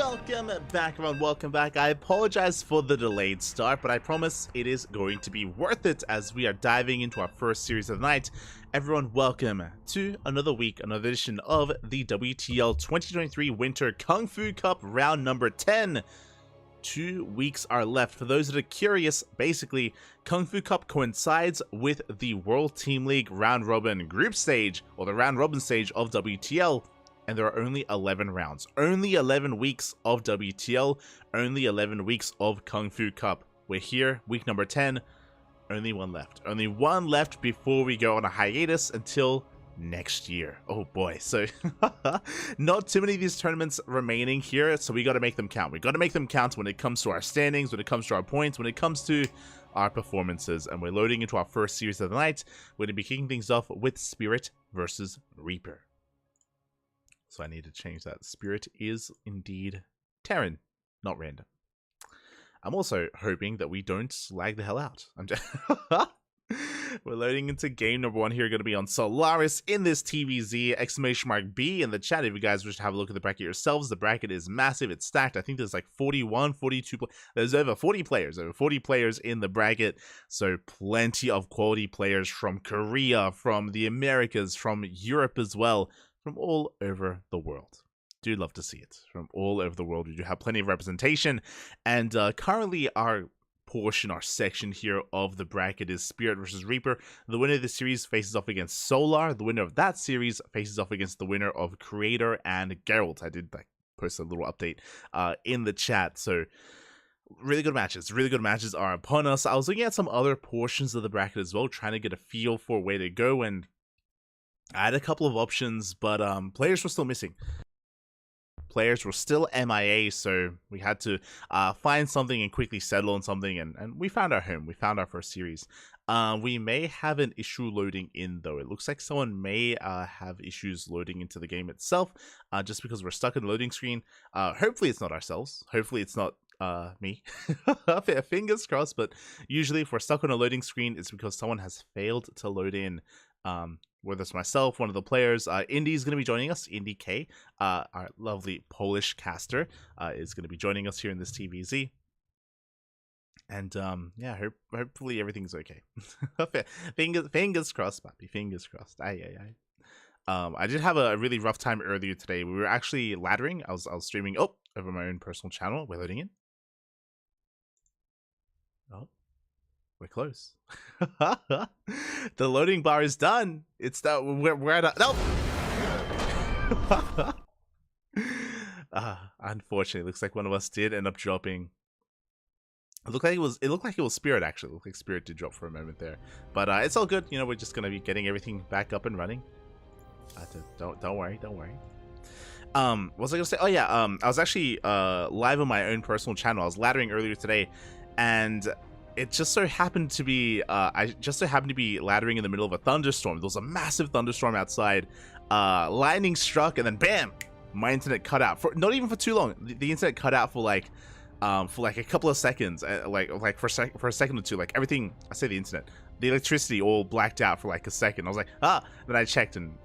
Welcome back, everyone. Welcome back. I apologize for the delayed start, but I promise it is going to be worth it as we are diving into our first series of the night. Everyone, welcome to another week, another edition of the WTL 2023 Winter Kung Fu Cup round number 10. 2 weeks are left. For those that are curious, basically, Kung Fu Cup coincides with the World Team League round robin group stage, or the round robin stage of WTL. And there are only 11 rounds. Only 11 weeks of WTL. Only 11 weeks of Kung Fu Cup. We're here, week number 10. Only one left. Only one left before we go on a hiatus until next year. Oh boy. So, not too many of these tournaments remaining here, so we got to make them count. We got to make them count when it comes to our standings, when it comes to our points, when it comes to our performances. And we're loading into our first series of the night. We're going to be kicking things off with Spirit versus Reaper. So I need to change that. Spirit is indeed Terran, not random. I'm also hoping that we don't lag the hell out. We're loading into game number 1 here. Going to be on Solaris in this TVZ. Exclamation mark B in the chat if you guys wish to have a look at the bracket yourselves. The bracket is massive. It's stacked. I think there's like 41, 42. There's over 40 players. Over 40 players in the bracket. So plenty of quality players from Korea, from the Americas, from Europe as well. From all over the world. Do love to see it. From all over the world. We do have plenty of representation. And currently our portion, our section here of the bracket is Spirit versus Reaper. The winner of the series faces off against Solar. The winner of that series faces off against the winner of Creator and Geralt. I did post a little update in the chat. So really good matches. Really good matches are upon us. I was looking at some other portions of the bracket as well, trying to get a feel for where to go, and I had a couple of options, but players were still missing. Players were still MIA, so we had to find something and quickly settle on something, and we found our home. We found our first series. We may have an issue loading in, though. It looks like someone may have issues loading into the game itself, just because we're stuck in the loading screen. Hopefully it's not ourselves. Hopefully it's not me. Fingers crossed, but usually if we're stuck on a loading screen, it's because someone has failed to load in. Whether it's myself, one of the players, Indy's going to be joining us. Indy K, our lovely Polish caster, is going to be joining us here in this TVZ. And yeah, hopefully everything's okay. Fingers crossed, papi. Fingers crossed. I did have a really rough time earlier today. We were actually laddering. I was streaming over my own personal channel. We're loading in. Oh. We're close. The loading bar is done. It's done. We're at a no. Unfortunately, it looks like one of us did end up dropping. It looked like it was Spirit actually. It looked like Spirit did drop for a moment there, but it's all good. You know, we're just gonna be getting everything back up and running. Don't worry. What was I gonna say? Oh yeah. I was actually live on my own personal channel. I was laddering earlier today, and it just so happened to be, I just so happened to be laddering in the middle of a thunderstorm. There was a massive thunderstorm outside. Lightning struck, and then bam, my internet cut out. For not even for too long. The internet cut out for like a couple of seconds, like for a second or two. Like everything, I say the internet, the electricity all blacked out for like a second. I was like, then I checked, and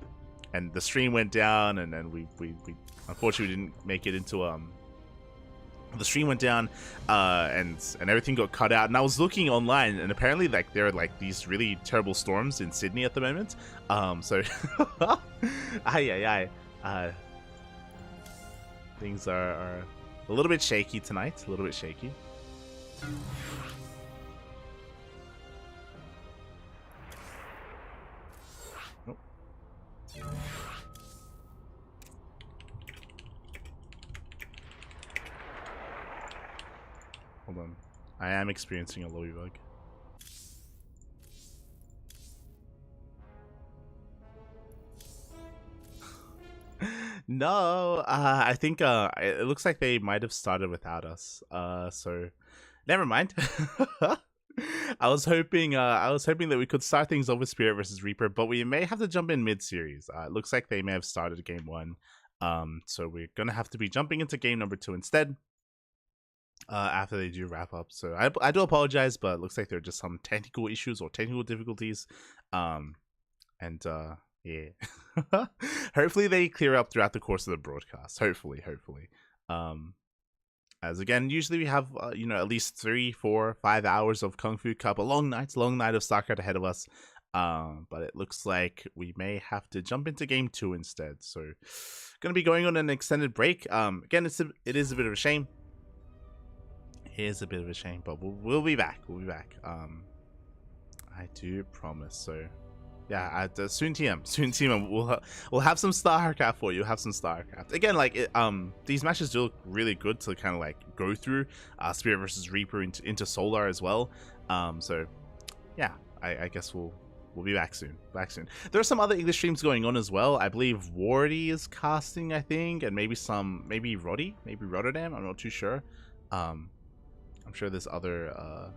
the stream went down, and then we unfortunately didn't make it into the stream went down, and everything got cut out. And I was looking online, and apparently like there are like these really terrible storms in Sydney at the moment. So things are a little bit shaky tonight. A little bit shaky. Nope. Hold on. I am experiencing a lobby bug. No, I think it looks like they might have started without us. So never mind. I was hoping that we could start things off with Spirit versus Reaper, but we may have to jump in mid-series. It looks like they may have started game 1. So we're gonna have to be jumping into game number 2 instead. After they do wrap up. So I do apologize, but it looks like there are just some technical issues or technical difficulties. Yeah. Hopefully they clear up throughout the course of the broadcast. Hopefully. As again, usually we have you know, at least 3, 4, 5 hours of KungFu Cup, a long night of StarCraft ahead of us. But it looks like we may have to jump into game 2 instead. So, gonna be going on an extended break. Again, it is a bit of a shame. It is a bit of a shame, but we'll be back. We'll be back. I do promise. So, yeah, soon TM. We'll have some StarCraft for you. We'll have some StarCraft again. Like these matches do look really good to kind of like go through. Spirit versus Reaper into Solar as well. So yeah, I guess we'll be back soon. There are some other English streams going on as well. I believe Wardy is casting, I think, and maybe Roddy, maybe Rotterdam. I'm not too sure. I'm sure there's other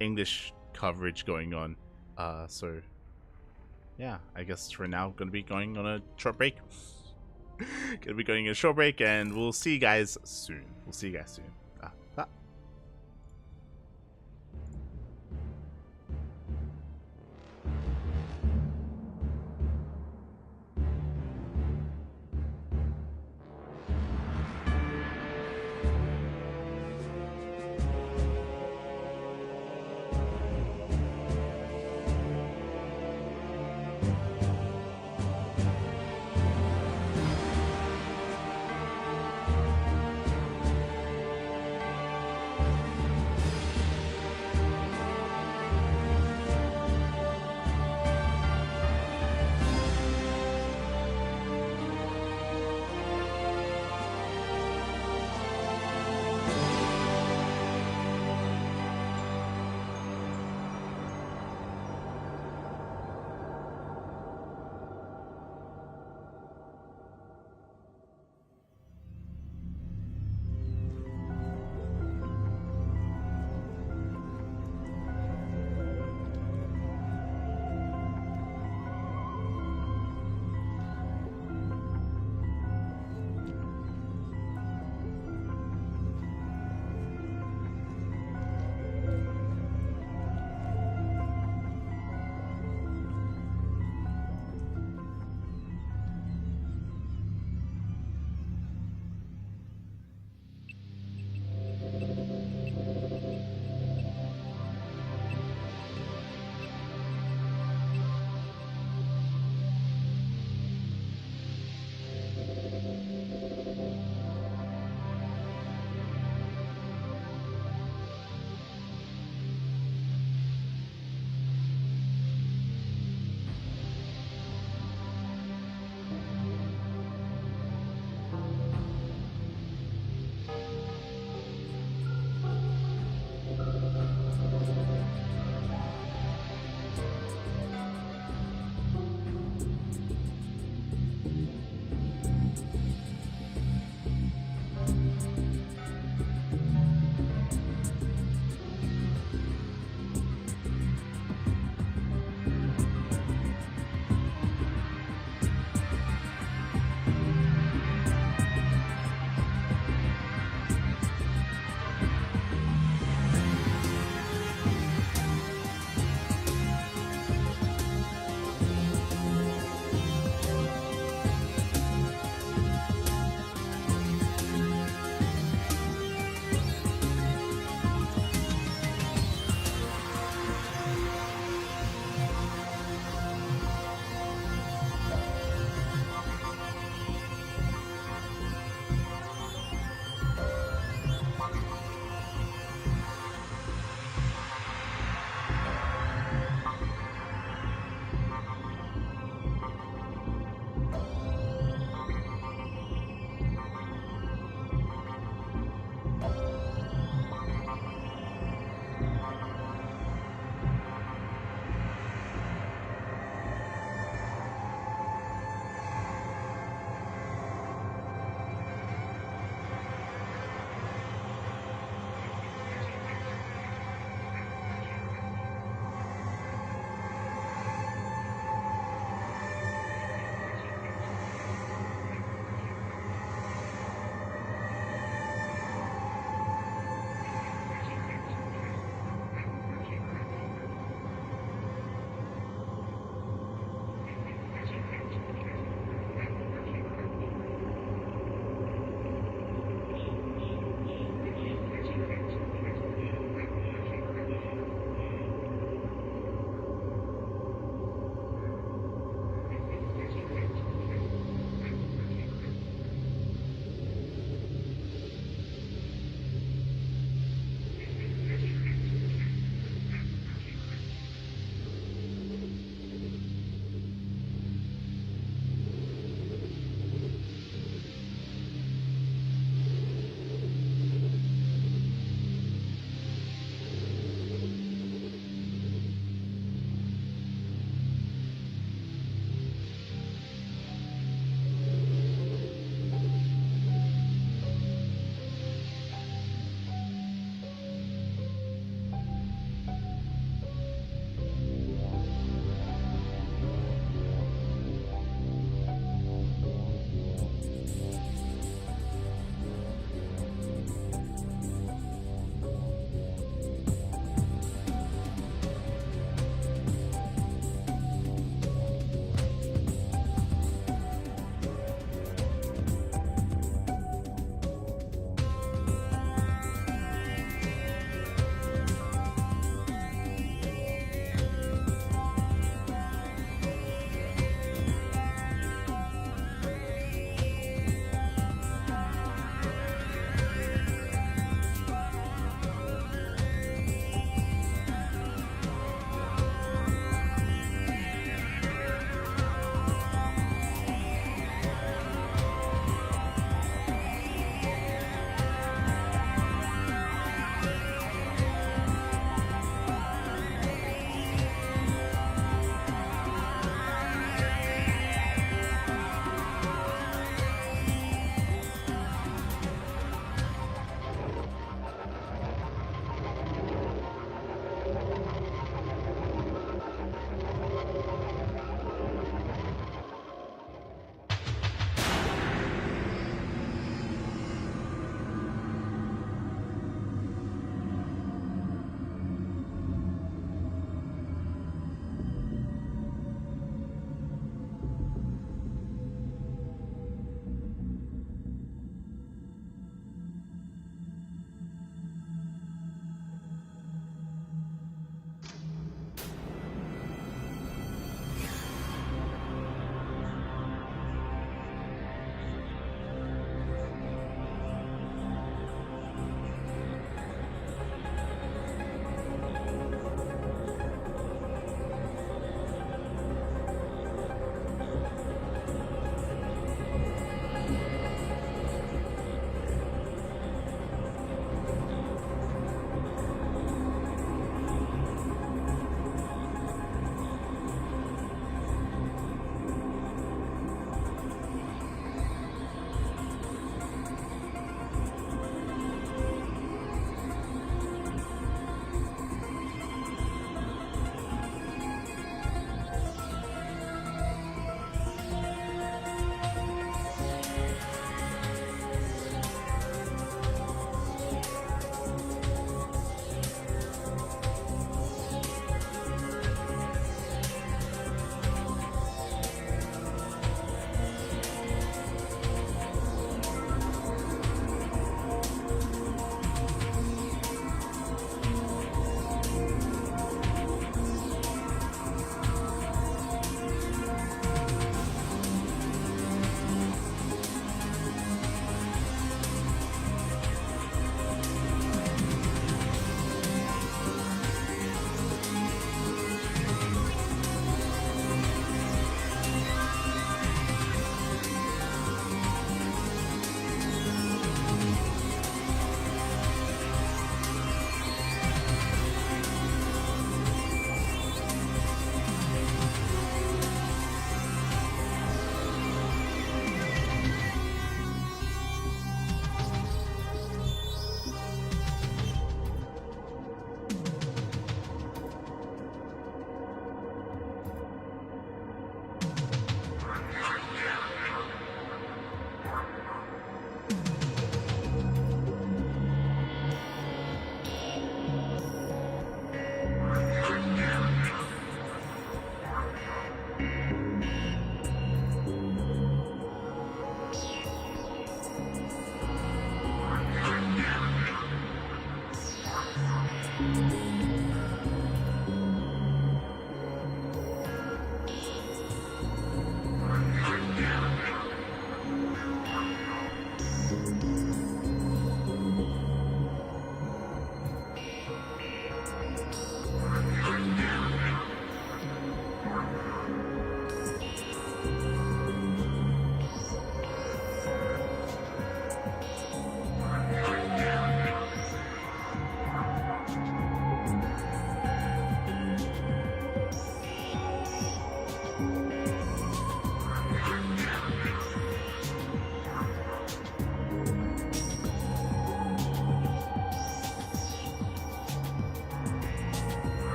English coverage going on. So yeah, I guess for now, gonna be going on a short break. And we'll see you guys soon.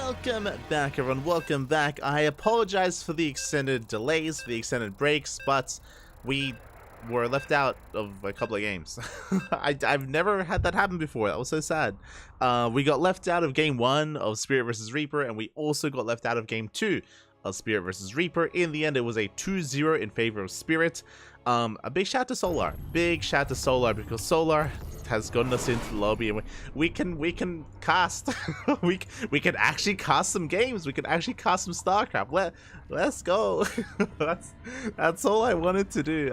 Welcome back, everyone. Welcome back. I apologize for the extended delays, for the extended breaks, but we were left out of a couple of games. I've never had that happen before. That was so sad. We got left out of Game 1 of Spirit vs. Reaper, and we also got left out of Game 2 of Spirit vs. Reaper. In the end, it was a 2-0 in favor of Spirit. A big shout to Solar. Big shout to Solar, because Solar has gotten us into the lobby, and we can cast. we can actually cast some games. We can actually cast some StarCraft. Let's go. that's all I wanted to do.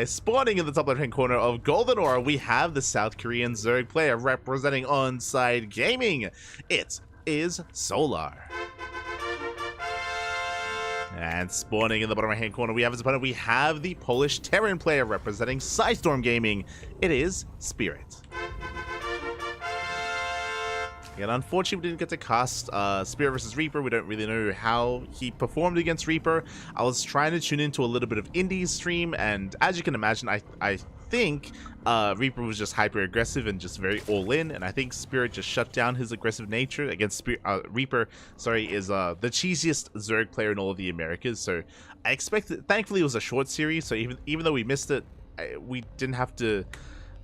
Spawning in the top left-hand corner of Golden Aura, we have the South Korean Zerg player representing Onside Gaming. It is Solar. And spawning in the bottom right-hand corner, we have his opponent. We have the Polish Terran player representing Psystorm Gaming. It is Spirit. And unfortunately, we didn't get to cast Spirit vs. Reaper. We don't really know how he performed against Reaper. I was trying to tune into a little bit of Indie's stream, and as you can imagine, I think Reaper was just hyper aggressive and just very all in, and I think Spirit just shut down his aggressive nature against Reaper. Sorry, is the cheesiest Zerg player in all of the Americas. So I expected. Thankfully, it was a short series, so even though we missed it, we didn't have to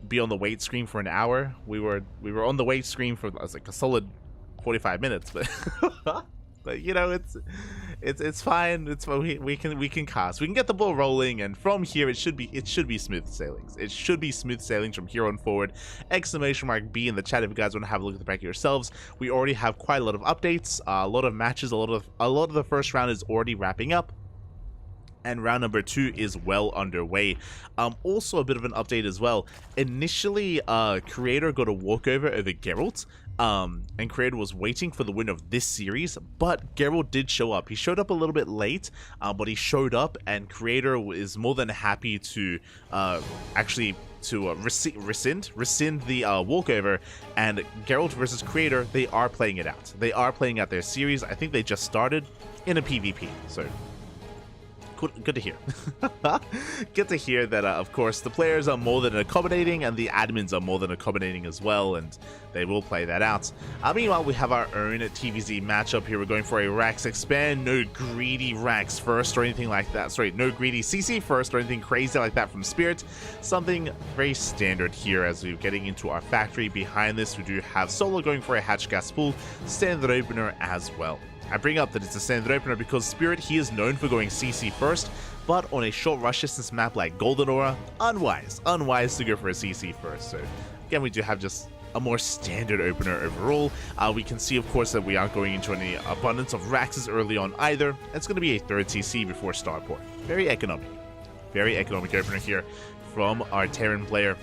be on the wait screen for an hour. We were on the wait screen for like a solid 45 minutes, but but you know, it's fine. It's fine. We can cast. We can get the ball rolling, and from here it should be smooth sailings. It should be smooth sailings from here on forward. Exclamation mark B in the chat if you guys want to have a look at the bracket yourselves. We already have quite a lot of updates, a lot of matches, a lot of the first round is already wrapping up, and round number 2 is well underway. Also a bit of an update as well. Initially, Creator got a walkover over Geralt, and Creator was waiting for the win of this series, but Geralt did show up. He showed up a little bit late, but he showed up, and Creator is more than happy to rescind the walkover, and Geralt versus Creator, they are playing it out. They are playing out their series. I think they just started in a PvP, so good to hear. Good to hear that, of course, the players are more than accommodating, and the admins are more than accommodating as well, and they will play that out. Meanwhile, we have our own TVZ matchup here. We're going for a Rax expand. No greedy Rax first or anything like that. Sorry, no greedy CC first or anything crazy like that from Spirit. Something very standard here as we're getting into our factory. Behind this, we do have Solo going for a Hatch Gas Pool, standard opener as well. I bring up that it's a standard opener because Spirit, he is known for going CC first, but on a short rush distance map like Golden Aura, unwise to go for a CC first. So again, we do have just a more standard opener overall. We can see, of course, that we aren't going into any abundance of Raxes early on either. It's going to be a third CC before Starport. Very economic opener here from our Terran player.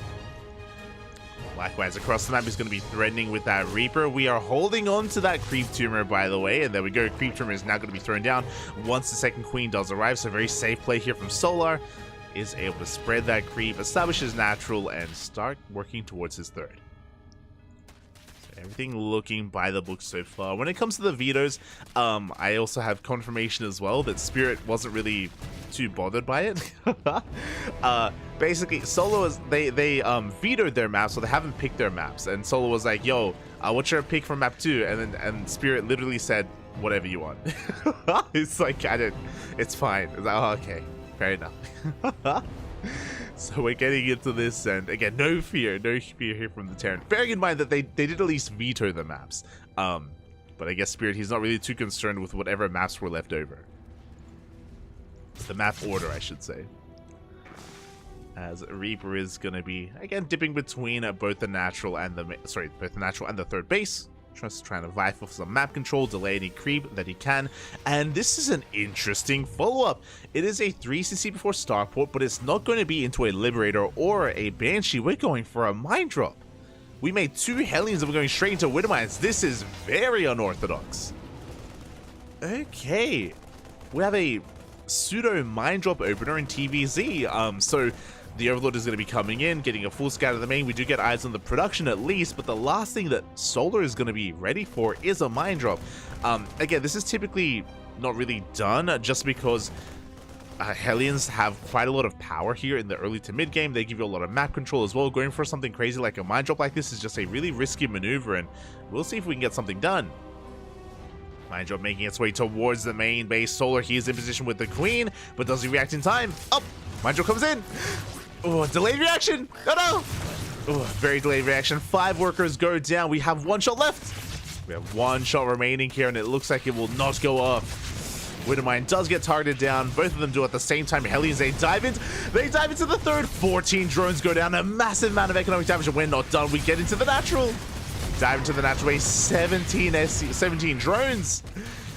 Likewise, across the map, he's going to be threatening with that Reaper. We are holding on to that Creep Tumor, by the way, and there we go. Creep Tumor is now going to be thrown down once the second Queen does arrive, so very safe play here from Solar. Is able to spread that creep, establish his natural, and start working towards his third. So everything looking by the book so far. When it comes to the vetoes, I also have confirmation as well that Spirit wasn't really too bothered by it. Basically, Solo is they vetoed their maps, so they haven't picked their maps, and Solo was like, yo, what's your pick for map 2? And Spirit literally said, whatever you want. It's like, it's fine. It's like, oh, okay, fair enough. So we're getting into this, and again, no fear here from the Terran, bearing in mind that they did at least veto the maps, but I guess Spirit, he's not really too concerned with whatever maps were left over. The map order, I should say. As Reaper is going to be, again, dipping between both the natural and the third base. Just trying to vie for some map control, delay any creep that he can. And this is an interesting follow-up. It is a 3cc before Starport, but it's not going to be into a Liberator or a Banshee. We're going for a Mine Drop. We made 2 Hellions and we're going straight into Widow Mines. This is very unorthodox. Okay. We have a pseudo Mine Drop opener in TVZ. So the Overlord is going to be coming in, getting a full scout of the main. We do get eyes on the production at least, but the last thing that Solar is going to be ready for is a Mine Drop. Again, this is typically not really done just because Hellions have quite a lot of power here in the early to mid game. They give you a lot of map control as well. Going for something crazy like a Mine Drop like this is just a really risky maneuver, and we'll see if we can get something done. Mind Drop making its way towards the main base. Solar, he is in position with the queen, but does he react in time? Up! Mind Drop comes in. Oh, delayed reaction. Oh no! Oh, very delayed reaction. 5 workers go down. We have 1 shot left. We have 1 shot remaining here, and it looks like it will not go off. Widowmine does get targeted down. Both of them do at the same time. Hellions, they dive into the third. 14 drones go down. A massive amount of economic damage, and we're not done. We get into the natural. Dive into the natural way. 17 drones.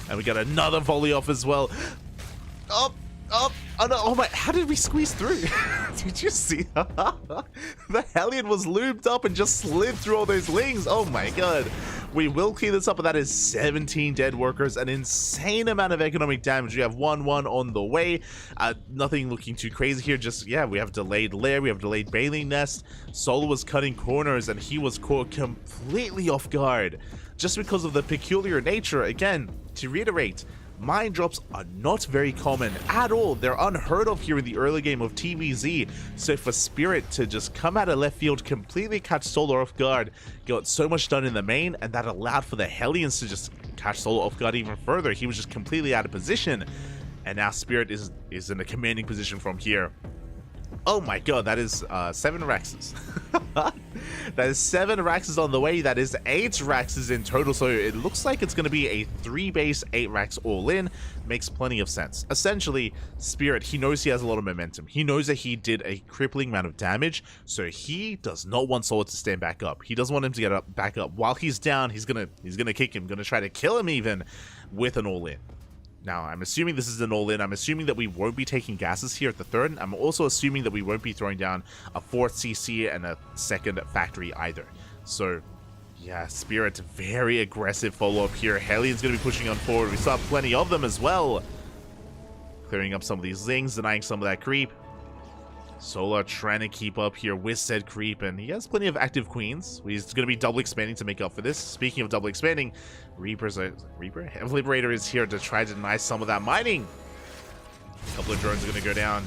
And we got another volley off as well. Up. Oh no, oh my, how did we squeeze through? Did you see? The Hellion was lubed up and just slid through all those lings. Oh my god. We will clean this up, but that is 17 dead workers, an insane amount of economic damage. We have 1-1 on the way. Nothing looking too crazy here. Just, yeah, we have delayed lair, we have delayed baling nest. Solo was cutting corners, and he was caught completely off guard. Just because of the peculiar nature, again, to reiterate, mind drops are not very common at all. They're unheard of here in the early game of TVZ. So for Spirit to just come out of left field, completely catch Solar off guard, got so much done in the main, and that allowed for the Hellions to just catch Solar off guard even further. He was just completely out of position, and now Spirit is in a commanding position from here. Oh my god, that is 7 Raxes. That is 7 Raxes on the way. That is 8 Raxes in total. So it looks like it's going to be a 3 base, 8 Rax all in. Makes plenty of sense. Essentially, Spirit, he knows he has a lot of momentum. He knows that he did a crippling amount of damage. So he does not want Solar to stand back up. He doesn't want him to get back up. While he's down, he's gonna kick him. Gonna try to kill him even with an all in. Now, I'm assuming this is an all-in. I'm assuming that we won't be taking gases here at the third. I'm also assuming that we won't be throwing down a 4th CC and a 2nd factory either. So, yeah, Spirit, very aggressive follow-up here. Hellion's going to be pushing on forward. We saw plenty of them as well. Clearing up some of these zings, denying some of that creep. Solar trying to keep up here with said creep, and he has plenty of active queens. He's going to be double expanding to make up for this. Speaking of double expanding, Reaper? Liberator is here to try to deny some of that mining. A couple of drones are going to go down.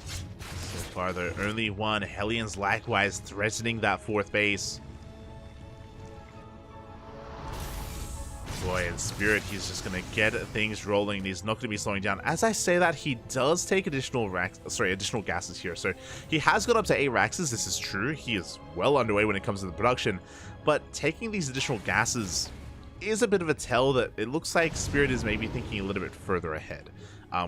So far, though, only 1. Hellions likewise threatening that 4th base. Boy, in Spirit, he's just going to get things rolling. He's not going to be slowing down. As I say that, he does take additional gases here. So he has got up to 8 Raxes. This is true. He is well underway when it comes to the production. But taking these additional gases is a bit of a tell that it looks like Spirit is maybe thinking a little bit further ahead.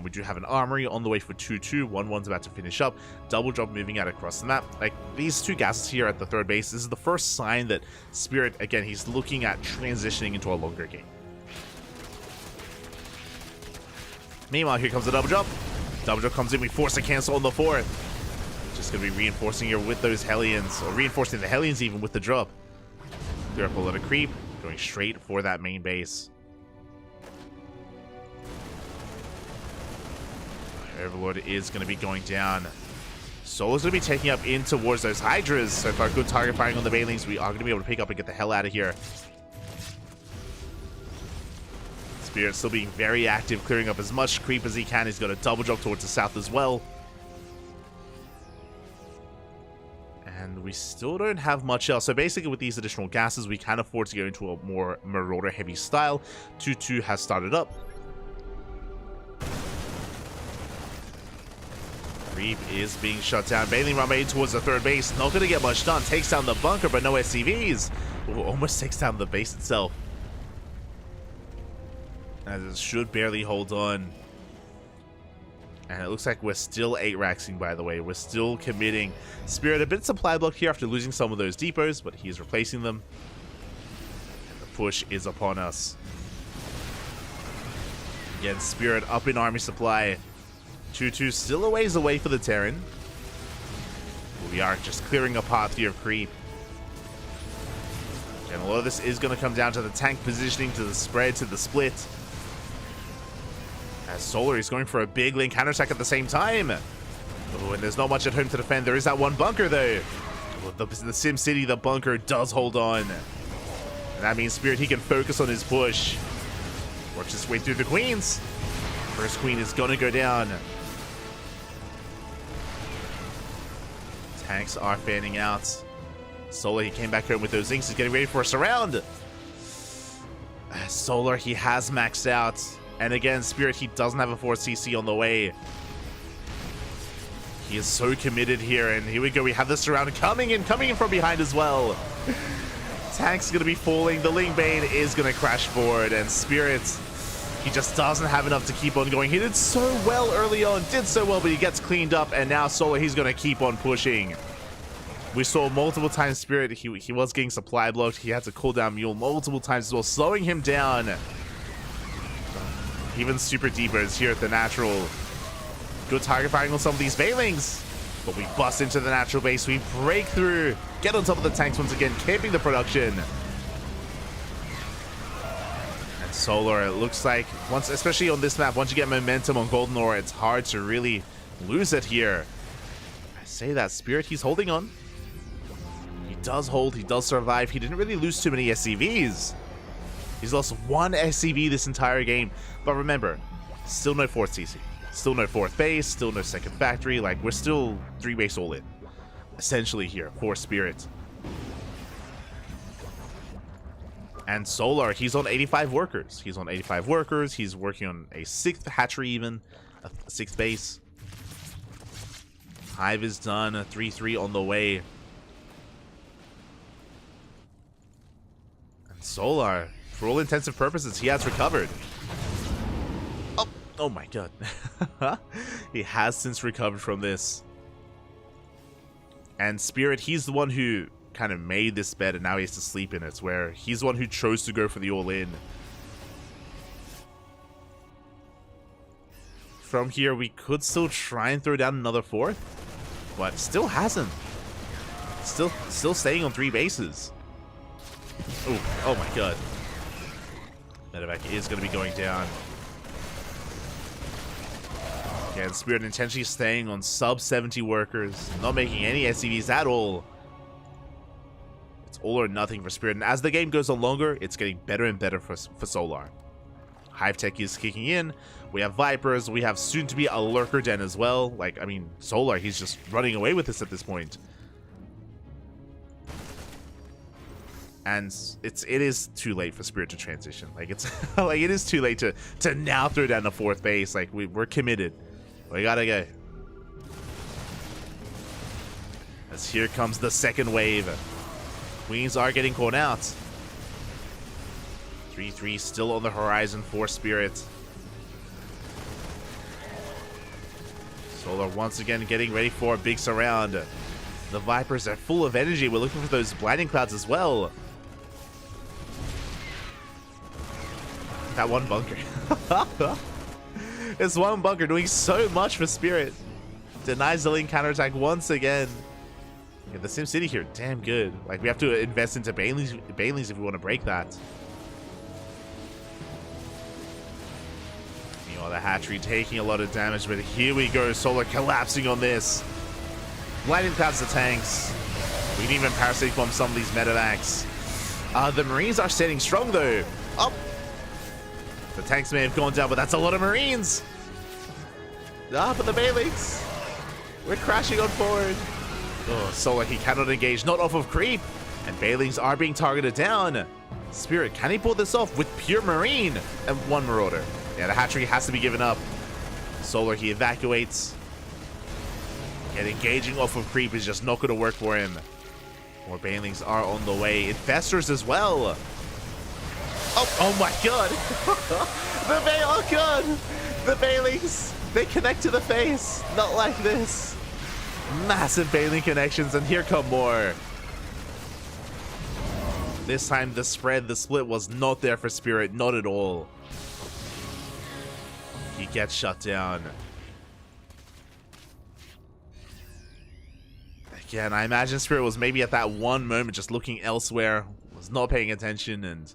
We do have an armory on the way for 2-2. 1-1's about to finish up. Double drop moving out across the map. Like, these 2 gases here at the 3rd base, this is the first sign that Spirit, again, he's looking at transitioning into a longer game. Meanwhile, here comes the double drop. Double drop comes in. We force a cancel on the 4th. Just going to be reinforcing here with those Hellions, or reinforcing the Hellions even with the drop. Clear up a lot of creep. Going straight for that main base. Overlord is going to be going down. Solar's going to be taking up in towards those Hydras. So far, good target firing on the Banelings. We are going to be able to pick up and get the hell out of here. Spirit still being very active, clearing up as much creep as he can. He's got a double drop towards the south as well. And we still don't have much else. So basically with these additional gases, we can afford to go into a more Marauder heavy style. 2-2 has started up. Creep is being shut down. Baling run made towards the 3rd base. Not going to get much done. Takes down the bunker, but no SCVs. Ooh, almost takes down the base itself. As it should barely hold on. And it looks like we're still 8-raxing, by the way. We're still committing. Spirit, a bit of supply block here after losing some of those depots, but he's replacing them. And the push is upon us. Again, Spirit up in army supply. 2-2 still a ways away for the Terran. We are just clearing a path here of creep. And a lot of this is going to come down to the tank positioning, to the spread, to the split. As Solar is going for a big link counterattack at the same time. Oh, and there's not much at home to defend. There is that one bunker, though. Oh, the Sim City, the bunker does hold on. And that means Spirit, he can focus on his push. Works his way through the queens. First queen is going to go down. Tanks are fanning out. Solar, he came back home with those inks. He's getting ready for a surround. Solar, he has maxed out. And again, Spirit, he doesn't have a 4cc on the way. He is so committed here, and here we go. We have the surround coming in from behind as well. Tank's going to be falling. The Ling Bane is going to crash forward, and Spirit, he just doesn't have enough to keep on going. He did so well early on, but he gets cleaned up, and now Solar, he's going to keep on pushing. We saw multiple times Spirit, he was getting supply blocked. He had to cool down Mule multiple times as well, slowing him down. Even Super Deepers here at the natural. Good target firing on some of these Bailings. But we bust into the natural base. We break through. Get on top of the tanks once again, keeping the production. And Solar, it looks like, once, especially on this map, once you get momentum on Golden Ore, it's hard to really lose it here. I say that, Spirit, he's holding on. He does hold, he does survive. He didn't really lose too many SCVs. He's lost one SCV this entire game. But remember, still no 4th CC. Still no 4th base. Still no 2nd factory. Like, we're still 3 base all in. Essentially here for Spirit. And Solar, he's on 85 workers. He's on 85 workers. He's working on a 6th hatchery even. A 6th base. Hive is done. A 3-3 on the way. And Solar, for all intents and purposes, he has recovered. Oh my god. He has since recovered from this. And Spirit, he's the one who kind of made this bed and now he has to sleep in it, where he's the one who chose to go for the all-in. From here, we could still try and throw down another 4th, but still hasn't. Still staying on 3 bases. Oh my god. Medevac is going to be going down. And Spirit intentionally staying on sub 70 workers, not making any SCVs at all. It's all or nothing for Spirit, and as the game goes on longer, it's getting better and better for Solar. Hive Tech is kicking in. We have Vipers. We have soon to be a Lurker Den as well. Like, I mean, Solar, he's just running away with this at this point. And it is too late for Spirit to transition. Like, it's like it is too late to now throw down the 4th base. Like, we're committed. We gotta go. As here comes the 2nd wave. Queens are getting caught out. 3-3 still on the horizon for Spirit. Solar once again getting ready for a big surround. The Vipers are full of energy. We're looking for those blinding clouds as well. That one bunker. It's one bunker doing so much for Spirit. Denies the link counterattack once again. Yeah, the SimCity here, damn good. Like, we have to invest into Banelings if we want to break that. Meanwhile, the hatchery taking a lot of damage, but here we go. Solar collapsing on this. Lightning clouds the tanks. We can even parasitic bomb some of these medevacs. The Marines are standing strong though. Oh, the tanks may have gone down, but that's a lot of Marines. But the Banelings, we're crashing on forward. Oh, Solar, he cannot engage, not off of creep, and Banelings are being targeted down. Spirit, can he pull this off with pure Marine and 1 Marauder? Yeah, the hatchery has to be given up. Solar, he evacuates. And engaging off of creep is just not going to work for him. More Banelings are on the way. Infestors as well. Oh my god. Oh god. The Banelings, they connect to the face. Not like this. Massive Baneling connections, and here come more. This time the split was not there for Spirit, not at all. He gets shut down. Again, I imagine Spirit was maybe at that one moment just looking elsewhere, was not paying attention, and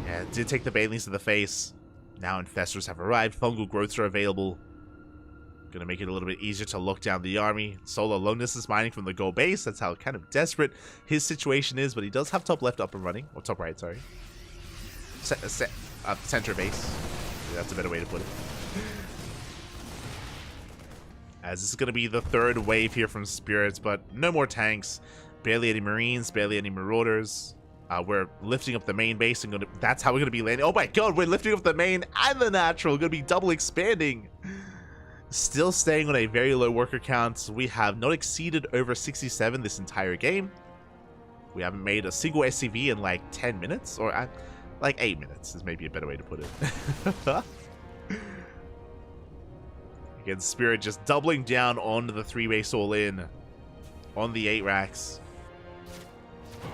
yeah, did take the Banelings to the face. Now Infestors have arrived, fungal growths are available. Gonna make it a little bit easier to lock down the army. Solar Loneness is mining from the goal base. That's how kind of desperate his situation is, but he does have top left up and running. Or top right, sorry. Center base. Yeah, that's a better way to put it. As this is gonna be the 3rd wave here from Spirits, but no more tanks. Barely any Marines, barely any Marauders. We're lifting up the main base and that's how we're gonna be landing. Oh my god, we're lifting up the main and the natural. Gonna be double expanding. Still staying on a very low worker count. We have not exceeded over 67 this entire game. We haven't made a single SCV in like 10 minutes, or like 8 minutes is maybe a better way to put it. Again, Spirit just doubling down on the 3-base all-in on the 8 racks.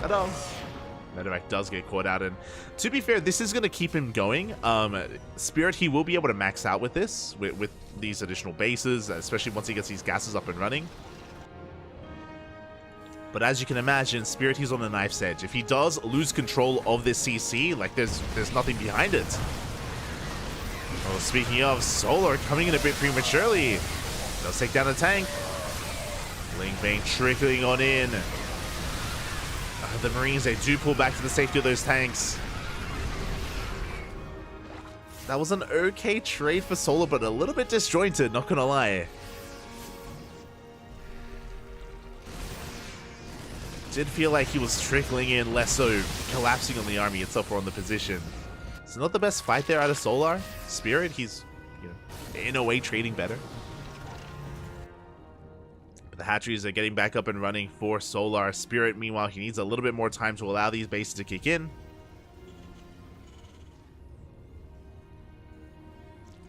Ta-da! Medevac does get caught out, and to be fair, this is going to keep him going. Spirit, he will be able to max out with this, with these additional bases, especially once he gets these gases up and running. But as you can imagine, Spirit, he's on a knife's edge. If he does lose control of this CC, like there's nothing behind it. Oh, speaking of, Solar coming in a bit prematurely. Does take down a tank. Link Bane trickling on in. The Marines, they do pull back to the safety of those tanks. That was an okay trade for Solar, but a little bit disjointed, not gonna lie. Did feel like he was trickling in, less so collapsing on the army itself or on the position. So not the best fight there out of Solar. Spirit, he's, you know, in a way trading better. But the hatcheries are getting back up and running for Solar. Spirit, meanwhile, he needs a little bit more time to allow these bases to kick in.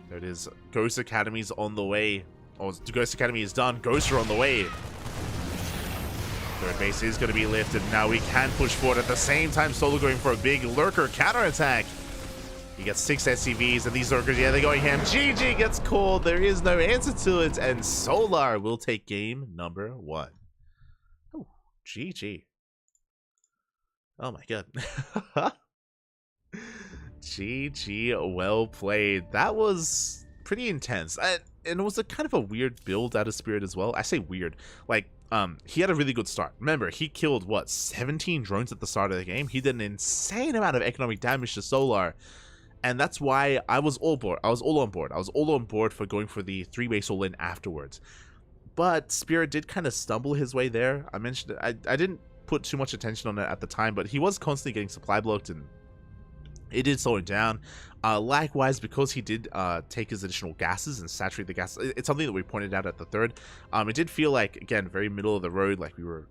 There it is. Ghost Academy's on the way. Oh, Ghost Academy is done. Ghosts are on the way. Third base is going to be lifted. Now we can push forward. At the same time, Solo going for a big lurker counterattack. He gets 6 SCVs, and these lurkers, yeah, they're going ham. GG gets called. There is no answer to it, and Solar will take game number 1. Oh, GG. Oh my god. GG, well played. That was pretty intense. And it was a kind of a weird build out of Spirit as well. I say weird. Like, he had a really good start. Remember, he killed, what, 17 drones at the start of the game? He did an insane amount of economic damage to Solar. And that's why I was all board. I was all on board. I was all on board for going for the 3-base all-in afterwards. But Spirit did kind of stumble his way there. I mentioned it. I didn't put too much attention on it at the time, but he was constantly getting supply blocked, and it did slow him down. Likewise, because he did take his additional gases and saturate the gas, it's something that we pointed out at the third. It did feel like, again, very middle of the road, like we were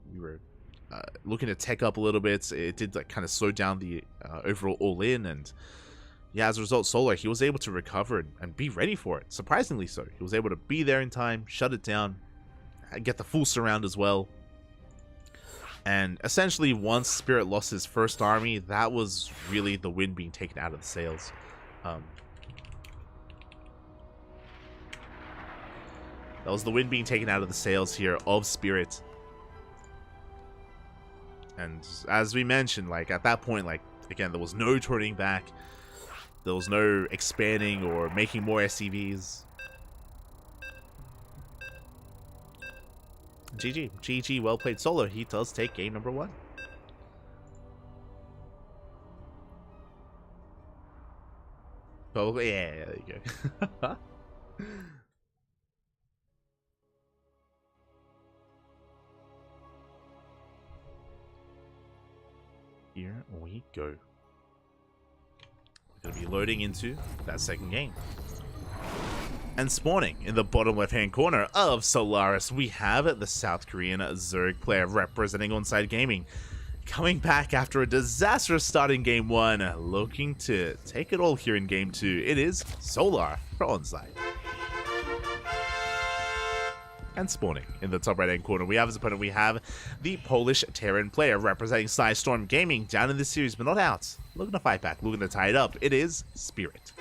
looking to tech up a little bit. It did like kind of slow down the overall all-in, and yeah, as a result, Solar, he was able to recover and be ready for it. Surprisingly so. He was able to be there in time, shut it down, and get the full surround as well. And essentially, once Spirit lost his first army, that was really the wind being taken out of the sails. That was the wind being taken out of the sails here of Spirit. And as we mentioned, like at that point, like again, there was no turning back. There was no expanding or making more SCVs. GG. GG, well played. Solo, he does take game number 1. Oh, yeah, there you go. Here we go. We're going to be loading into that second game. And spawning in the bottom left-hand corner of Solaris, we have the South Korean Zerg player representing Onside Gaming. Coming back after a disastrous start in Game 1, looking to take it all here in Game 2. It is Solar for Onside. And spawning in the top right-hand corner, we have as opponent, we have the Polish Terran player representing Storm Gaming, down in this series but not out. Looking to fight back, looking to tie it up. It is Spirit.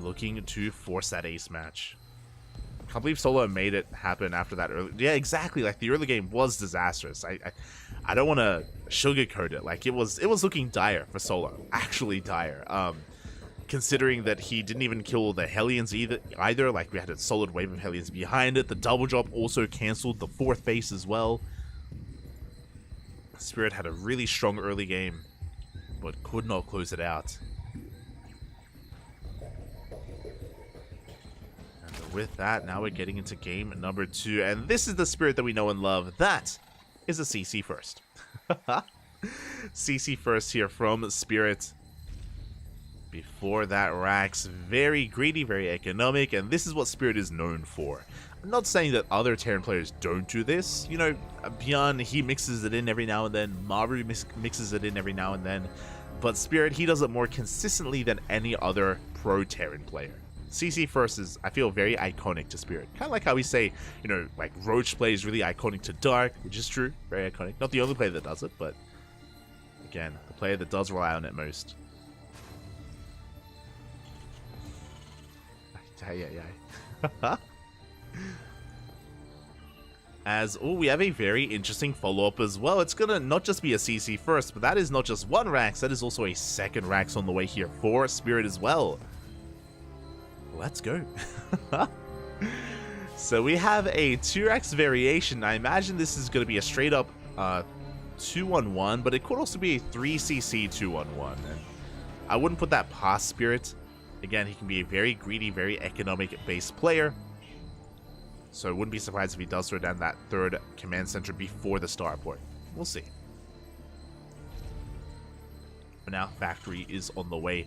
Looking to force that ace match. Can't believe Solo made it happen after that early. Yeah, exactly. Like the early game was disastrous. I don't want to sugarcoat it. Like it was looking dire for Solo. Actually dire. Considering that he didn't even kill the Hellions either. Like we had a solid wave of Hellions behind it. The double drop also cancelled the 4th base as well. Spirit had a really strong early game, but could not close it out. With that, now we're getting into game number 2, and this is the Spirit that we know and love. That is a CC first. CC first here from Spirit. Before that, Rax, very greedy, very economic, and this is what Spirit is known for. I'm not saying that other Terran players don't do this. You know, Bjorn, he mixes it in every now and then. Maru mixes it in every now and then. But Spirit, he does it more consistently than any other pro Terran player. CC first is, I feel, very iconic to Spirit. Kind of like how we say, you know, like Roach play is really iconic to Dark, which is true, very iconic. Not the only player that does it, but again, the player that does rely on it most. As, oh, we have a very interesting follow-up as well. It's gonna not just be a CC first, but that is not just one Rax, that is also a second Rax on the way here for Spirit as well. Let's go. So we have a 2Rax variation. I imagine this is gonna be a straight up 2-on-1, but it could also be a 3cc 2-on-1. And I wouldn't put that past Spirit. Again, he can be a very greedy, very economic-based player. So I wouldn't be surprised if he does throw down that third command center before the starport. We'll see. But now, Factory is on the way.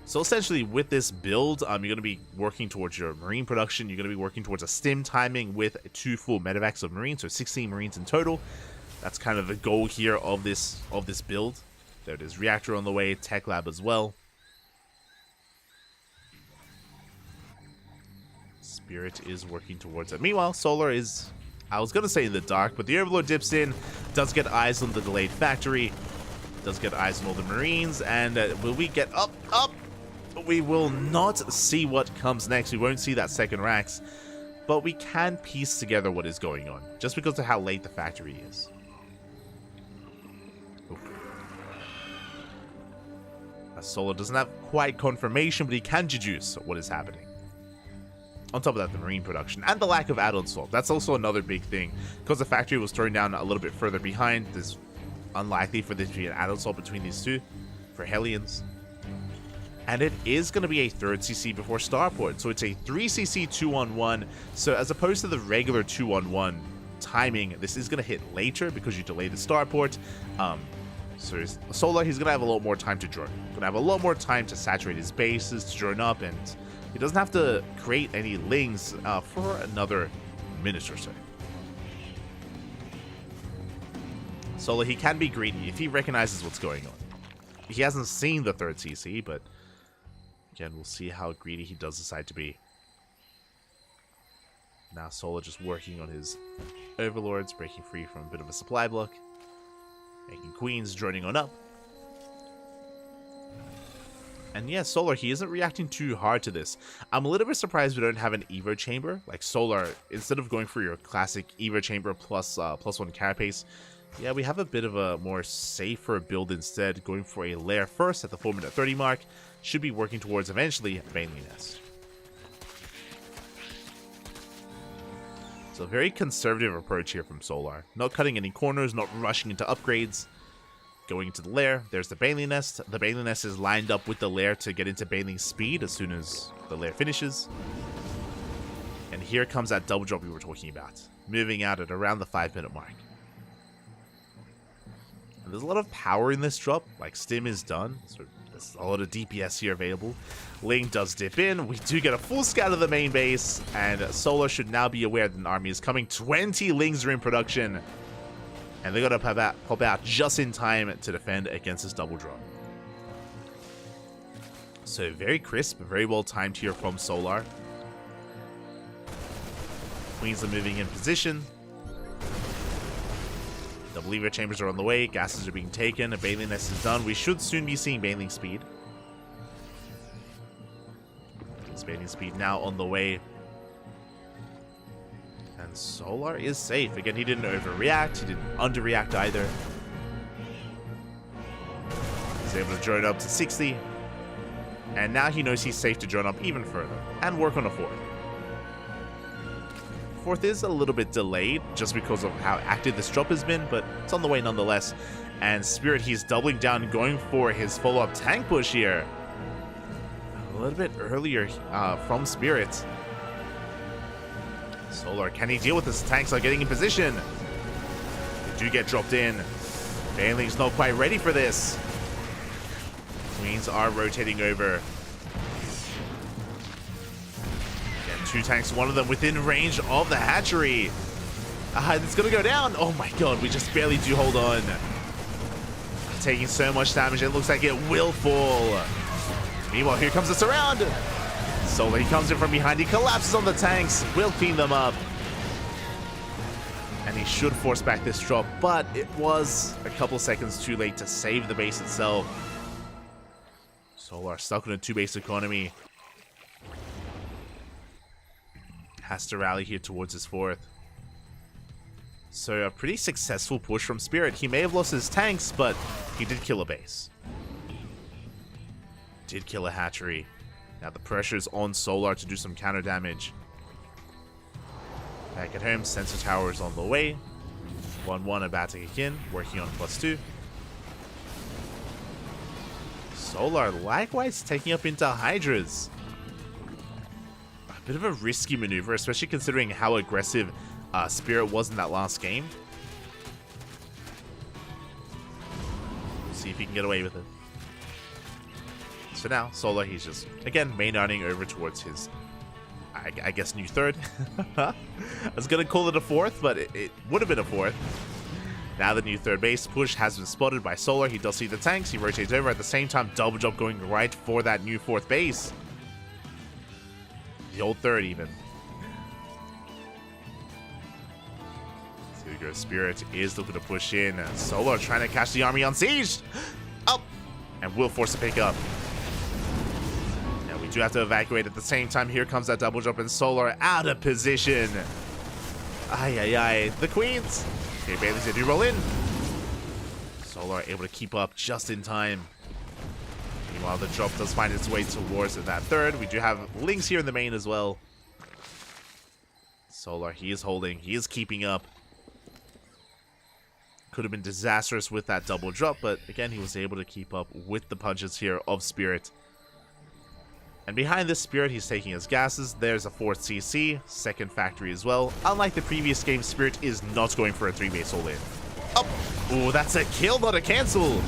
So essentially, with this build, you're going to be working towards your Marine production. You're going to be working towards a stim timing with 2 full medevacs of Marines, so 16 Marines in total. That's kind of the goal here of this build. There it is, Reactor on the way, Tech Lab as well. Spirit is working towards it. Meanwhile, Solar is, I was going to say in the dark, but the Overlord dips in, does get eyes on the delayed factory, does get eyes on all the Marines, and will we get up? We will not see what comes next. We won't see that second Rax, but we can piece together what is going on, just because of how late the factory is. Solar doesn't have quite confirmation, but he can deduce what is happening. On top of that, the Marine production and the lack of add-on swap. That's also another big thing. Because the factory was thrown down a little bit further behind, it's unlikely for there to be an add-on swap between these two for Hellions. And it is going to be a third CC before starport. So it's a 3cc 2-on-1. So as opposed to the regular 2-on-1 timing, this is going to hit later because you delay the starport. So Solar, he's going to have a lot more time to drone. Going to have a lot more time to saturate his bases, to drone up, and he doesn't have to create any lings for another minute or so. Solar, he can be greedy if he recognizes what's going on. He hasn't seen the third CC, but again, we'll see how greedy he does decide to be. Now Solar just working on his Overlords, breaking free from a bit of a supply block. Making Queens, droning on up. And yeah, Solar, he isn't reacting too hard to this. I'm a little bit surprised we don't have an Evo Chamber. Like Solar, instead of going for your classic Evo Chamber plus +1 carapace, yeah, we have a bit of a more safer build instead, going for a lair first at the 4-minute 30 mark. Should be working towards eventually a Bailey Nest. So a very conservative approach here from Solar. Not cutting any corners, not rushing into upgrades. Going into the lair, there's the Bailey Nest. The Bailey Nest is lined up with the lair to get into Bailey speed as soon as the lair finishes. And here comes that double drop we were talking about. Moving out at around the 5-minute mark. And there's a lot of power in this drop. Like, Stim is done, so there's a lot of DPS here available. Ling does dip in. We do get a full scout of the main base. And Solar should now be aware that an army is coming. 20 Lings are in production. And they gotta pop out just in time to defend against this double drop. So very crisp, very well timed here from Solar. Queens are moving in position. The Believer Chambers are on the way. Gases are being taken. A Bailey Nest is done. We should soon be seeing Bailing speed. This Bailing speed now on the way. And Solar is safe. Again, he didn't overreact. He didn't underreact either. He's able to drone up to 60. And now he knows he's safe to drone up even further. And work on a fourth. Fourth is a little bit delayed just because of how active this drop has been, but it's on the way nonetheless. And Spirit, he's doubling down, going for his follow-up tank push here. A little bit earlier from Spirit. Solar, can he deal with this? Tanks are getting in position. do get dropped in. Baneling's not quite ready for this. Queens are rotating over. Again, 2 tanks, one of them within range of the hatchery. It's gonna go down. Oh my god, we just barely do hold on. Taking so much damage, it looks like it will fall. Meanwhile, here comes the surround. Solar, he comes in from behind, he collapses on the tanks, will clean them up. And he should force back this drop, but it was a couple seconds too late to save the base itself. Solar stuck in a 2-base economy. Has to rally here towards his 4th. So a pretty successful push from Spirit. He may have lost his tanks, but he did kill a base. Did kill a hatchery. Now the pressure is on Solar to do some counter damage. Back at home, sensor tower is on the way. 1-1 about to kick in, working on +2. Solar likewise taking up into Hydras. A bit of a risky maneuver, especially considering how aggressive Spirit was in that last game. We'll see if he can get away with it. So now, Solar, he's just, again, main-arting over towards his, I guess, new 3rd. I was going to call it a 4th, but it would have been a 4th. Now the new 3rd base push has been spotted by Solar. He does see the tanks. He rotates over. At the same time, double jump going right for that new 4th base. The old 3rd, even. So here we go. Spirit is looking to push in. Solar trying to catch the army on siege. Up! And will force a pick up. Do have to evacuate at the same time. Here comes that double jump, and Solar out of position. The Queens. Okay, Bailey's they do roll in. Solar able to keep up just in time. Meanwhile, the drop does find its way towards that 3rd. We do have Lings here in the main as well. Solar, he is holding. He is keeping up. Could have been disastrous with that double drop, but again, he was able to keep up with the punches here of Spirit. And behind this Spirit, he's taking his gases. There's a 4th CC, 2nd factory as well. Unlike the previous game, Spirit is not going for a 3-base all-in. Up! Ooh, that's a kill, not a cancel!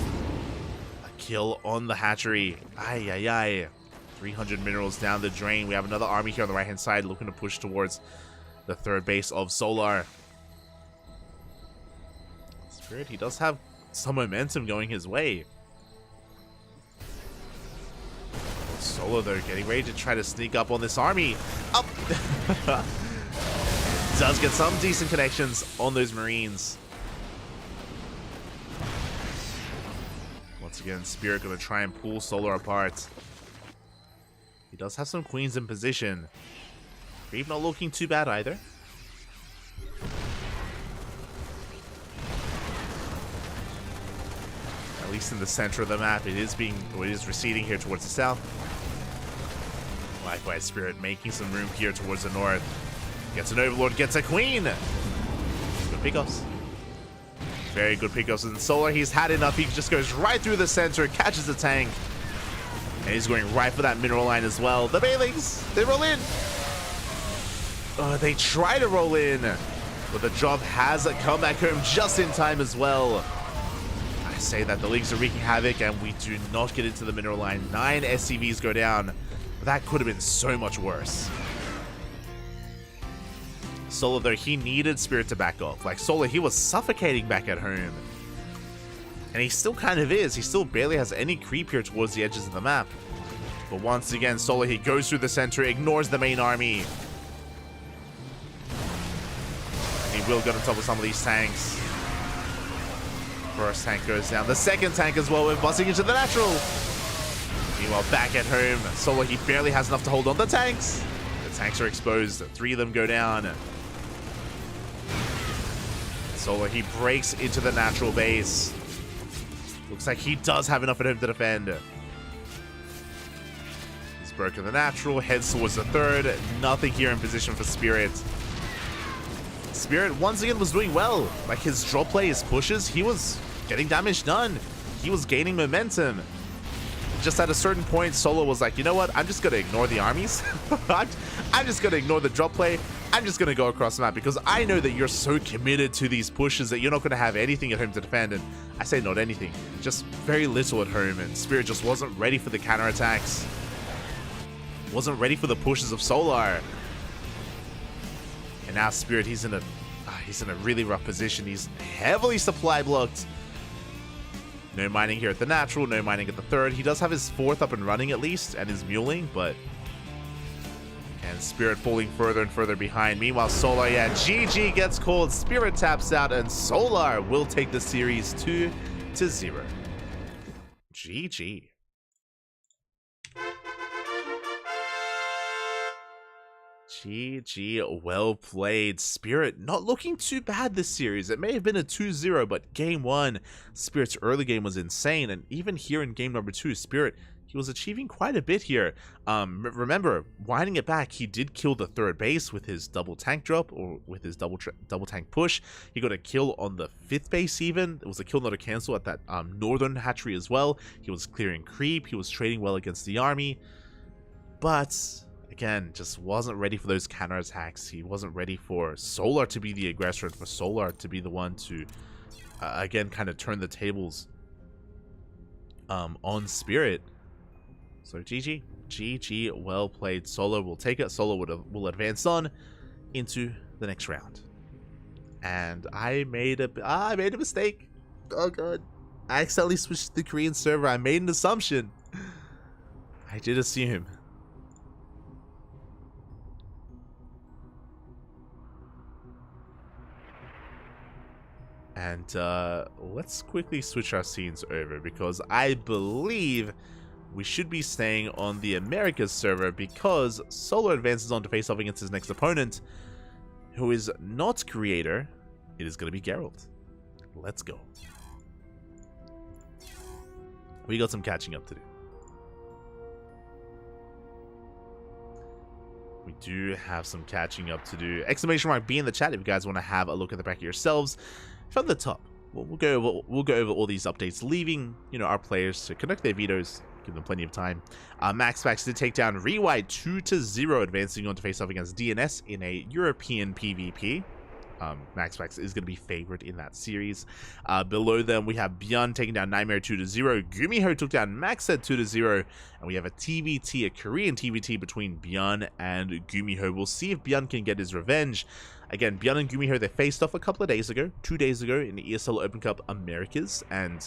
A kill on the hatchery. 300 minerals down the drain. We have another army here on the right-hand side looking to push towards the 3rd base of Solar. Spirit, he does have some momentum going his way. Solar, though, getting ready to try to sneak up on this army. Up! Does get some decent connections on those Marines. Once again, Spirit going to try and pull Solar apart. He does have some Queens in position. Creep not looking too bad either. At least in the center of the map, it is receding here towards the south. Likewise, Spirit making some room here towards the north. Gets an Overlord, gets a Queen! Good pickoffs. Very good pickoffs. And Solar, he's had enough. He just goes right through the center, catches the tank. And he's going right for that mineral line as well. The Bailings, they roll in. They try to roll in. But the job has come back home just in time as well. I say that the Leagues are wreaking havoc, and we do not get into the mineral line. 9 SCVs go down. That could have been so much worse. Solar, though, he needed Spirit to back off. Like, Solar, he was suffocating back at home. And he still kind of is. He still barely has any creep here towards the edges of the map. But once again, Solar, he goes through the center, ignores the main army. And he will get on top of some of these tanks. First tank goes down. The 2nd tank as well. We're busting into the natural. Meanwhile, back at home, Solar, he barely has enough to hold on the tanks. The tanks are exposed. 3 of them go down. Solar, he breaks into the natural base. Looks like he does have enough at home to defend. He's broken the natural, heads towards the 3rd. Nothing here in position for Spirit. Spirit, once again, was doing well. Like, his drop play, his pushes, he was getting damage done. He was gaining momentum. Just at a certain point, Solar was like, you know what? I'm just going to ignore the armies. I'm just going to ignore the drop play. I'm just going to go across the map because I know that you're so committed to these pushes that you're not going to have anything at home to defend. And I say not anything, just very little at home. And Spirit just wasn't ready for the counterattacks. Wasn't ready for the pushes of Solar. And now Spirit, he's in a really rough position. He's heavily supply blocked. No mining here at the natural, no mining at the third. He does have his fourth up and running at least, and his muling, but... And Spirit falling further and further behind. Meanwhile, Solar, yeah, GG gets called. Spirit taps out, and Solar will take the series 2-0. GG. GG, well played. Spirit not looking too bad this series. It may have been a 2-0, but game 1, Spirit's early game was insane. And even here in game number 2, Spirit, he was achieving quite a bit here. Remember, winding it back, he did kill the third base with his double tank drop, or with his double tank push. He got a kill on the 5th base even. It was a kill, not a cancel at that northern hatchery as well. He was clearing creep. He was trading well against the army. But... again, just wasn't ready for those counterattacks. He wasn't ready for Solar to be the aggressor and for Solar to be the one to, again, kind of turn the tables on Spirit. So GG. GG, well played. Solar will take it. Solar will advance on into the next round. And I made a mistake. Oh god. I accidentally switched to the Korean server. I made an assumption. I did assume. And let's quickly switch our scenes over because I believe we should be staying on the Americas server because Solar advances on to face off against his next opponent, who is not Creator. It is going to be Geralt. Let's go. We got some catching up to do. We do have some catching up to do. Exclamation mark B in the chat if you guys want to have a look at the bracket yourselves. From the top, we'll go over all these updates, leaving our players to conduct their vetoes, give them plenty of time. MaxFax did take down Rewide 2-0, advancing on to face off against DNS in a European PvP. MaxFax is going to be favored in that series. Below them, we have Bjorn taking down Nightmare 2-0. Gumiho took down Maxed 2-0. And we have a TVT, a Korean TVT between Bjorn and Gumiho. We'll see if Bjorn can get his revenge. Again, Bjorn and Gumiho, they faced off a couple of days ago, 2 days ago, in the ESL Open Cup Americas. And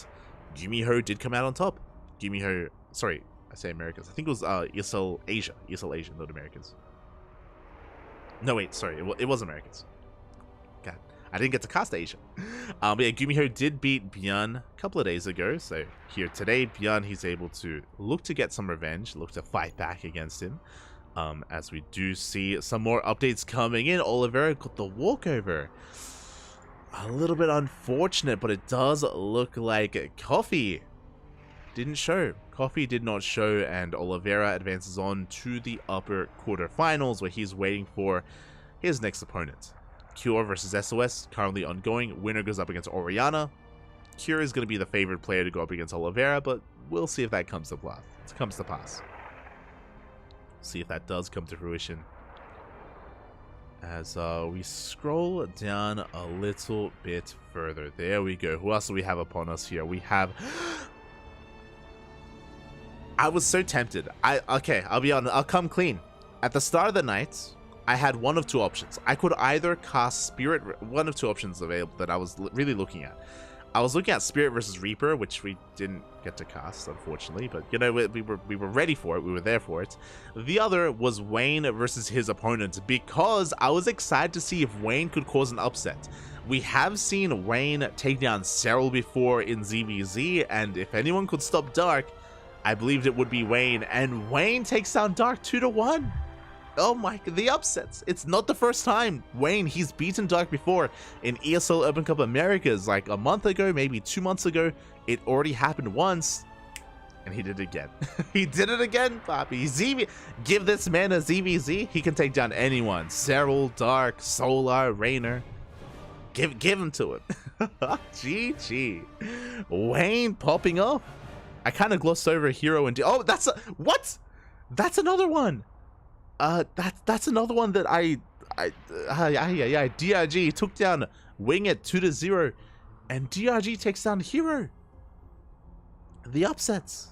Gumiho did come out on top. Gumiho, sorry, I say Americas. I think it was ESL Asia. ESL Asia, not Americas. No, wait, sorry, it was Americans. I didn't get to cast Asia. But yeah, Gumiho did beat Bjorn a couple of days ago. So here today, Bjorn, he's able to look to get some revenge, look to fight back against him. As we do see some more updates coming in. Oliveira got the walkover. A little bit unfortunate, but it does look like Coffee didn't show. Coffee did not show, and Oliveira advances on to the upper quarterfinals where he's waiting for his next opponent. Cure versus SOS, currently ongoing. Winner goes up against Oriana. Cure is going to be the favorite player to go up against Oliveira, but we'll see if that comes to pass. See if that does come to fruition. As we scroll down a little bit further. There we go. Who else do we have upon us here? We have... I was so tempted. Okay, I'll be honest. I'll come clean. At the start of the night, I had one of two options. I could either cast Spirit, one of two options available that I was really looking at. I was looking at Spirit versus Reaper, which we didn't get to cast, unfortunately, but we were ready for it. We were there for it. The other was Wayne versus his opponent, because I was excited to see if Wayne could cause an upset. We have seen Wayne take down Cyril before in ZVZ, and if anyone could stop Dark, I believed it would be Wayne, and Wayne takes down Dark 2-1. Oh my, the upsets. It's not the first time. Wayne, he's beaten Dark before in ESL Open Cup Americas like a month ago, maybe 2 months ago. It already happened once, and he did it again. He did it again, Papi. ZV, give this man a ZVZ. He can take down anyone. Cyril, Dark, Solar, Rainer. Give him to him. GG. Wayne popping off. I kind of glossed over Hero and... what? That's another one. That's another one that DRG took down Wing at 2-0, and DRG takes down Hero. The upsets.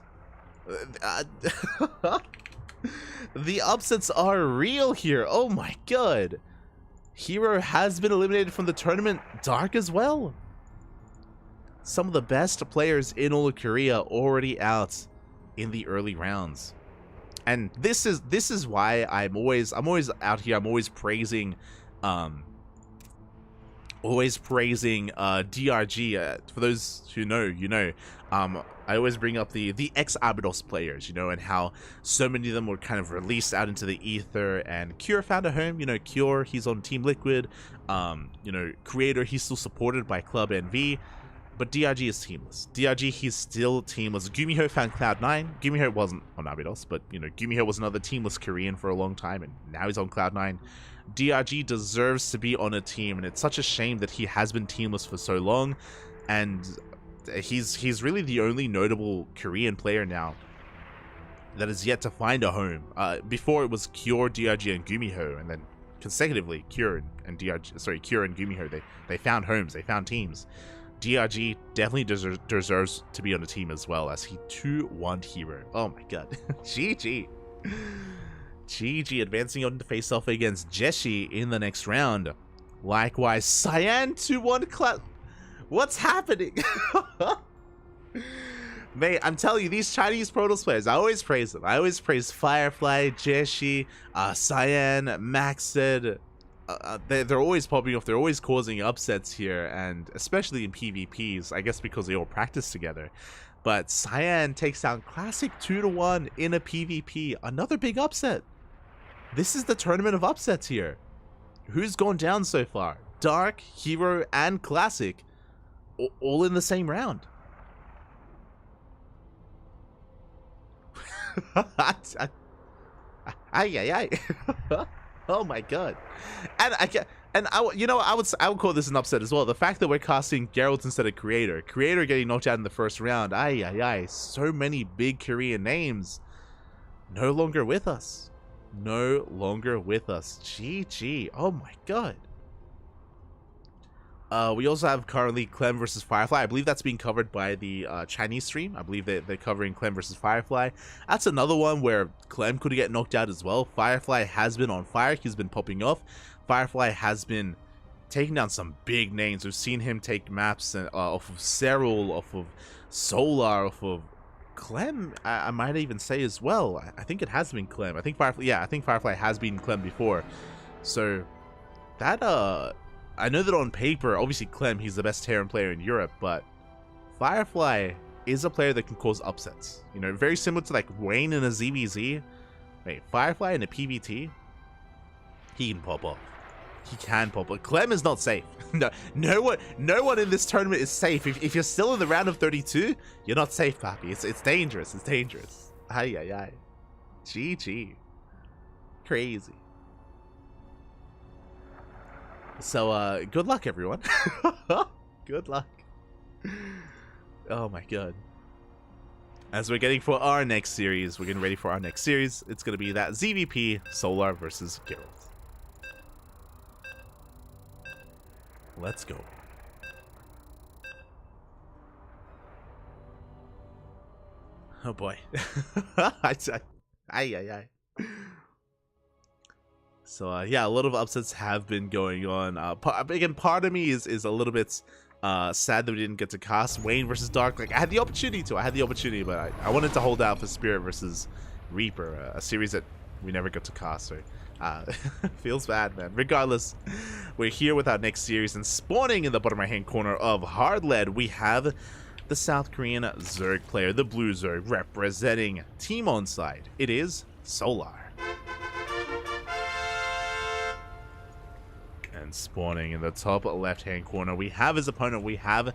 The upsets are real here. Oh my god. Hero has been eliminated from the tournament. Dark as well. Some of the best players in all of Korea already out in the early rounds. And this is why I'm always out here. I'm always praising DRG. For those who know, you know. I always bring up the ex-Abydos players, you know, and how so many of them were kind of released out into the ether, and Cure found a home. You know, Cure, he's on Team Liquid. You know, Creator, he's still supported by Club NV, but DRG is teamless. DRG, he's still teamless. Gumiho found Cloud9. Gumiho wasn't on Abydos, but, you know, Gumiho was another teamless Korean for a long time, and now he's on Cloud9. DRG deserves to be on a team, and it's such a shame that he has been teamless for so long, and he's really the only notable Korean player now that is yet to find a home. Before it was Cure, DRG, and Gumiho, and then consecutively Cure and Gumiho, they found homes, they found teams. DRG definitely deserves to be on a team as well, as he 2-1 Hero. Oh my god. GG. GG advancing on to face off against Jeshi in the next round. Likewise, Cyan 2-1 Cloud. What's happening? Mate, I'm telling you, these Chinese Protoss players, I always praise them. I always praise Firefly, Jeshi, Cyan, Maxed. They're always popping off. They're always causing upsets here, and especially in PvPs, I guess because they all practice together. But Cyan takes down Classic 2-1 in a PvP. Another big upset. This is the tournament of upsets here. Who's gone down so far? Dark, Hero, and Classic. All in the same round. Oh my god. And I would call this an upset as well. The fact that we're casting Geralt instead of Creator getting knocked out in the first round. So many big Korean names no longer with us. GG. Oh my god. We also have currently Clem versus Firefly. I believe that's being covered by the Chinese stream. I believe they're covering Clem versus Firefly. That's another one where Clem could get knocked out as well. Firefly has been on fire. He's been popping off. Firefly has been taking down some big names. We've seen him take maps off of Serral, off of Solar, off of Clem, I might even say as well. I think it has been Clem. I think Firefly has beaten Clem before. So that I know that on paper, obviously Clem, he's the best Terran player in Europe, but Firefly is a player that can cause upsets. You know, very similar to like Wayne in a ZVZ. Wait, Firefly in a PvT, he can pop off. He can pop off. Clem is not safe. No one in this tournament is safe. If you're still in the round of 32, you're not safe, Papi. It's dangerous. It's dangerous. Ay. GG. Crazy. So, good luck, everyone. Good luck. Oh my god. As we're getting for our next series, we're getting ready for our next series. It's going to be that ZVP Solar versus Geralt. Let's go. Oh boy. Ay. So yeah, a lot of upsets have been going on. Again, part of me is a little bit sad that we didn't get to cast Wayne versus Dark. Like I had the opportunity, but I wanted to hold out for Spirit versus Reaper, a series that we never got to cast. So feels bad, man. Regardless, we're here with our next series, and spawning in the bottom right hand corner of Hard Lead, we have the South Korean Zerg player, the Blue Zerg, representing Team Onside. It is Solar. And spawning in the top left-hand corner, we have his opponent. We have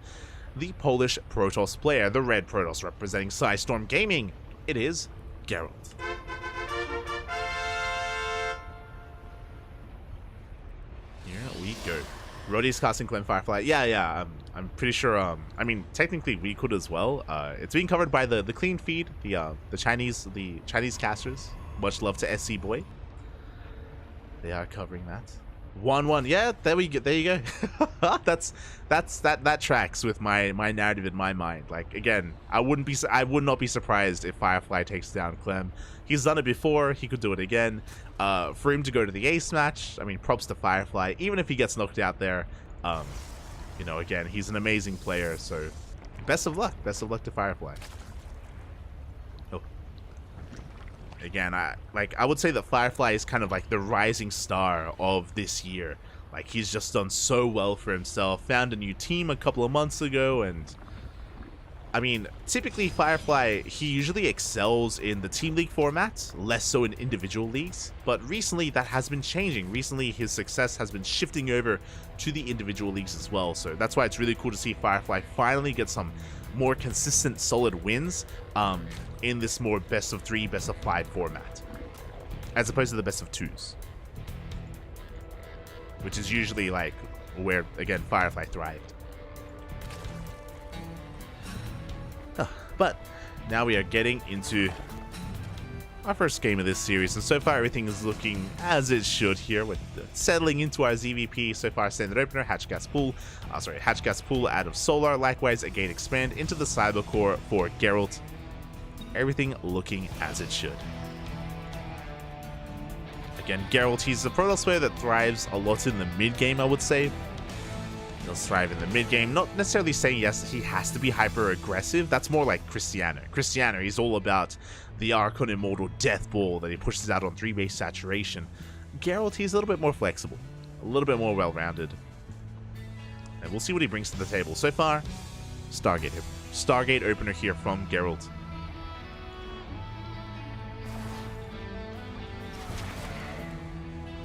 the Polish Protoss player, the Red Protoss, representing Psystorm Gaming. It is Geralt. Here we go. Roddy's casting Clem Firefly. Yeah. I'm pretty sure. I mean, technically we could as well. It's being covered by the clean feed, the Chinese casters. Much love to SC Boy. They are covering that. 1-1. Yeah, there we go. There you go. That tracks with my narrative in my mind. Like, again, I would not be surprised if Firefly takes down Clem. He's done it before. He could do it again. For him to go to the ace match, I mean, props to Firefly. Even if he gets knocked out there, you know, again, he's an amazing player. So, best of luck. Best of luck to Firefly. Oh. Again, I would say that Firefly is kind of like the rising star of this year. Like, he's just done so well for himself. Found a new team a couple of months ago, and I mean, typically Firefly, he usually excels in the team league format, less so in individual leagues, but recently that has been changing. Recently his success has been shifting over to the individual leagues as well, so that's why it's really cool to see Firefly finally get some more consistent, solid wins in this more best of 3, best of 5 format, as opposed to the best of 2s, which is usually like where, again, Firefly thrived. But now we are getting into our first game of this series, and so far everything is looking as it should here. We're settling into our ZVP. So far, standard opener, Hatch Gas Pool out of Solar. Likewise, again, expand into the Cyber Core for Geralt. Everything looking as it should. Again, Geralt, he's a Protoss player that thrives a lot in the mid game, I would say. He'll thrive in the mid game. Not necessarily saying, yes, he has to be hyper aggressive. That's more like Cristiano. Cristiano, he's all about the Archon Immortal Death Ball that he pushes out on 3-base saturation. Geralt, he's a little bit more flexible, a little bit more well-rounded. And we'll see what he brings to the table. So far, Stargate opener here from Geralt.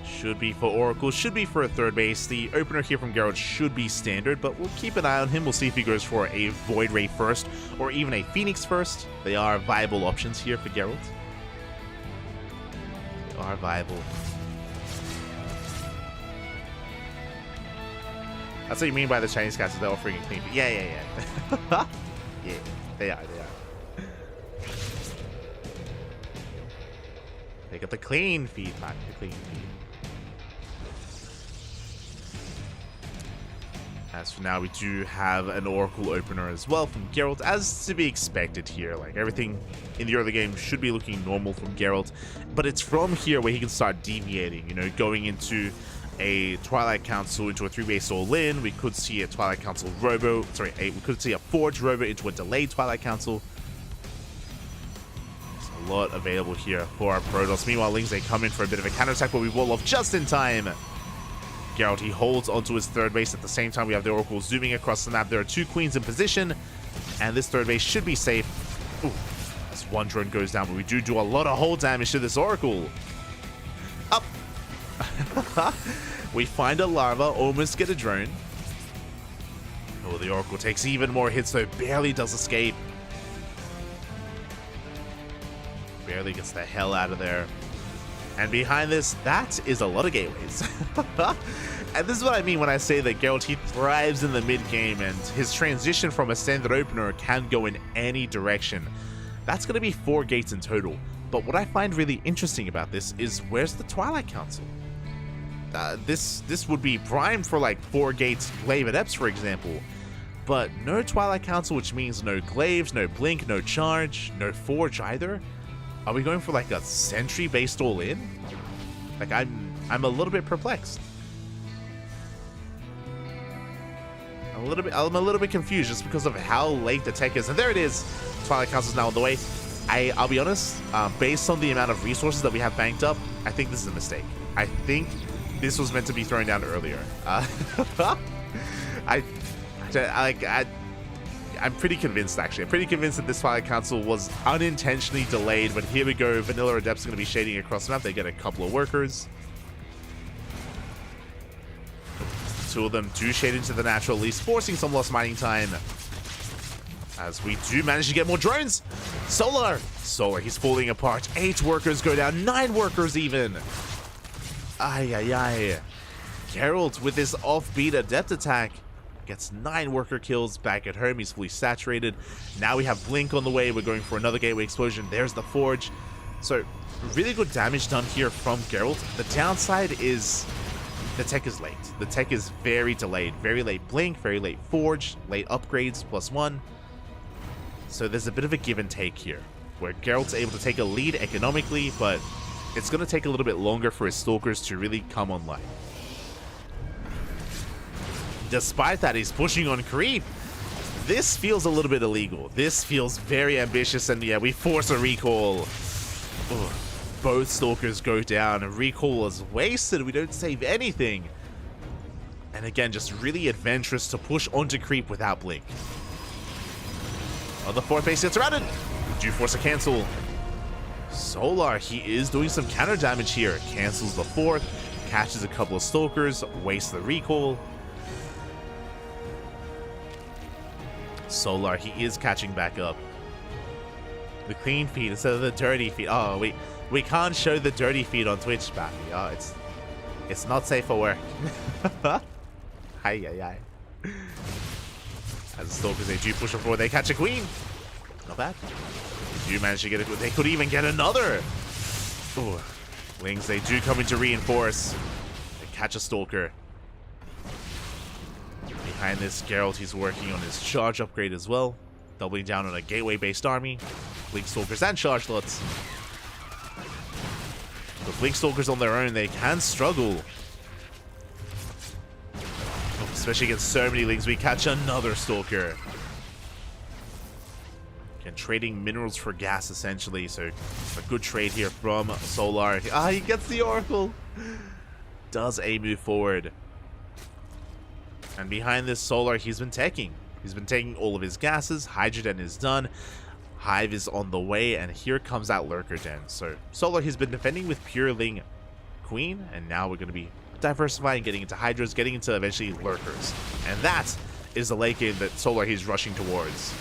Should be for Oracle, should be for a third base. The opener here from Geralt should be standard, but we'll keep an eye on him. We'll see if he goes for a Void Ray first, or even a Phoenix first. They are viable options here for Geralt. They are viable. That's what you mean by the Chinese cast, is they're offering a clean feed. Yeah. Yeah, they are. They got the clean feed pack, the clean feed. As for now, we do have an Oracle opener as well from Geralt, as to be expected here. Like, everything in the early game should be looking normal from Geralt, but it's from here where he can start deviating, you know, going into a Twilight Council into a 3-base all-in. We could see a Twilight Council Robo, we could see a Forge Robo into a delayed Twilight Council. There's a lot available here for our Protoss. Meanwhile, Lings, they come in for a bit of a counterattack, but we wall off just in time. Geralt, he holds onto his third base. At the same time, we have the Oracle zooming across the map. There are 2 Queens in position, and this third base should be safe. Ooh, as one drone goes down, but we do a lot of hull damage to this Oracle. Up. We find a larva, almost get a drone. Oh, the Oracle takes even more hits, though barely does escape. Barely gets the hell out of there. And behind this, that is a lot of gateways. And this is what I mean when I say that Geralt, he thrives in the mid-game, and his transition from a standard opener can go in any direction. That's going to be 4 gates in total. But what I find really interesting about this is, where's the Twilight Council? This would be primed for like 4 gates Glaive Adepts, for example. But no Twilight Council, which means no Glaives, no Blink, no Charge, no Forge either. Are we going for like a Sentry based all-in? Like, I'm a little bit perplexed. I'm a little bit confused just because of how late the tech is. And there it is. Twilight Council's now on the way. I'll be honest, based on the amount of resources that we have banked up, I think this is a mistake. I think this was meant to be thrown down earlier. I'm pretty convinced, actually. I'm pretty convinced that this Twilight Council was unintentionally delayed, but here we go. Vanilla Adepts are going to be shading across the map. They get a couple of workers. 2 of them do shade into the natural, at least forcing some lost mining time. As we do manage to get more drones. Solar, he's falling apart. 8 workers go down, 9 workers even. Ay. Geralt with this offbeat Adept attack gets 9 worker kills back at home. He's fully saturated. Now we have Blink on the way. We're going for another gateway explosion. There's the Forge. So really good damage done here from Geralt. The downside is the tech is late. The tech is very delayed. Very late blink, very late forge, late upgrades, +1. So there's a bit of a give and take here, where Geralt's able to take a lead economically, but it's going to take a little bit longer for his Stalkers to really come online. Despite that, he's pushing on creep. This feels a little bit illegal. This feels very ambitious, and yeah, we force a recall. Ugh. Both Stalkers go down. A recall is wasted. We don't save anything. And again, just really adventurous to push onto creep without blink. On the fourth base, gets surrounded. Do force a cancel. Solar, he is doing some counter damage here. Cancels the fourth, catches a couple of Stalkers, wastes the recall. Solar, he is catching back up. The clean feed instead of the dirty feed. Oh, we can't show the dirty feed on Twitch, Baffy. Oh, it's not safe for work. Hi. As the Stalkers, they do push them forward. They catch a queen. Not bad. They do manage to get it. They could even get another. Ooh. Lings, they do come in to reinforce. They catch a Stalker. Behind this, Geralt, he's working on his charge upgrade as well. Doubling down on a gateway-based army. Blink Stalkers and charge lots. The Blink Stalkers on their own, they can struggle. Especially against so many Lings. We catch another Stalker. Again, trading minerals for gas, essentially. So, a good trade here from Solar. Ah, he gets the Oracle. Does a move forward. And behind this Solar, he's been taking. He's been taking all of his gases. Hydrogen is done. Hive is on the way, and here comes that Lurker Den. So, Solar, he's been defending with Pure Ling Queen, and now we're going to be diversifying, getting into Hydras, getting into eventually Lurkers. And that is the late game that Solar, he's rushing towards.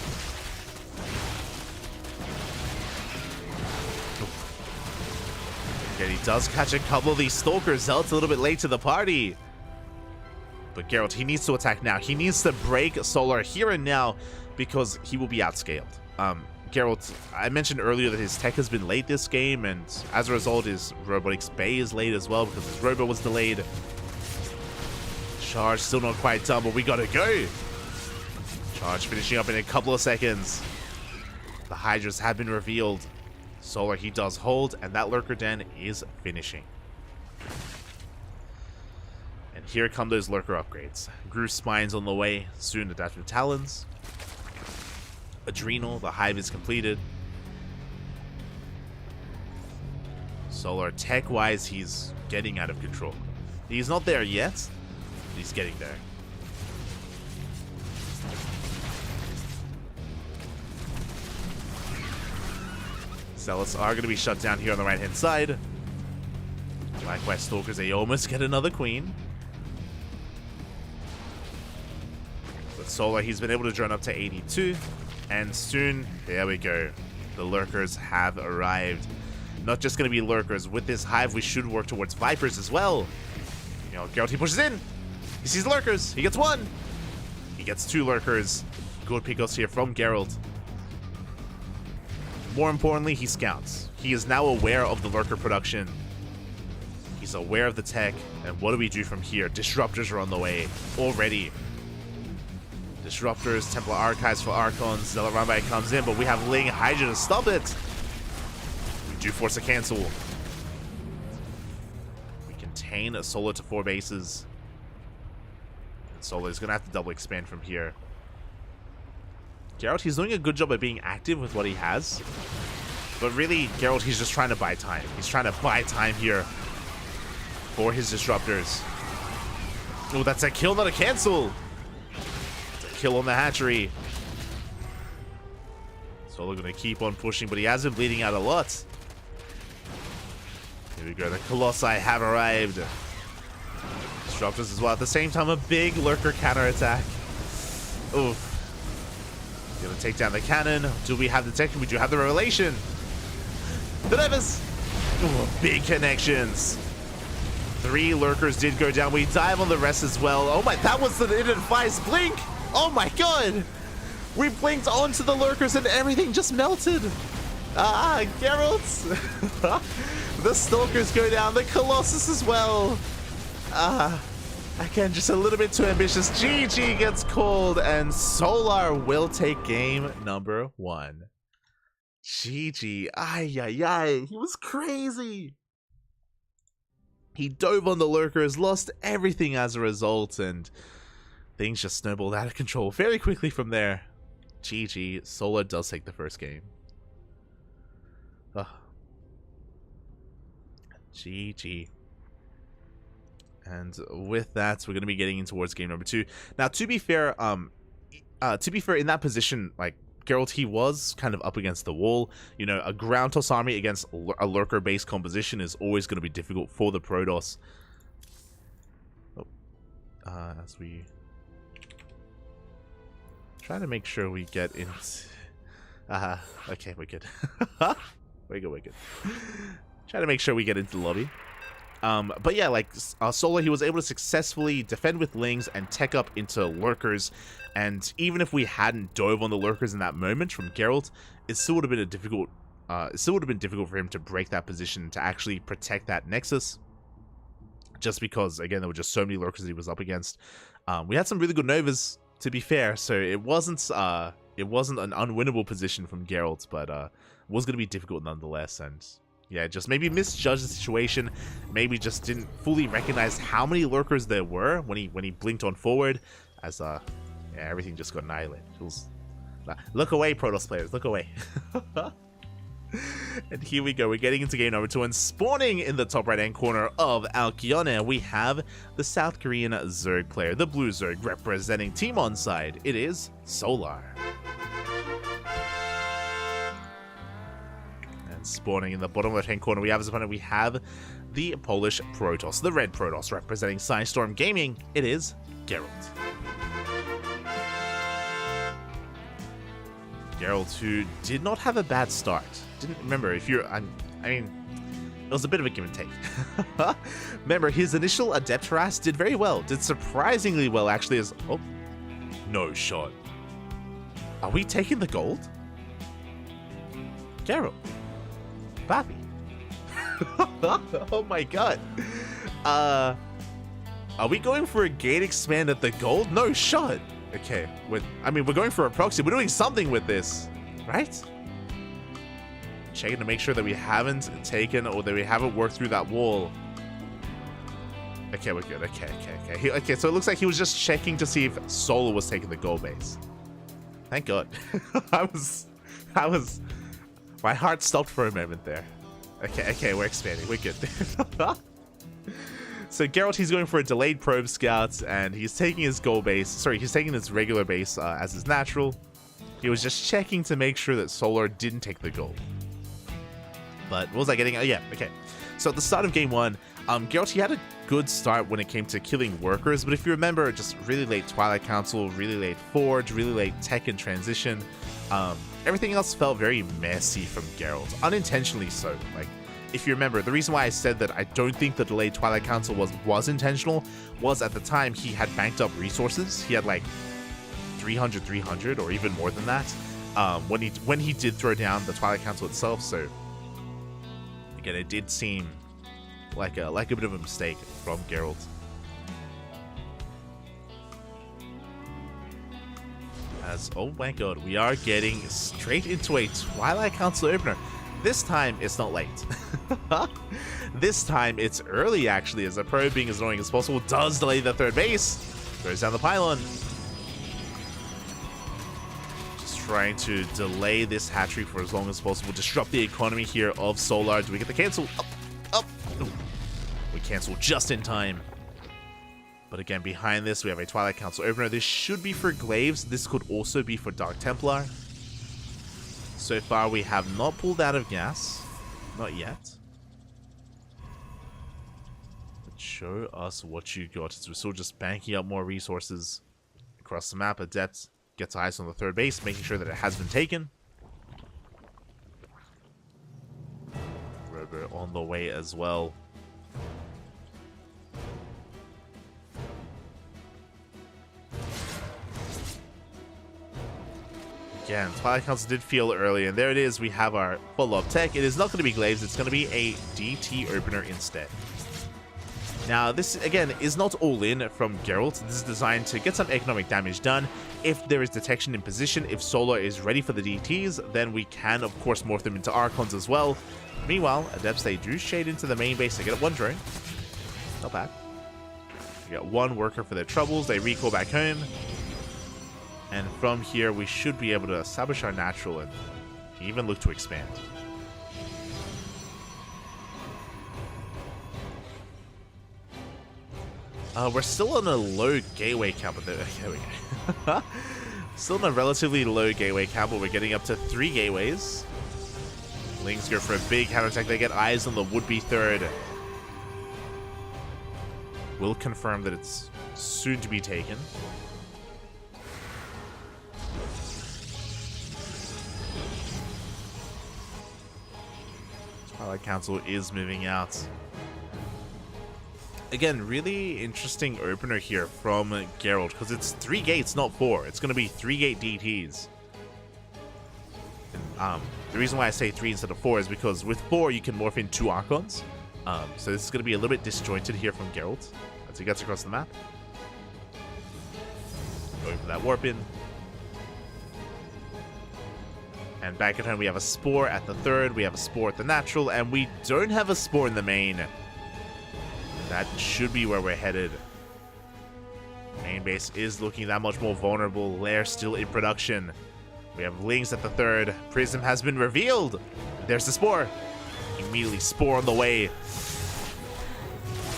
Again, he does catch a couple of these Stalkers. Zealot's a little bit late to the party. But Geralt, he needs to attack now. He needs to break Solar here and now because he will be outscaled. Geralt, I mentioned earlier that his tech has been late this game, and as a result, his Robotics Bay is late as well because his Robo was delayed. Charge still not quite done, but we gotta go. Charge finishing up in a couple of seconds. The Hydras have been revealed. Solar, he does hold, and that Lurker Den is finishing. And here come those Lurker upgrades. Groove Spines on the way, soon Adaptive Talons. Adrenal, the Hive is completed. Solar, tech-wise, he's getting out of control. He's not there yet, but he's getting there. Zealots are going to be shut down here on the right-hand side. Likewise, Stalkers, they almost get another queen. But Solar, he's been able to drone up to 82. And soon, there we go. The Lurkers have arrived. Not just going to be Lurkers. With this Hive, we should work towards Vipers as well. You know, Geralt, he pushes in. He sees Lurkers. He gets one. He gets two Lurkers. Good pickups here from Geralt. More importantly, he scouts. He is now aware of the Lurker production. He's aware of the tech. And what do we do from here? Disruptors are on the way already. Disruptors, Templar Archives for Archons, Zealot Rambai comes in, but we have Ling Hydra to stop it. We do force a cancel. We contain a Solar to 4 bases. And Solar is going to have to double expand from here. Geralt, he's doing a good job at being active with what he has. But really, Geralt, he's just trying to buy time. He's trying to buy time here for his Disruptors. Oh, that's a kill, not a cancel. Kill on the hatchery. Solar gonna keep on pushing, but he has been bleeding out a lot. Here we go, the Colossi have arrived. Disruptors as well. At the same time, a big Lurker counterattack. Oof. Gonna take down the cannon. Do we have the tech? We do have the revelation. The Nevis. Ooh, big connections. 3 Lurkers did go down. We dive on the rest as well. Oh my, that was the advice blink. Oh my god! We blinked onto the Lurkers and everything just melted! Ah, Geralt! The Stalkers go down, the Colossus as well! Again, just a little bit too ambitious. GG gets called, and Solar will take game number 1. GG. Ay, ay, ay. He was crazy. He dove on the lurkers, lost everything as a result, and things just snowballed out of control very quickly from there. GG. Solar does take the first game. GG. And with that, we're going to be getting in towards game number 2. Now, to be fair, in that position, like, Geralt, he was kind of up against the wall. You know, a ground toss army against a lurker-based composition is always going to be difficult for the Protoss. As we try to make sure we get into... okay, we're good. we're good. Try to make sure we get into the lobby. But yeah, like, Solar, he was able to successfully defend with Lings and tech up into lurkers, and even if we hadn't dove on the lurkers in that moment from Geralt, it still would have been difficult for him to break that position, to actually protect that Nexus, just because, again, there were just so many lurkers that he was up against. We had some really good Novas, to be fair, so it wasn't an unwinnable position from Geralt, but it was going to be difficult nonetheless, and... yeah, just maybe misjudged the situation, maybe just didn't fully recognize how many lurkers there were when he blinked on forward, as yeah, everything just got annihilated. Look away, Protoss players, look away. And here we go, we're getting into game number 2, and spawning in the top right hand corner of Alkyone, we have the South Korean Zerg player, the blue Zerg, representing Team Onside. It is Solar. Spawning in the bottom left hand corner, we have as opponent, we have the Polish Protoss, the red Protoss, representing Psystorm Gaming. It is Geralt. Geralt, who did not have a bad start. Didn't remember, if you're, I mean, it was a bit of a give and take. Remember, his initial Adept harass did very well, did surprisingly well actually, as, oh, no shot. Are we taking the gold? Geralt. Pappy. Oh my god. Are we going for a gate expand at the gold? No shot. Okay, we're going for a proxy. We're doing something with this, right? Checking to make sure that we haven't taken, or that we haven't worked through that wall. Okay, we're good. Okay. Okay, so it looks like he was just checking to see if Solar was taking the gold base. Thank god. I was... my heart stopped for a moment there. Okay, we're expanding. We're good. So Geralt, he's going for a delayed probe scout, and he's taking his gold base. Sorry, he's taking his regular base as his natural. He was just checking to make sure that Solar didn't take the gold. But what was I getting? Yeah, okay. So at the start of game 1, Geralt, he had a good start when it came to killing workers, but if you remember, just really late Twilight Council, really late Forge, really late Tech and Transition, everything else felt very messy from Geralt, unintentionally so. Like, if you remember, the reason why I said that I don't think the delayed Twilight Council was intentional was at the time he had banked up resources. He had like 300 or even more than that when he did throw down the Twilight Council itself. So again, it did seem like a bit of a mistake from Geralt. As, oh my god, we are getting straight into a Twilight Council opener. This time, it's not late. This time, it's early, actually, as the probe, being as annoying as possible, does delay the third base. Throws down the pylon. Just trying to delay this hatchery for as long as possible. Disrupt the economy here of Solar. Do we get the cancel? Up. Ooh. We cancel just in time. But again, behind this, we have a Twilight Council opener. This should be for Glaives. This could also be for Dark Templar. So far, we have not pulled out of gas. Not yet. But show us what you got. We're still just banking up more resources across the map. Adept gets eyes on the third base, making sure that it has been taken. Robo on the way as well. Again, Twilight Council did feel early, and there it is. We have our follow-up tech. It is not going to be Glaives. It's going to be a DT opener instead. Now, this, again, is not all in from Geralt. This is designed to get some economic damage done. If there is detection in position, if Solar is ready for the DTs, then we can, of course, morph them into Archons as well. Meanwhile, Adepts, they do shade into the main base. They get one drone. Not bad. We got one worker for their troubles. They recall back home. And from here, we should be able to establish our natural and even look to expand. We're still on a low gateway count, but there we go. Still on a relatively low gateway count, but we're getting up to 3 gateways. Lings go for a big counterattack. They get eyes on the would-be third. We'll confirm that it's soon to be taken. Twilight Council is moving out. Again, really interesting opener here from Geralt, because it's 3 gates, not 4. It's going to be 3 gate DTs. The reason why I say 3 instead of 4 is because with 4 you can morph in 2 Archons. So this is going to be a little bit disjointed here from Geralt as he gets across the map. Going for that warp in. And back at home we have a Spore at the third, we have a Spore at the natural, and we don't have a Spore in the main. That should be where we're headed. Main base is looking that much more vulnerable. Lair still in production. We have Lings at the third. Prism has been revealed. There's the Spore. Immediately Spore on the way.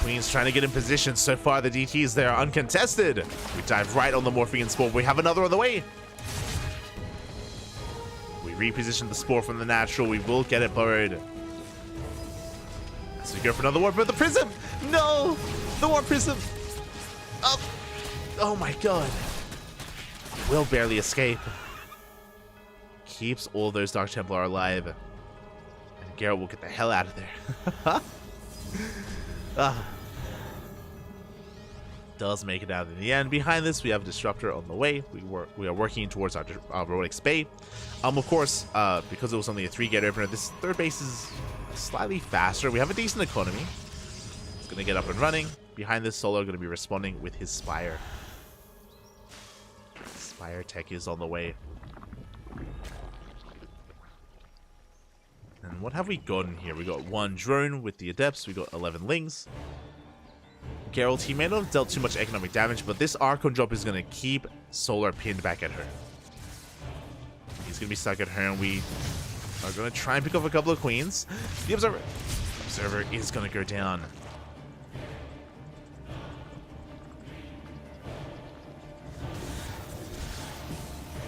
Queen's trying to get in position. So far the DTs there are uncontested. We dive right on the morphing and Spore. We have another on the way. We reposition the Spore from the natural. We will get it buried. So we go for another warp with the Prism. No! The Warp Prism! Oh my god. Will barely escape. Keeps all those Dark Templar alive. And Geralt will get the hell out of there. Does make it out in the end. Behind this, we have a Disruptor on the way. We are working towards our Robotics Bay. Of course, because it was only a 3-gate opener, this third base is slightly faster. We have a decent economy. It's going to get up and running. Behind this, Solo going to be responding with his Spire. Spire tech is on the way. And what have we gotten here? We got 1 drone with the Adepts. We got 11 Lings. Geralt, he may not have dealt too much economic damage, but this Archon drop is going to keep Solar pinned back at home. He's going to be stuck at home. We are going to try and pick off a couple of Queens. The Observer is going to go down.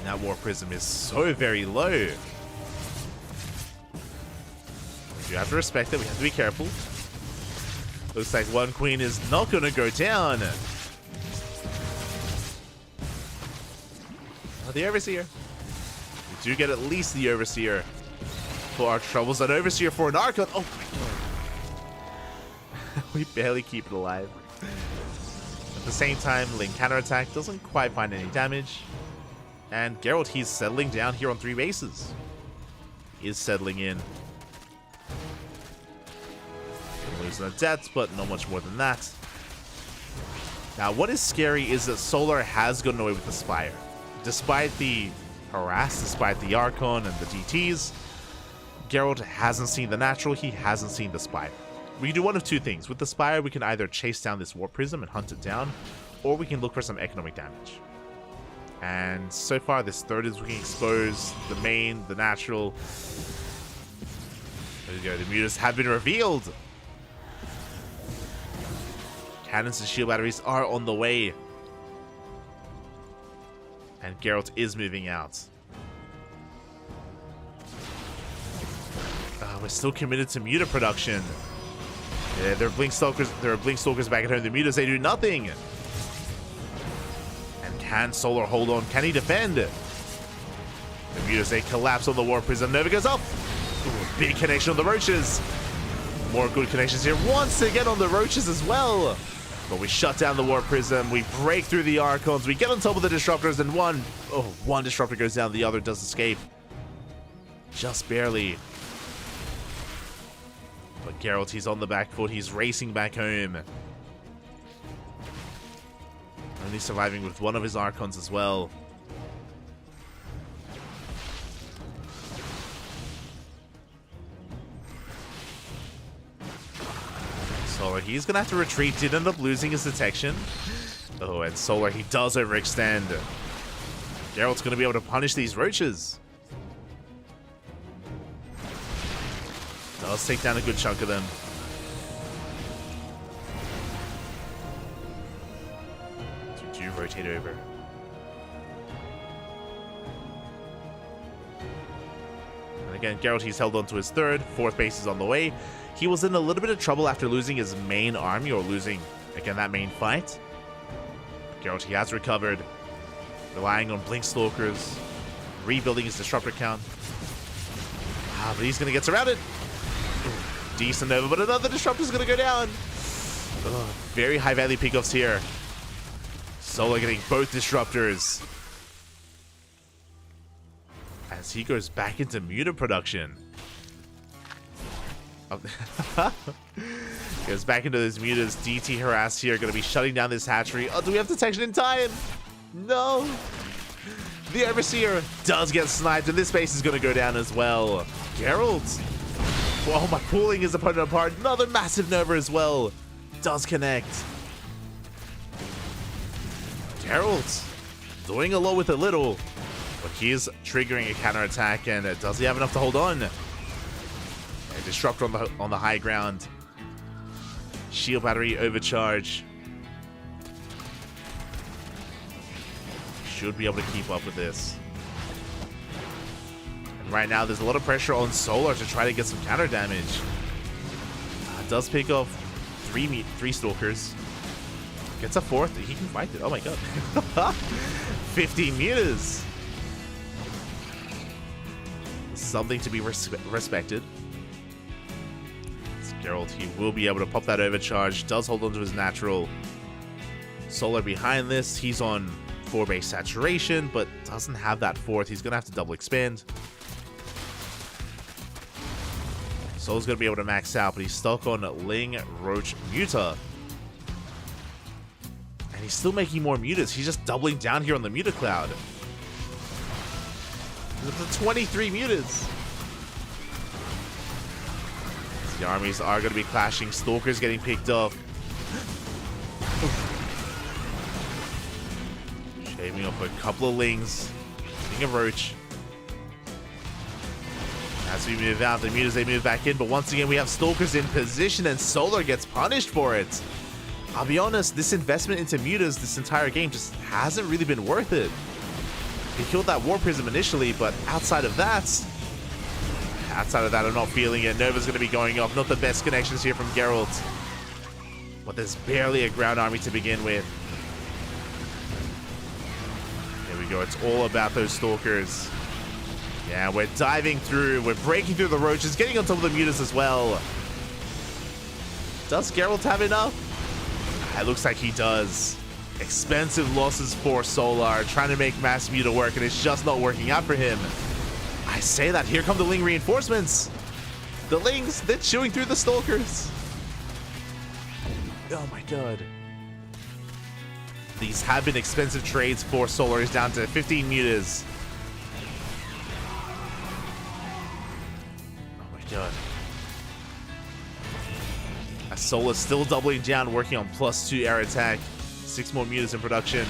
That War Prism is so very low. We do have to respect it. We have to be careful. Looks like 1 Queen is not going to go down. Oh, the Overseer. We do get at least the Overseer for our troubles. An Overseer for an Archon. Oh my god. We barely keep it alive. At the same time, Ling counterattack doesn't quite find any damage. And Geralt, he's settling down here on 3 bases. He is settling in. Losing a debt, but not much more than that. Now, what is scary is that Solar has gotten away with the Spire. Despite the harass, despite the Archon and the DTs, Geralt hasn't seen the natural, he hasn't seen the Spire. We can do one of 2 things. With the Spire, we can either chase down this Warp Prism and hunt it down, or we can look for some economic damage. And so far, this third is looking exposed. The main, the natural. There we go. The mutas have been revealed. Cannons and shield batteries are on the way. And Geralt is moving out. We're still committed to muta production. Yeah, there are Blink Stalkers back at home. The mutas, they do nothing. Can Solar hold on? Can he defend? The mutas, they collapse on the War Prism. Nova goes up. Ooh, big connection on the Roaches. More good connections here once again on the Roaches as well. But we shut down the War Prism. We break through the Archons. We get on top of the Disruptors, and one Disruptor goes down. The other does escape. Just barely. But Geralt, he's on the back foot. He's racing back home. Only surviving with one of his Archons as well. Solar, he's going to have to retreat. Did end up losing his detection. Oh, and Solar, he does overextend. Geralt's going to be able to punish these roaches. Does take down a good chunk of them. Do rotate over. And again, Geralt, he's held on to his third. Fourth base is on the way. He was in a little bit of trouble after losing his main army, or losing, again, that main fight. Geralt, he has recovered. Relying on Blink Stalkers. Rebuilding his Disruptor count. But he's going to get surrounded. Decent over, but another Disruptor's going to go down. Very high value pickoffs here. Solar getting both Disruptors. As he goes back into mutant production. Goes back into those mutants. DT harassed here. Going to be shutting down this hatchery. Oh, do we have detection in time? No. The Overseer does get sniped, and this base is going to go down as well. Geralt. Oh, my, pulling his opponent apart. Another massive Nova as well. Does connect. Geralt doing a lot with a little. But he is triggering a counterattack, and does he have enough to hold on? A Disruptor on the high ground. Shield battery overcharge. Should be able to keep up with this. And right now, there's a lot of pressure on Solar to try to get some counter damage. Does pick off three Stalkers. Gets a fourth. He can fight it. Oh my god. 15 meters. Something to be respected. Geralt, he will be able to pop that overcharge. Does hold on to his natural. Solar behind this. He's on 4-base saturation, but doesn't have that fourth. He's going to have to double expand. Solar's going to be able to max out, but he's stuck on Ling, Roach, Muta. And he's still making more mutas. He's just doubling down here on the Muta Cloud. The 23 mutas. The armies are going to be clashing. Stalkers getting picked up. Shaving off a couple of Lings. Getting a Roach. As we move out, the mutas, they move back in. But once again, we have Stalkers in position, and Solar gets punished for it. I'll be honest, this investment into mutas this entire game just hasn't really been worth it. He killed that War Prism initially, but outside of that, I'm not feeling it. Nova's going to be going off. Not the best connections here from Geralt. But there's barely a ground army to begin with. There we go. It's all about those Stalkers. Yeah, we're diving through. We're breaking through the roaches, getting on top of the mutas as well. Does Geralt have enough? It looks like he does. Expensive losses for Solar, trying to make mass muta work, and it's just not working out for him. I say that, here come the Ling reinforcements. The Lings, they're chewing through the Stalkers. Oh my god. These have been expensive trades for Solar. He's down to 15 mutas. Oh my god. Solar's still doubling down, working on +2 air attack. 6 more mutas in production.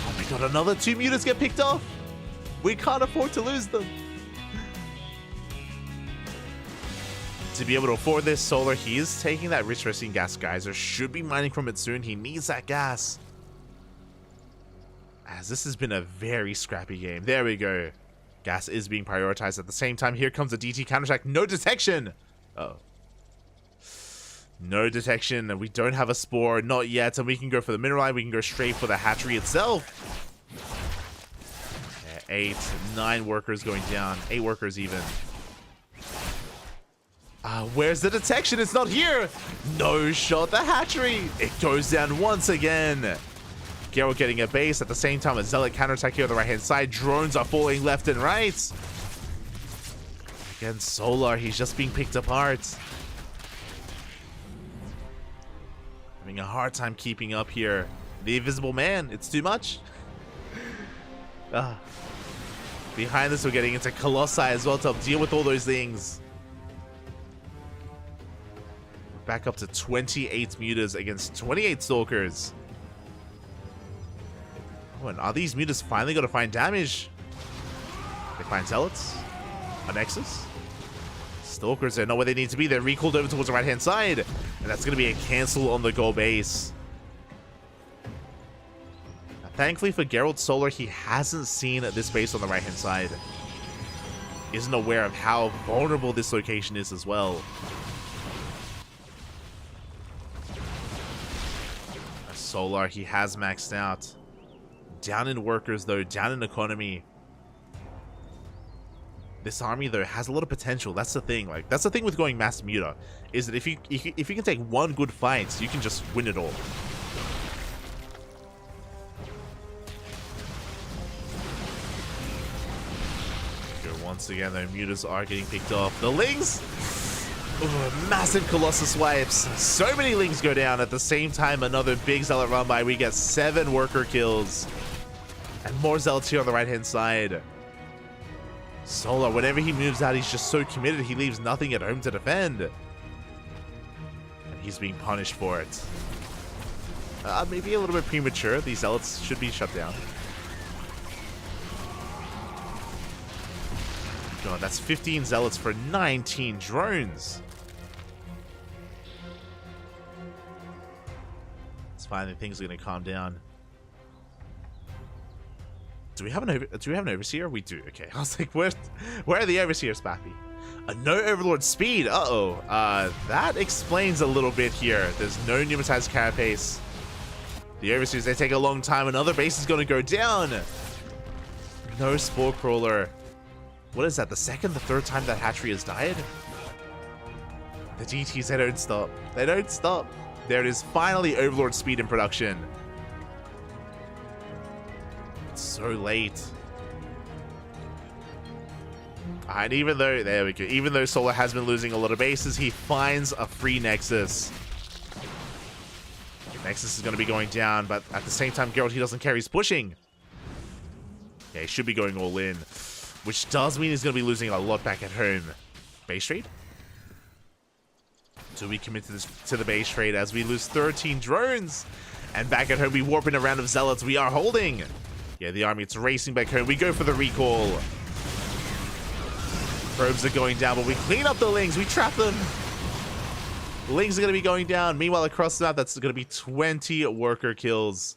Oh my god, another 2 mutas get picked off. We can't afford to lose them. To be able to afford this, Solar, he is taking that rich resting gas geyser. Should be mining from it soon. He needs that gas. As this has been a very scrappy game. There we go. Gas is being prioritized at the same time. Here comes a DT counterattack. No detection. Uh-oh. No detection, and we don't have a spore, not yet, and we can go for the mineralite. We can go straight for the hatchery itself. 8, 9 workers going down. 8 workers even. Where's the detection? It's not here. No shot. The hatchery. It goes down once again. Geralt getting a base at the same time. A zealot counterattack here on the right-hand side. Drones are falling left and right. Again, Solar. He's just being picked apart. Having a hard time keeping up here. The Invisible Man, it's too much. Behind this, we're getting into Colossi as well to help deal with all those things. We're back up to 28 mutas against 28 Stalkers. Oh, and are these mutas finally going to find damage? They find Zealots? A Nexus? Stalkers, they're not where they need to be. They're recalled over towards the right-hand side. And that's going to be a cancel on the goal base. Now, thankfully for Geralt Solar, he hasn't seen this base on the right-hand side. Isn't aware of how vulnerable this location is as well. Solar, he has maxed out. Down in workers, though. Down in economy. This army, though, has a lot of potential. That's the thing. Like, that's the thing with going mass muta, is that if you can take one good fight, you can just win it all. Once again, though, mutas are getting picked off. The Lings! Ooh, massive Colossus wipes. So many Lings go down at the same time. Another big Zealot run by. We get 7 worker kills. And more Zealots here on the right-hand side. Solar, whenever he moves out, he's just so committed. He leaves nothing at home to defend. And he's being punished for it. Maybe a little bit premature. These Zealots should be shut down. God, that's 15 Zealots for 19 drones. It's fine. Things are going to calm down. Do we have an overseer? We do. Okay. I was like, where are the overseers, Spappy? No overlord speed. Uh-oh. That explains a little bit here. There's no pneumatized carapace. The overseers, they take a long time. Another base is going to go down. No spore crawler. What is that? The third time that hatchery has died? The GTs, they don't stop. They don't stop. There it is. Finally, overlord speed in production. So late. And even though, there we go, even though Solar has been losing a lot of bases, he finds a free Nexus. Nexus is going to be going down, but at the same time, Geralt, he doesn't care, he's pushing. Yeah, he should be going all in, which does mean he's going to be losing a lot back at home. Base trade? Do we commit to the base trade as we lose 13 drones? And back at home, we warp in a round of Zealots. We are holding. Yeah, the army, it's racing back home. We go for the recall. Probes are going down, but we clean up the Lings. We trap them. Lings are going to be going down. Meanwhile, across the map, that's going to be 20 worker kills.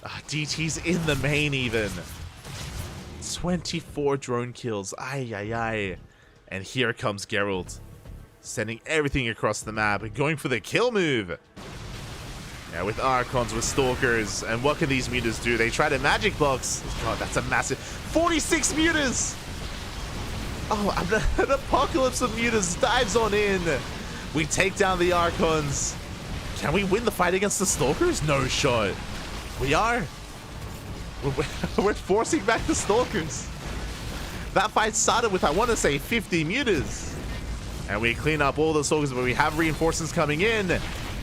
DT's in the main even. 24 drone kills. Ay, ay, ay. And here comes Geralt. Sending everything across the map and going for the kill move. Yeah, with Archons, with Stalkers, and what can these mutas do? They try to magic box. God, that's a massive 46 mutas. Oh, an apocalypse of mutas dives on in. We take down the Archons. Can we win the fight against the Stalkers? No shot. We are. We're forcing back the Stalkers. That fight started with, I want to say, 50 mutas. And we clean up all the Stalkers, but we have reinforcements coming in.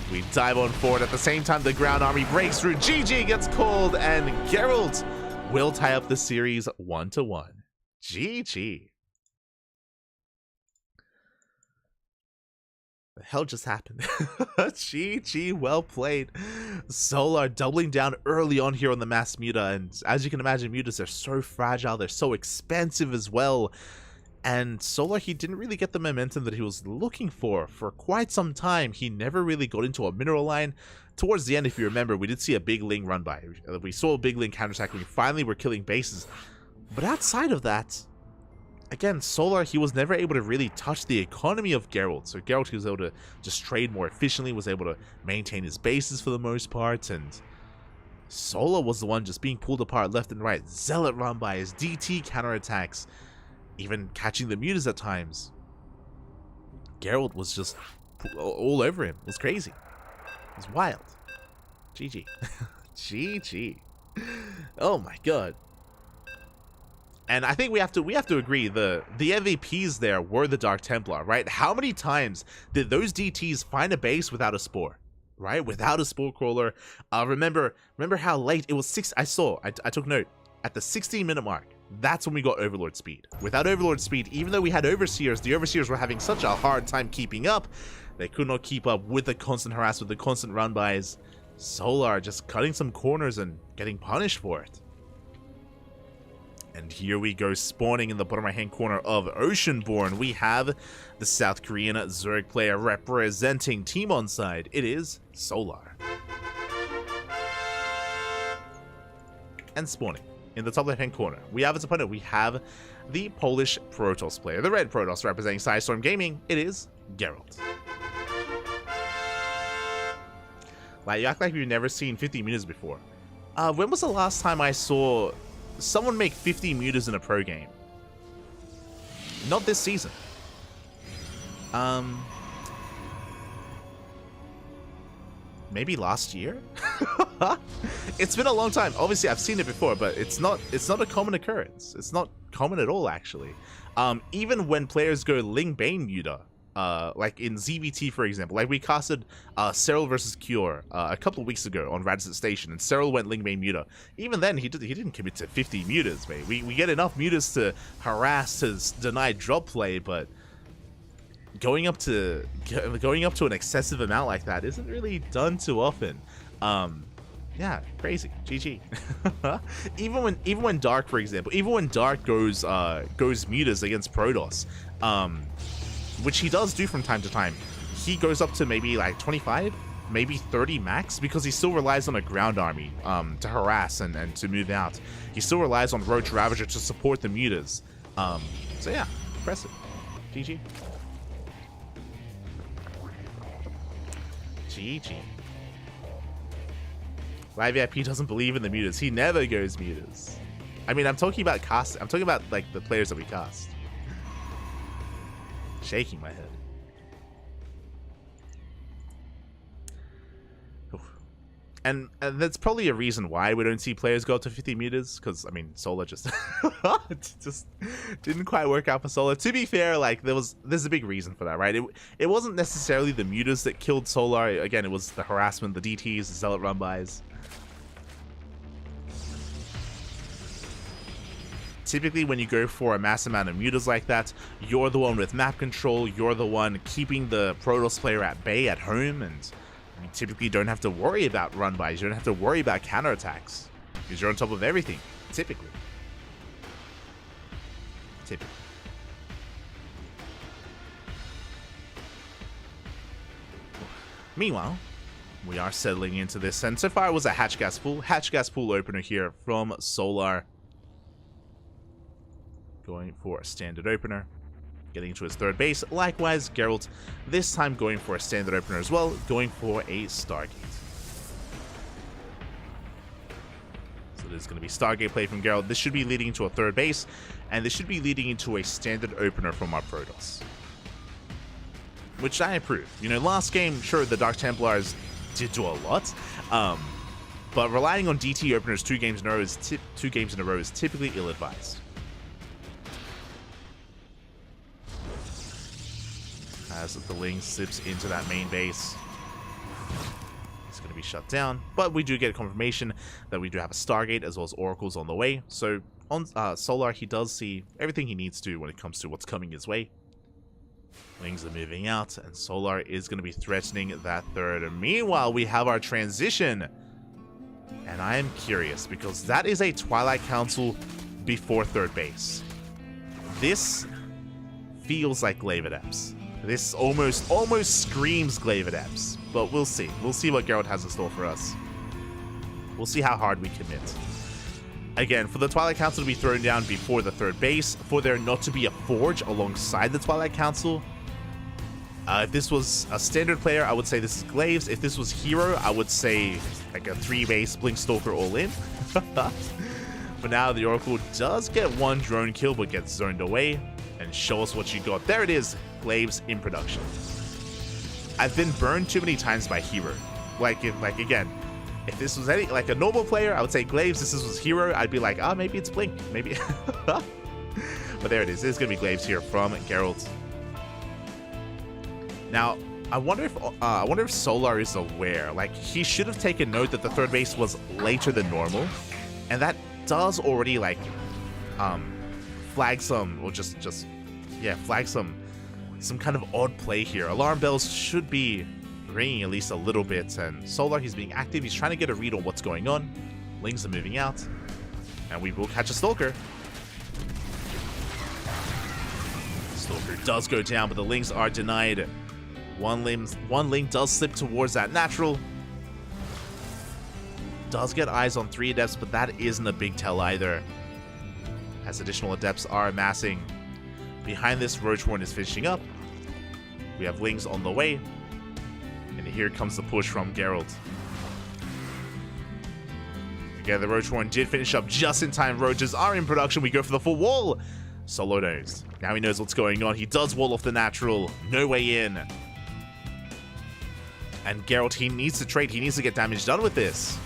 We dive on forward. At the same time, the ground army breaks through. GG gets called, and Geralt will tie up the series 1-1. GG. The hell just happened? GG, well played. Solar doubling down early on here on the mass muta, and as you can imagine, mutas are so fragile. They're so expensive as well. And Solar, he didn't really get the momentum that he was looking for quite some time. He never really got into a mineral line. Towards the end, if you remember, we did see a big Ling run by. We saw a big Ling counterattack when we finally were killing bases. But outside of that, again, Solar, he was never able to really touch the economy of Geralt. So Geralt, he was able to just trade more efficiently, was able to maintain his bases for the most part, and Solar was the one just being pulled apart left and right. Zealot run by, his DT counterattacks, even catching the mutas at times. Geralt was just all over him. It was crazy. It was wild. GG. GG. Oh my god. And I think we have to agree, the MVPs there were the Dark Templar, right? How many times did those DTs find a base without a spore? right? Without a Spore Crawler. Remember how late it was. I took note at the 16-minute mark. That's when we got Overlord speed. Without Overlord speed, even though we had Overseers, the Overseers were having such a hard time keeping up. They could not keep up with the constant harassment, the constant run-bys. Solar just cutting some corners and getting punished for it. And here we go, spawning in the bottom right-hand corner of Oceanborn. We have the South Korean Zerg player representing Team Onside. It is Solar. And spawning in the top left-hand corner, we have its opponent. We have the Polish Protoss player, the red Protoss representing Sidestorm Gaming. It is Geralt. Like, you act like you've never seen 50 meters before. When was the last time I saw someone make 50 meters in a pro game? Not this season. Maybe last year? It's been a long time. Obviously, I've seen it before, but it's not a common occurrence. It's not common at all, actually. Even when players go Ling Bane muta, like in ZVT, for example, like we casted Cyril versus Cure a couple of weeks ago on Radisson Station, and Cyril went Ling Bane muta. Even then, he didn't commit to 50 mutas, mate. We get enough mutas to harass, to deny drop play, but going up to an excessive amount like that isn't really done too often. Yeah, crazy. GG. even when Dark, for example, even when Dark goes mutas against Protoss, which he does do from time to time, he goes up to maybe like 25, maybe 30 max, because he still relies on a ground army to harass and to move out. He still relies on Roach Ravager to support the mutas. So yeah, impressive. GG. GG. Live VIP doesn't believe in the mutas. He never goes mutas. I mean, I'm talking about cast. I'm talking about like the players that we cast. Shaking my head. Oof. And that's probably a reason why we don't see players go up to 50 meters, because I mean, Solar just just didn't quite work out for Solar. To be fair, like there's a big reason for that, right? It wasn't necessarily the mutas that killed Solar. Again, it was the harassment, the DTs, the Zealot run-bys. Typically, when you go for a mass amount of mutas like that, you're the one with map control, you're the one keeping the Protoss player at bay at home, and you typically don't have to worry about run-bys, you don't have to worry about counterattacks, because you're on top of everything, typically. Meanwhile, we are settling into this, and so far it was a hatch gas pool opener here from Solar. Going for a standard opener, getting into his third base. Likewise, Geralt, this time going for a standard opener as well, going for a Stargate. So there's going to be Stargate play from Geralt. This should be leading into a third base, and this should be leading into a standard opener from our Protoss, which I approve. You know, last game, sure, the Dark Templars did do a lot, but relying on DT openers two games in a row is typically ill-advised. As the Ling slips into that main base, it's going to be shut down, but we do get confirmation that we do have a Stargate as well as Oracles on the way. So on Solar, he does see everything he needs to when it comes to what's coming his way. Lings are moving out, and Solar is going to be threatening that third. And meanwhile, we have our transition, and I am curious because that is a Twilight Council before third base. This feels like Glaive Adepts. This almost screams Glaive Adepts, but we'll see. We'll see what Geralt has in store for us. We'll see how hard we commit. Again, for the Twilight Council to be thrown down before the third base, for there not to be a Forge alongside the Twilight Council. If this was a standard player, I would say this is Glaives. If this was Hero, I would say like a 3-base Blink Stalker all in. For now, the Oracle does get one drone kill, but gets zoned away. And show us what you got. There it is, Glaives in production. I've been burned too many times by Hero. Again, if this was like a normal player, I would say Glaives. If this was Hero, I'd be like, maybe it's Blink, maybe. But there it is. It's gonna be Glaives here from Geralt. Now, I wonder if Solar is aware. Like, he should have taken note that the third base was later than normal, and that does already like flag some, or flag some kind of odd play here. Alarm bells should be ringing at least a little bit, and Solar, he's being active. He's trying to get a read on what's going on. Lings are moving out, and we will catch a Stalker. Stalker does go down, but the Lings are denied. One Ling does slip towards that natural. Does get eyes on 3 Adepts, but that isn't a big tell either, as additional Adepts are amassing. Behind this, Roachhorn is finishing up. We have Lings on the way. And here comes the push from Geralt. Again, the Roachhorn did finish up just in time. Roaches are in production. We go for the full wall. Solo knows. Now he knows what's going on. He does wall off the natural. No way in. And Geralt, he needs to trade. He needs to get damage done with this.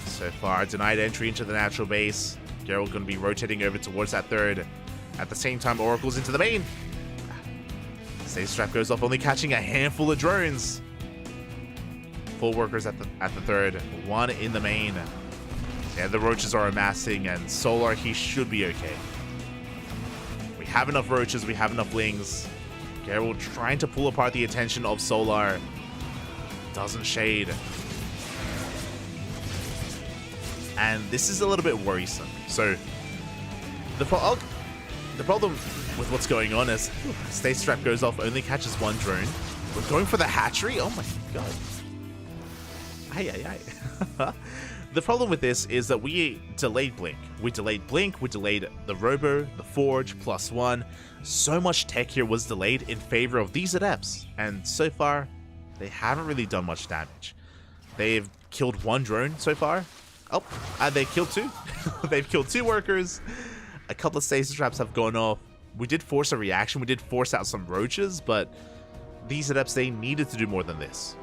So far, denied entry into the natural base. Geralt going to be rotating over towards that third. At the same time, Oracle's into the main. Save Strap goes off, only catching a handful of drones. 4 workers at the third. 1 in the main. Yeah, the roaches are amassing, and Solar, he should be okay. We have enough roaches, we have enough Lings. Geralt trying to pull apart the attention of Solar. Doesn't shade. And this is a little bit worrisome. So, the problem with what's going on is Stay Strap goes off, only catches 1 drone. We're going for the hatchery? Oh my god. The problem with this is that we delayed Blink. We delayed Blink, we delayed the Robo, the Forge, +1. So much tech here was delayed in favor of these Adepts, and so far, they haven't really done much damage. They've killed 1 drone so far. Oh, and they killed 2. They've killed 2 workers. A couple of stasis traps have gone off. We did force a reaction, we did force out some roaches, but these Adepts, they needed to do more than this.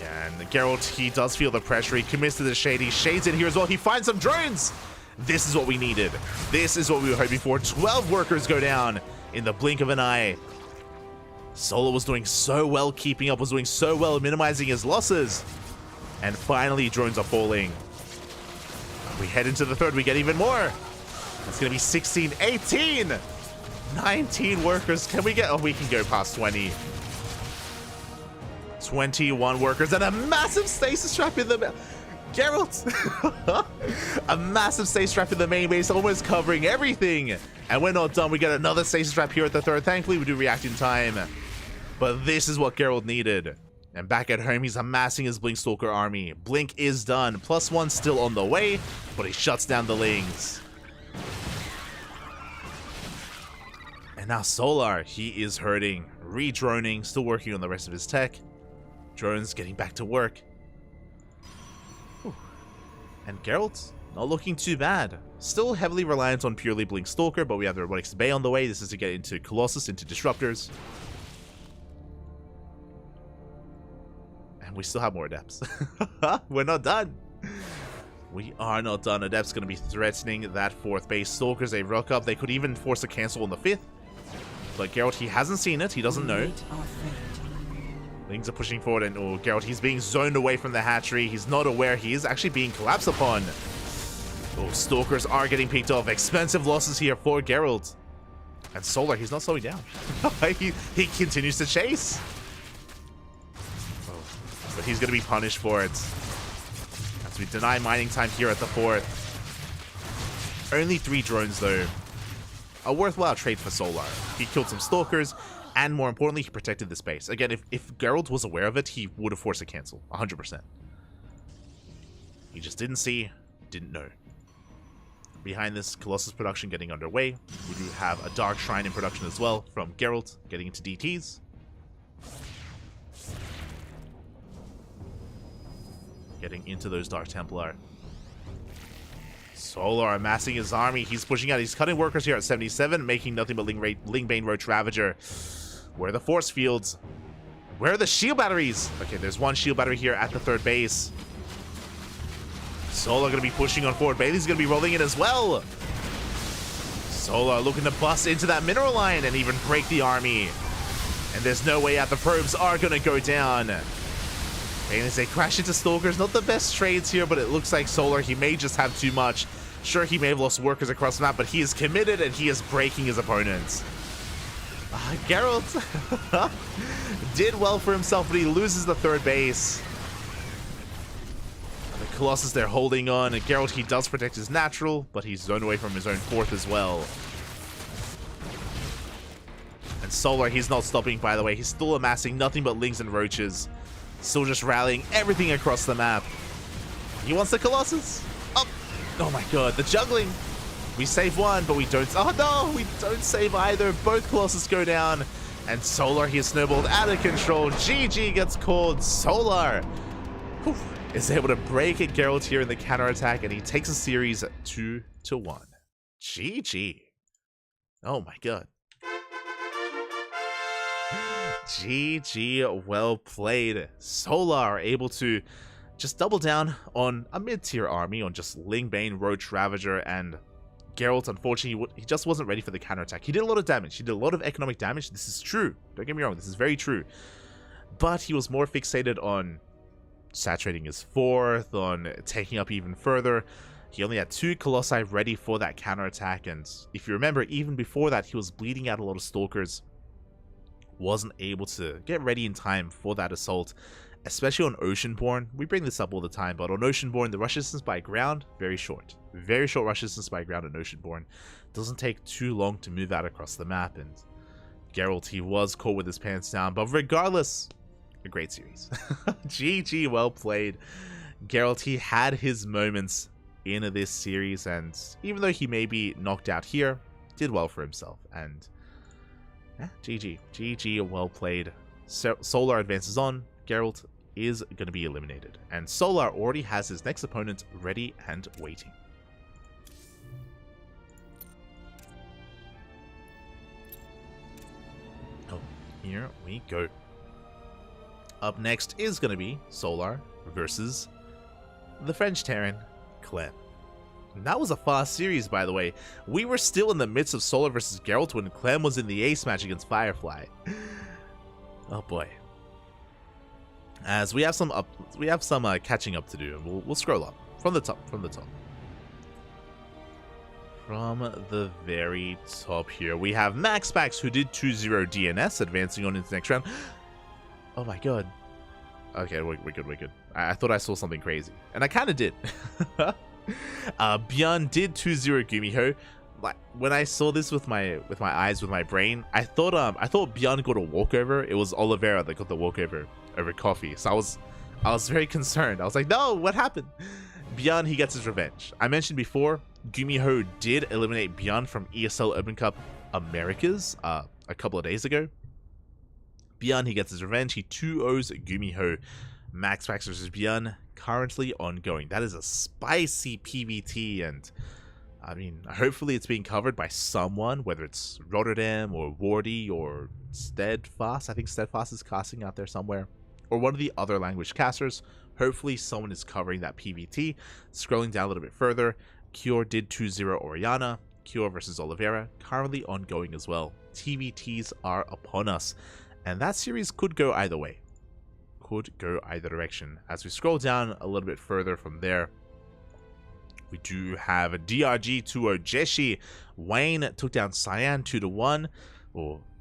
And Geralt, he does feel the pressure. He commits to the shade. He shades it here as well. He finds some drones. This is what we needed. This is what we were hoping for. 12 workers go down in the blink of an eye. Solo was doing so well keeping up, was doing so well minimizing his losses. And finally, drones are falling. We head into the third. We get even more. It's going to be 16, 18, 19 workers. Can we get... Oh, we can go past 20. 21 workers and a massive stasis trap in the... Geralt! A massive stasis trap in the main base, almost covering everything. And we're not done. We get another stasis trap here at the third. Thankfully, we do react in time. But this is what Geralt needed. And back at home, he's amassing his Blink Stalker army. Blink is done. +1 still on the way, but he shuts down the Lings. And now Solar, he is hurting. Re-droning, still working on the rest of his tech. Drones getting back to work. Whew. And Geralt, not looking too bad. Still heavily reliant on purely Blink Stalker, but we have the Robotics Bay on the way. This is to get into Colossus, into Disruptors. And we still have more Adepts. We're not done. We are not done. Adepts going to be threatening that 4th base. Stalkers, they rock up. They could even force a cancel on the 5th. But Geralt, he hasn't seen it. He doesn't know. Lings are pushing forward, and oh, Geralt, he's being zoned away from the hatchery. He's not aware. He is actually being collapsed upon. Oh, Stalkers are getting picked off. Expensive losses here for Geralt. And Solar, he's not slowing down. he continues to chase. Oh, but he's going to be punished for it. As we deny mining time here at the 4th. Only 3 drones, though. A worthwhile trade for Solar. He killed some Stalkers. And more importantly, he protected the space. Again, if Geralt was aware of it, he would have forced a cancel. 100%. He just didn't see, didn't know. Behind this, Colossus production getting underway. We do have a Dark Shrine in production as well from Geralt getting into DTs. Getting into those Dark Templar. Solar amassing his army. He's pushing out. He's cutting workers here at 77, making nothing but Lingbane Roach Ravager. Where are the force fields? Where are the shield batteries? Okay, there's 1 shield battery here at the 3rd base. Solar going to be pushing on forward. Bailey's going to be rolling in as well. Solar looking to bust into that mineral line and even break the army. And there's no way out. The probes are going to go down. And as they crash into Stalkers, not the best trades here, but it looks like Solar, he may just have too much. Sure, he may have lost workers across the map, but he is committed and he is breaking his opponents. Geralt did well for himself, but he loses the third base. And the Colossus, they're holding on, and Geralt, he does protect his natural, but he's zoned away from his own fourth as well. And Solar, he's not stopping, by the way. He's still amassing nothing but Lings and Roaches. Still just rallying everything across the map. He wants the Colossus. Oh my god, the juggling. We save one, but we don't. Oh no, we don't save either. Both Colossus go down. And Solar, he is snowballed out of control. GG gets called. Solar is able to break at Geralt here in the counterattack, and he takes a series 2-1. GG. Oh my god. GG, well played. Solar able to just double down on a mid-tier army, on just Lingbane, Roach, Ravager, and Geralt, unfortunately, he just wasn't ready for the counterattack. He did a lot of damage. He did a lot of economic damage. This is true. Don't get me wrong. This is very true. But he was more fixated on saturating his fourth, on taking up even further. He only had 2 Colossi ready for that counterattack, and if you remember, even before that, he was bleeding out a lot of Stalkers. Wasn't able to get ready in time for that assault, especially on Oceanborn. We bring this up all the time, but on Oceanborn, the rush distance by ground, very short. Very short rush distance by ground on Oceanborn. Doesn't take too long to move out across the map, and Geralt, he was caught with his pants down, but regardless, a great series. GG, well played. Geralt, he had his moments in this series, and even though he may be knocked out here, did well for himself, and yeah, GG, well played. Solar advances on. Geralt is going to be eliminated, and Solar already has his next opponent ready and waiting. Oh, here we go. Up next is going to be Solar versus the French Terran, Clem. That was a fast series, by the way. We were still in the midst of Solar versus Geralt when Clem was in the ace match against Firefly. Oh boy. As we have some catching up to do. We'll scroll up from the top. From the very top here, we have MaxPax, who did 2-0 DNS, advancing on into the next round. Oh my god. Okay, we're good. I thought I saw something crazy, and I kind of did. Bjorn did 2-0 Gumiho. Like, when I saw this with my eyes, with my brain, I thought Bjorn got a walkover. It was Oliveira that got the walkover over Coffee. So I was very concerned. I was like, no, what happened? Bjorn, he gets his revenge. I mentioned before, Gumiho did eliminate Bjorn from ESL Open Cup Americas a couple of days ago. Bjorn, he gets his revenge. He 2-0s Gumiho. MaxPax versus Bjorn, currently ongoing. That is a spicy PvT, and I mean, hopefully it's being covered by someone, whether it's Rotterdam or Wardy or Steadfast. I think Steadfast is casting out there somewhere, or one of the other language casters. Hopefully someone is covering that PvT. Scrolling down a little bit further, Cure did 2-0 Oriana. Cure versus Oliveira, currently ongoing as well. TVTs are upon us, and that series could go either way. Could go either direction. As we scroll down a little bit further from there, we do have a DRG 2-0 Jeshi. Wayne took down Cyan 2-1.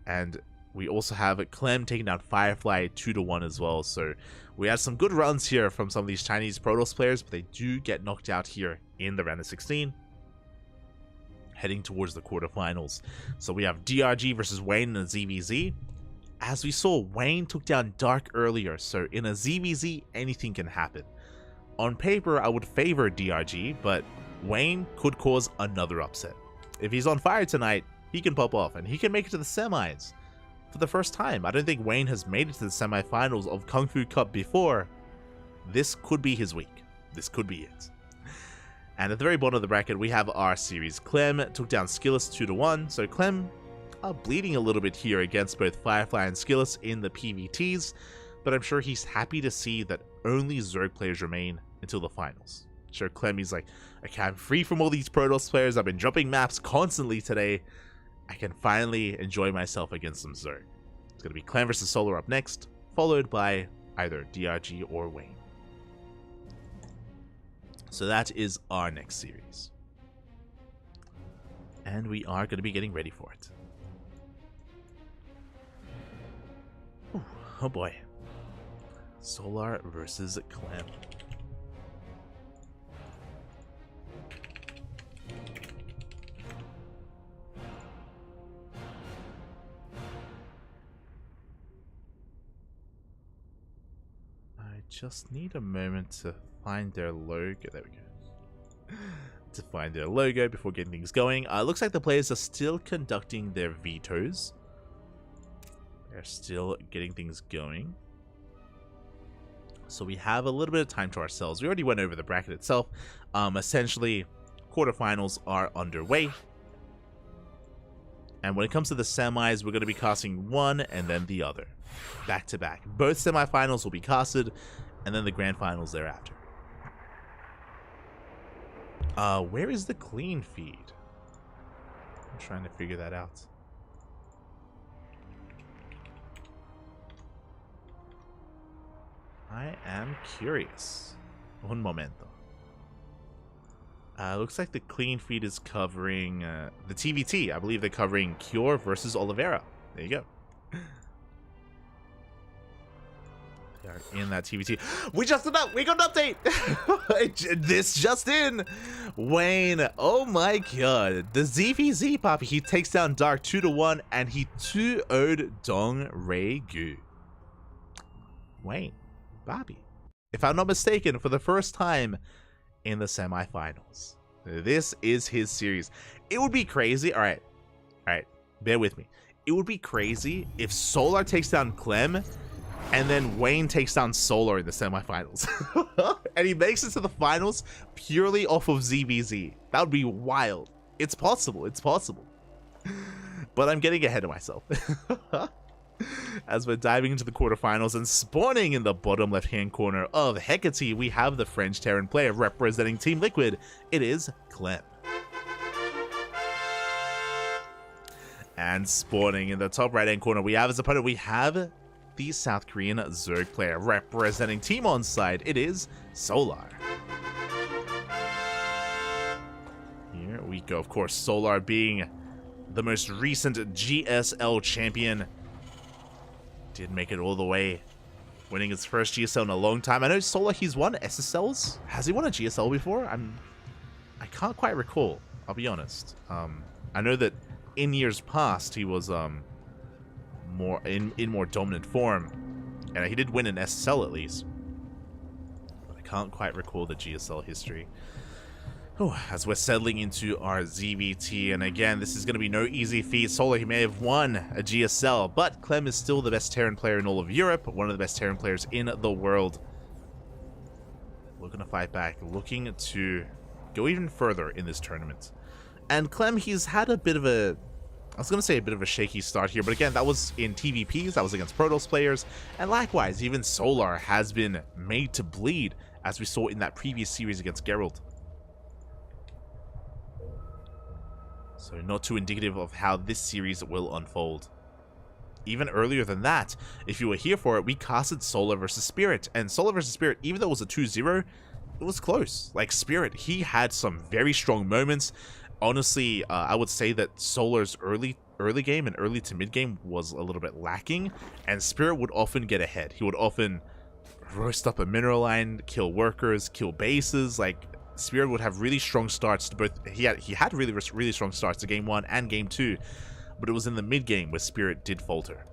And we also have Clem taking down Firefly 2-1 as well. So we had some good runs here from some of these Chinese Protoss players, but they do get knocked out here in the round of 16. Heading towards the quarterfinals. So we have DRG versus Wayne in a ZVZ. As we saw, Wayne took down Dark earlier, so in a ZVZ, anything can happen. On paper, I would favor DRG, but Wayne could cause another upset. If he's on fire tonight, he can pop off, and he can make it to the semis for the first time. I don't think Wayne has made it to the semifinals of KungFu Cup before. This could be his week. This could be it. And at the very bottom of the bracket, we have our series. Clem took down Skillus 2-1, so Clem bleeding a little bit here against both Firefly and Skillus in the PvTs, but I'm sure he's happy to see that only Zerg players remain until the finals. Sure, Clemmy's like, okay, I'm free from all these Protoss players. I've been dropping maps constantly today. I can finally enjoy myself against some Zerg. It's going to be Clem versus Solar up next, followed by either DRG or Wayne. So that is our next series. And we are going to be getting ready for it. Ooh, oh boy. Solar versus Clem. I just need a moment to find their logo. There we go. To find their logo before getting things going. Looks like the players are still conducting their vetoes. They're still getting things going. So we have a little bit of time to ourselves. We already went over the bracket itself. Essentially, quarterfinals are underway. And when it comes to the semis, we're going to be casting one and then the other. Back to back. Both semifinals will be casted, and then the grand finals thereafter. Where is the clean feed? I'm trying to figure that out. I am curious. Un momento. Looks like the clean feed is covering the TVT. I believe they're covering Cure versus Oliveira. There you go. They are in that TVT. We got an update. This just in. Wayne. Oh my god. The ZVZ Poppy. He takes down Dark 2-1 and he 2-0'd Dong Rei Gu. Wayne. Bobby. If I'm not mistaken, for the first time in the semifinals. This is his series. It would be crazy. All right, bear with me. It would be crazy if Solar takes down Clem and then Wayne takes down Solar in the semifinals. And he makes it to the finals purely off of ZVZ. That would be wild. It's possible. It's possible. But I'm getting ahead of myself. As we're diving into the quarterfinals and spawning in the bottom left-hand corner of Hecate, we have the French Terran player representing Team Liquid. It is Clem. And spawning in the top right-hand corner, we have his opponent. We have the South Korean Zerg player representing Team Onside. It is Solar. Here we go. Of course, Solar being the most recent GSL champion. Did make it all the way, winning his first GSL in a long time. I know Solar, he's won SSLs. Has he won a GSL before? I can't quite recall, I'll be honest. I know that in years past he was more in more dominant form, and he did win an SSL at least. But I can't quite recall the GSL history. As we're settling into our ZVT, and again, this is going to be no easy feat. Solar, he may have won a GSL, but Clem is still the best Terran player in all of Europe, one of the best Terran players in the world. Looking to fight back, looking to go even further in this tournament. And Clem, he's had a bit of a, I was going to say a bit of a shaky start here, but again, that was in TVPs, that was against Protoss players, and likewise, even Solar has been made to bleed, as we saw in that previous series against Geralt. So not too indicative of how this series will unfold. Even earlier than that, if you were here for it, we casted Solar versus Spirit. And Solar versus Spirit, even though it was a 2-0, it was close. Like, Spirit, he had some very strong moments. Honestly, I would say that Solar's early game and early to mid game was a little bit lacking. And Spirit would often get ahead. He would often roast up a mineral line, kill workers, kill bases, like... Spirit would have really strong starts to both. He had really strong starts to game 1 and game 2, but it was in the mid game where Spirit did falter.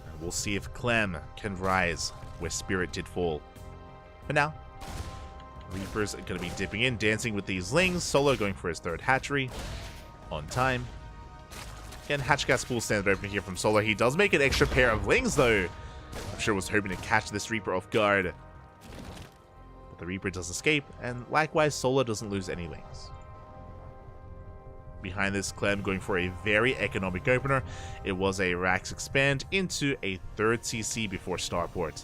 And we'll see if Clem can rise where Spirit did fall. But now, Reaper's going to be dipping in, dancing with these Lings. Solo going for his third hatchery on time. Again, hatch gas pool standard open here from Solar. He does make an extra pair of Lings though. I'm sure was hoping to catch this Reaper off guard. But the Reaper does escape, and likewise, Solar doesn't lose any Lings. Behind this, Clem going for a very economic opener. It was a Rax expand into a third CC before starport.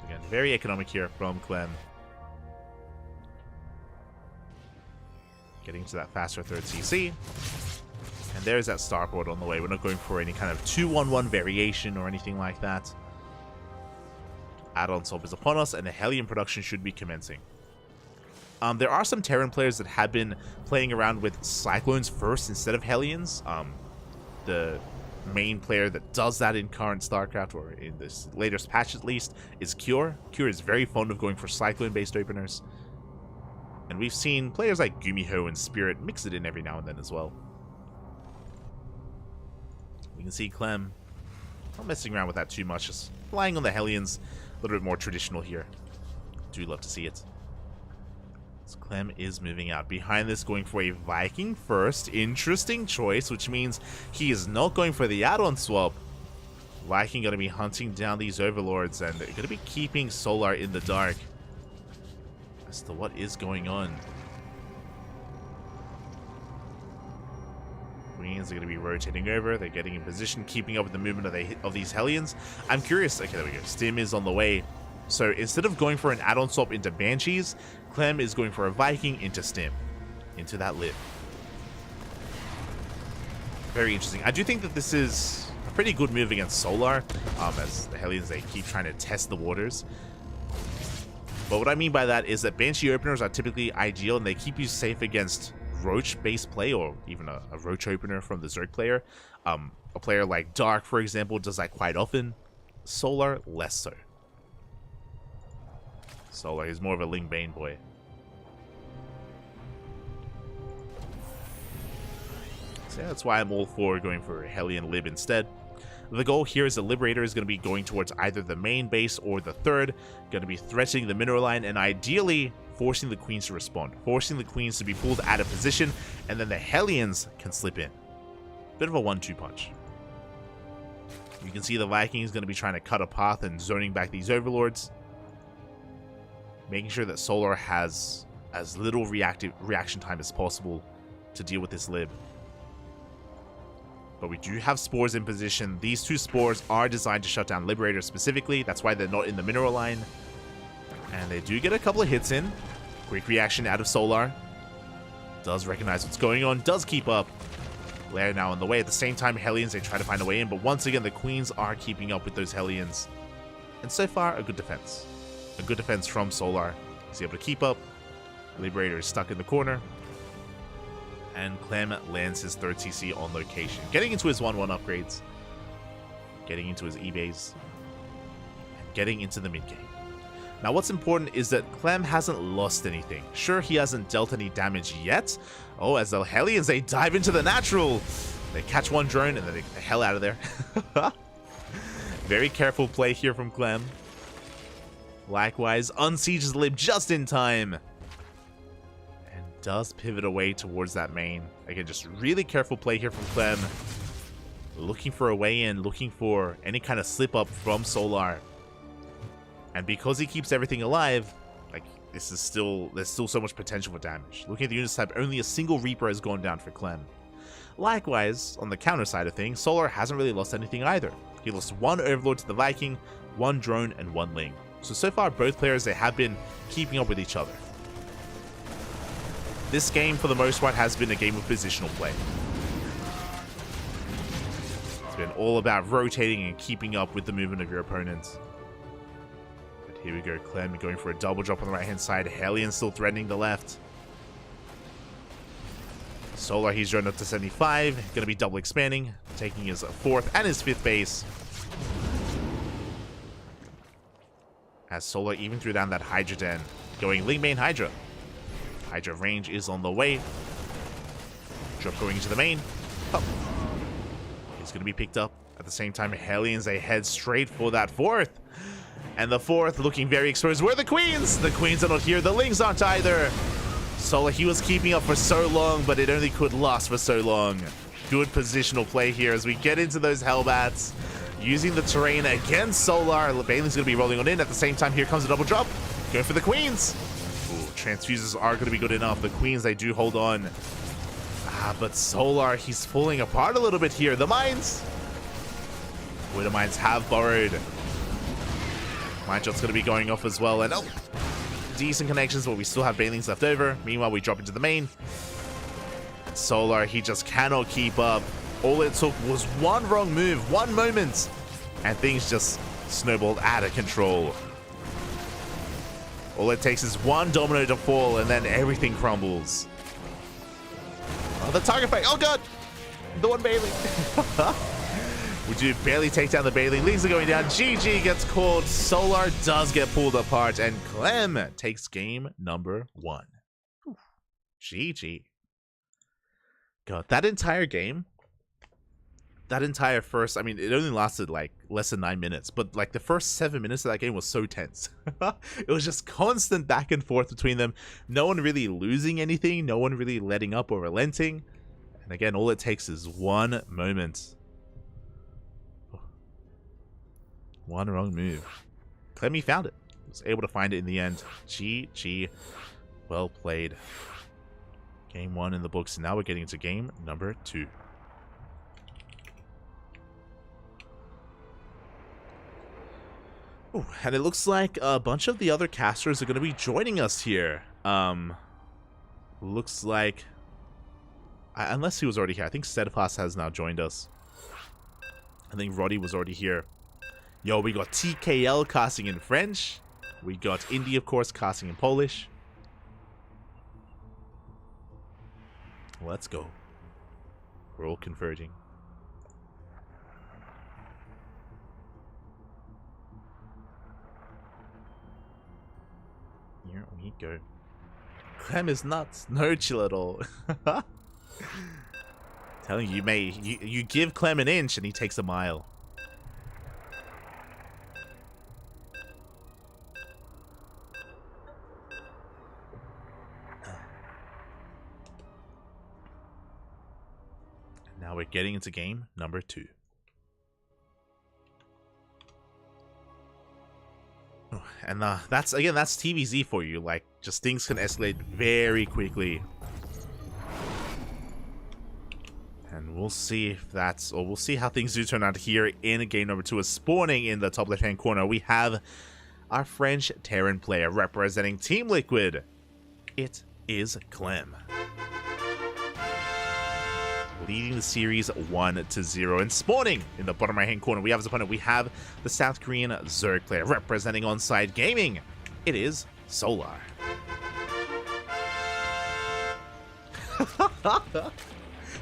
Again, very economic here from Clem. Getting to that faster third CC. And there's that starport on the way. We're not going for any kind of 2-1-1 variation or anything like that. Add-on swap is upon us, and the Hellion production should be commencing. There are some Terran players that have been playing around with Cyclones first instead of Hellions. The main player that does that in current StarCraft, or in this latest patch at least, is Cure. Cure is very fond of going for Cyclone-based openers. And we've seen players like Gumiho and Spirit mix it in every now and then as well. We can see Clem not messing around with that too much, just relying on the Hellions. A little bit more traditional here. Do love to see it. So Clem is moving out. Behind this, going for a Viking first. Interesting choice, which means he is not going for the add-on swap. Viking going to be hunting down these overlords, and they're going to be keeping Solar in the dark as to what is going on. Queens are going to be rotating over. They're getting in position, keeping up with the movement of these Hellions. I'm curious. Okay, there we go. Stim is on the way. So instead of going for an add-on swap into Banshees, Clem is going for a Viking into Stim, into that lip. Very interesting. I do think that this is a pretty good move against Solar, as the Hellions, they keep trying to test the waters. But what I mean by that is that Banshee openers are typically ideal, and they keep you safe against Roach-based play, or even a Roach opener from the Zerg player. A player like Dark, for example, does that quite often. Solar, less so. Solar is more of a Ling Bane boy. So yeah, that's why I'm all for going for Hellion Lib instead. The goal here is the Liberator is going to be going towards either the main base or the third, going to be threatening the mineral line, and ideally forcing the Queens to respond, forcing the Queens to be pulled out of position, and then the Hellions can slip in. Bit of a 1-2 punch. You can see the Vikings going to be trying to cut a path and zoning back these overlords, making sure that Solar has as little reaction time as possible to deal with this Lib. But we do have Spores in position. These two Spores are designed to shut down Liberator specifically. That's why they're not in the mineral line. And they do get a couple of hits in. Quick reaction out of Solar. Does recognize what's going on. Does keep up. Lair now on the way. At the same time, Hellions, they try to find a way in. But once again, the Queens are keeping up with those Hellions. And so far, a good defense. A good defense from Solar. He's able to keep up. Liberator is stuck in the corner. And Clem lands his third CC on location. Getting into his 1-1 upgrades. Getting into his E-base. And getting into the mid-game. Now what's important is that Clem hasn't lost anything. Sure, he hasn't dealt any damage yet. Oh, as the Hellions, they dive into the natural. They catch one drone and then they get the hell out of there. Very careful play here from Clem. Likewise, unsieges Lib just in time. Does pivot away towards that main. Again, just really careful play here from Clem. Looking for a way in, looking for any kind of slip up from Solar. And because he keeps everything alive, like, this is there's still so much potential for damage. Looking at the unit type, only a single Reaper has gone down for Clem. Likewise, on the counter side of things, Solar hasn't really lost anything either. He lost one Overlord to the Viking, one drone, and one Ling. So far, both players, they have been keeping up with each other. This game, for the most part, has been a game of positional play. It's been all about rotating and keeping up with the movement of your opponents. But here we go, Clem going for a double drop on the right-hand side. Hellion still threatening the left. Solar, he's drawn up to 75. Going to be double expanding, taking his 4th and his 5th base. As Solar even threw down that Hydra Den, going Ling Bane Hydra. Hydra range is on the way. Drop going into the main. Oh. He's going to be picked up. At the same time, Hellions, they head straight for that 4th. And the 4th looking very exposed. Where are the Queens? The Queens are not here. The Lings aren't either. Solar, he was keeping up for so long, but it only could last for so long. Good positional play here as we get into those Hellbats. Using the terrain against Solar. Bailey's going to be rolling on in. At the same time, here comes a double drop. Going for the Queens. Transfuses are going to be good enough. The Queens, they do hold on. But Solar, he's falling apart a little bit here. The mines. Widow Mines have borrowed. Mind Shot's going to be going off as well. And oh, decent connections, but we still have Banelings left over. Meanwhile, we drop into the main. Solar, he just cannot keep up. All it took was one wrong move, one moment, and things just snowballed out of control. All it takes is one domino to fall, and then everything crumbles. Oh, the target fight. Oh, God. The one Bailey. We do barely take down the Bailey. Leagues are going down. GG gets called. Solar does get pulled apart, and Clem takes game number 1. GG. God, that entire game, that entire first, I mean, it only lasted like less than 9 minutes, but like the first 7 minutes of that game was so tense. It was just constant back and forth between them. No one really losing anything, no one really letting up or relenting. And again, all it takes is one moment. One wrong move. Clemmy found it. Was able to find it in the end. GG. Well played. Game 1 in the books, and now we're getting into game number 2. Ooh, and it looks like a bunch of the other casters are going to be joining us here. Looks like... unless he was already here. I think Steadfast has now joined us. I think Roddy was already here. Yo, we got TKL casting in French. We got Indy, of course, casting in Polish. Let's go. We're all converging. Here we go. Clem is nuts. No chill at all. Telling you, mate, you give Clem an inch and he takes a mile. Now we're getting into game number 2. And that's TVZ for you. Like, just things can escalate very quickly. And we'll see if that's, or we'll see how things do turn out here in game number 2. Is spawning in the top left-hand corner. We have our French Terran player representing Team Liquid. It is Clem. Leading the series 1-0, and spawning in the bottom right hand corner, we have as opponent, we have the South Korean Zerg player representing Onside Gaming. It is Solar.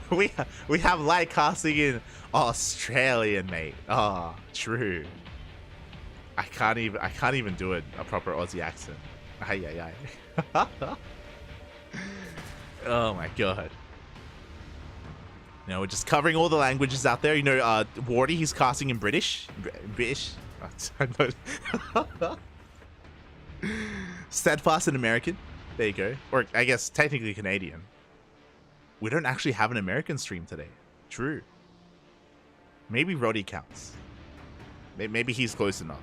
we have light casting in Australian, mate. Oh, true. I can't even do it a proper Aussie accent. Ay. Oh my god. You know, we're just covering all the languages out there. You know, Wardy, he's casting in British. British. Steadfast in American. There you go. Or, I guess, technically Canadian. We don't actually have an American stream today. True. Maybe Roddy counts. Maybe he's close enough.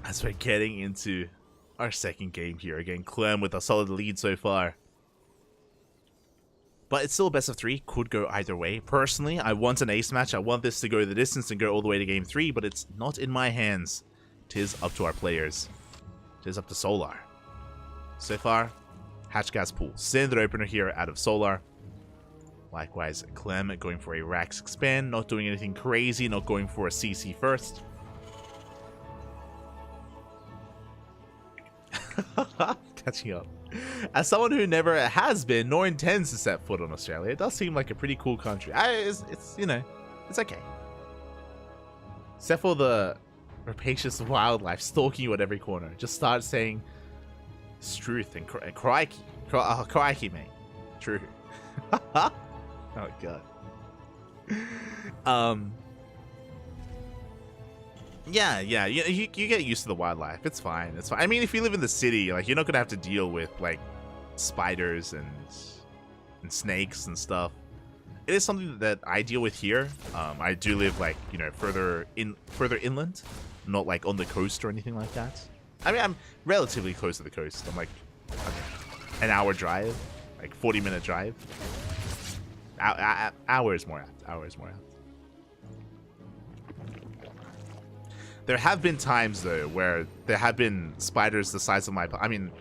As we're getting into our second game here. Again, Clem with a solid lead so far. But it's still a best of 3. Could go either way. Personally, I want an ace match. I want this to go the distance and go all the way to game 3, but it's not in my hands. Tis up to our players. Tis up to Solar. So far, Hatch Gas Pool. Standard opener here out of Solar. Likewise, Clem going for a Rax expand. Not doing anything crazy. Not going for a CC first. Catching up. As someone who never has been nor intends to set foot on Australia, it does seem like a pretty cool country. It's you know, it's okay. Except for the rapacious wildlife stalking you at every corner. Just start saying Struth and crikey. Crikey, mate. True. Oh god. Yeah, you get used to the wildlife. It's fine. It's fine. I mean, if you live in the city, like, you're not gonna have to deal with like spiders and snakes and stuff. It is something that I deal with here. I do live, like, you know, further inland, not like on the coast or anything like that. I mean, I'm relatively close to the coast. I'm like an hour drive, like 40-minute drive. Hours more apt. Hours more apt. There have been times though where there have been spiders the size of my. I mean,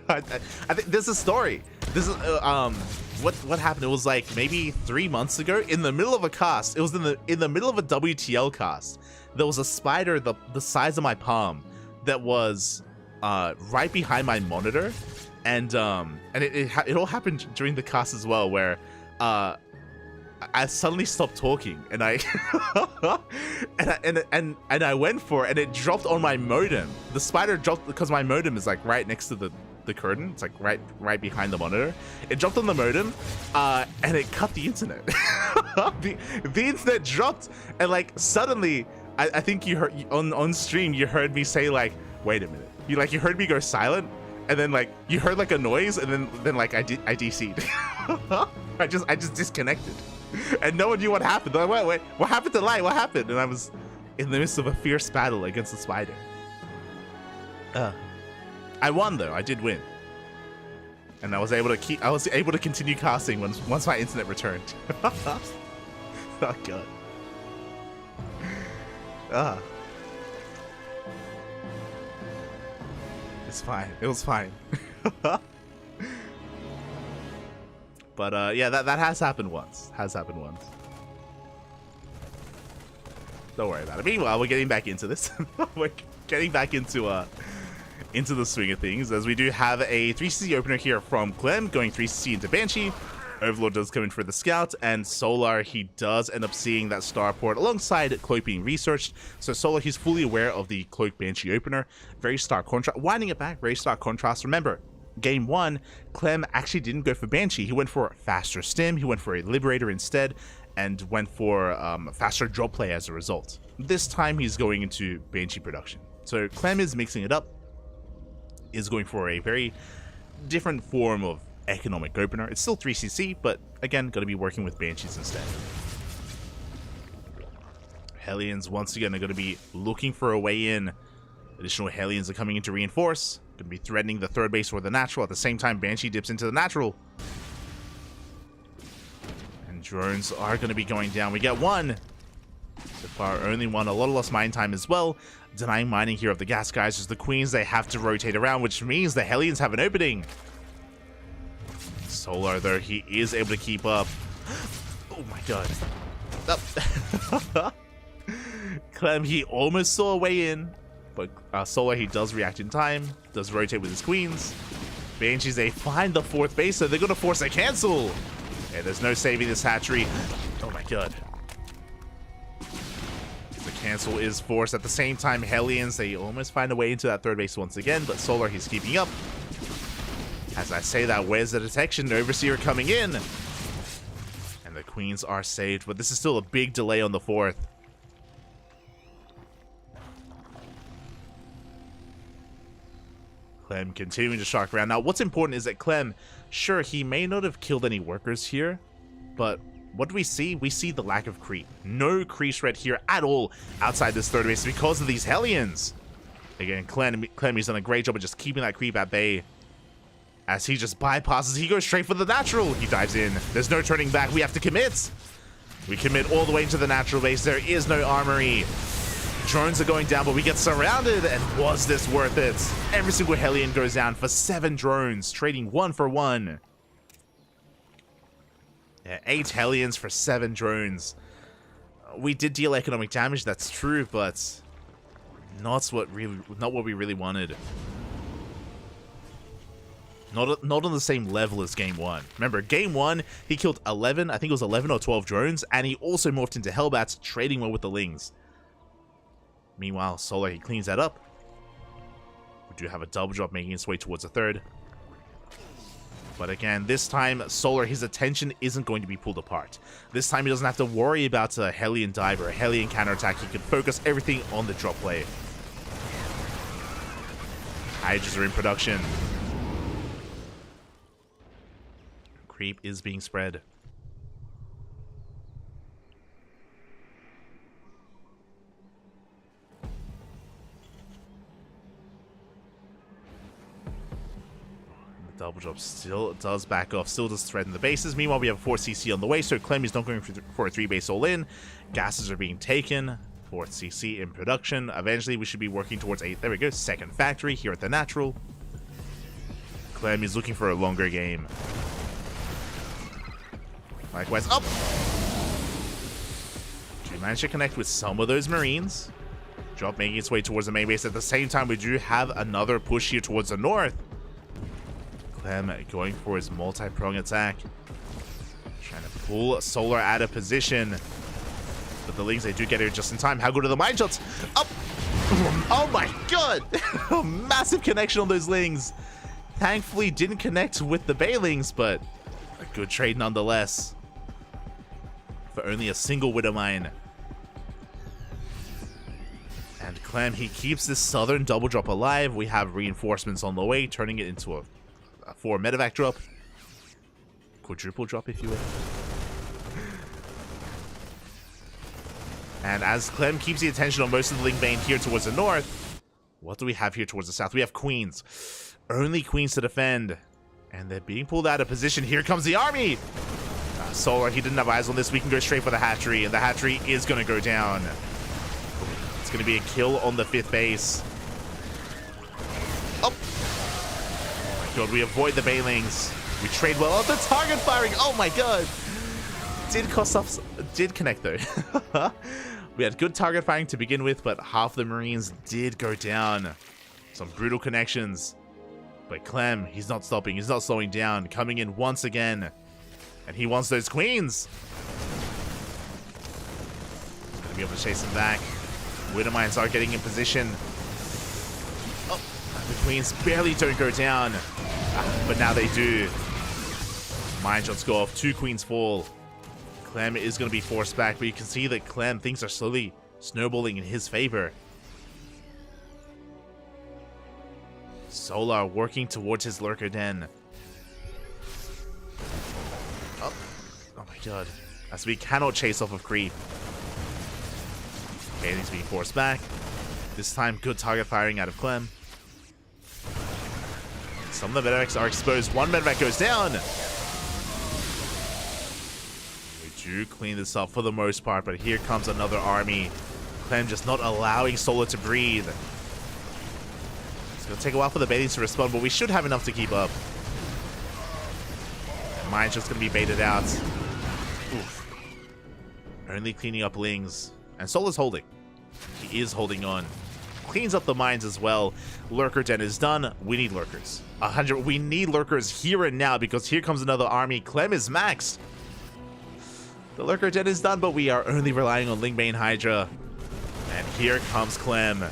I think this is a story. This is what happened. It was like maybe 3 months ago in the middle of a cast. It was in the middle of a WTL cast. There was a spider the size of my palm that was right behind my monitor, and it all happened during the cast as well, where I suddenly stopped talking, and I and I went for it, and it dropped on my modem. The spider dropped because my modem is like right next to the curtain. It's like right behind the monitor. It dropped on the modem, and it cut the internet. the internet dropped, and like suddenly, I think you heard on stream, you heard me say like, "Wait a minute." You heard me go silent, and then like you heard like a noise, and then like I DC'd. I just disconnected. And no one knew what happened. They're like, wait, what happened to the light? What happened? And I was in the midst of a fierce battle against the spider. I won though. I did win, and I was able to continue casting once my internet returned. Oh god. It's fine. It was fine. But yeah, that has happened once. Don't worry about it. Meanwhile, we're getting back into this. We're getting back into the swing of things, as we do have a 3CC opener here from Clem, going 3CC into Banshee. Overlord does come in for the Scout, and Solar, he does end up seeing that Starport alongside Cloak being researched. So Solar, he's fully aware of the Cloak Banshee opener. Very stark contrast. Winding it back, very stark contrast. Remember, Game 1, Clem actually didn't go for Banshee. He went for faster stim, he went for a Liberator instead, and went for faster drop play as a result. This time, he's going into Banshee production. So Clem is mixing it up, is going for a very different form of economic opener. It's still 3CC, but again, going to be working with Banshees instead. Hellions, once again, are going to be looking for a way in. Additional Hellions are coming in to reinforce. Going to be threatening the third base or the natural. At the same time, Banshee dips into the natural. And drones are going to be going down. We get one. So far, only one. A lot of lost mine time as well. Denying mining here of the gas guys. As the Queens, they have to rotate around, which means the Hellions have an opening. Solar, though, he is able to keep up. Oh my god. Oh. Clem, he almost saw a way in. But Solar, he does react in time. Does rotate with his Queens. Banshees, they find the fourth base, so they're going to force a cancel. Yeah, there's no saving this hatchery. Oh my god. The cancel is forced. At the same time, Hellions, they almost find a way into that third base once again. But Solar, he's keeping up. As I say that, where's the detection? Overseer coming in. And the Queens are saved, but this is still a big delay on the fourth. Clem continuing to shock around. Now, what's important is that Clem, sure, he may not have killed any workers here, but what do we see? We see the lack of creep. No creep threat here at all outside this third base because of these Hellions. Again, Clem, he's done a great job of just keeping that creep at bay. As he just bypasses, he goes straight for the natural. He dives in. There's no turning back. We have to commit. We commit all the way into the natural base. There is no armory. Drones are going down, but we get surrounded. And was this worth it? Every single Hellion goes down for 7 drones, trading 1 for 1. Yeah, 8 Hellions for 7 drones. We did deal economic damage, that's true, but not what we really wanted. Not on the same level as Game 1. Remember, Game 1, he killed 11, I think it was 11 or 12 drones, and he also morphed into Hellbats, trading well with the Lings. Meanwhile, Solar, he cleans that up. We do have a double drop making its way towards a third. But again, this time, Solar, his attention isn't going to be pulled apart. This time, he doesn't have to worry about a Hellion dive or a Hellion counterattack. He can focus everything on the drop play. Hydras are in production. Creep is being spread. Double drop still does back off, still does threaten the bases. Meanwhile, we have 4 CC on the way, so Clem is not going for a 3 base all in. Gases are being taken. 4th CC in production. Eventually, we should be working towards 8. There we go. Second factory here at the natural. Clem is looking for a longer game. Likewise, up! Do manage to connect with some of those Marines. Drop making its way towards the main base. At the same time, we do have another push here towards the north. Clem going for his multi-prong attack. Trying to pull Solar out of position. But the Lings, they do get here just in time. How good are the mine shots? Up! Oh my god! Massive connection on those Lings. Thankfully, didn't connect with the Bailings, but a good trade nonetheless. For only a single Widow Mine. And Clem, he keeps this southern double drop alive. We have reinforcements on the way, turning it into a 4 medevac drop. Quadruple drop, if you will. And as Clem keeps the attention on most of the Ling Bane here towards the north, what do we have here towards the south? We have Queens. Only Queens to defend. And they're being pulled out of position. Here comes the army! Solar, he didn't have eyes on this. We can go straight for the hatchery, and the hatchery is going to go down. It's going to be a kill on the 5th base. Oh! Oh my god, we avoid the Bailings. We trade well. Oh, the target firing! Oh my god! Did cost us... Did connect, though. We had good target firing to begin with, but half the Marines did go down. Some brutal connections. But Clem, he's not stopping. He's not slowing down. Coming in once again. And he wants those Queens. Gonna be able to chase them back. Widowmines are getting in position. Oh, the Queens barely don't go down. But now they do. Mine shots go off. 2 Queens fall. Clem is going to be forced back, but you can see that Clem, things are slowly snowballing in his favor. Solar working towards his lurker den. Oh my god. As we cannot chase off of creep. Okay, he's being forced back. This time, good target firing out of Clem. Some of the medevacs are exposed. 1 medevac goes down. Do clean this up for the most part, but here comes another army. Clem just not allowing Solar to breathe. It's going to take a while for the Bailings to respond, but we should have enough to keep up. Mine's just going to be baited out. Oof. Only cleaning up Lings. And Solar's holding. He is holding on. Cleans up the mines as well. Lurker den is done. We need lurkers. 100. We need lurkers here and now because here comes another army. Clem is maxed. The lurker den is done, but we are only relying on Lingbane Hydra. And here comes Clem.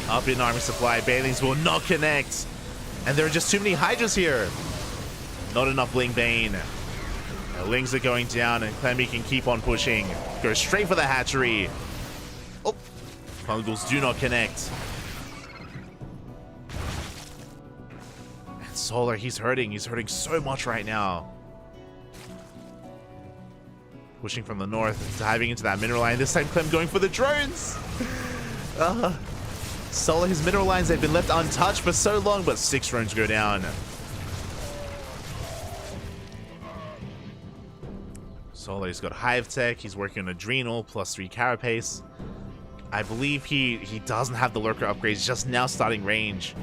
Up in army supply. Bailings will not connect. And there are just too many Hydras here. Not enough Lingbane. The Lings are going down, and Clemmy can keep on pushing. Go straight for the hatchery. Oh, Fungals do not connect. And Solar, he's hurting. He's hurting so much right now. Pushing from the north, diving into that mineral line. This time, Clem going for the drones. Solar, his mineral lines, they've been left untouched for so long, but 6 drones go down. Solar's got Hive Tech, he's working on Adrenal, +3 Carapace. I believe he doesn't have the Lurker upgrades, just now starting range.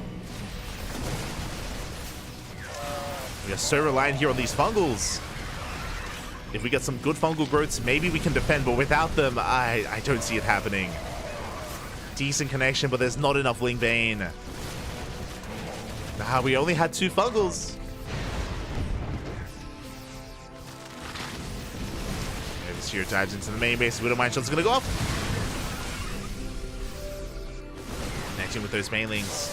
We are so reliant here on these Fungals. If we get some good Fungal growths, maybe we can defend, but without them, I don't see it happening. Decent connection, but there's not enough Lingbane. We only had 2 Fungals. This here dives into the main base. Widow Mine Shot's gonna go off. Connecting with those mainlings.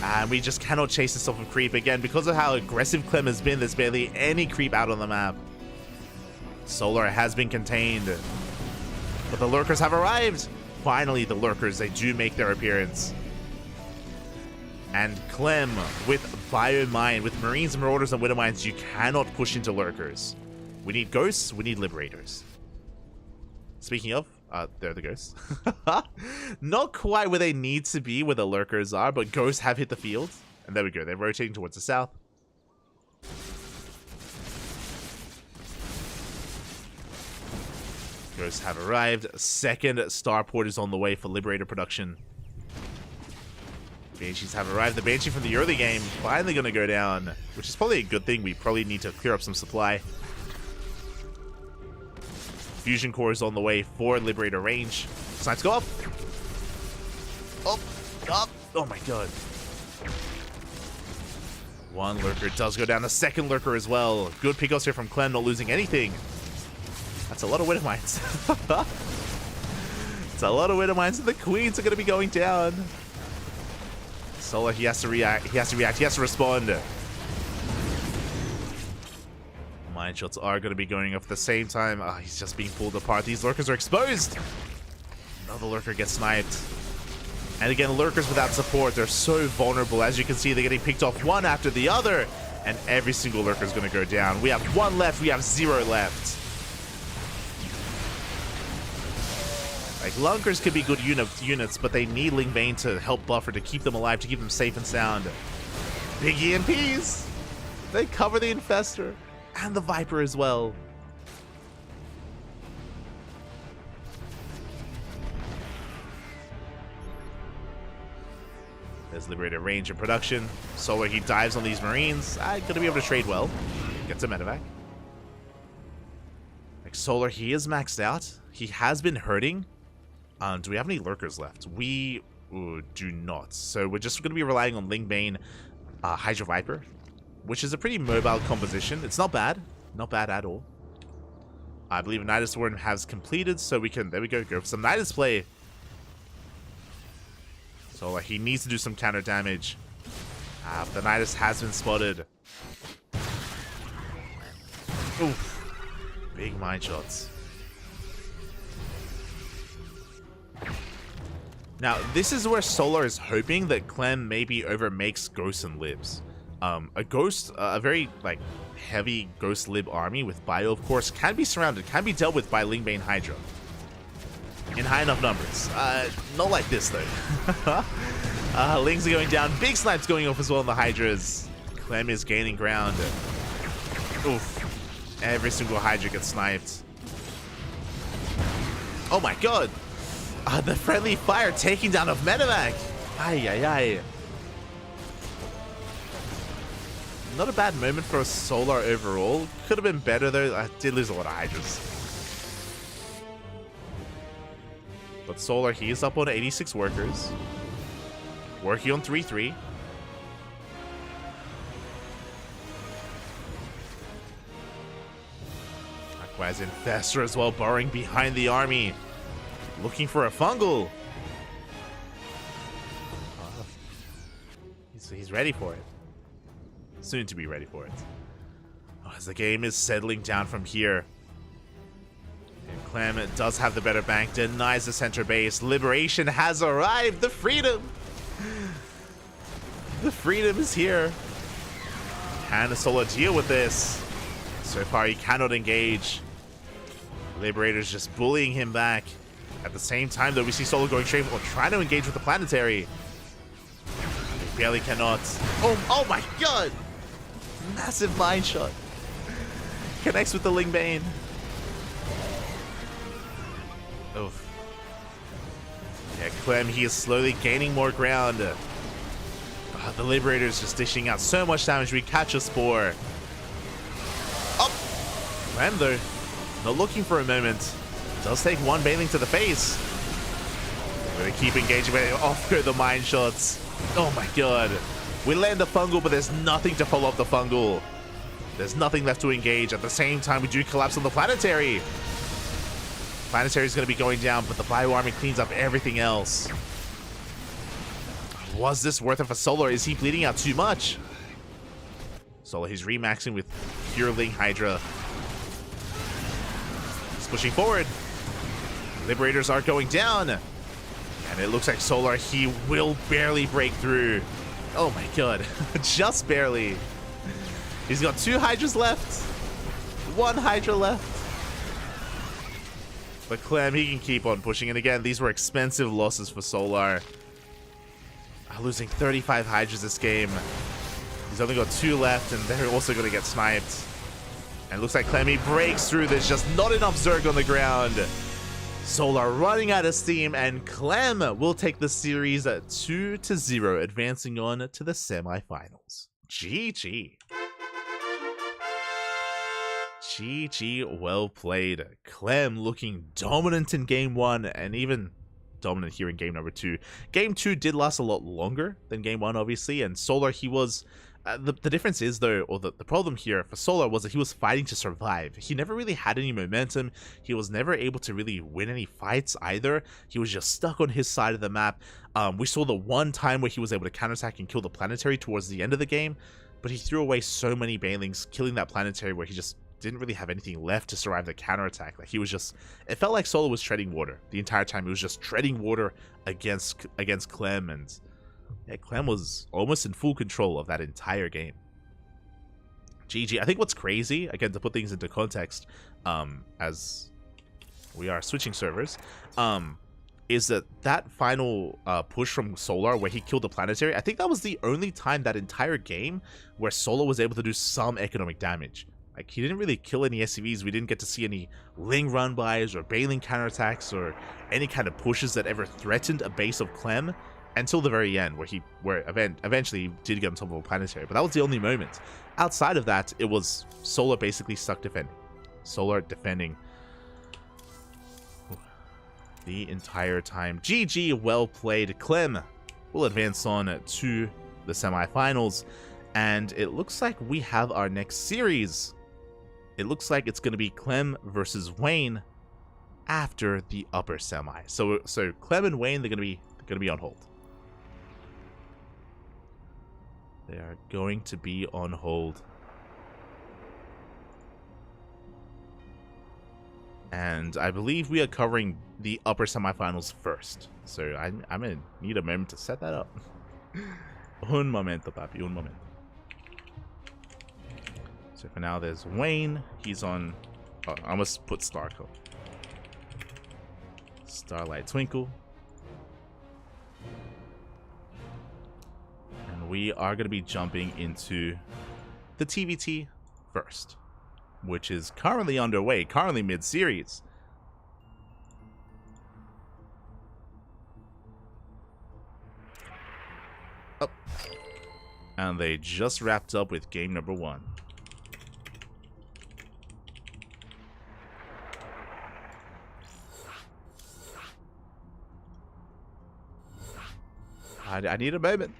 And we just cannot chase this off of creep again. Because of how aggressive Clem has been, there's barely any creep out on the map. Solar has been contained. But the Lurkers have arrived. Finally, the Lurkers, they do make their appearance. And Clem, with Biomine, with Marines, Marauders, and Widow Mines, you cannot push into Lurkers. We need Ghosts, we need Liberators. Speaking of, There the ghosts. Not quite where they need to be, where the lurkers are, but ghosts have hit the field. And there we go. They're rotating towards the south. Ghosts have arrived. Second starport is on the way for Liberator production. Banshees have arrived. The Banshee from the early game finally going to go down, which is probably a good thing. We probably need to clear up some supply. Fusion core is on the way for Liberator range. Snipes go up. Up. Up. Oh my god. One lurker does go down. The second lurker as well. Good pickups here from Clem, not losing anything. That's a lot of Widow Mines. It's a lot of Widow Mines, and the Queens are going to be going down. Solar, he has to react. He has to respond. Mine shots are going to be going off at the same time. Oh, he's just being pulled apart. These lurkers are exposed. Another lurker gets sniped. And again, lurkers without support, they're so vulnerable. As you can see, they're getting picked off one after the other. And every single lurker is going to go down. We have one left. We have 0 left. Like, lurkers could be good units, but they need Ling Bane to help buffer, to keep them alive, to keep them safe and sound. Big EMPs! They cover the Infestor and the Viper as well. There's Liberator range and production. Solar, he dives on these Marines. Gonna be able to trade well. Gets a medevac. Like, Solar, he is maxed out. He has been hurting. Do we have any lurkers left? We do not. So we're just going to be relying on Ling Bane, Hydra Viper, which is a pretty mobile composition. It's not bad. Not bad at all. I believe Nidus Warden has completed, so we can, there we go for some Nidus play. So he needs to do some counter damage. The Nidus has been spotted. Oof. Big mine shots. Now, this is where Solar is hoping that Clem maybe overmakes Ghosts and Libs. A very, like, heavy Ghost Lib army with Bio, of course, can be surrounded, can be dealt with by Ling Bane Hydra. In high enough numbers. Not like this, though. Lings are going down. Big snipes going off as well on the Hydras. Clem is gaining ground. Oof. Every single Hydra gets sniped. Oh my god! The friendly fire taking down of medevac. Ay, ay, ay. Not a bad moment for a Solar overall. Could have been better though. I did lose a lot of Hydras. But Solar, he is up on 86 workers. Working on 3-3. Likewise, Infestor as well, burrowing behind the army. Looking for a fungal. He's ready for it. Soon to be ready for it. As the game is settling down from here. And Clem does have the better bank. Denies the center base. Liberation has arrived. The freedom. The freedom is here. Can the Solar deal with this? So far, he cannot engage. Liberator's just bullying him back. At the same time, though, we see Solar going straight for trying to engage with the planetary. He barely cannot. Oh my god! Massive mine shot. Connects with the Ling Bane. Oof. Yeah, Clem, he is slowly gaining more ground. The Liberator is just dishing out so much damage. We catch a spore. Up! Clem, though, not looking for a moment. Does take one Baneling to the face. We're gonna keep engaging, but off go the mine shots. Oh my god. We land the fungal, but there's nothing to follow up the fungal. There's nothing left to engage. At the same time, we do collapse on the planetary. Planetary is going to be going down, but the Bio Army cleans up everything else. Was this worth it for Solar? Is he bleeding out too much? Solar, he's remaxing with pure Ling Hydra. He's pushing forward. Liberators are going down. And it looks like Solar, he will barely break through. Oh my god. Just barely. He's got 2 Hydras left. 1 Hydra left. But Clem, he can keep on pushing. And again, these were expensive losses for Solar. Losing 35 Hydras this game. He's only got 2 left, and they're also going to get sniped. And it looks like Clem, he breaks through. There's just not enough Zerg on the ground. Solar running out of steam, and Clem will take the series 2-0, advancing on to the semifinals. GG. GG, well played. Clem looking dominant in game 1, and even dominant here in game number 2. Game 2 did last a lot longer than game 1, obviously, and Solar, he was... the difference is, though, or the problem here for Solar was that he was fighting to survive. He never really had any momentum. He was never able to really win any fights either. He was just stuck on his side of the map. We saw the one time where he was able to counterattack and kill the planetary towards the end of the game, but he threw away so many banelings, killing that planetary where he just didn't really have anything left to survive the counterattack. Like, he was just... It felt like Solar was treading water the entire time. He was just treading water against Clem, and... yeah, Clem was almost in full control of that entire game. GG. I think what's crazy, again, to put things into context, as we are switching servers, is that final push from Solar where he killed the planetary, I think that was the only time that entire game where Solar was able to do some economic damage. Like, he didn't really kill any SCVs. We didn't get to see any Ling run-bys or Baneling counterattacks or any kind of pushes that ever threatened a base of Clem until the very end, where eventually he did get on top of a planetary. But that was the only moment. Outside of that, it was Solar basically stuck defending. Solar defending the entire time. GG, well played. Clem will advance on to the semifinals. And it looks like we have our next series. It looks like it's going to be Clem versus Wayne after the upper semi. So Clem and Wayne, they're going to be on hold. They are going to be on hold. And I believe we are covering the upper semifinals first. So I'm going to need a moment to set that up. Un momento, papi, un momento. So for now, there's Wayne. He's on... Oh, I almost put Starco. Starlight Twinkle. And we are going to be jumping into the TVT first, which is currently underway, currently mid-series. Oh. And they just wrapped up with game number 1. I need a moment.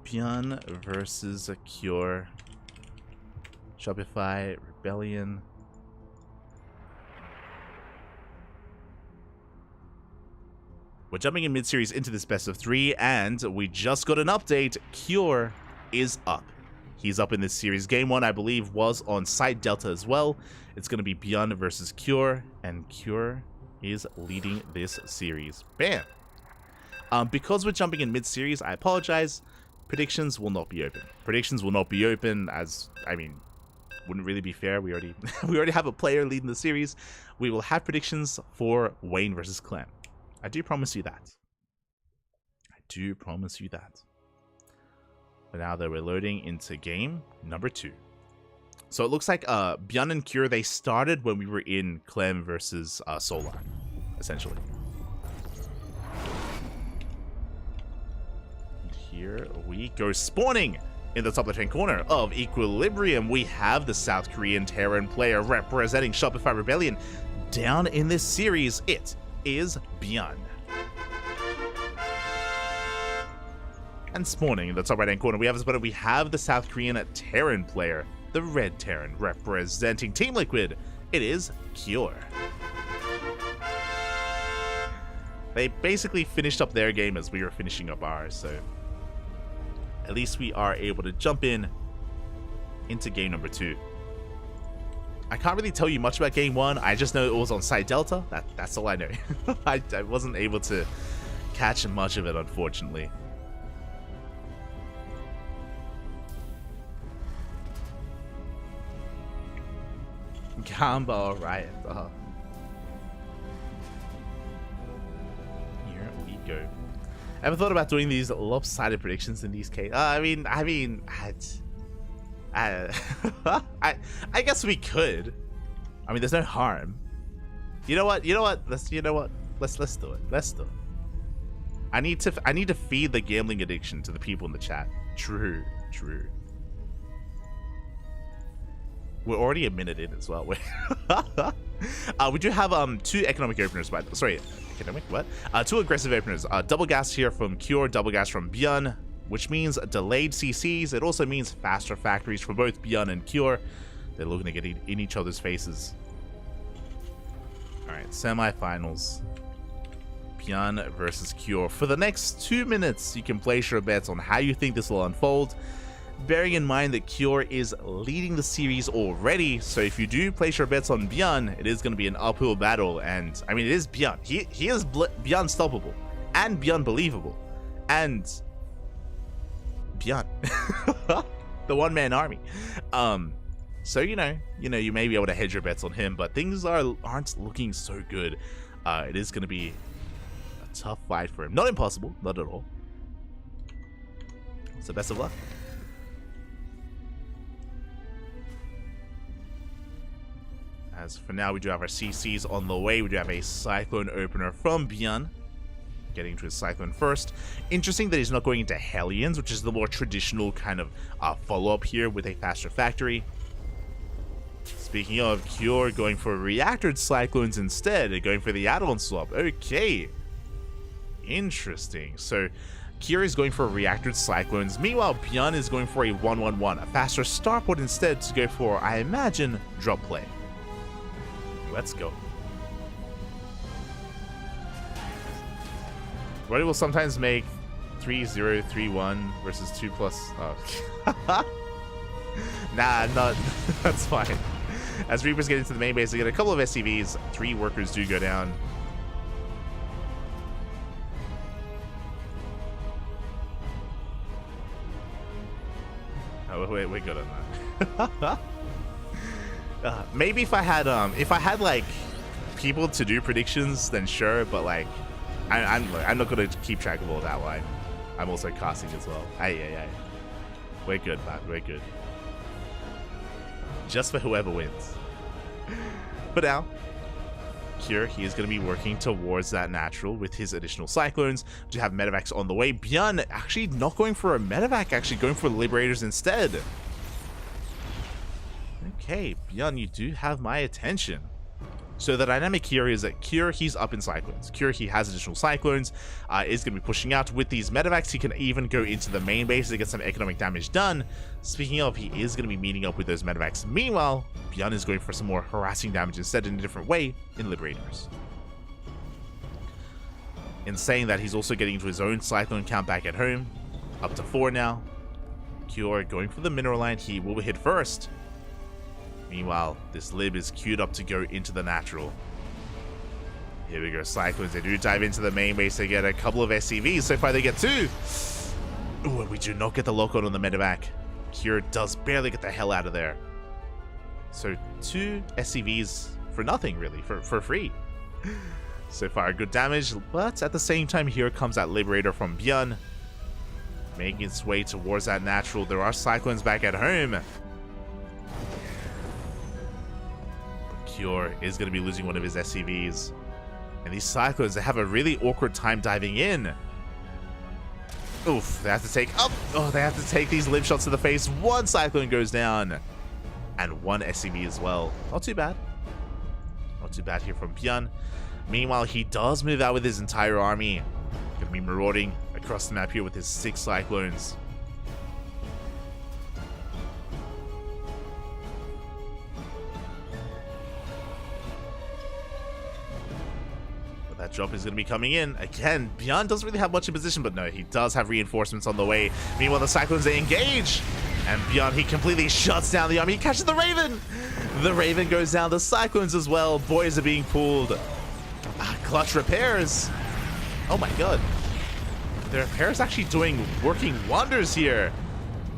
Bjorn versus a Cure. Shopify, Rebellion. We're jumping in mid-series into this best of 3, and we just got an update. Cure is up. He's up in this series. Game 1, I believe, was on Site Delta as well. It's going to be Bjorn versus Cure, and Cure is leading this series. Bam! Because we're jumping in mid-series, I apologize. Predictions will not be open. Predictions will not be open, as, I mean, wouldn't really be fair. We already have a player leading the series. We will have predictions for Wayne versus Clem. I do promise you that. I do promise you that. But now that we're loading into game number 2. So it looks like Bjorn and Cure, they started when we were in Clem versus Solar, essentially. And here we go. Spawning in the top left-hand corner of Equilibrium, we have the South Korean Terran player representing Shopify Rebellion. Down in this series, it is Bjorn. And spawning in the top right-hand corner, we have the South Korean Terran player, the Red Terran, representing Team Liquid. It is Cure. They basically finished up their game as we were finishing up ours, so at least we are able to jump into game number 2. I can't really tell you much about game 1. I just know it was on Site Delta. That's all I know. I wasn't able to catch much of it, unfortunately. Combo Riot. Here we go. Ever thought about doing these lopsided predictions in these cases? I guess we could. I mean, there's no harm. You know what? Let's do it. Let's do it. I need to feed the gambling addiction to the people in the chat. True. We're already a minute in as well. We do have two economic openers, but sorry, economic what? Two aggressive openers. Double gas here from Cure, double gas from Byun, which means delayed CCs. It also means faster factories for both Byun and Cure. They're looking to get in each other's faces. All right, semifinals. Byun versus Cure. For the next 2 minutes, you can place your bets on how you think this will unfold. Bearing in mind that Cure is leading the series already, so if you do place your bets on Byun, it is going to be an uphill battle. And I mean, it is Byun. He is Byun stoppable and Byun believable, and Byun, the one-man army. So you may be able to hedge your bets on him, but things aren't looking so good. It is going to be a tough fight for him. Not impossible, not at all. So best of luck. As for now, we do have our CCs on the way. We do have a Cyclone opener from Byun. Getting to his Cyclone first. Interesting that he's not going into Hellions, which is the more traditional kind of follow-up here with a faster factory. Speaking of, Cure going for reactored Cyclones instead, going for the add-on swap. Okay. Interesting. So, Cure is going for reactored Cyclones. Meanwhile, Byun is going for a 1-1-1, a faster starport instead to go for, I imagine, drop play. Let's go. Roddy will sometimes make 3-0, 3-1 versus 2+. Oh. Nah, not. That's fine. As Reapers get into the main base, they get a couple of SCVs. 3 workers do go down. Oh, we're good on that. Maybe if I had like people to do predictions, then sure. But like, I'm not gonna keep track of all that. Why? I'm also casting as well. Aye. We're good, man. We're good. Just for whoever wins. But now, Cure, he is going to be working towards that natural with his additional Cyclones. To have Medevacs on the way. Byun actually not going for a Medevac, actually going for Liberators instead. Okay, Byun, you do have my attention. So the dynamic here is that Cure, he's up in Cyclones. Cure, he has additional Cyclones, is going to be pushing out with these Medevacs. He can even go into the main base to get some economic damage done. Speaking of, he is going to be meeting up with those Medevacs. Meanwhile, Byun is going for some more harassing damage instead in a different way in Liberators. In saying that, he's also getting into his own Cyclone count back at home. Up to 4 now. Cure going for the mineral line. He will hit first. Meanwhile, this Lib is queued up to go into the natural. Here we go, Cyclones. They do dive into the main base. They get a couple of SCVs. So far, they get 2. Ooh, and we do not get the lock on the Medevac. Cure does barely get the hell out of there. So 2 SCVs for nothing, really, for free. So far, good damage. But at the same time, here comes that Liberator from Byun. Making its way towards that natural. There are Cyclones back at home. Cure is going to be losing one of his SCVs. And these Cyclones, they have a really awkward time diving in. Oof, they have to take they have to take these lip shots to the face. 1 Cyclone goes down. And 1 SCV as well. Not too bad. Not too bad here from Byun. Meanwhile, he does move out with his entire army. Going to be marauding across the map here with his 6 Cyclones. That drop is going to be coming in. Again, Byun doesn't really have much in position, but no, he does have reinforcements on the way. Meanwhile, the Cyclones, they engage. And Byun, he completely shuts down the army. He catches the Raven. The Raven goes down. The Cyclones as well. Boys are being pulled. Clutch repairs. Oh my god. The repairs actually working wonders here.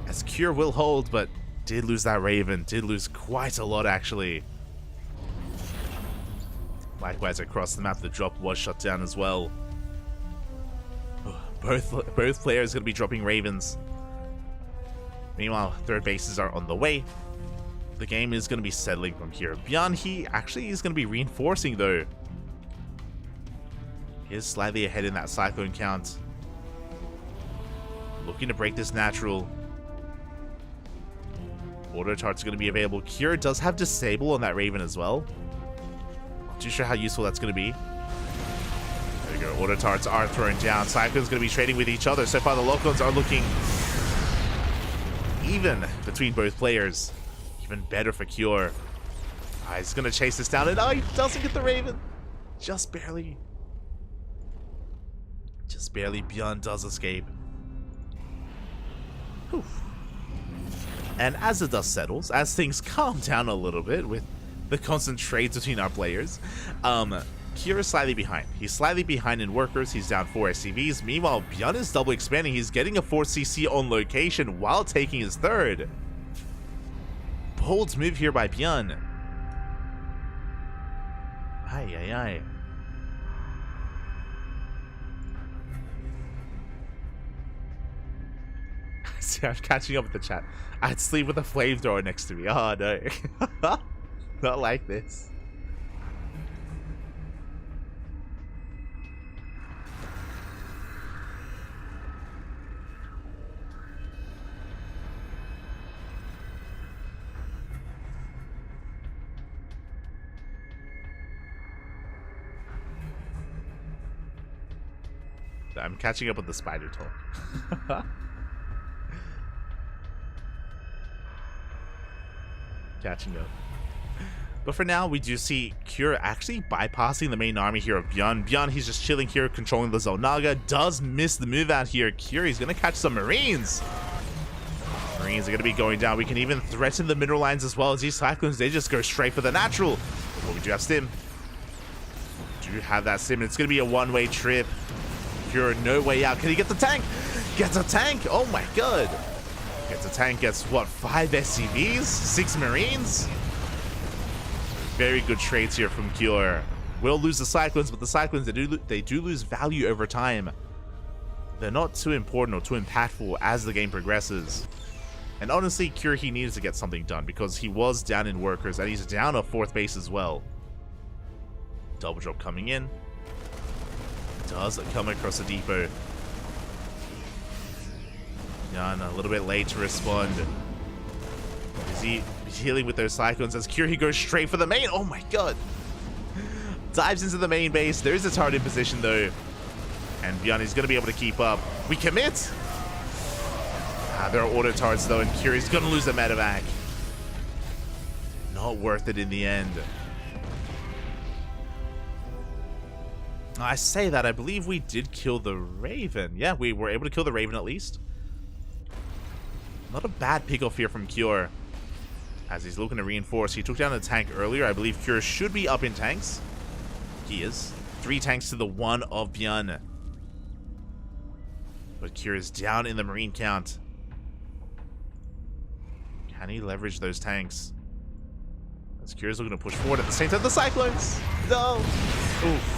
As Cure will hold, but did lose that Raven. Did lose quite a lot, actually. Likewise, across the map, the drop was shut down as well. Both players going to be dropping Ravens. Meanwhile, third bases are on the way. The game is going to be settling from here. Bjorn, he actually is going to be reinforcing, though. He is slightly ahead in that Cyclone count. Looking to break this natural. Auto Tart's going to be available. Kira does have Disable on that Raven as well. Not too sure how useful that's going to be. There we go. Auto Tarts are thrown down. Cyclone's going to be trading with each other. So far, the Lock-ons are looking even between both players. Even better for Cure. He's going to chase this down. And he doesn't get the Raven. Just barely. Just barely. Bjorn does escape. Whew. And as the dust settles, as things calm down a little bit with the constant trades between our players, Kira's slightly behind. He's slightly behind in workers. He's down 4 SCVs. Meanwhile, Bjorn is double expanding. He's getting a 4 CC on location while taking his third. Bold move here by Bjorn. Aye. See, I'm catching up with the chat. I'd sleep with a flamethrower next to me. Oh no. Not like this. I'm catching up with the spider talk. Catching up. But for now, we do see Cure actually bypassing the main army here of Bjorn. Bjorn, he's just chilling here, controlling the Zonaga. Does miss the move out here. Cure, he's going to catch some Marines. Marines are going to be going down. We can even threaten the mineral lines as well as these Cyclones. They just go straight for the natural. But we do have Stim. Do have that Stim. It's going to be a one-way trip. Cure, no way out. Can he get the tank? Gets a tank. Oh my god. Gets a tank, gets what, 5 SCVs? 6 Marines? Very good trades here from Cure. Will lose the Cyclones, but the Cyclones, they do lose value over time. They're not too important or too impactful as the game progresses. And honestly, Cure, he needed to get something done because he was down in workers and he's down a 4th base as well. Double drop coming in. Does come across the depot. Jan a little bit late to respond. Is he healing with those Cyclones as Cure, he goes straight for the main. Oh my god. Dives into the main base. There is a turret in position though. And Bjorn is going to be able to keep up. We commit. There are auto turrets though, and Cure is going to lose the medevac. Not worth it in the end. I say that, I believe we did kill the Raven. Yeah, we were able to kill the Raven at least. Not a bad pick-off here from Cure. As he's looking to reinforce. He took down a tank earlier. I believe Cure should be up in tanks. He is. 3 tanks to the 1 of Bjorn. But Cure is down in the Marine count. Can he leverage those tanks? As Cure is looking to push forward at the same time. The Cyclones! No! Oof.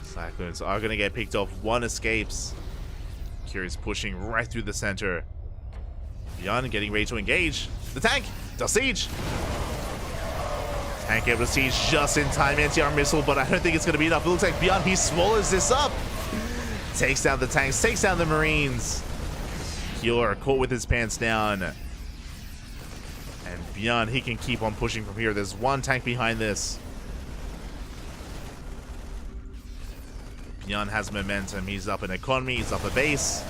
Cyclones are going to get picked off. 1 escapes. Cure is pushing right through the center. Bjorn getting ready to engage. The tank does siege. Tank able to siege just in time. Anti-arm missile, but I don't think it's going to be enough. It looks like Bjorn, he swallows this up. Takes down the tanks, takes down the Marines. Cure caught with his pants down. And Bjorn, he can keep on pushing from here. There's 1 tank behind this. Bjorn has momentum. He's up in economy. He's up a base.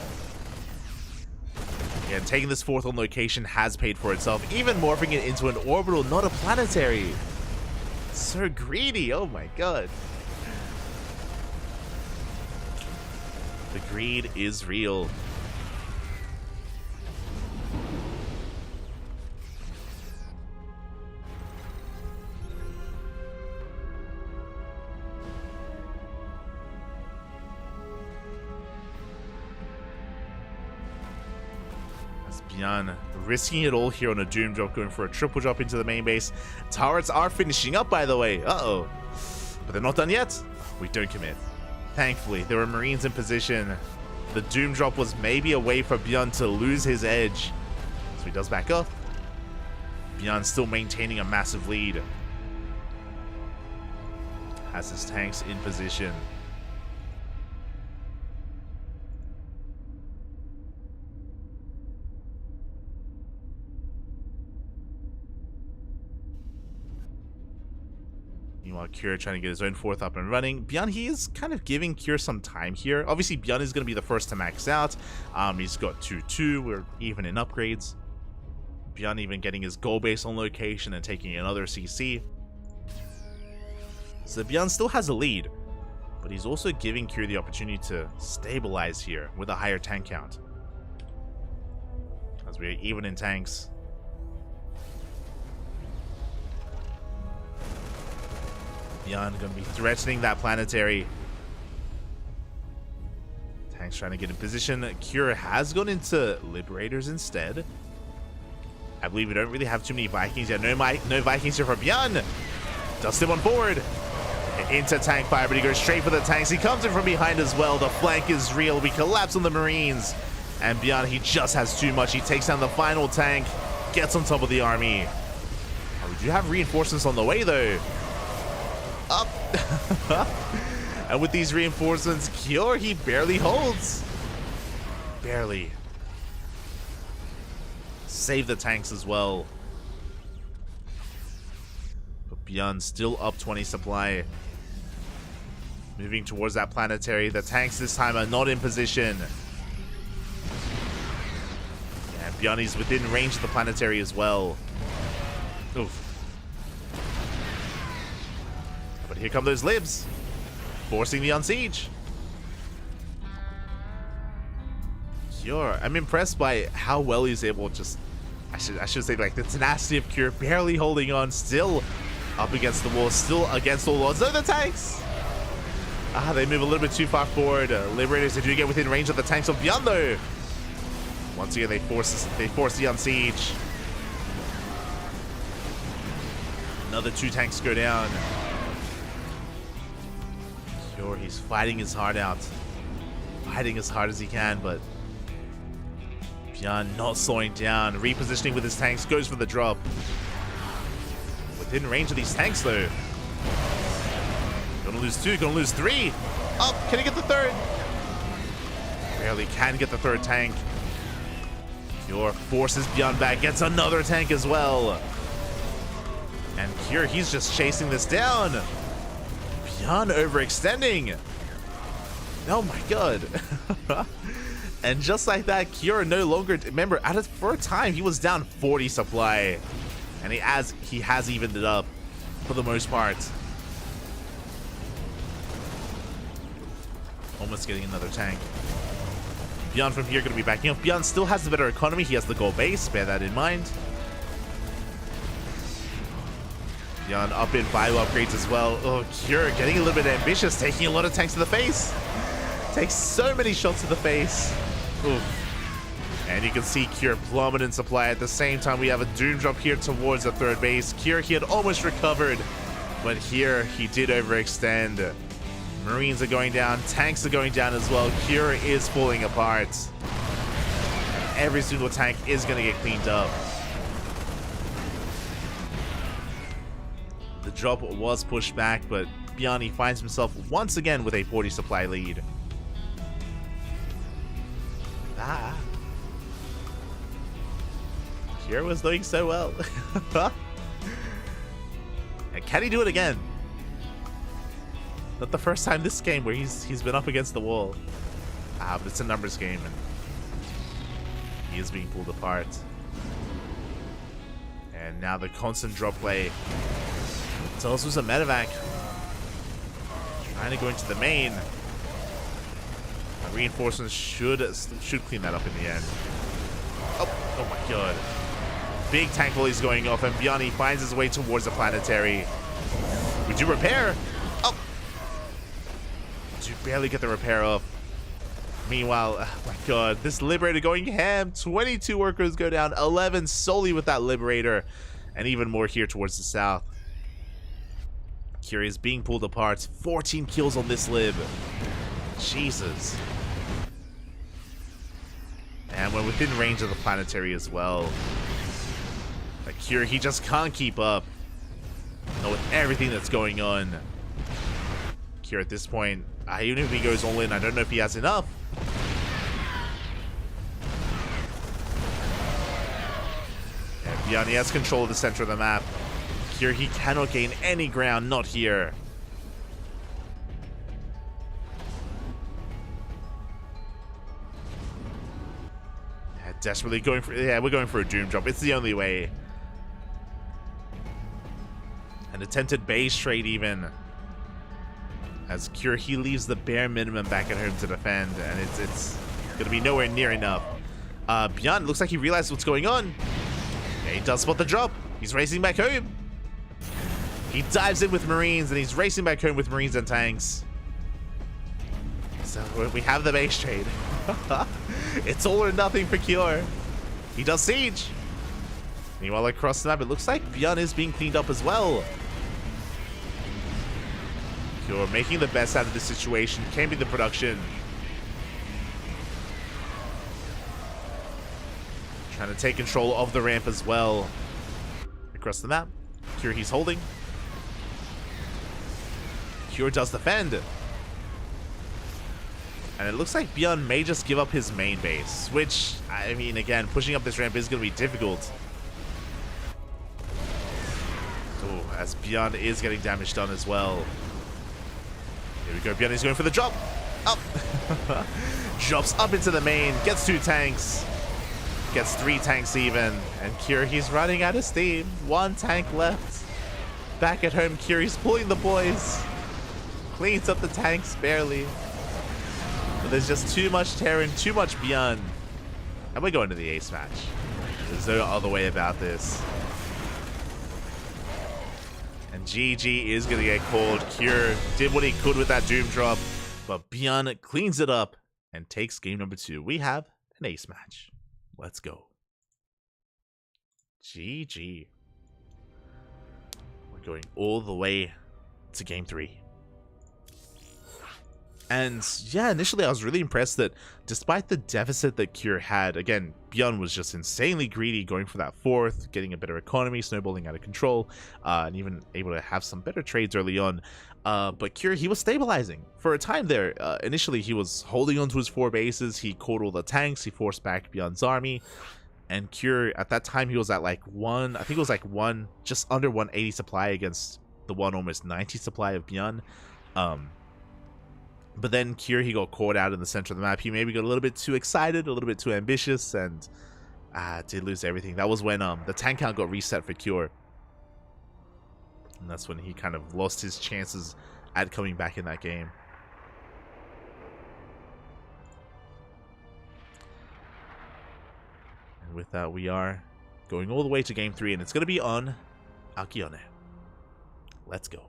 Again, taking this 4th on location has paid for itself. Even morphing it into an orbital, not a planetary. So greedy. Oh my god. The greed is real. Bjorn risking it all here on a Doom drop, going for a triple drop into the main base. Turrets are finishing up, by the way. Uh-oh. But they're not done yet. We don't commit. Thankfully, there were Marines in position. The Doom Drop was maybe a way for Bjorn to lose his edge. So he does back up. Bjorn still maintaining a massive lead. Has his tanks in position. Meanwhile, Kira trying to get his own fourth up and running. Bjorn, he is kind of giving Kira some time here. Obviously, Bjorn is going to be the first to max out. He's got 2-2. We're even in upgrades. Bjorn even getting his goal base on location and taking another CC. So Bjorn still has a lead, but he's also giving Kira the opportunity to stabilize here with a higher tank count. As we're even in tanks. Bjorn going to be threatening that planetary. Tanks trying to get in position. Kira has gone into Liberators instead. I believe we don't really have too many Vikings yet. No Vikings here for Bjorn. Dust him on forward. Into tank fire, but he goes straight for the tanks. He comes in from behind as well. The flank is real. We collapse on the Marines. And Bjorn, he just has too much. He takes down the final tank. Gets on top of the army. Oh, we do have reinforcements on the way, though. Up. And with these reinforcements, Kjor, he barely holds. Barely. Save the tanks as well. But Bjorn still up 20 supply. Moving towards that planetary. The tanks this time are not in position. And Bjorn is within range of the planetary as well. Oof. But here come those libs. Forcing the unsiege. Kjor, I'm impressed by how well he's able to just... I should say, like, the tenacity of Kjor, barely holding on, still up against the wall, still against all odds. Oh, the tanks! They move a little bit too far forward. Liberators, they do get within range of the tanks of Bjorn, though. Once again, they force the unsiege. Another 2 tanks go down. Kjor, he's fighting his heart out. Fighting as hard as he can, but Bjorn not slowing down. Repositioning with his tanks, goes for the drop. Within range of these tanks, though. Gonna lose 2, gonna lose 3. Up, can he get the 3rd? Barely can get the 3rd tank. Kjor forces Bjorn back, gets another tank as well. And Kjor, he's just chasing this down. Bjorn overextending. Oh my god. And just like that, Kjor no longer... Remember, for a time, he was down 40 supply. And he has evened it up for the most part. Almost getting another tank. Bjorn from here going to be backing up. Bjorn still has the better economy. He has the gold base. Bear that in mind. Bjorn up in bio upgrades as well. Oh, Kjor getting a little bit ambitious. Taking a lot of tanks to the face. Takes so many shots to the face. Oof. And you can see Kjor plummet in supply. At the same time, we have a Doom Drop here towards the 3rd base. Kjor, he had almost recovered. But here, he did overextend. Marines are going down. Tanks are going down as well. Kjor is falling apart. Every single tank is going to get cleaned up. The drop was pushed back, but Bjorn finds himself once again with a 40 supply lead. Kjor was doing so well. And can he do it again? Not the first time this game where he's been up against the wall. But it's a numbers game and he is being pulled apart. And now the constant drop play tells us a medevac. Trying to go into the main. Reinforcements should clean that up in the end. Oh my god. Big tank volleys going off, and Bjorn finds his way towards the planetary. We do repair. Oh! Do barely get the repair off. Meanwhile, oh my god, this Liberator going ham. 22 workers go down, 11 solely with that Liberator, and even more here towards the south. Kira is being pulled apart. 14 kills on this lib. Jesus. And we're within range of the planetary as well. Like Kira, he just can't keep up. Not with everything that's going on. Kira at this point, even if he goes all in, I don't know if he has enough. Yeah, Beyond, he has control of the center of the map. Kira, he cannot gain any ground, not here. Yeah, desperately going for, yeah, we're going for a doom drop. It's the only way. An attempted base trade even. As Kira, he leaves the bare minimum back at home to defend, and it's gonna be nowhere near enough. Beyond, looks like he realized what's going on. Yeah, he does spot the drop. He's racing back home. He dives in with Marines, and he's racing back home with Marines and tanks. So we have the base trade. It's all or nothing for Kira. He does siege. Meanwhile, across the map, it looks like Beyond is being cleaned up as well. Kira making the best out of this situation. Can be the production. Trying to take control of the ramp as well. Across the map. Kira, he's holding. Kira does defend. And it looks like Beyond may just give up his main base. Which, I mean, again, pushing up this ramp is going to be difficult. Oh, as Beyond is getting damage done as well. Here we go, Beyond is going for the drop. Up. Drops up into the main. Gets 2 tanks. Gets 3 tanks even. And Kira, he's running out of steam. 1 tank left. Back at home, Kira's pulling the boys. Cleans up the tanks barely. But there's just too much Terran, too much Beyond. And we're going to the ace match. There's no other way about this. And GG is going to get called. Kira did what he could with that Doom drop, but Beyond cleans it up and takes game number 2. We have an ace match. Let's go. GG. We're going all the way to game 3. And yeah, initially I was really impressed that despite the deficit that Kira had, again, Beyond was just insanely greedy, going for that 4th, getting a better economy, snowballing out of control, and even able to have some better trades early on. But Kira, he was stabilizing for a time there. Initially, he was holding onto his 4 bases, he caught all the tanks, he forced back Beyond's army, and Kira, at that time, he was at like I think it was like just under 180 supply against the almost 90 supply of Beyond. But then Kira, he got caught out in the center of the map. He maybe got a little bit too excited, a little bit too ambitious, and did lose everything. That was when the tank count got reset for Kira. And that's when he kind of lost his chances at coming back in that game. And with that, we are going all the way to game 3, and it's going to be on Alkyone. Let's go.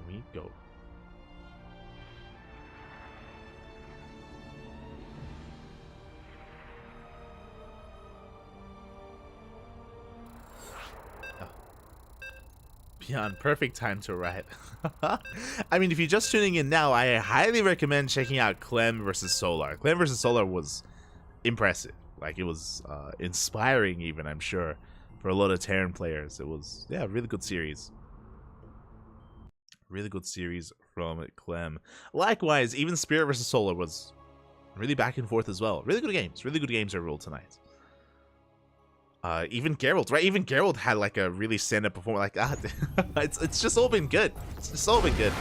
We go. Oh. Beyond, perfect time to arrive. I mean, if you're just tuning in now, I highly recommend checking out Clem versus Solar. Clem versus Solar was impressive. Like, it was inspiring even, I'm sure, for a lot of Terran players. It was, yeah, a really good series. Really good series from Clem. Likewise, even Spirit versus Solar was really back and forth as well. Really good games. Really good games overall tonight. Even Geralt, right? Even Geralt had like a really stand-up performance. Like, it's just all been good. It's just all been good.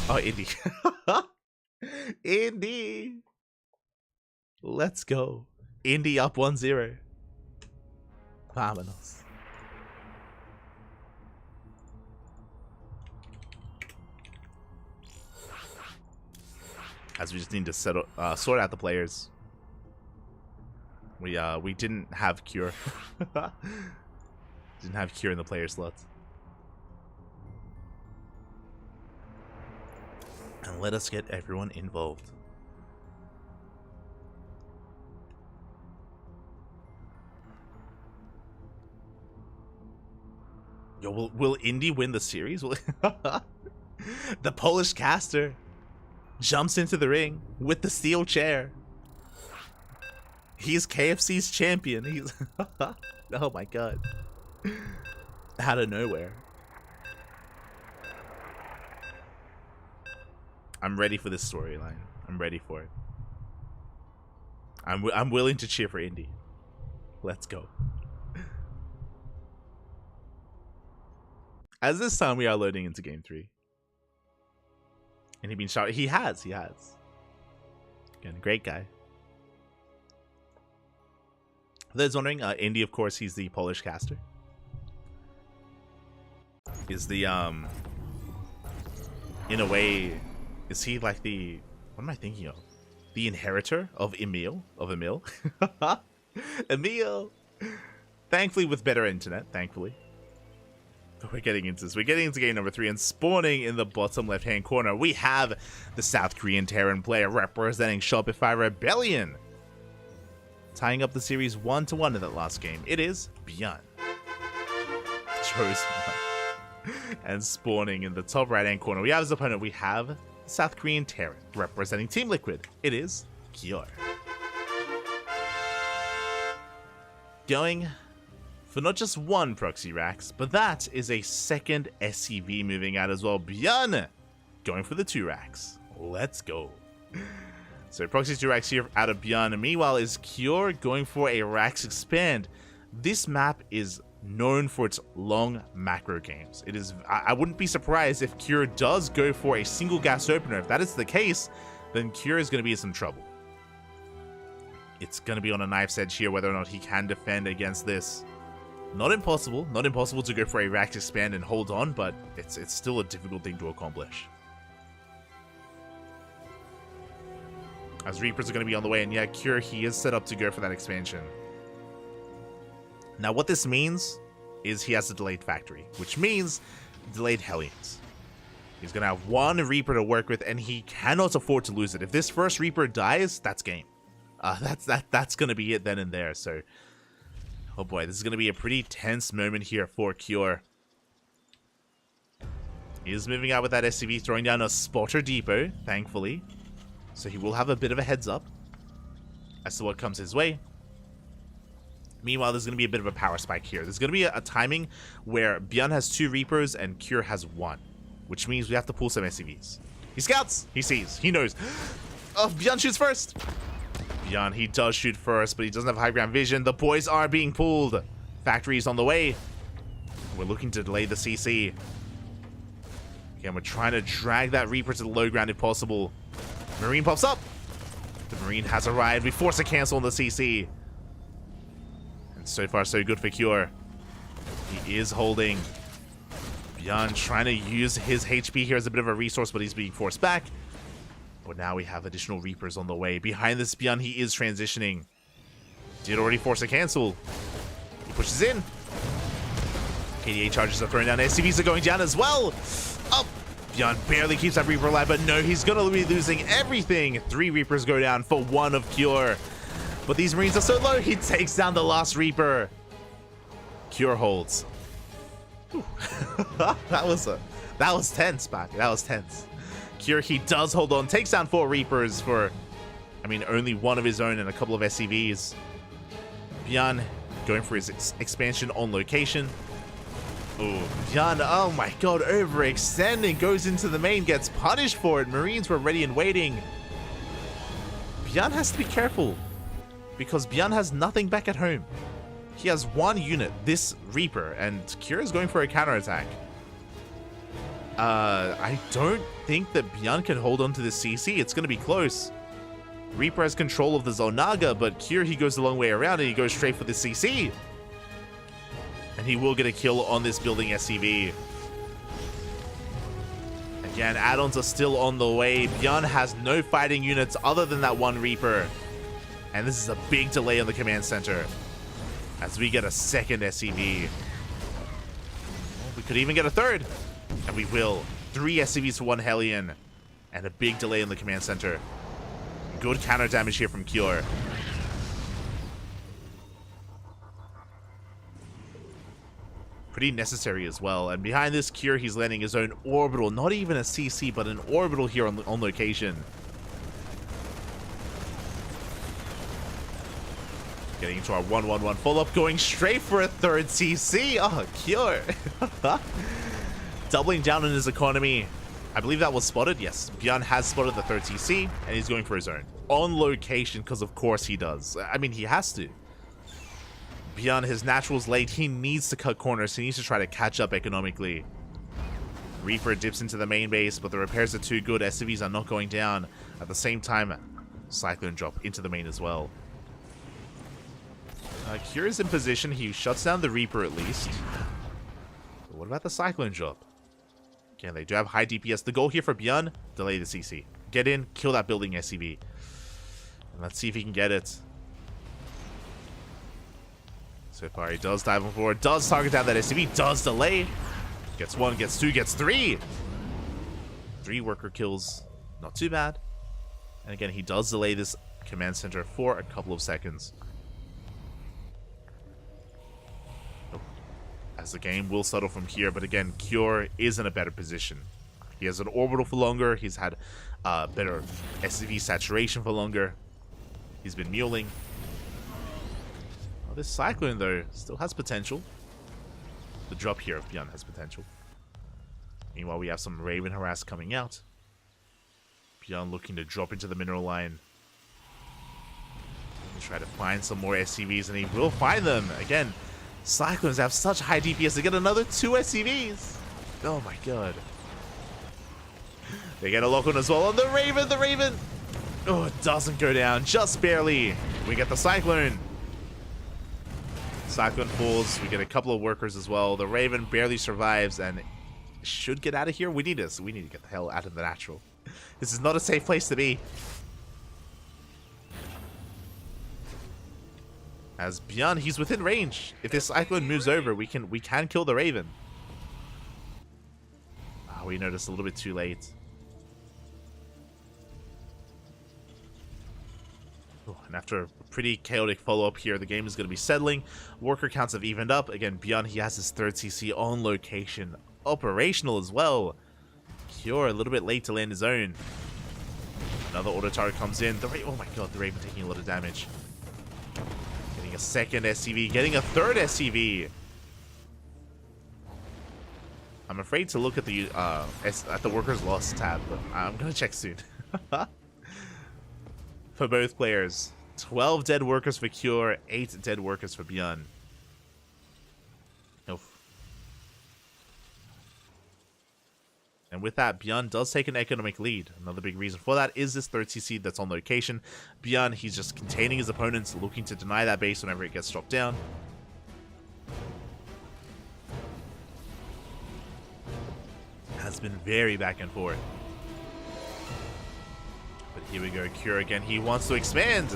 Oh, Indy. Indy. Let's go. Indy up 1-0. Vámonos. As we just need to sort out the players. We didn't have Cure. Didn't have Cure in the player slots. And let us get everyone involved. Yo, will Indy win the series? The Polish caster jumps into the ring with the steel chair. He's KFC's champion. He's oh my god. Out of nowhere. I'm ready for this storyline. I'm ready for it. I'm willing to cheer for Indy. Let's go. As this time we are loading into game 3. And he been shot. He has. Again, great guy. For those wondering, Indy, of course, he's the Polish caster. Is the in a way, is he like the, what am I thinking of? The inheritor of Emil? Emil! Thankfully with better internet, thankfully. But we're getting into this. We're getting into game number 3, and spawning in the bottom left-hand corner, we have the South Korean Terran player representing Shopify Rebellion. Tying up the series 1-1 in that last game. It is Byeon. Chosen one. And spawning in the top right-hand corner, we have his opponent. We have South Korean Terran representing Team Liquid. It is Kyor. Going for not just one proxy racks, but that is a second SCV moving out as well. Byeon going for the 2 racks. Let's go. So proxy 2 racks here out of Byeon. Meanwhile is Kyor going for a racks expand. This map is known for its long macro games. It is. I wouldn't be surprised if Kyor does go for a single gas opener. If that is the case, then Kyor is going to be in some trouble. It's going to be on a knife's edge here whether or not he can defend against this. Not impossible to go for a racks expand and hold on, but it's still a difficult thing to accomplish. As Reapers are going to be on the way, and yeah, Kyor, he is set up to go for that expansion. Now what this means is he has a delayed factory, which means delayed Hellions. He's going to have 1 Reaper to work with, and he cannot afford to lose it. If this first Reaper dies, that's game. That's going to be it then and there, so... Oh boy, this is going to be a pretty tense moment here for Kyor. He is moving out with that SCV, throwing down a spotter depot, thankfully. So he will have a bit of a heads up as to what comes his way. Meanwhile, there's going to be a bit of a power spike here. There's going to be a timing where Byeon has 2 Reapers and Kyor has 1. Which means we have to pull some SCVs. He scouts! He sees. He knows. Oh, Byeon shoots first! Byeon, he does shoot first, but he doesn't have high ground vision. The boys are being pulled. Factory's on the way. We're looking to delay the CC. Again, we're trying to drag that Reaper to the low ground if possible. Marine pops up. The Marine has arrived. We force a cancel on the CC. And so far, so good for Kyor. He is holding. Byeon trying to use his HP here as a bit of a resource, but he's being forced back. But now we have additional Reapers on the way. Behind this Byeon, he is transitioning. Did already force a cancel. He pushes in. KDA charges are throwing down. SCVs are going down as well. Up. Byeon barely keeps that Reaper alive, but no, he's going to be losing everything. 3 Reapers go down for 1 of Kyor. But these Marines are so low, he takes down the last Reaper. Kyor holds. that was tense, back. That was tense. Kyor, he does hold on, takes down 4 Reapers for, I mean, only 1 of his own and a couple of SCVs. Byeon going for his expansion on location. Ooh, Byeon, oh my god, overextending, goes into the main, gets punished for it. Marines were ready and waiting. Byeon has to be careful, because Byeon has nothing back at home. He has 1 unit, this Reaper, and Kyor is going for a counterattack. I don't think that Byeon can hold on to the CC. It's going to be close. Reaper has control of the Zonaga, but Kyor, he goes the long way around and he goes straight for the CC. And he will get a kill on this building SCV. Again, add-ons are still on the way. Byeon has no fighting units other than that 1 Reaper. And this is a big delay on the command center as we get a second SCV. Well, we could even get a 3rd. And we will. 3 SCVs for 1 Hellion. And a big delay in the command center. Good counter damage here from Kyor. pretty necessary as well. And behind this Cure, he's landing his own orbital. Not even a CC, but an orbital here on location. Getting into our 1-1-1 follow-up, going straight for a third CC. Oh, Cure. Doubling down on his economy. I believe that was spotted. Yes, Bjorn has spotted the third CC, and he's going for his own. On location, because of course he does. I mean, he has to. Bjorn, his natural's late. He needs to cut corners. He needs to try to catch up economically. Reaper dips into the main base, but the repairs are too good. SCVs are not going down. At the same time, Cyclone drop into the main as well. Cure is in position. He shuts down the Reaper at least. But what about the Cyclone drop? Again, they do have high DPS. The goal here for Bjorn, delay the CC. Get in, kill that building SCV. And let's see if he can get it. So far, he does dive on forward, does target down that SCV, does delay. Gets one, gets two, gets three. 3 worker kills, not too bad. And again, he does delay this command center for a couple of seconds. As the game will settle from here, but again, Cure is in a better position. He has an orbital for longer, he's had better SCV saturation for longer. He's been muling. Oh, this Cyclone, though, still has potential. The drop here of Bjorn has potential. Meanwhile, we have some Raven harass coming out. Bjorn looking to drop into the mineral line. Try to find some more SCVs, and he will find them. Again, Cyclones have such high DPS to get another 2 SCVs. Oh my god. They get a lock on as well on the Raven. The Raven. Oh, it doesn't go down. Just barely. We get the Cyclone. Cyclone falls. We get a couple of workers as well. The Raven barely survives and should get out of here. We need this. We need to get the hell out of the natural. This is not a safe place to be. As Bjorn, he's within range. If this Cyclone moves over, we can kill the Raven. Oh, we noticed a little bit too late. Oh, and after a pretty chaotic follow-up here, the game is going to be settling. Worker counts have evened up. Again, Bjorn, he has his third CC on location. Operational as well. Cure, a little bit late to land his own. Another auto turret comes in. Oh my god, the Raven taking a lot of damage. Getting a second SCV, getting a third SCV. I'm afraid to look at the workers lost tab, but I'm gonna check soon. For both players, 12 dead workers for Cure, 8 dead workers for Bjorn. Oof. And with that, Bjorn does take an economic lead. Another big reason for that is this third CC that's on location. Bjorn, he's just containing his opponents, looking to deny that base whenever it gets dropped down. Has been very back and forth. But here we go, Cure again. He wants to expand.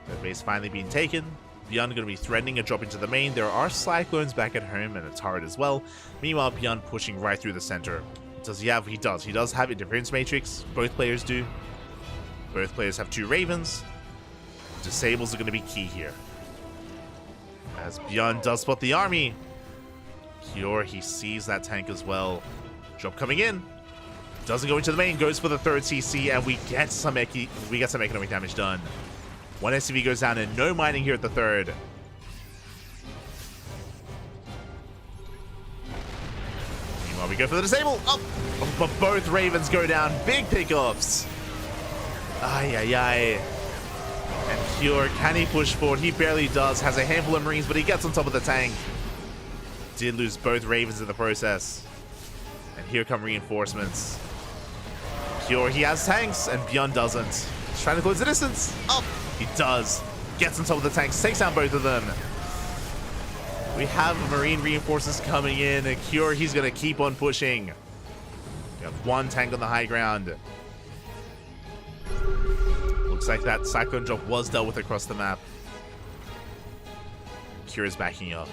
That base finally being taken. Bjorn going to be threatening a drop into the main. There are Cyclones back at home and a turret as well. Meanwhile, Bjorn pushing right through the center. Does he have? He does. He does have a defense matrix. Both players do. Both players have 2 Ravens. Disables are going to be key here. As Bjorn does spot the army. Cure, he sees that tank as well. Drop coming in. Doesn't go into the main. Goes for the third CC, and we get some economic damage done. 1 SCV goes down, and no mining here at the third. Meanwhile, we go for the disable. Oh, but both Ravens go down. Big pickups. Ay, ay, ay. And Cure, can he push forward? He barely does. Has a handful of Marines, but he gets on top of the tank. Did lose both Ravens in the process. And here come reinforcements. Cure, he has tanks, and Bjorn doesn't. He's trying to close the distance. Oh, he does. Gets on top of the tanks, takes down both of them. We have Marine reinforcements coming in, and Cure, he's going to keep on pushing. We have 1 tank on the high ground. Looks like that Cyclone drop was dealt with across the map. Cure is backing up.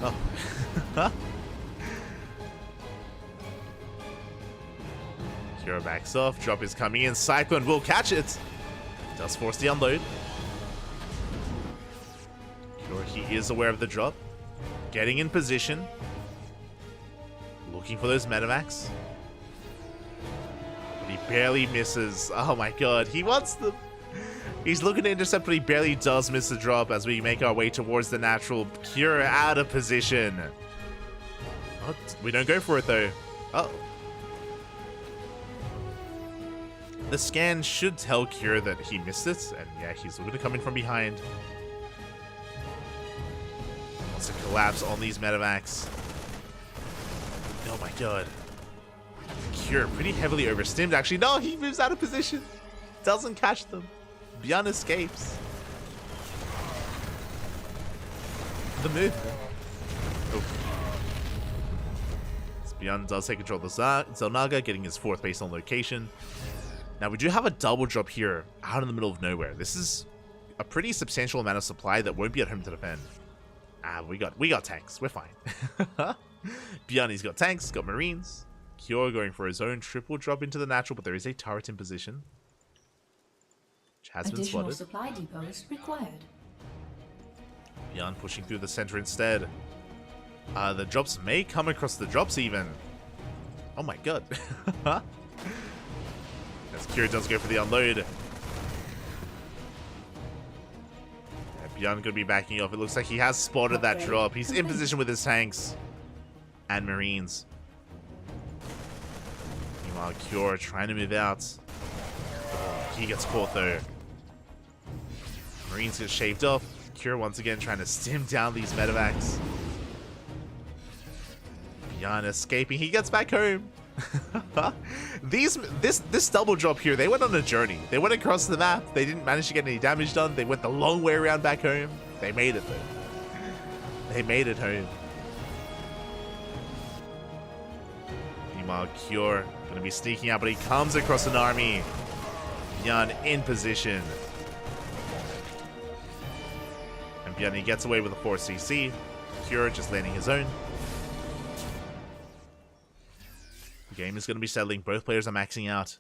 Oh. Cure backs off. Drop is coming in. Cyclone will catch it. Does force the unload. He is aware of the drop. Getting in position. Looking for those medevacs. But he barely misses. Oh my god, he wants them. He's looking to intercept, but he barely does miss the drop as we make our way towards the natural. Cure out of position. Oh, we don't go for it though. Oh. The scan should tell Cure that he missed it, and yeah, he's looking to come in from behind. Wants to collapse on these medevacs. Oh my god. Cure pretty heavily overstimmed actually. No, he moves out of position. Doesn't catch them. Bjorn escapes. The move. Oh. Bjorn does take control of the Zelnaga, getting his 4th base on location. Now we do have a double drop here out in the middle of nowhere. This is a pretty substantial amount of supply that won't be at home to defend. Ah, we got tanks. We're fine. Bjorn's got tanks, got marines. Cure going for his own triple drop into the natural, but there is a turret in position. Which has been spotted. Supply depots required. Bjorn pushing through the center instead. The drops may come across the drops even. Oh my god. As Cure does go for the unload. Bjorn going to be backing off. It looks like he has spotted that drop. He's in position with his tanks and marines. Meanwhile, Cure trying to move out. Oh, he gets caught though. Marines get shaved off. Cure once again trying to stim down these medevacs. Bjorn escaping. He gets back home. This double drop here, they went on a journey. They went across the map. They didn't manage to get any damage done. They went the long way around back home. They made it though. They made it home. Meanwhile, Cure gonna be sneaking out, but he comes across an army. Bjorn in position. And Bjorn, he gets away with a 4cc. Cure just landing his own. Game is going to be settling. Both players are maxing out.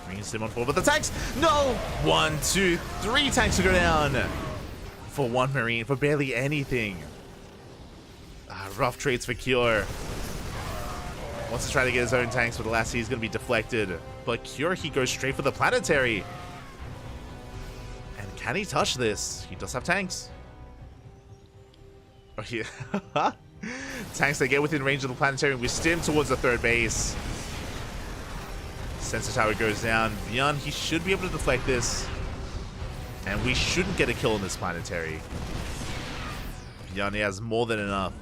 Bringing Sim on forward, but the tanks! No! 1, 2, 3 tanks to go down for one marine for barely anything. Rough trades for Cure. Wants to try to get his own tanks, but alas, he's going to be deflected. But Cure, he goes straight for the planetary. And can he touch this? He does have tanks. Oh, yeah. Tanks, they get within range of the planetary, and we stim towards the 3rd base. Sensor tower goes down. Bjorn, he should be able to deflect this. And we shouldn't get a kill in this planetary. Bjorn, he has more than enough.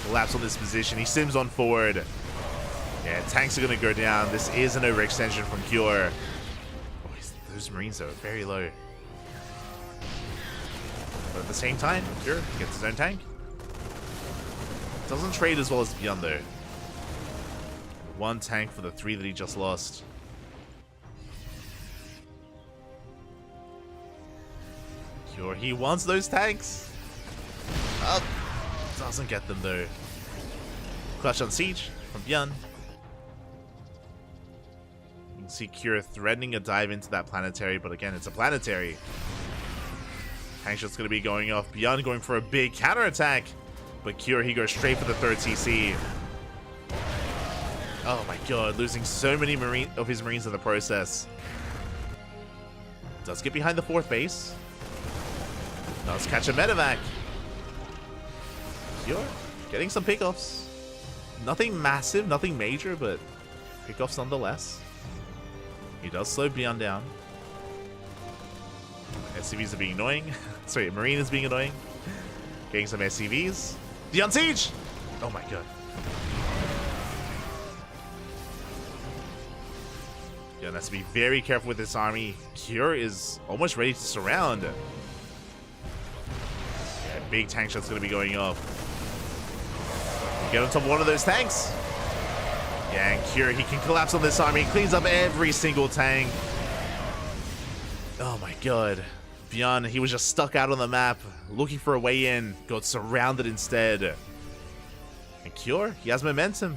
Collapse on this position. He sims on forward. Yeah, tanks are going to go down. This is an overextension from Cure. Oh, those marines are very low. But at the same time, Cure gets his own tank. Doesn't trade as well as Bjorn though. 1 tank for the 3 that he just lost. Cure, he wants those tanks. Oh, doesn't get them though. Clutch on siege from Bjorn. You can see Cure threatening a dive into that planetary, but again, it's a planetary. Tank shot's going to be going off. Bjorn going for a big counterattack. But Cure, he goes straight for the 3rd CC. Oh my god, losing so many of his marines in the process. Does get behind the 4th base. Does catch a medevac. Cure getting some pickoffs. Nothing massive, nothing major, but pickoffs nonetheless. He does slow Bjorn down. SCVs are being annoying. Sorry, Marine is being annoying. Getting some SCVs. The on siege! Oh my god. Bjorn has to be very careful with this army. Cure is almost ready to surround. Yeah, big tank shot's going to be going off. Get on top of one of those tanks. Yeah, and Cure, he can collapse on this army. Cleans up every single tank. Oh my god. Bjorn, he was just stuck out on the map, looking for a way in, got surrounded instead. And Cure, he has momentum.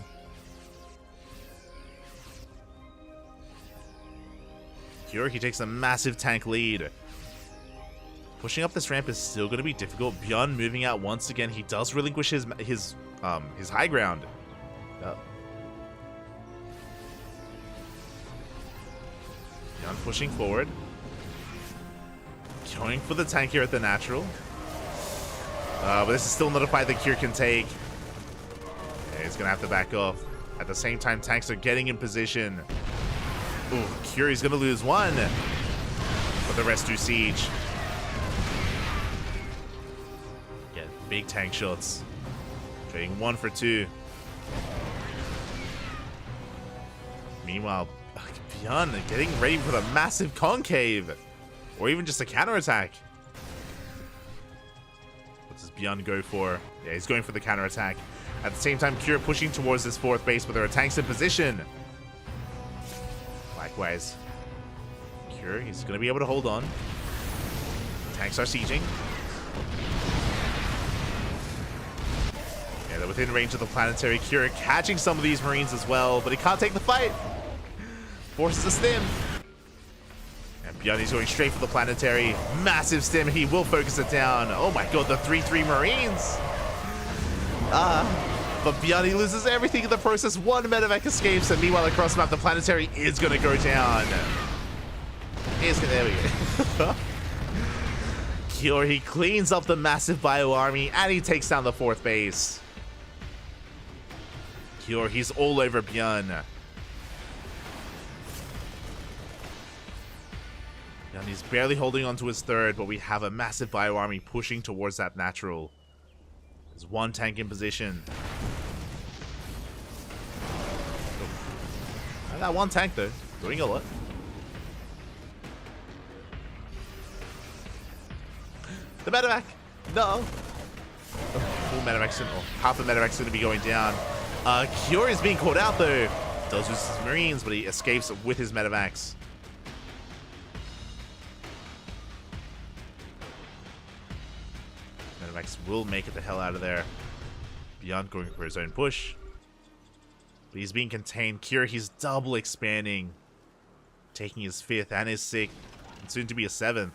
Cure, he takes a massive tank lead. Pushing up this ramp is still going to be difficult. Beyond moving out once again. He does relinquish his high ground. Beyond pushing forward. Going for the tank here at the natural. But this is still not a fight that Cure can take. Yeah, he's going to have to back off. At the same time, tanks are getting in position. Ooh, Cure is going to lose one. But the rest do siege. Get big tank shots. Trading 1 for 2. Meanwhile, Beyond getting ready for the massive concave. Or even just a counterattack. What does Beyond go for? Yeah, he's going for the counterattack. At the same time, Cure pushing towards this 4th base, but there are tanks in position. Likewise. Cure, he's going to be able to hold on. Tanks are sieging. Yeah, they're within range of the planetary. Cure catching some of these Marines as well, but he can't take the fight. Forces a stim. And Beyond, he's going straight for the planetary. Massive stim. He will focus it down. Oh my god, the 3-3 Marines. But Beyond, he loses everything in the process. One medevac escapes, and meanwhile across the map, the planetary is going to go down. There we go. Cure, he cleans up the massive bio army, and he takes down the 4th base. Cure, he's all over Beyond. And he's barely holding on to his 3rd, but we have a massive bio army pushing towards that natural. There's one tank in position. Oh. That one tank though, doing a lot. The medevac! No! Full medevac's or half the medevac's going to be going down. Cure is being caught out though. Does lose his Marines, but he escapes with his medevacs. Medevacs will make it the hell out of there. Beyond going for his own push. But he's being contained. Cure, he's double expanding. Taking his 5th and his 6th. And soon to be a 7th.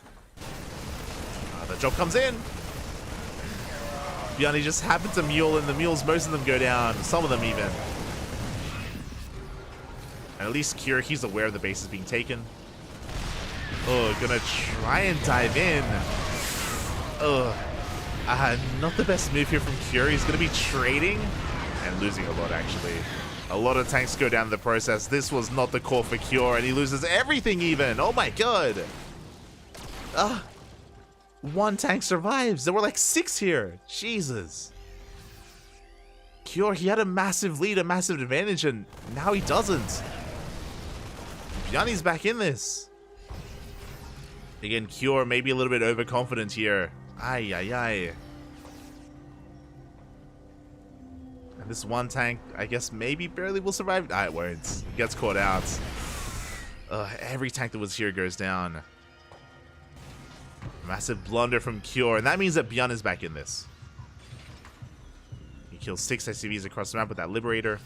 The drop comes in. Beyond, he just happens to mule, and the mules, most of them go down. Some of them even. And at least Cure, he's aware of the base is being taken. Oh, gonna try and dive in. Not the best move here from Cure. He's gonna be trading and losing a lot, actually. A lot of tanks go down in the process. This was not the call for Cure, and he loses everything even. Oh my god. One tank survives. There were like 6 here. Jesus. Cure, he had a massive lead, a massive advantage, and now he doesn't. Beyond's back in this. Again, Cure maybe a little bit overconfident here. Ay, ay, ay. And this one tank, I guess maybe barely will survive. It won't. Gets caught out. Every tank that was here goes down. Massive blunder from Cure, and that means that Beyond is back in this. He kills 6 SCVs across the map with that Liberator.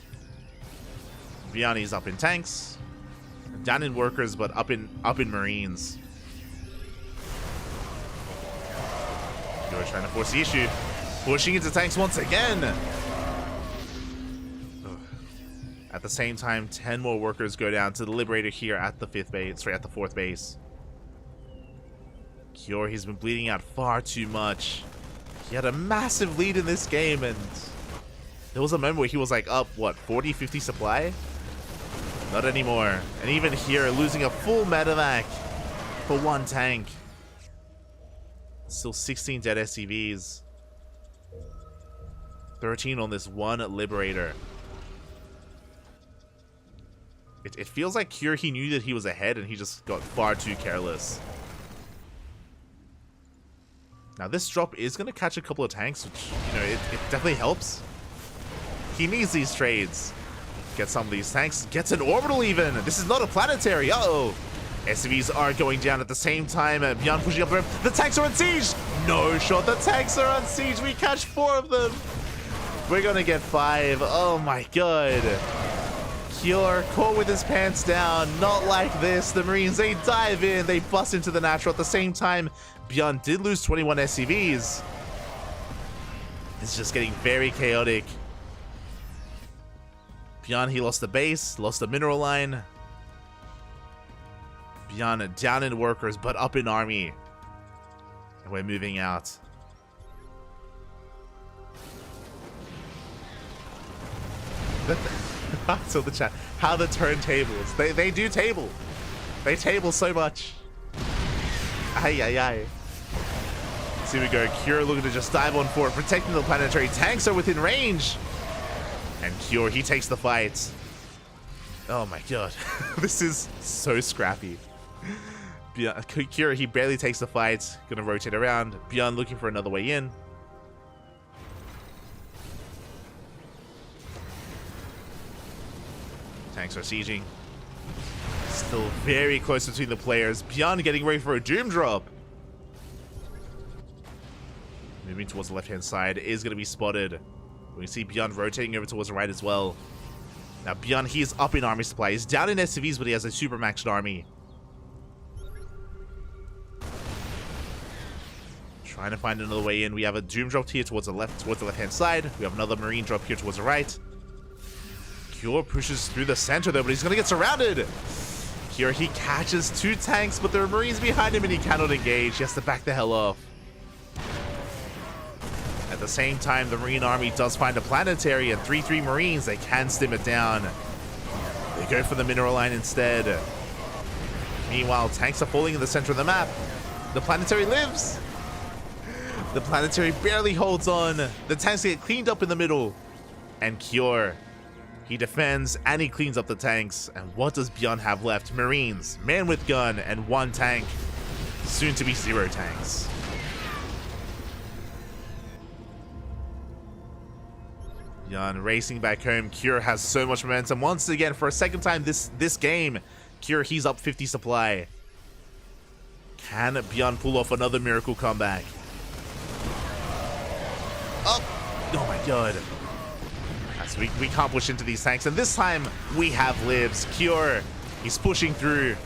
Beyond, he's up in tanks. Down in workers, but up in Marines. Cure trying to force the issue. Pushing into tanks once again. At the same time, 10 more workers go down to the Liberator here at the 5th base, sorry, at the 4th base. Cure, he's been bleeding out far too much. He had a massive lead in this game, and there was a moment where he was like up, what, 40, 50 supply? Not anymore. And even here, losing a full medevac for one tank. Still 16 dead SCVs. 13 on this one Liberator. It feels like Cure, he knew that he was ahead and he just got far too careless. Now this drop is going to catch a couple of tanks, which, you know, it definitely helps. He needs these trades. Get some of these tanks. Gets an orbital even. This is not a planetary. Uh-oh. SCVs are going down at the same time. Beyond pushing up the ramp. The tanks are on siege. No shot. The tanks are on siege. We catch 4 of them. We're going to get 5. Oh my god. Cure caught with his pants down. Not like this. The Marines, they dive in. They bust into the natural. At the same time, Beyond did lose 21 SCVs. It's just getting very chaotic. Beyond, he lost the base, lost the mineral line. Beyond down in workers, but up in army. And we're moving out. So the chat, how the turntables. They do table. They table so much. Ay, ay, ay. So here we go. Cure looking to just dive on forward, protecting the planetary. Tanks are within range. And Cure, he takes the fight. Oh my god. This is so scrappy. Cure, he barely takes the fight. Gonna rotate around. Beyond looking for another way in. Tanks are sieging. Still very close between the players. Beyond getting ready for a doom drop. Moving towards the left-hand side is going to be spotted. We see Beyond rotating over towards the right as well. Now Beyond, he is up in army supply. He's down in SCVs, but he has a super maxed army. Trying to find another way in. We have a doom drop here towards the left-hand side. We have another marine drop here towards the right. Cure pushes through the center though, but he's gonna get surrounded. Here he catches 2 tanks, but there are marines behind him and he cannot engage. He has to back the hell off. At the same time, the marine army does find a planetary and 3-3 marines. They can stim it down. They go for the mineral line instead. Meanwhile, tanks are falling in the center of the map. The planetary lives. The planetary barely holds on. The tanks get cleaned up in the middle. And Cure, he defends and he cleans up the tanks. And what does Beyond have left? Marines, man with gun, and 1 tank. Soon to be 0 tanks. Beyond racing back home. Cure has so much momentum. Once again, for a second time this game, Cure, he's up 50 supply. Can Beyond pull off another miracle comeback? Oh my god. So we can't push into these tanks, and this time we have libs. Cure, he's pushing through.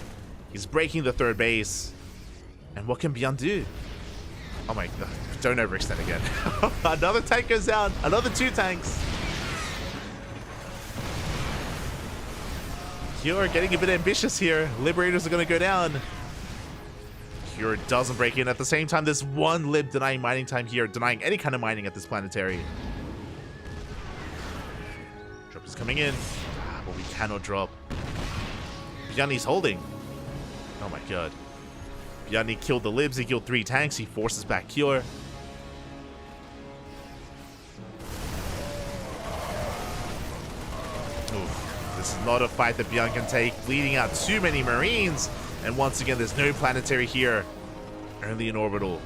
He's breaking the 3rd base. And what can Beyond do? Oh my god, don't overextend again. Another tank goes down, another 2 tanks. Cure getting a bit ambitious here. Liberators are gonna go down. Cure doesn't break in. At the same time, there's 1 lib denying mining time here, denying any kind of mining at this planetary. Drop is coming in, but we cannot drop. Beyond, he's holding. Oh my god. Beyond, he killed the libs, he killed 3 tanks, he forces back Cure. Oof. This is not a fight that Beyond can take, bleeding out too many marines. And once again, there's no planetary here, only an orbital.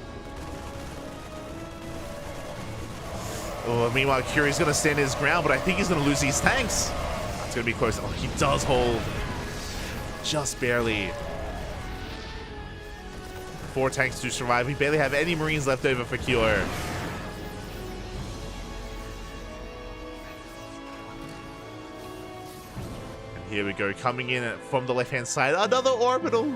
Oh, meanwhile, Curie's going to stand his ground, but I think he's going to lose these tanks. It's going to be close. Oh, he does hold. Just barely. 4 tanks to survive. We barely have any marines left over for Cure. Here we go, coming in from the left-hand side. Another orbital.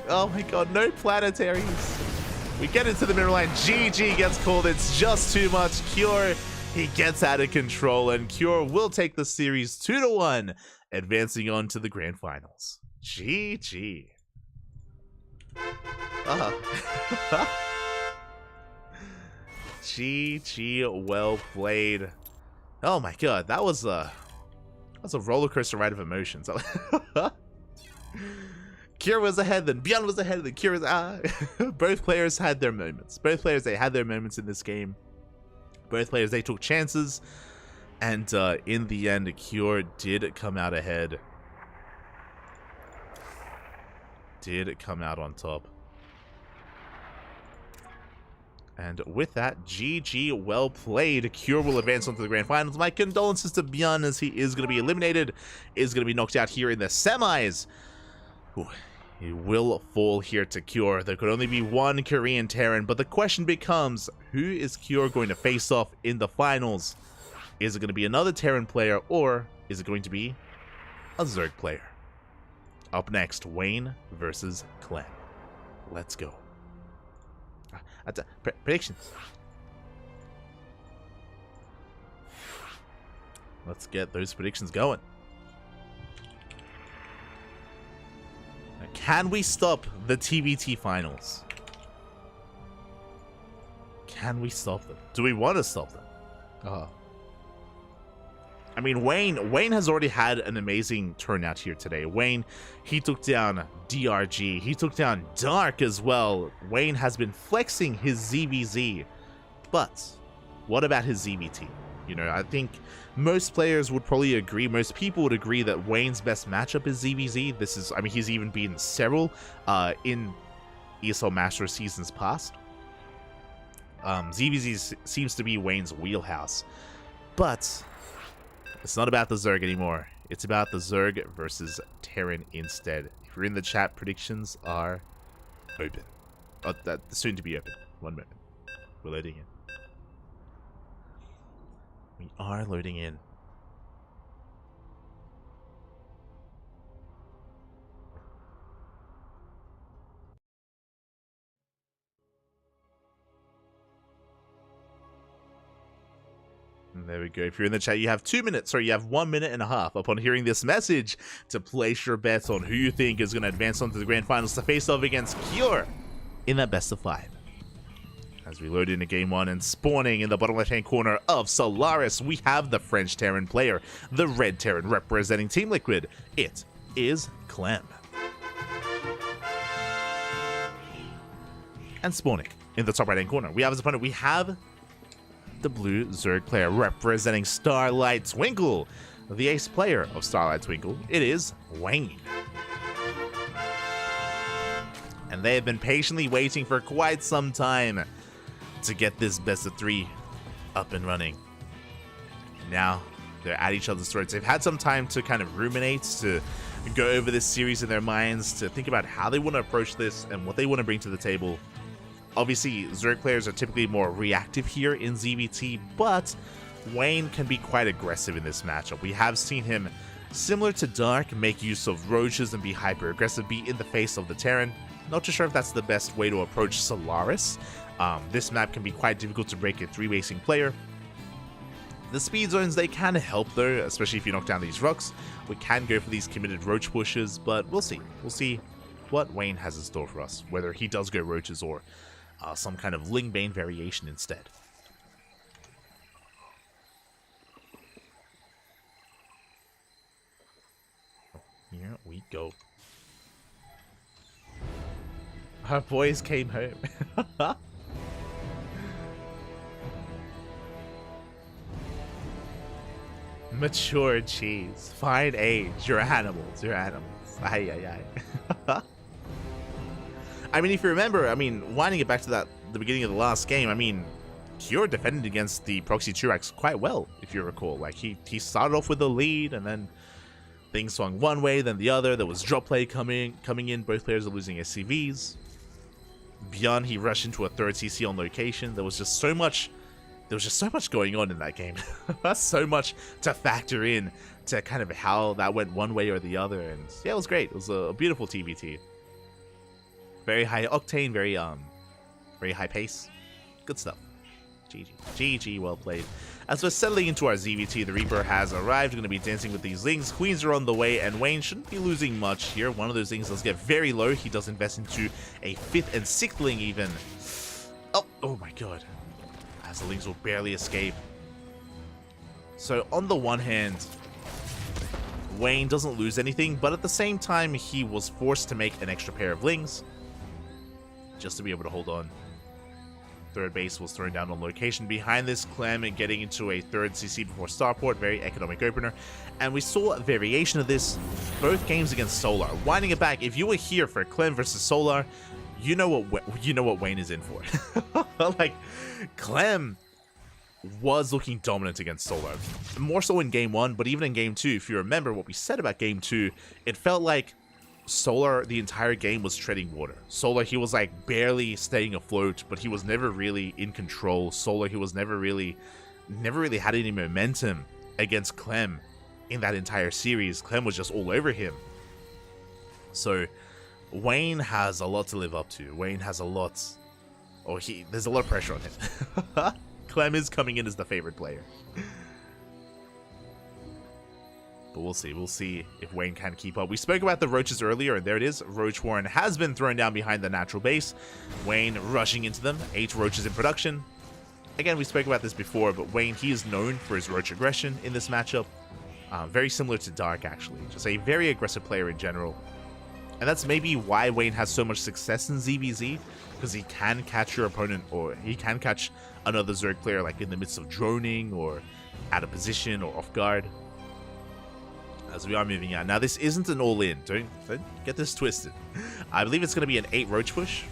Oh my god, no planetaries. We get into the mineral line. GG gets called. It's just too much. Cure, he gets out of control, and Cure will take the series 2-1, advancing on to the grand finals. GG. GG, well played. Oh my god, that was a roller coaster ride of emotions. Cure was ahead, then Beyond was ahead, then Cure was Both players had their moments. Both players, they had their moments in this game. Both players, they took chances, and in the end, Cure did come out ahead. Did come out on top. And with that, GG, well played. Cure will advance on to the grand finals. My condolences to Beyond, as he is going to be eliminated, is going to be knocked out here in the semis. Ooh, he will fall here to Cure. There could only be 1 Korean Terran, but the question becomes, who is Cure going to face off in the finals? Is it going to be another Terran player, or is it going to be a Zerg player. Up next, Wayne versus Clem. Let's go. Predictions. Let's get those predictions going. Now, can we stop the TBT finals? Can we stop them? Do we want to stop them? I mean, Wayne has already had an amazing turnout here today. Wayne, he took down DRG. He took down Dark as well. Wayne has been flexing his ZVZ. But what about his ZVT? You know, I think most players would probably agree, most people would agree that Wayne's best matchup is ZVZ. This is, I mean, he's even beaten several in ESL Master seasons past. ZVZ seems to be Wayne's wheelhouse. But it's not about the Zerg anymore. It's about the Zerg versus Terran instead. If you're in the chat, predictions are open. Oh, that's soon to be open. One moment. We're loading in. We are loading in. And there we go. If you're in the chat, you have 2 minutes, or you have 1 minute and a half upon hearing this message to place your bets on who you think is going to advance onto the grand finals to face off against Cure in that best of 5. As we load into game 1 and spawning in the bottom left-hand corner of Solaris, we have the French Terran player, the Red Terran representing Team Liquid. It is Clem. And spawning in the top right-hand corner, we have as opponent, we have the blue Zerg player representing Starlight Twinkle, the ace player of Starlight Twinkle. It is Wayne. And they have been patiently waiting for quite some time to get this best of 3 up and running. Now they're at each other's throats. They've had some time to kind of ruminate, to go over this series in their minds, to think about how they want to approach this and what they want to bring to the table. Obviously, Zerg players are typically more reactive here in ZVT, but Wayne can be quite aggressive in this matchup. We have seen him, similar to Dark, make use of roaches and be hyper-aggressive, be in the face of the Terran. Not too sure if that's the best way to approach Solaris. This map can be quite difficult to break a 3-basing player. The speed zones, they can help though, especially if you knock down these rocks. We can go for these committed roach pushes, but we'll see. We'll see what Wayne has in store for us, whether he does go roaches or some kind of Lingbane variation instead. Here we go. Our boys came home. Mature cheese. Fine age. You're animals. You're animals. Ay, ay, ay. I mean, if you remember, I mean, winding it back to the beginning of the last game, I mean, Cure defended against the Proxy Churax quite well, if you recall. Like, he started off with the lead, and then things swung one way, then the other. There was drop play coming in. Both players are losing SCVs. Beyond, he rushed into a third CC on location. There was just so much going on in that game. That's so much to factor in to kind of how that went one way or the other. And yeah, it was great. It was a beautiful TBT. Very high octane, very high pace. Good stuff. GG. GG, well played. As we're settling into our ZVT, the Reaper has arrived. We're going to be dancing with these Lings. Queens are on the way, and Wayne shouldn't be losing much here. One of those Lings does get very low. He does invest into a 5th and 6th Ling even. Oh my god. As the Lings will barely escape. So on the one hand, Wayne doesn't lose anything, but at the same time, he was forced to make an extra pair of Lings just to be able to hold on. Third base was thrown down on location. Behind this, Clem getting into a third CC before Starport. Very economic opener. And we saw a variation of this both games against Solar. Winding it back, if you were here for Clem versus Solar, you know what Wayne is in for. Like, Clem was looking dominant against Solar. More so in game 1, but even in game 2, if you remember what we said about game 2, it felt like Solar the entire game was treading water. Solar, he was like barely staying afloat, but he was never really in control. Solar, he was never really had any momentum against Clem in that entire series, Clem was just all over him. So Wayne has a lot to live up to. Wayne has a lot, there's a lot of pressure on him. Clem is coming in as the favorite player. But we'll see if Wayne can keep up. We spoke about the roaches earlier, and there it is. Roach Warren has been thrown down behind the natural base. Wayne rushing into them. 8 roaches in production. Again, we spoke about this before, but Wayne, he is known for his roach aggression in this matchup. Very similar to Dark, actually. Just a very aggressive player in general. And that's maybe why Wayne has so much success in ZVZ, because he can catch your opponent, or he can catch another Zerg player like in the midst of droning, or out of position, or off guard. As we are moving out. Now, this isn't an all-in. Don't get this twisted. I believe it's going to be an 8 roach push.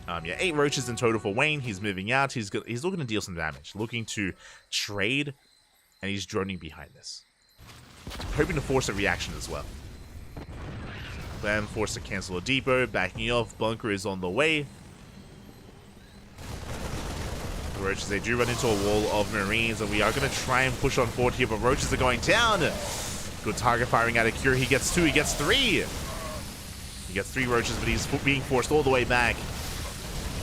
Yeah, 8 roaches in total for Wayne. He's moving out. He's looking to deal some damage. Looking to trade. And he's droning behind this. Hoping to force a reaction as well. Then forced to cancel a depot. Backing off. Bunker is on the way. The roaches, they do run into a wall of Marines. And we are going to try and push on forward here. But roaches are going down. Good target firing out of Cure. He gets 2. He gets 3. He gets 3 roaches, but he's being forced all the way back.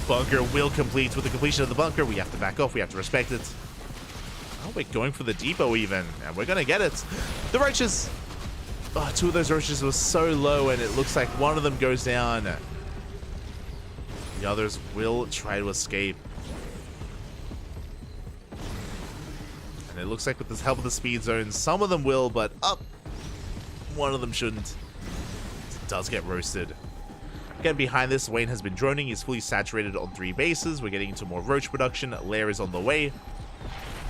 Bunker will complete. With the completion of the bunker, we have to back off. We have to respect it. Oh, we're going for the depot even. And we're going to get it. The roaches. Oh, 2 of those roaches were so low, and it looks like one of them goes down. The others will try to escape. And it looks like with the help of the speed zone, some of them will, but one of them shouldn't. It does get roasted. Again, behind this, Wayne has been droning. He's fully saturated on 3 bases. We're getting into more roach production. Lair is on the way.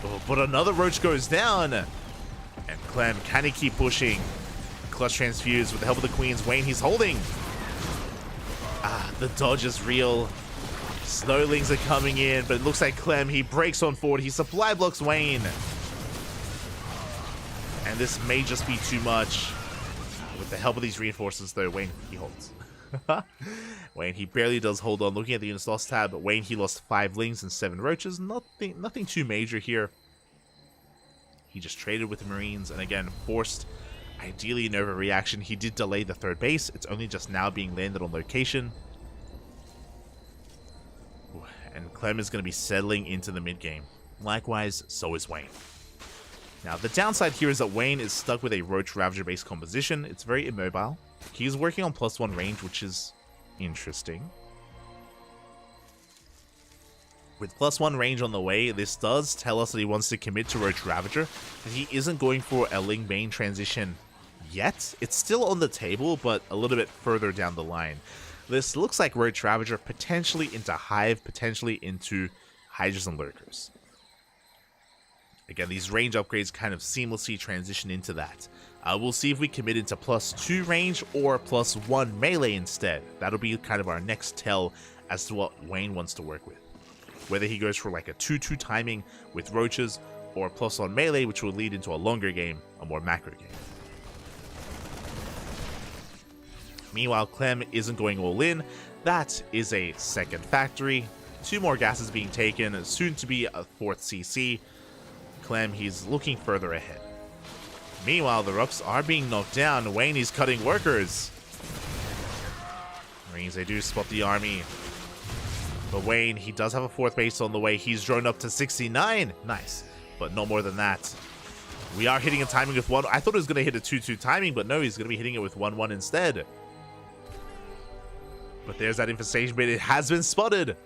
Oh, but another roach goes down. And Clem, can he keep pushing? Clutch transfuse with the help of the queens. Wayne, he's holding. The dodge is real. Snowlings are coming in, but it looks like Clem, he breaks on forward. He supply blocks Wayne. And this may just be too much. With the help of these reinforcements, though, Wayne, he holds. Wayne, he barely does hold on. Looking at the units lost tab, but Wayne, he lost 5 lings and 7 roaches. Nothing too major here. He just traded with the Marines, and again, forced, ideally, an overreaction. He did delay the 3rd base. It's only just now being landed on location. And Clem is going to be settling into the mid-game. Likewise, so is Wayne. Now, the downside here is that Wayne is stuck with a Roach Ravager-based composition. It's very immobile. He's working on +1 range, which is interesting. With +1 range on the way, this does tell us that he wants to commit to Roach Ravager. He isn't going for a Ling Bane transition yet. It's still on the table, but a little bit further down the line. This looks like Roach Ravager potentially into Hive, potentially into Hydras and Lurkers. Again, these range upgrades kind of seamlessly transition into that. We'll see if we commit into +2 range or +1 melee instead. That'll be kind of our next tell as to what Wayne wants to work with. Whether he goes for like a 2-2 timing with roaches or +1 melee, which will lead into a longer game, a more macro game. Meanwhile, Clem isn't going all in. That is a 2nd factory. 2 more gases being taken, soon to be a 4th CC. Clem, he's looking further ahead. Meanwhile, the Rups are being knocked down. Wayne, he's cutting workers. Marines, they do spot the army. But Wayne, he does have a 4th base on the way. He's drawn up to 69. Nice. But no more than that. We are hitting a timing with 1. I thought it was going to hit a 2-2 timing, but no, he's going to be hitting it with 1-1 instead. But there's that infestation bait. It has been spotted.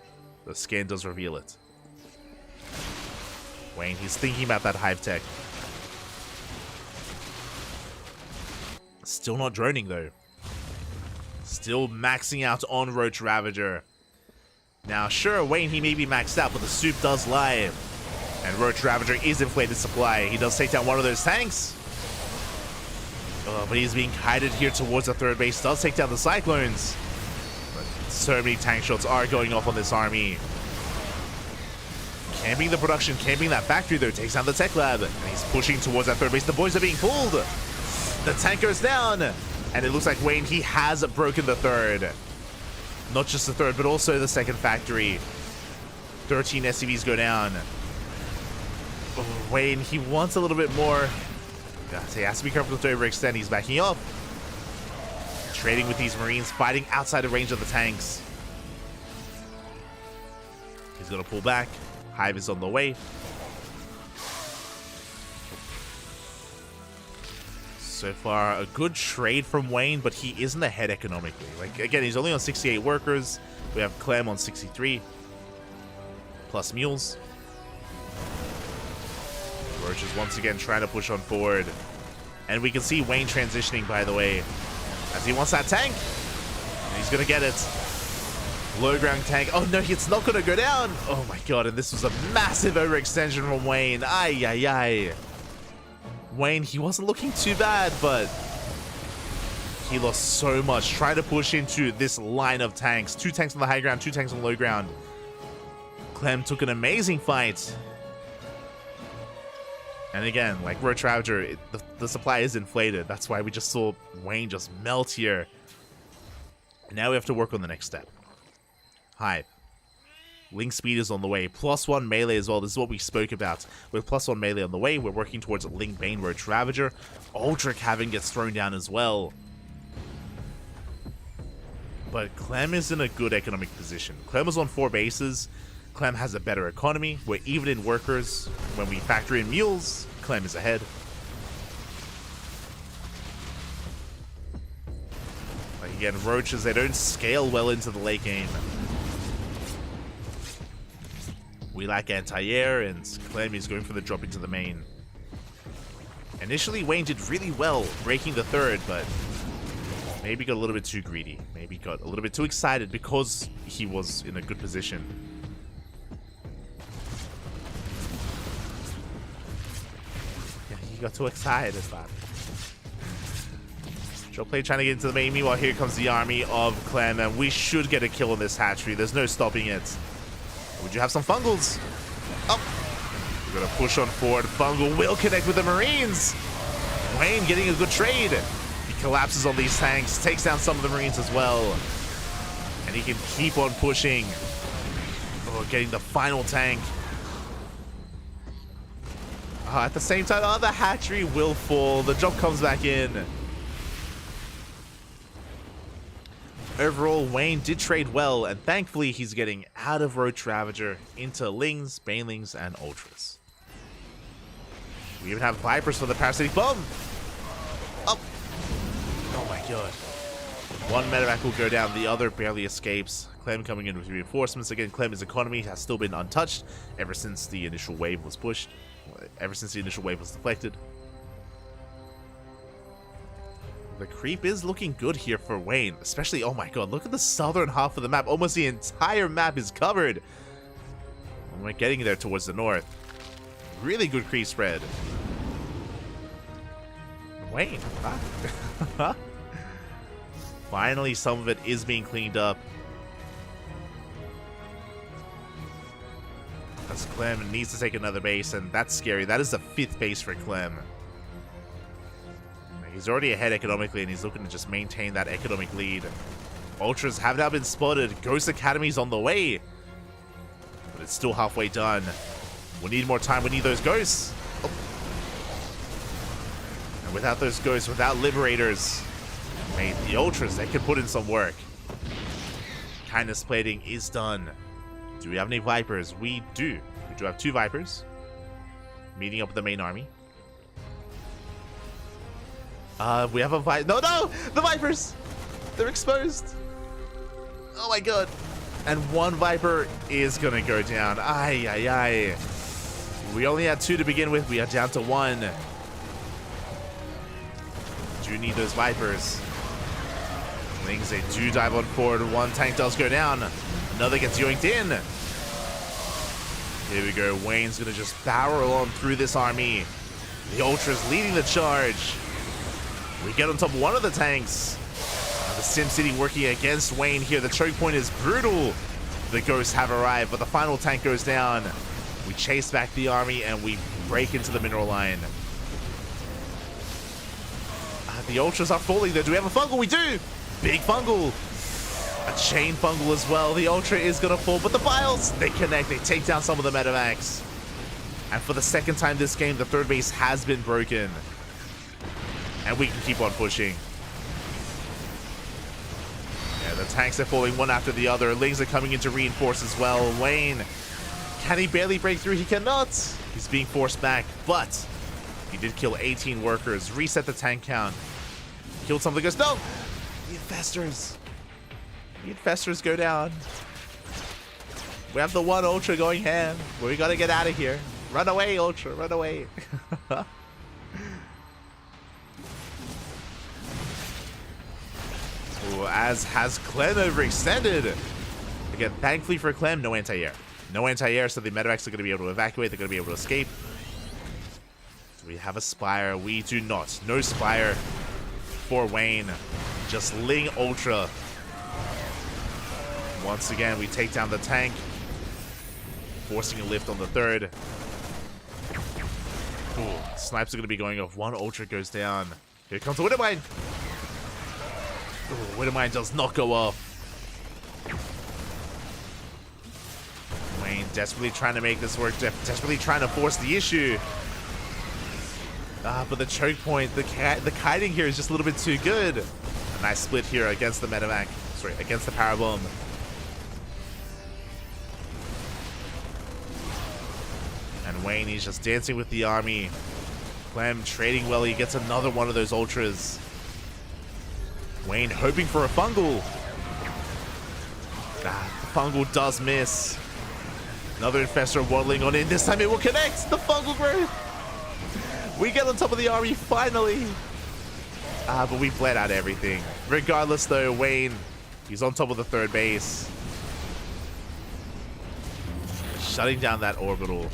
The scan does reveal it. Wayne, he's thinking about that Hive tech. Still not droning, though. Still maxing out on Roach Ravager. Now, sure, Wayne, he may be maxed out, but the soup does lie. And Roach Ravager is inflated supply. He does take down one of those tanks. But he's being kited here towards the 3rd base. Does take down the Cyclones. But so many tank shots are going off on this army. Camping the production, camping that factory, though. Takes down the tech lab. And he's pushing towards that 3rd base. The boys are being pulled. The tank goes down. And it looks like Wayne, he has broken the 3rd. Not just the 3rd, but also the 2nd factory. 13 SCVs go down. Oh, Wayne, he wants a little bit more. He has to be careful to overextend. He's backing up. Trading with these Marines, fighting outside the range of the tanks. He's going to pull back. Hive is on the way. So far, a good trade from Wayne, but he isn't ahead economically. Like, again, he's only on 68 workers. We have Clem on 63. Plus mules. Roach is once again trying to push on forward. And we can see Wayne transitioning, by the way, as he wants that tank. And he's going to get it. Low ground tank. Oh, no, it's not going to go down. Oh, my God. And this was a massive overextension from Wayne. Ay, ay, ay. Wayne, he wasn't looking too bad, but he lost so much trying to push into this line of tanks. 2 tanks on the high ground, 2 tanks on the low ground. Clem took an amazing fight. And again, like Roach Ravager, the supply is inflated. That's why we just saw Wayne just melt here. And now we have to work on the next step. Hive. Link speed is on the way. +1 melee as well. This is what we spoke about. With +1 melee on the way, we're working towards Link Bane Roach Ravager. Ultra Cavern gets thrown down as well. But Clem is in a good economic position. Clem is on 4 bases. Clem has a better economy. We're even in workers. When we factor in mules, Clem is ahead. Like again, Roaches, they don't scale well into the late game. We lack anti-air, and Clem is going for the drop into the main. Initially, Wayne did really well breaking the third, but maybe got a little bit too greedy. Maybe got a little bit too excited because he was in a good position. Yeah, he got too excited, but Drop play trying to get into the main. Meanwhile, here comes the army of Clem, and we should get a kill on this hatchery. There's no stopping it. Would you have some fungals? Oh, we're gonna push on forward. Fungal will connect with the Marines. Wayne getting a good trade. He collapses on these tanks, takes down some of the Marines as well, and he can keep on pushing. Oh, getting the final tank. At the same time, the hatchery will fall. The drop comes back in. Overall, Wayne did trade well, and thankfully he's getting out of Roach Ravager into Lings, Banelings, and Ultras. We even have Vipers for the Parasitic Bomb. Oh my god. One medevac will go down, the other barely escapes. Clem coming in with reinforcements. Again, Clem's economy has still been untouched ever since the initial wave was pushed. Ever since the initial wave was deflected. The creep is looking good here for Wayne, especially, oh my god, look at the southern half of the map. Almost the entire map is covered. And we're getting there towards the north. Really good creep spread. Wayne, huh? Finally, some of it is being cleaned up. As Clem needs to take another base, and that's scary. That is the 5th base for Clem. He's already ahead economically, and he's looking to just maintain that economic lead. Ultras have now been spotted. Ghost Academy's on the way. But it's still halfway done. We need more time. We need those ghosts. Oh. And without those ghosts, without Liberators, mate, the Ultras, they can put in some work. Kindness plating is done. Do we have any Vipers? We do. We do have 2 Vipers. Meeting up with the main army. We have a No, the Vipers! They're exposed. Oh my god. And 1 Viper is gonna go down. Ay, ay, ay. We only had 2 to begin with. We are down to 1. Do need those Vipers. Things, they do dive on forward. 1 tank does go down. Another gets yoinked in. Here we go. Wayne's gonna just barrel on through this army. The Ultras leading the charge. We get on top of 1 of the tanks. The Sim City working against Wayne here. The choke point is brutal. The ghosts have arrived, but the final tank goes down. We chase back the army, and we break into the mineral line. The Ultras are falling there. Do we have a fungal? We do! Big fungal. A chain fungal as well. The Ultra is going to fall, but the Vials, they connect. They take down some of the medevacs. And for the 2nd time this game, the 3rd base has been broken. And we can keep on pushing. Yeah, the tanks are falling one after the other. Lings are coming in to reinforce as well. Wayne, can he barely break through? He cannot. He's being forced back, but he did kill 18 workers. Reset the tank count. Killed something. Goes, no! The infestors. The infestors go down. We have the one Ultra going ham. We gotta get out of here. Run away, Ultra. Run away. Ooh, as has Clem overextended. Again, thankfully for Clem, no anti-air. No anti-air, so the medevacs are going to be able to evacuate. They're going to be able to escape. Do we have a Spire? We do not. No Spire for Wayne. Just Ling Ultra. Once again, we take down the tank. Forcing a lift on the third. Ooh, snipes are going to be going off. One Ultra goes down. Here comes the Widowmine. Ooh, Widowmine does not go off. Wayne desperately trying to make this work. Desperately trying to force the issue. But the choke point, the kiting here is just a little bit too good. A nice split here against the medevac. Sorry, against the power bomb. And Wayne, he's just dancing with the army. Clem trading well. He gets another one of those ultras. Wayne hoping for a fungal. The fungal does miss. Another infestor waddling on in. This time it will connect. The fungal growth. We get on top of the army finally. But we bled out everything. Regardless though, Wayne, he's on top of the third base. Shutting down that orbital.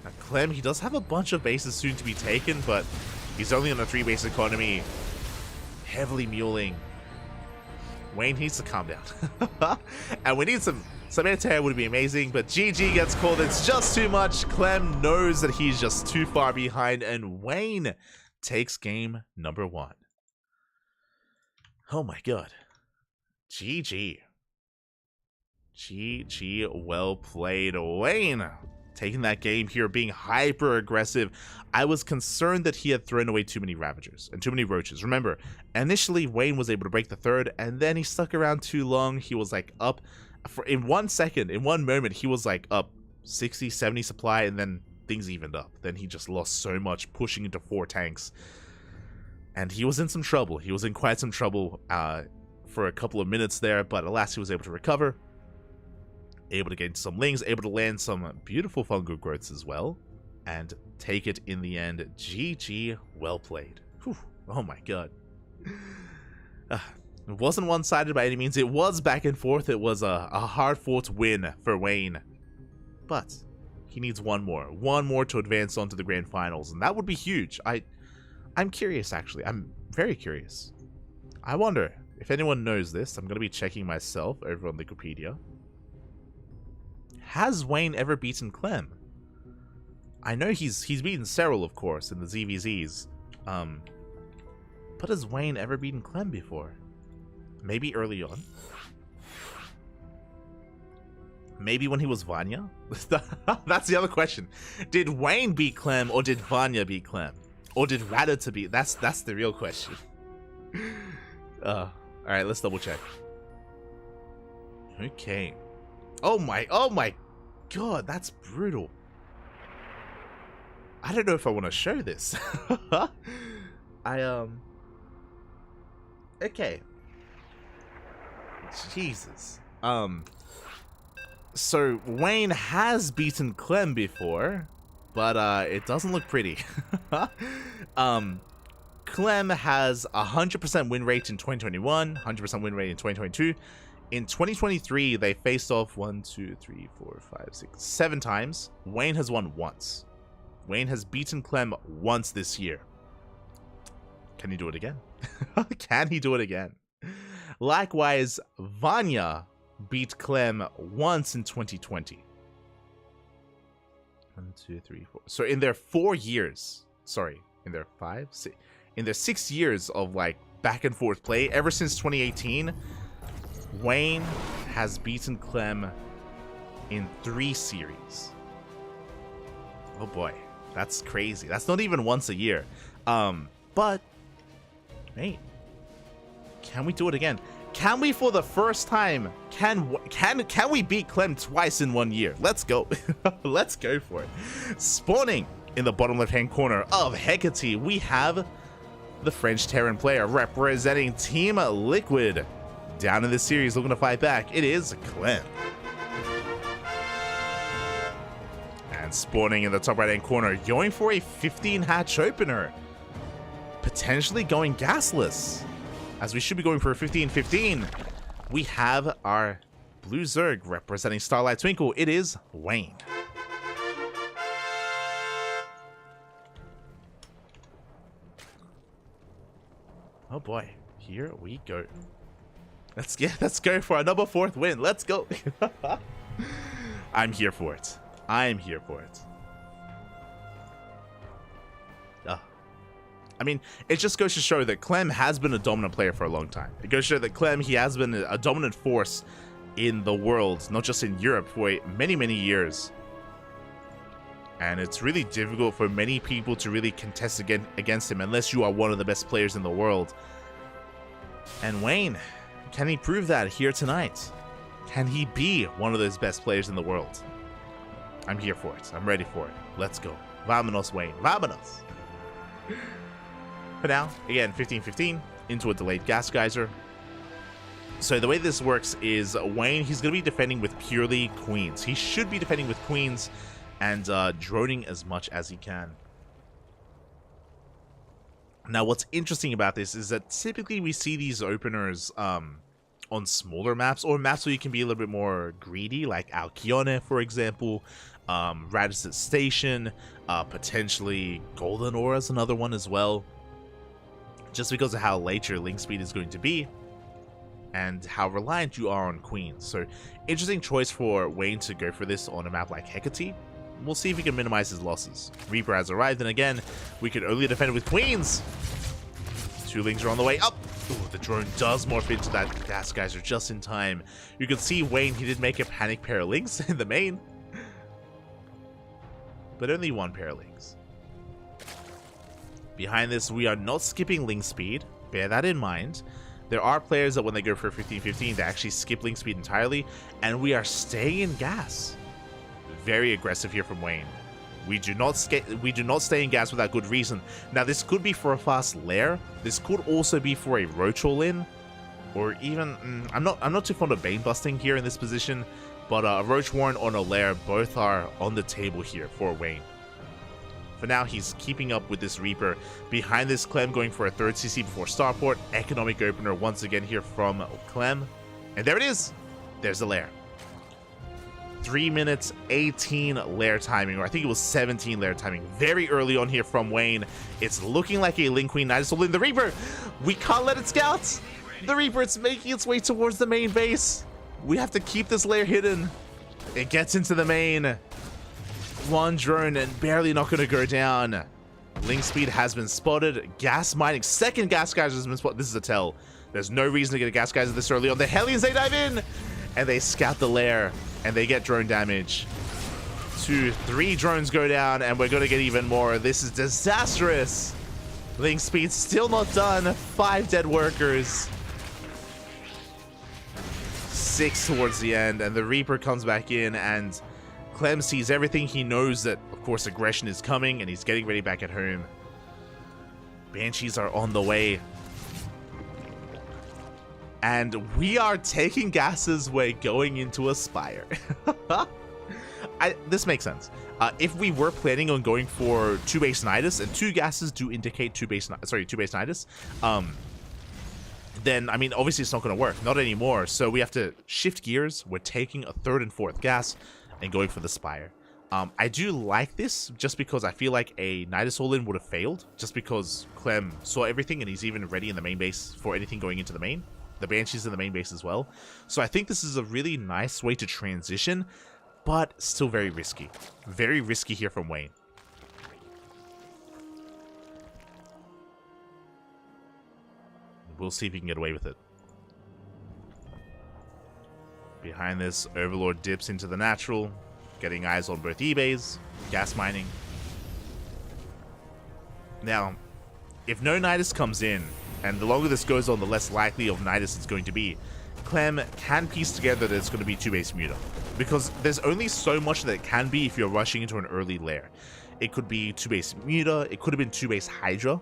Now Clem, he does have a bunch of bases soon to be taken, but he's only on a 3-base economy. Heavily muling. Wayne needs to calm down. And we need some anti-air would be amazing, but GG gets called. It's just too much. Clem knows that he's just too far behind, and Wayne takes game number 1. Oh my god. GG. GG, well played, Wayne. Taking that game here, being hyper aggressive. I was concerned that he had thrown away too many Ravagers and too many Roaches. Remember, initially Wayne was able to break the third, and then he stuck around too long. He was like up in 1 second, in one moment, he was like up 60, 70 supply, and then things evened up. Then he just lost so much, pushing into 4 tanks. And he was in some trouble. He was in quite some trouble for a couple of minutes there, but alas, he was able to recover. Able to get some Lings, able to land some beautiful fungal growths as well, and take it in the end. GG, well played. Whew. Oh my god. It wasn't one-sided by any means. It was back and forth. It was a hard-fought win for Wayne. But he needs one more to advance on to the grand finals, and that would be huge. I'm curious, actually. I'm very curious. I wonder if anyone knows this. I'm going to be checking myself over on Wikipedia. Has Wayne ever beaten Clem? I know he's beaten Cyril, of course, in the ZVZs. But has Wayne ever beaten Clem before? Maybe early on. Maybe when he was Vanya? That's the other question. Did Wayne beat Clem, or did Vanya beat Clem? Or did Radha beat? That's the real question. Alright, let's double check. Okay. Oh my god, that's brutal. I don't know if I want to show this. Okay. Jesus. So Wayne has beaten Clem before, but it doesn't look pretty. Clem has 100% win rate in 2021, 100% win rate in 2022. In 2023, they faced off 1, 2, 3, 4, 5, 6, 7 times. Wayne has won once. Wayne has beaten Clem once this year. Can he do it again? Can he do it again? Likewise, Vanya beat Clem once in 2020. 1, 2, 3, 4. So in their 4 years, sorry, in their 5, 6, in their 6 years of like back and forth play, ever since 2018, Wayne has beaten Clem in 3 series. Oh boy, that's crazy. That's not even once a year. But Mate, can we do it again? Can we, for the first time, can we beat Clem twice in 1 year? Let's go. Let's go for it. Spawning in the bottom left-hand corner of Hecate, we have the French Terran player representing Team Liquid. Down in this series, looking to fight back, it is Clem. And spawning in the top right-hand corner, going for a 15-hatch opener. Potentially going gasless, as we should be going for a 15-15. We have our Blue Zerg representing Starlight Twinkle. It is Wayne. Oh boy, here we go. Let's go for our number 4th win. Let's go. I'm here for it. I'm here for it. I mean, it just goes to show that Clem has been a dominant player for a long time. It goes to show that Clem, he has been a dominant force in the world, not just in Europe, for many, many years. And it's really difficult for many people to really contest against him unless you are one of the best players in the world. And Wayne, can he prove that here tonight? Can he be one of those best players in the world? I'm here for it. I'm ready for it. Let's go. Vámonos, Wayne. Vámonos. For now, again, 15-15 into a delayed gas geyser. So the way this works is Wayne, he's going to be defending with purely queens. He should be defending with queens and droning as much as he can. Now, what's interesting about this is that typically we see these openers on smaller maps, or maps where you can be a little bit more greedy, like Alkione, for example, Radisson Station, potentially Golden Aura is another one as well, just because of how late your link speed is going to be and how reliant you are on queens. So, interesting choice for Wayne to go for this on a map like Hecate. We'll see if we can minimize his losses. Reaper has arrived, and again, we can only defend with queens. 2 links are on the way up. Ooh, the drone does morph into that gas geyser just in time. You can see Wayne, he did make a panic pair of links in the main, but only 1 pair of links. Behind this, we are not skipping link speed. Bear that in mind. There are players that when they go for 15-15, they actually skip link speed entirely, and we are staying in gas. Very aggressive here from Wayne. We do not stay in gas without good reason. Now, this could be for a fast lair. This could also be for a roach all-in, or even I'm not too fond of bane busting here in this position, but a roach warren on a lair, both are on the table here for Wayne. For now, he's keeping up with this Reaper. Behind this, Clem going for a 3rd CC before starport. Economic opener once again here from Clem. And there it is. There's the lair. 3 minutes 18 lair timing, or I think it was 17 lair timing. Very early on here from Wayne. It's looking like a Link Queen Knight is holding the Reaper. We can't let it scout. The Reaper, it's making its way towards the main base. We have to keep this lair hidden. It gets into the main. 1 drone and barely not going to go down. Link speed has been spotted. Gas mining. 2nd gas geyser has been spotted. This is a tell. There's no reason to get a gas geyser this early on. The Hellions, they dive in and they scout the lair and they get drone damage. 2, 3 drones go down and we're going to get even more. This is disastrous. Link speed still not done. 5 dead workers. 6 towards the end, and the Reaper comes back in, and Clem sees everything. He knows that, of course, aggression is coming, and he's getting ready back at home. Banshees are on the way. And we are taking gases. We're going into a Spire. This makes sense. If we were planning on going for 2 base Nidus, and 2 gases do indicate 2 base Nidus, then, I mean, obviously it's not going to work. Not anymore. So we have to shift gears. We're taking a 3rd and 4th gas and going for the Spire. I do like this just because I feel like a Nidus all-in would have failed, just because Clem saw everything and he's even ready in the main base for anything going into the main. The Banshee's in the main base as well. So I think this is a really nice way to transition, but still very risky. Very risky here from Wayne. We'll see if he can get away with it. Behind this, Overlord dips into the natural, getting eyes on both eBays, gas mining. Now, if no Nidus comes in, And the longer this goes on, the less likely of Nidus it's going to be. Clem can piece together that it's going to be 2-base Muta, because there's only so much that it can be if you're rushing into an early lair. It could be 2-base Muta, it could have been 2-base Hydra.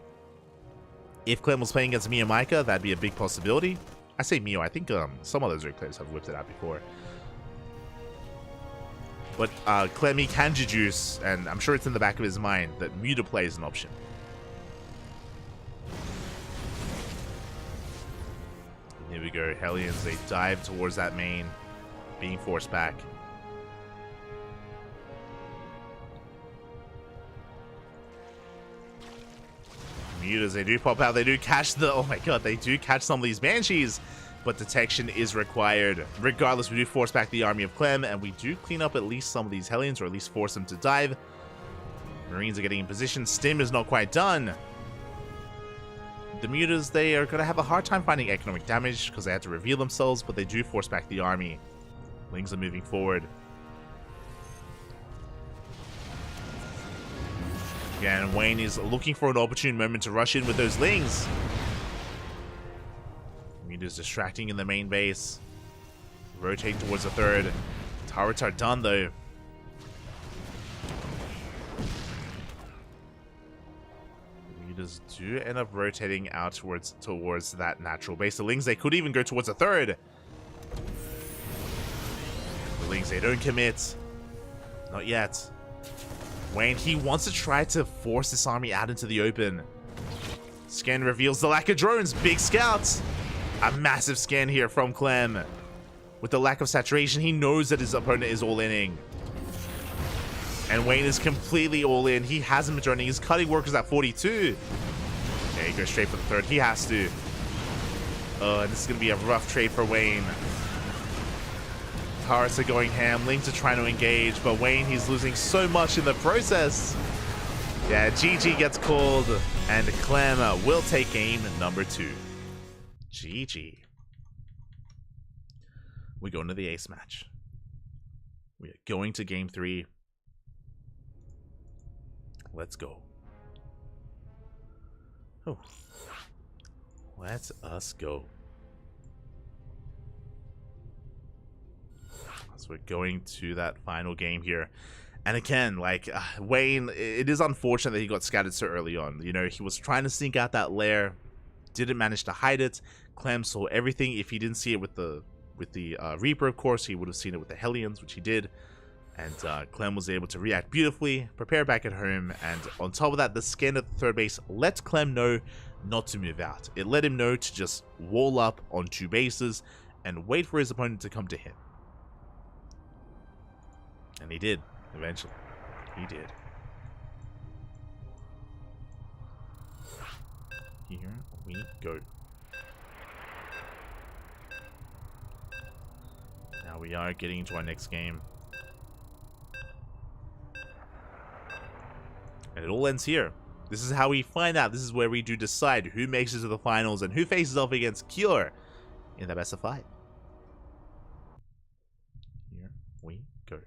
If Clem was playing against Mio Micah, that'd be a big possibility. I say Mio, I think some other Zerg players have whipped it out before. But Clem, he can deduce, and I'm sure it's in the back of his mind, that Muta play is an option. Here we go, Hellions, they dive towards that main, being forced back. Mutas, they do pop out, they do catch the, oh my god, they do catch some of these Banshees, but detection is required. Regardless, we do force back the army of Clem, and we do clean up at least some of these Hellions, or at least force them to dive. Marines are getting in position, Stim is not quite done. The Mutas, they are going to have a hard time finding economic damage because they had to reveal themselves, but they do force back the army. Lings are moving forward. Again, Wayne is looking for an opportune moment to rush in with those Lings. Mutas distracting in the main base. Rotating towards the third. Turrets are done though. Mutas do end up rotating out towards that natural base. The Lings, they could even go towards a third. The Lings, they don't commit. Not yet. Wayne, he wants to try to force this army out into the open. Scan reveals the lack of drones. Big scouts. A massive scan here from Clem. With the lack of saturation, he knows that his opponent is all-inning. And Wayne is completely all in. He hasn't been joining. He's cutting workers at 42. Okay, he goes straight for the third. He has to. And this is going to be a rough trade for Wayne. Taurus are going ham. Lings are trying to engage. But Wayne, he's losing so much in the process. Yeah, GG gets called. And Clem will take game number 2. GG. We go into the ace match. We are going to game 3. Let's go. Oh. Let us go. So we're going to that final game here. And again, like, Wayne, it is unfortunate that he got scattered so early on. You know, he was trying to sneak out that lair. Didn't manage to hide it. Clem saw everything. If he didn't see it with the Reaper, of course, he would have seen it with the Hellions, which he did. And Clem was able to react beautifully, prepare back at home, and on top of that, the scan at the third base let Clem know not to move out. It let him know to just wall up on 2 bases and wait for his opponent to come to him. And he did, eventually. He did. Here we go. Now we are getting into our next game. And it all ends here. This is how we find out. This is where we do decide who makes it to the finals and who faces off against Cure in the best of 5. Here we go.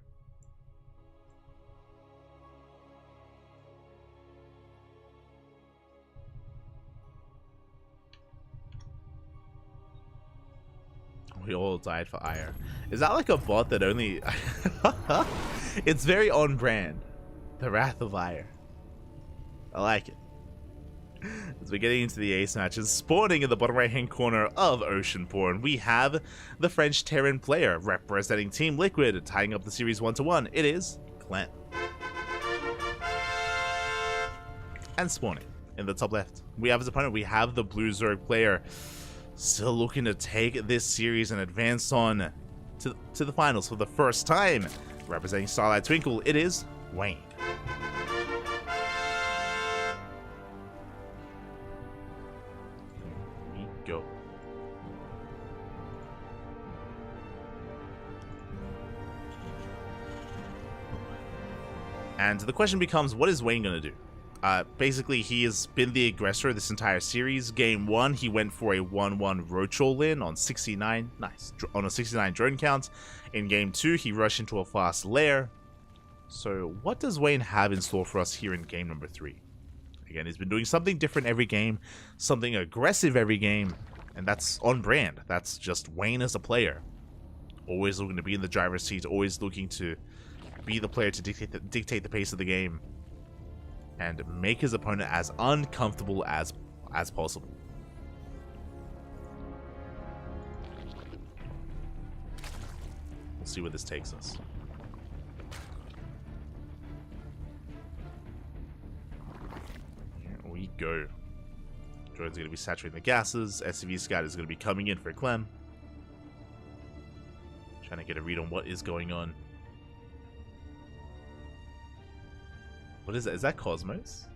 We all died for ire. Is that like a bot that only... It's very on brand. The Wrath of Ire. I like it. As we're getting into the ace matches, spawning in the bottom right hand corner of Oceanborn, we have the French Terran player representing Team Liquid, tying up the series 1-1. It is Clem. And spawning in the top left, we have his opponent. We have the Blue Zerg player, still looking to take this series and advance on to the finals for the first time. Representing Starlight Twinkle, it is Wayne. Here we go. And the question becomes, what is Wayne going to do? Basically, he has been the aggressor this entire series. Game 1, he went for a 1-1 roach all-in on 69. Nice. On a 69 drone count. In Game 2, he rushed into a fast lair. So, what does Wayne have in store for us here in game number 3? Again, he's been doing something different every game, something aggressive every game, and that's on brand. That's just Wayne as a player. Always looking to be in the driver's seat, always looking to be the player to dictate the pace of the game and make his opponent as uncomfortable as possible. We'll see where this takes us. Here we go. Drone's going to be saturating the gases. SCV Scout is going to be coming in for Clem. Trying to get a read on what is going on. What is that? Is that Cosmos?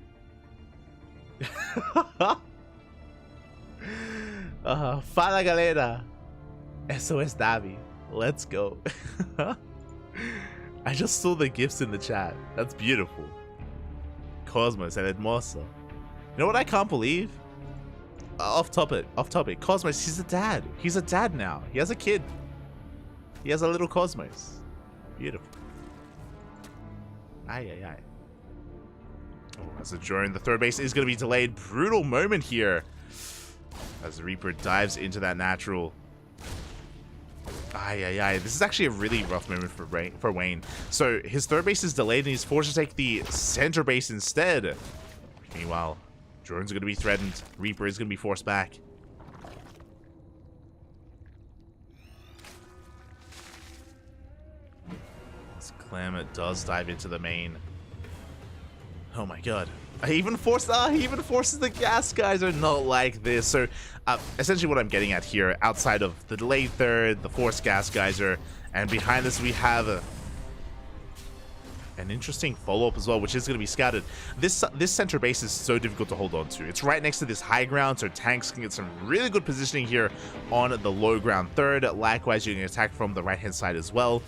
Fala galera! SOS Davi. Let's go. I just saw the gifts in the chat. That's beautiful. Cosmos and Edmoso. You know what I can't believe? Off topic. Cosmos, he's a dad. He's a dad now. He has a kid. He has a little Cosmos. Beautiful. Aye. Oh, as a drone, the third base is going to be delayed. Brutal moment here. As the Reaper dives into that natural. Aye. This is actually a really rough moment for Wayne. So his third base is delayed and he's forced to take the center base instead. Meanwhile, drones are going to be threatened. Reaper is going to be forced back. As Clem does dive into the main. Oh my god. He even forces the gas geyser. Not like this. So essentially what I'm getting at here, outside of the delayed third, the forced gas geyser, and behind this we have an interesting follow-up as well, which is going to be scouted. This center base is so difficult to hold on to. It's right next to this high ground, so tanks can get some really good positioning here on the low ground third. Likewise, you can attack from the right-hand side as well.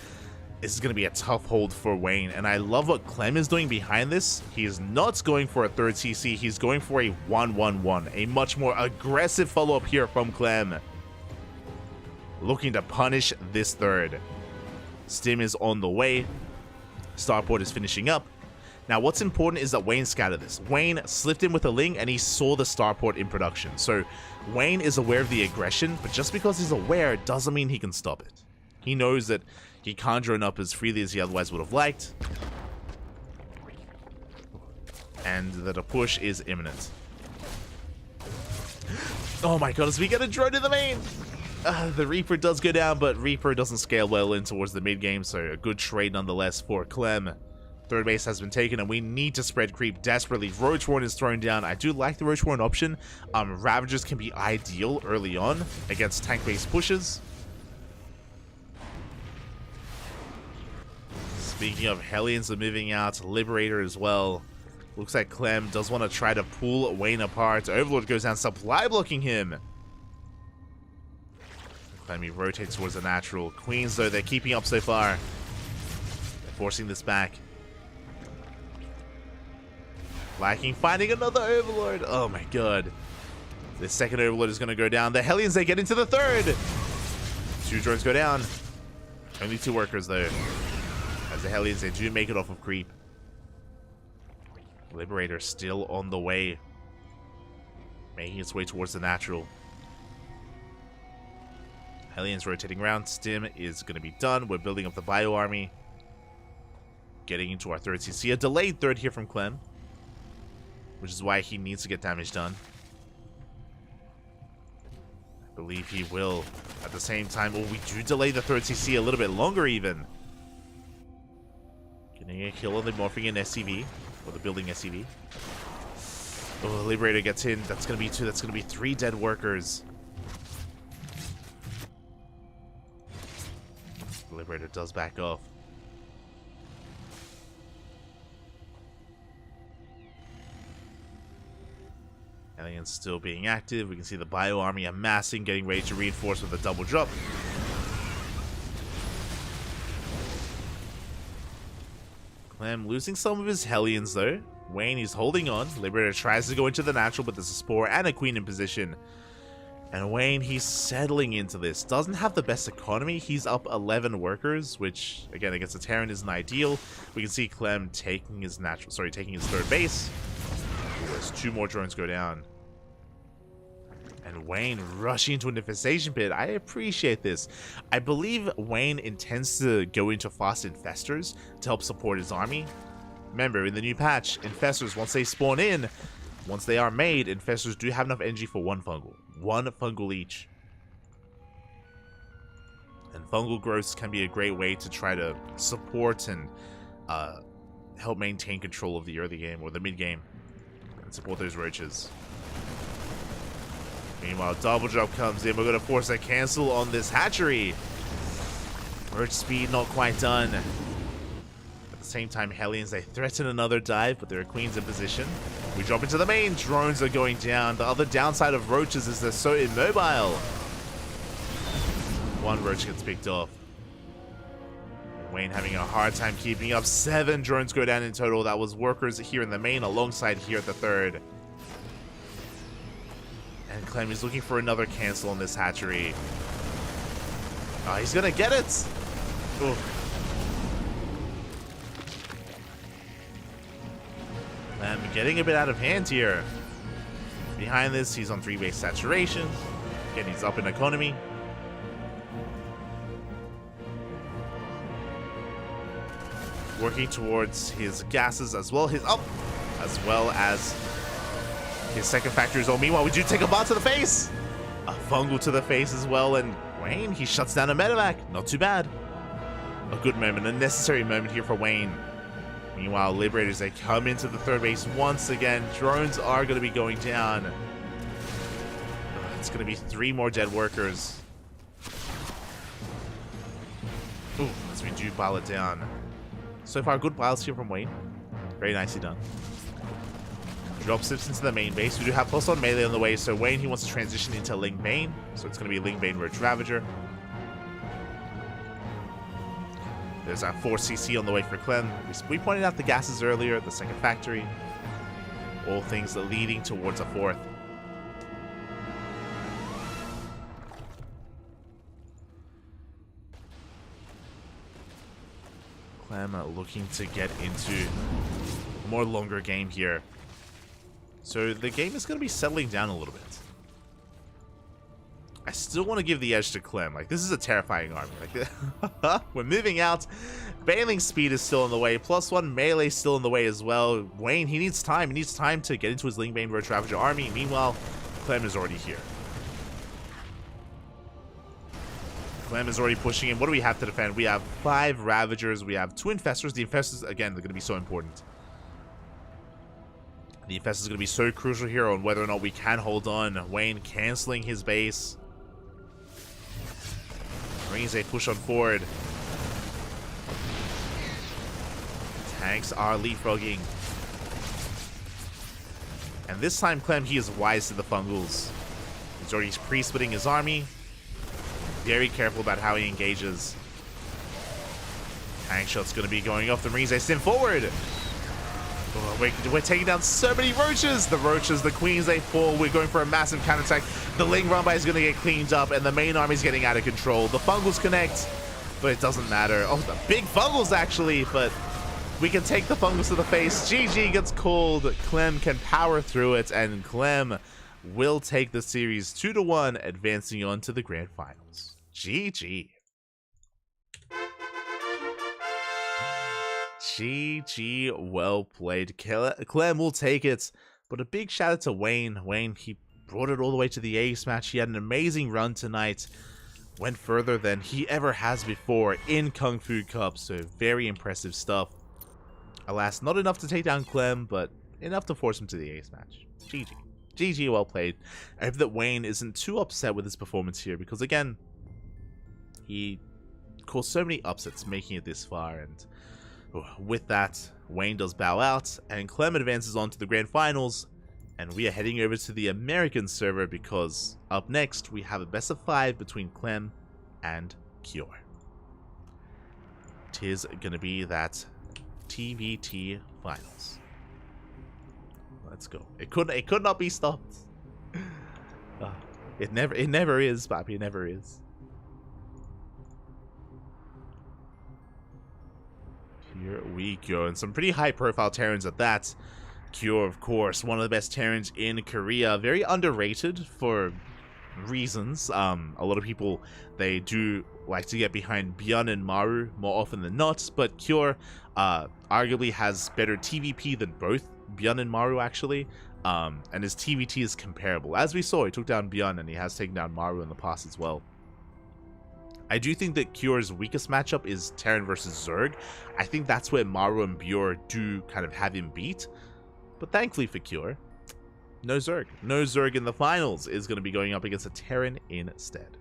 This is going to be a tough hold for Wayne, and I love what Clem is doing behind this. He is not going for a third CC, he's going for a 1-1-1, a much more aggressive follow-up here from Clem. Looking to punish this third. Stim is on the way. Starport is finishing up. Now, what's important is that Wayne scouted this. Wayne slipped in with a Ling, and he saw the Starport in production. So, Wayne is aware of the aggression, but just because he's aware doesn't mean he can stop it. He knows that he can't drone up as freely as he otherwise would have liked. And that a push is imminent. Oh my god, as we get a drone in the main! The Reaper does go down, but Reaper doesn't scale well in towards the mid-game, so a good trade nonetheless for Clem. Third base has been taken, and we need to spread creep desperately. Roach Warren is thrown down. I do like the Roach Warren option. Ravagers can be ideal early on against tank-based pushes. Speaking of, Hellions are moving out. Liberator as well. Looks like Clem does want to try to pull Wayne apart. Overlord goes down, supply blocking him. Clem rotates towards the natural. Queens, though, they're keeping up so far. They're forcing this back. Lacking, finding another Overlord. Oh my god. The second Overlord is going to go down. The Hellions, they get into the third. 2 drones go down. Only 2 workers, though. As the Hellions, they do make it off of creep. Liberator still on the way. Making its way towards the natural. Hellions rotating around. Stim is going to be done. We're building up the Bio Army. Getting into our third CC. A delayed third here from Clem. Which is why he needs to get damage done. I believe he will. At the same time, we do delay the third CC a little bit longer even. Getting a kill on the morphing in SCV. Or the building SCV. Oh, the Liberator gets in. That's going to be 2. That's going to be 3 dead workers. The Liberator does back off. Aliens still being active. We can see the Bio Army amassing, getting ready to reinforce with a double drop. Clem losing some of his Hellions though. Wayne is holding on. Liberator tries to go into the natural, but there's a Spore and a Queen in position. And Wayne, he's settling into this. Doesn't have the best economy. He's up 11 workers, which again against a Terran isn't ideal. We can see Clem taking his third base. as 2 more drones go down. And Wayne rushing into an infestation pit. I appreciate this. I believe Wayne intends to go into fast infestors to help support his army. Remember, in the new patch, infestors, once they spawn in, once they are made, infestors do have enough energy for 1 fungal. 1 fungal each. And fungal growths can be a great way to try to support and help maintain control of the early game or the mid game and support those roaches. Meanwhile, double drop comes in. We're going to force a cancel on this hatchery. Roach speed not quite done. At the same time, Hellions, they threaten another dive, but there are queens in position. We drop into the main. Drones are going down. The other downside of roaches is they're so immobile. 1 roach gets picked off. Wayne having a hard time keeping up. 7 drones go down in total. That was workers here in the main alongside here at the third. And Clem is looking for another cancel on this hatchery. Oh, he's gonna get it! Ooh. Clem getting a bit out of hand here. Behind this, he's on 3 base saturation. Again, he's up in economy. Working towards his gases as well, as well as his second factor is on. Meanwhile, we do take a bot to the face. A fungal to the face as well, and Wayne, he shuts down a medevac. Not too bad. A good moment, a necessary moment here for Wayne. Meanwhile, Liberators, they come into the third base once again. Drones are going to be going down. It's going to be 3 more dead workers. Ooh, as we do pile it down. So far, good piles here from Wayne. Very nicely done. Drop sips into the main base. We do have +1 melee on the way, so Wayne, he wants to transition into Ling Bane. So it's going to be Ling Bane Roach Ravager. There's our 4 CC on the way for Clem. We pointed out the gases earlier, the second factory. All things leading towards a 4th. Clem looking to get into a more longer game here. So the game is going to be settling down a little bit. I still want to give the edge to Clem. Like, this is a terrifying army. Like, we're moving out. Bailing speed is still in the way. +1 melee still in the way as well. Wayne, he needs time. He needs time to get into his Ling Bane Roach Ravager army. Meanwhile, Clem is already here. Clem is already pushing in. What do we have to defend? We have 5 Ravagers. We have 2 Infestors. The Infestors, again, they're going to be so important. The Infest is going to be so crucial here on whether or not we can hold on. Wayne canceling his base. Marines, they push on forward. Tanks are leapfrogging. And this time, Clem, he is wise to the fungals. He's already pre-splitting his army. Very careful about how he engages. Tank shot's going to be going off. The Marines, they stim forward. Oh, we're taking down so many roaches. The roaches, the queens, they fall. We're going for a massive counterattack. The Ling Rumbai is going to get cleaned up, and the main army's getting out of control. The fungals connect, but it doesn't matter. Oh, the big fungals, actually, but we can take the fungals to the face. GG gets called. Clem can power through it, and Clem will take the series 2-1, advancing on to the grand finals. GG. GG, well played. Clem will take it, but a big shout out to Wayne. Wayne, he brought it all the way to the ace match. He had an amazing run tonight. Went further than he ever has before in KungFu Cup, so very impressive stuff. Alas, not enough to take down Clem, but enough to force him to the ace match. GG. GG, well played. I hope that Wayne isn't too upset with his performance here, because again, he caused so many upsets making it this far, and with that, Wayne does bow out, and Clem advances on to the grand finals, and we are heading over to the American server because up next we have a best of 5 between Clem and Cure. Tis gonna be that TVT finals. Let's go. It could not be stopped. It never is, Papi. It never is. Here we go, and some pretty high-profile Terrans at that. Kyo, of course, one of the best Terrans in Korea. Very underrated for reasons. A lot of people, they do like to get behind Byun and Maru more often than not, but Kyo arguably has better TVP than both Byun and Maru, actually. And his TVT is comparable. As we saw, he took down Byun and he has taken down Maru in the past as well. I do think that Kyo's weakest matchup is Terran versus Zerg. I think that's where Maru and Byor do kind of have him beat. But thankfully for Kyo, no Zerg. No Zerg in the finals, is going to be going up against a Terran instead.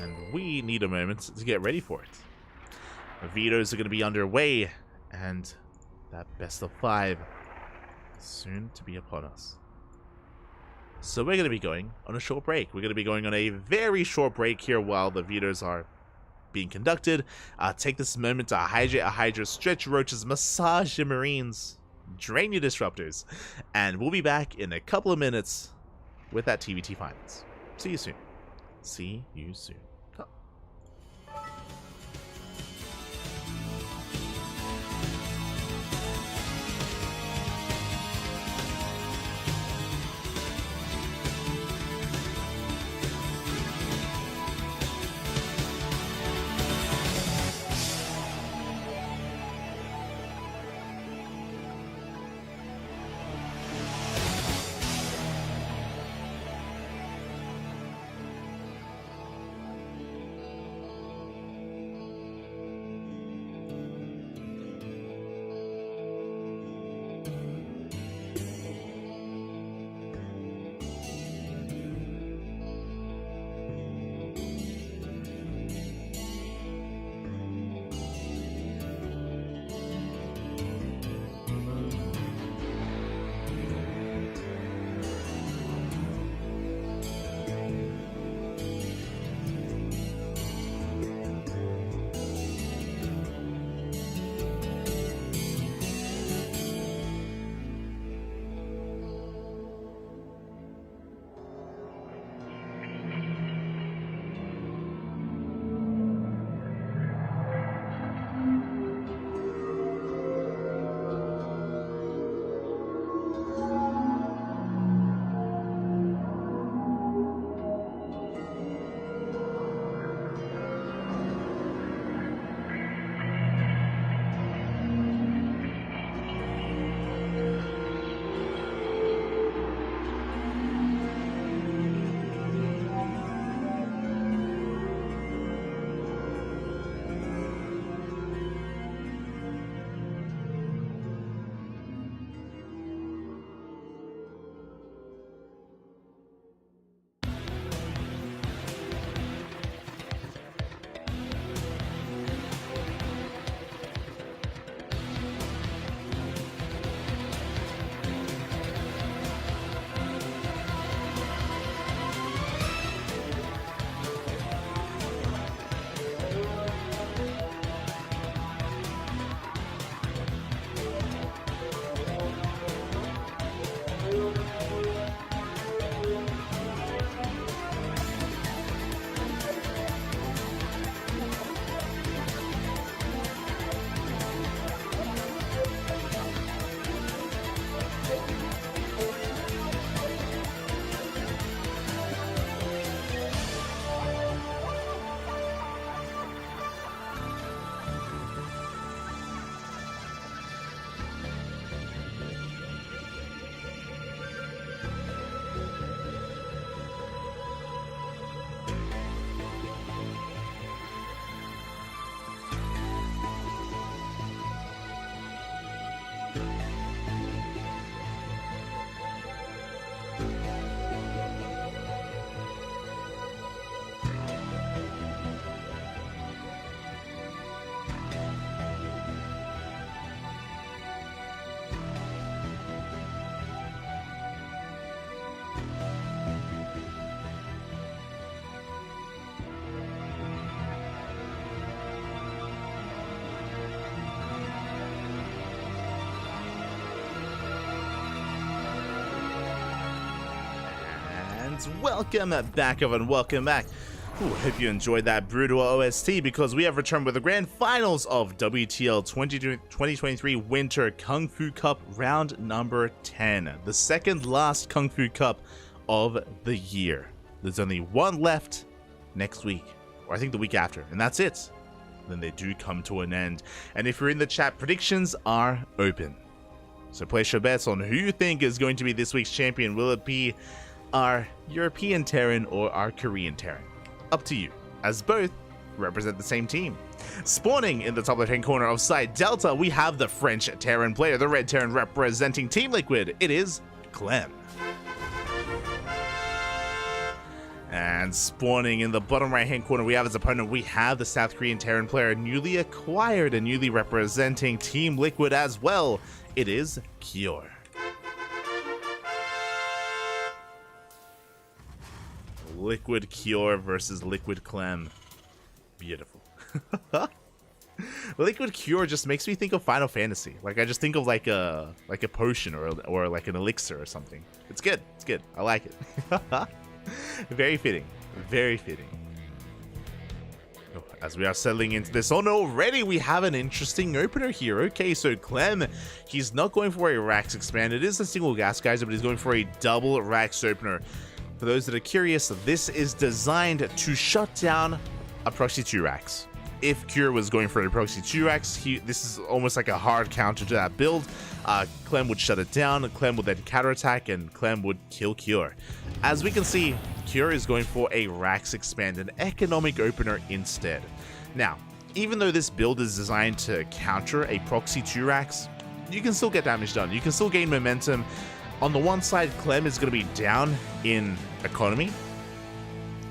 And we need a moment to get ready for it. The vetoes are going to be underway, and that best of 5 is soon to be upon us. So we're going to be going on a short break. We're going to be going on a very short break here while the vetoes are being conducted. Take this moment to hydrate a Hydra, stretch your roaches, massage your marines, drain your disruptors, and we'll be back in a couple of minutes with that TVT finals. See you soon. See you soon. Welcome back, everyone. Welcome back Ooh, hope you enjoyed that brutal OST because we have returned with the grand finals of WTL 2023 Winter Kung Fu Cup round number 10. The second last Kung Fu Cup of the year. There's only one left next week, or I think the week after, and that's it. Then they do come to an end. And if you're in the chat, predictions are open. So place your bets on who you think is going to be this week's champion. Will it be our European Terran or our Korean Terran? Up to you, as both represent the same team. Spawning in the top left-hand corner of side Delta, we have the French Terran player, the Red Terran representing Team Liquid. It is Clem. And spawning in the bottom right-hand corner, we have his opponent. We have the South Korean Terran player, newly acquired and newly representing Team Liquid as well. It is Kior. Liquid Kior versus Liquid Clem. Beautiful. Liquid Kior just makes me think of Final Fantasy. Like I just think of like a potion or like an elixir or something. It's good. It's good. I like it. Very fitting. Very fitting. As we are settling into this, oh no, already we have an interesting opener here. Okay, so Clem, he's not going for a Rax expand. It is a single gas geyser, but he's going for a double Rax opener. For those that are curious, this is designed to shut down a proxy 2 Rax. If Cure was going for a proxy 2 Rax, this is almost like a hard counter to that build. Clem would shut it down, Clem would then counterattack, and Clem would kill Cure. As we can see, Cure is going for a Rax expand, an economic opener instead. Now, even though this build is designed to counter a proxy 2 Rax, you can still get damage done. You can still gain momentum. On the one side, Clem is going to be down in economy.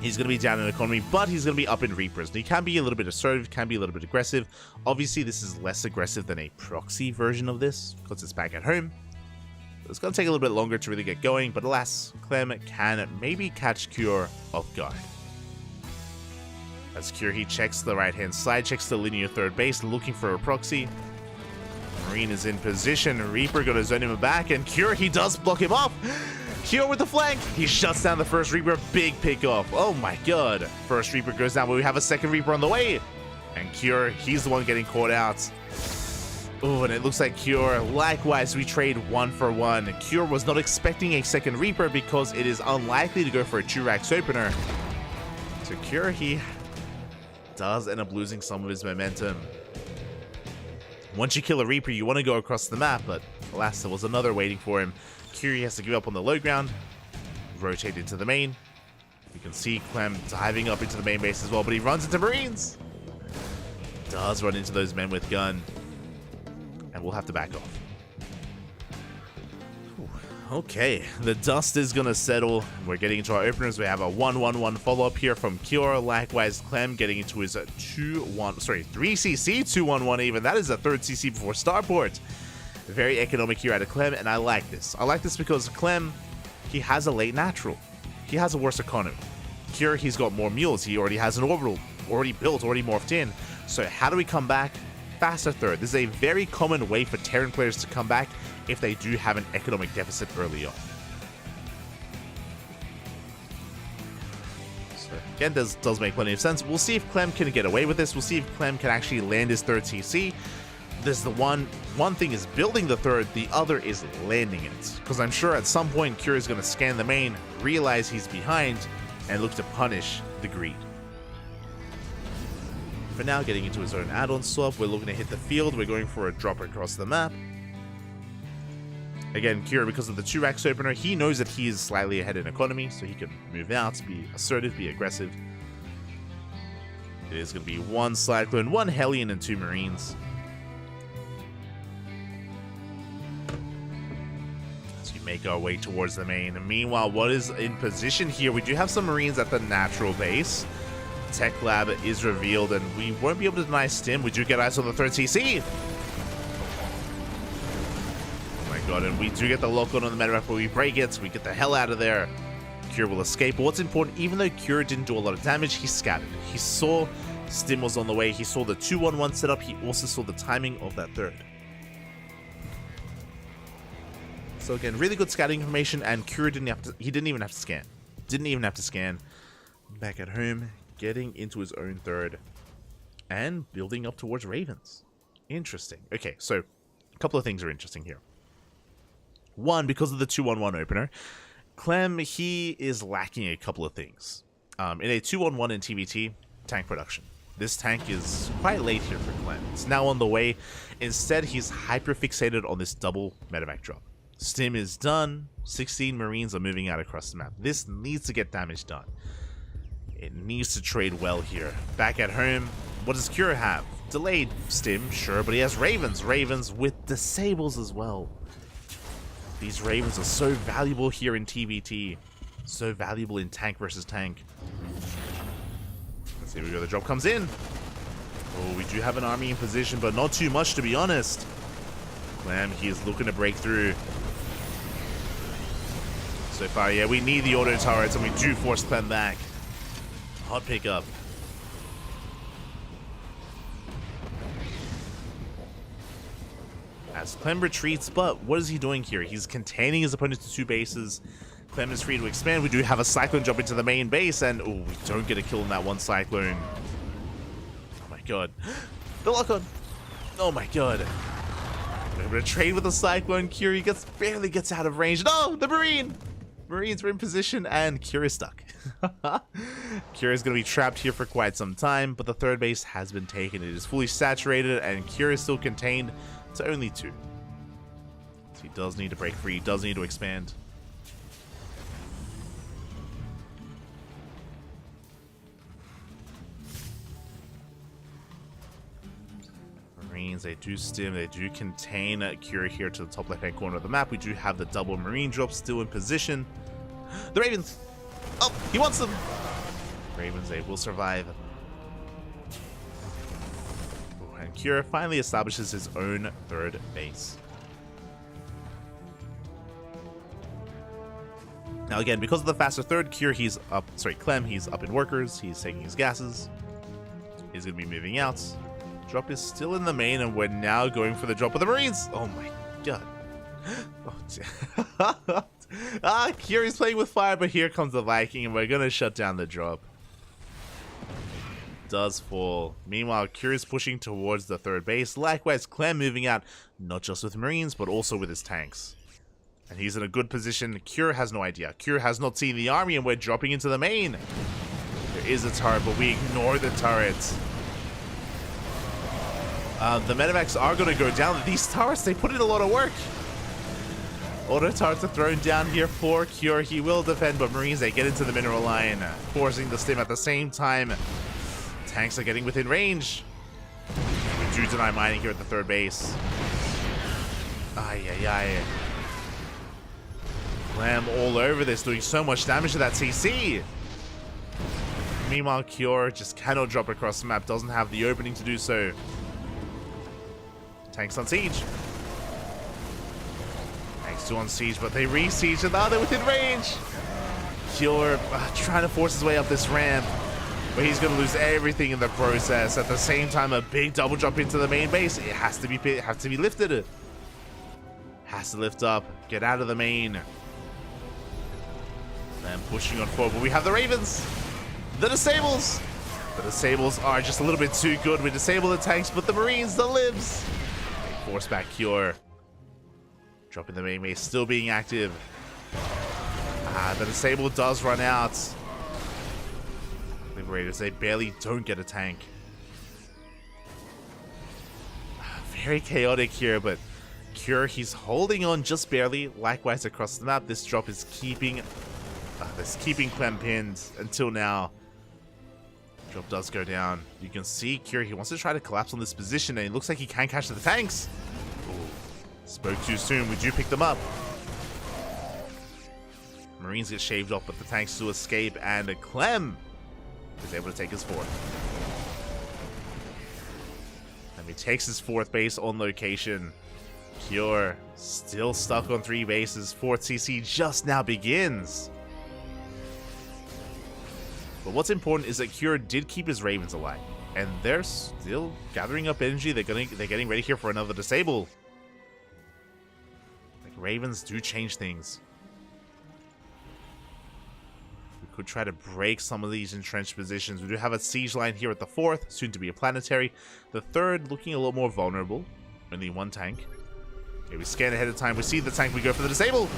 He's going to be down in economy, but he's going to be up in Reapers. And he can be a little bit assertive, can be a little bit aggressive. Obviously, this is less aggressive than a proxy version of this, because it's back at home. It's going to take a little bit longer to really get going, but alas, Clem can maybe catch Cure off guard. As Cure, he checks the right-hand side, checks the linear third base, looking for a proxy. Marine is in position. Reaper going to zone him back, and Cure, he does block him off. Cure with the flank. He shuts down the first Reaper. Big pick off. Oh my god. First Reaper goes down, but we have a second Reaper on the way. And Cure, he's the one getting caught out. Oh, and it looks like Cure, likewise, we trade 1 for 1. Cure was not expecting a second Reaper because it is unlikely to go for a 2 Rax opener. So Cure, he does end up losing some of his momentum. Once you kill a Reaper, you want to go across the map, but alas, there was another waiting for him. Curie has to give up on the low ground, rotate into the main. You can see Clem diving up into the main base as well, but he runs into Marines. Does run into those men with gun, and we'll have to back off. Okay, the dust is going to settle. We're getting into our openers. We have a 1-1-1 follow-up here from Kiora. Likewise, Clem getting into his 3cc 2-1-1 even. That is a third CC before starport. Very economic here out of Clem, and I like this. I like this because Clem, he has a late natural. He has a worse economy. Kiora, he's got more mules. He already has an orbital, already built, already morphed in. So how do we come back? Faster third. This is a very common way for Terran players to come back if they do have an economic deficit early on. So again, this does make plenty of sense. We'll see if Clem can get away with this. We'll see if Clem can actually land his third CC. This is the one thing is building the third, the other is landing it. Because I'm sure at some point Cure is going to scan the main, realize he's behind, and look to punish the greed. For now, getting into his own add-on swap, we're looking to hit the field. We're going for a drop across the map. Again, Kira, because of the 2 Rax opener, he knows that he is slightly ahead in economy, so he can move out, be assertive, be aggressive. It is going to be 1 Cyclone, 1 Hellion, and 2 Marines. As we make our way towards the main. Meanwhile, what is in position here? We do have some Marines at the natural base. Tech Lab is revealed, and we won't be able to deny Stim. We do get eyes on the third CC. Oh my god, and we do get the lock-on the meta map, but we break it. We get the hell out of there. Cure will escape, but what's important, even though Cure didn't do a lot of damage, he scattered. He saw Stim was on the way. He saw the 2-1-1 setup. He also saw the timing of that third. So again, really good scouting information, and Cure didn't even have to scan. Didn't even have to scan. Back at home, getting into his own third and building up towards Ravens. Interesting. Okay, so a couple of things are interesting here. One, because of the 2-on-1 opener, Clem, he is lacking a couple of things. In a 2-on-1 in TVT, tank production. This tank is quite late here for Clem. It's now on the way. Instead, he's hyper-fixated on this double medevac drop. Stim is done. 16 Marines are moving out across the map. This needs to get damage done. It needs to trade well here. Back at home, what does Cure have? Delayed Stim, sure, but he has Ravens. Ravens with disables as well. These Ravens are so valuable here in TVT. So valuable in tank versus tank. Let's see, we go. The drop comes in. Oh, we do have an army in position, but not too much, to be honest. Clam, he is looking to break through. So far, yeah, we need the auto turrets, and we do force Clem back. Hot pickup. As Clem retreats, but what is he doing here? He's containing his opponent to 2 bases. Clem is free to expand. We do have a Cyclone jump into the main base, and oh, we don't get a kill in that one Cyclone. Oh my god. The lock-on. Oh my god. We're able to trade with the Cyclone. Curie barely gets out of range. No, the Marine! Marines are in position, and Curie is stuck. Curie is going to be trapped here for quite some time, but the third base has been taken. It is fully saturated, and Curie is still contained to only 2. So he does need to break free. He does need to expand. Marines, they do stim, they do contain Curie here to the top left-hand corner of the map. We do have the double Marine drop still in position. The Ravens! Oh, he wants them! Ravens, they will survive. Oh, and Curie finally establishes his own third base. Now again, because of the faster third, Clem, he's up in workers, he's taking his gases. He's going to be moving out. Drop is still in the main, and we're now going for the drop of the Marines. Oh my god. Oh, Curie's playing with fire, but here comes the Viking, and we're going to shut down the drop. Does fall. Meanwhile, Curie's pushing towards the third base. Likewise, Clem moving out, not just with Marines, but also with his tanks. And he's in a good position. Cure has no idea. Cure has not seen the army, and we're dropping into the main. There is a turret, but we ignore the turrets. The medevacs are going to go down. These turrets, they put in a lot of work. Auto turrets are thrown down here for Cure. He will defend, but Marines, they get into the mineral line, forcing the stim at the same time. Tanks are getting within range. We do deny mining here at the third base. Ay, ay, ay. Clam all over this, doing so much damage to that CC. Meanwhile, Cure just cannot drop across the map, doesn't have the opening to do so. Tanks on siege. Tanks still on siege, but they re-siege, and now they're within range. Cure trying to force his way up this ramp, but he's going to lose everything in the process. At the same time, a big double jump into the main base. It has to be lifted. Has to lift up, get out of the main. And pushing on forward, but we have the Ravens. The disables. The disables are just a little bit too good. We disable the tanks, but the Marines, the libs. They force back Cure. Dropping the main base, still being active. The disable does run out. Liberators, they barely don't get a tank. Very chaotic here, but Cure, he's holding on just barely. Likewise across the map, this drop is keeping Clem pinned until now. Drop does go down. You can see Cure, he wants to try to collapse on this position, and it looks like he can catch the tanks. Ooh, spoke too soon. We do pick them up. Marines get shaved off, but the tanks still escape, and Clem is able to take his fourth. And he takes his fourth base on location. Cure still stuck on 3 bases. Fourth CC just now begins. But what's important is that Cure did keep his Ravens alive, and they're still gathering up energy. They're getting ready here for another disable. Like, Ravens do change things. We Could try to break some of these entrenched positions. We do have a siege line here at the 4th, soon to be a planetary. The 3rd looking a little more vulnerable. Only 1 tank. Okay, we scan ahead of time. We see the tank. We go for the disable.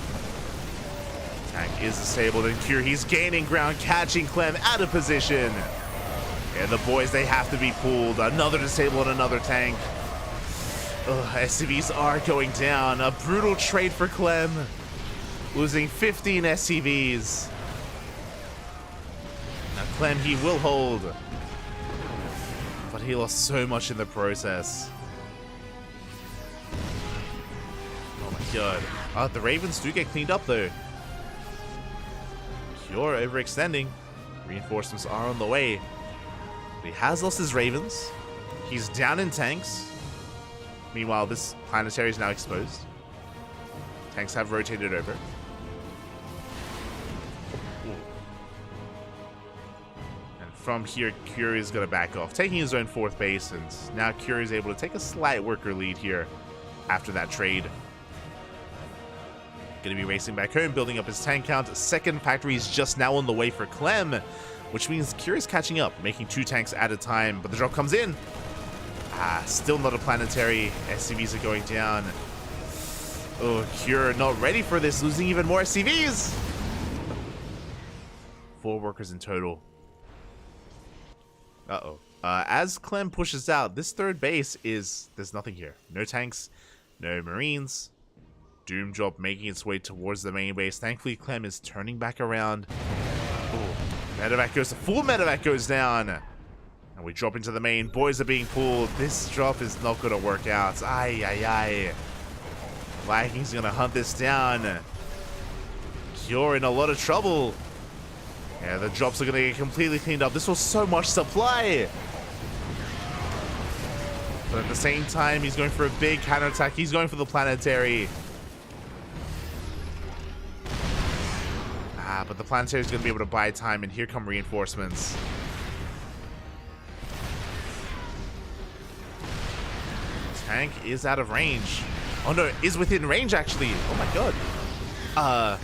Tank is disabled, and Cure, he's gaining ground, catching Clem out of position. And the boys, they have to be pulled. Another disable and another tank. SCVs are going down. A brutal trade for Clem. Losing 15 SCVs. Now Clem, he will hold. But he lost so much in the process. Oh my god. The Ravens do get cleaned up though. Cure overextending. Reinforcements are on the way. But he has lost his Ravens. He's down in tanks. Meanwhile, this planetary is now exposed. Tanks have rotated over. Ooh. And from here, Cure is going to back off, taking his own 4th base, and now Cure is able to take a slight worker lead here after that trade. Going to be racing back home, building up his tank count. 2nd factory is just now on the way for Clem, which means Cure is catching up, making 2 tanks at a time, but the drop comes in. Still not a planetary. SCVs are going down. Oh, Cure not ready for this, losing even more SCVs. 4 workers in total. As Clem pushes out, this 3rd base is... there's nothing here. No tanks, no marines. Doom drop making its way towards the main base. Thankfully, Clem is turning back around. Oh, medevac goes... full medevac goes down. And we drop into the main. Boys are being pulled. This drop is not going to work out. Ay, ay, ay. Vikings going to hunt this down. Cure in a lot of trouble. Yeah, the drops are going to get completely cleaned up. This was so much supply. But at the same time, he's going for a big counterattack. He's going for the planetary. But the planetary is going to be able to buy time. And here come reinforcements. Tank is out of range. Oh no, is within range actually. Oh my god.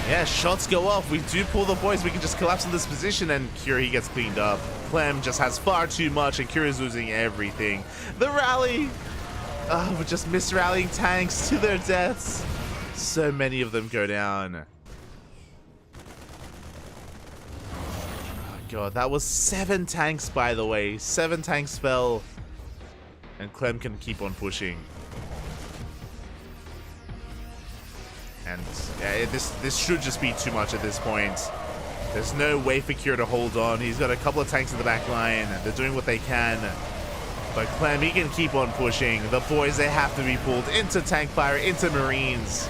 Yeah, shots go off. We do pull the boys. We can just collapse in this position and Cure, he gets cleaned up. Clem just has far too much and Cure is losing everything. The rally. We're just misrallying tanks to their deaths. So many of them go down. Oh god, that was 7 tanks by the way. 7 tanks fell. And Clem can keep on pushing. And yeah, this should just be too much at this point. There's no way for Cure to hold on. He's got a couple of tanks in the back line. They're doing what they can. But Clem, he can keep on pushing. The boys, they have to be pulled into tank fire, into marines.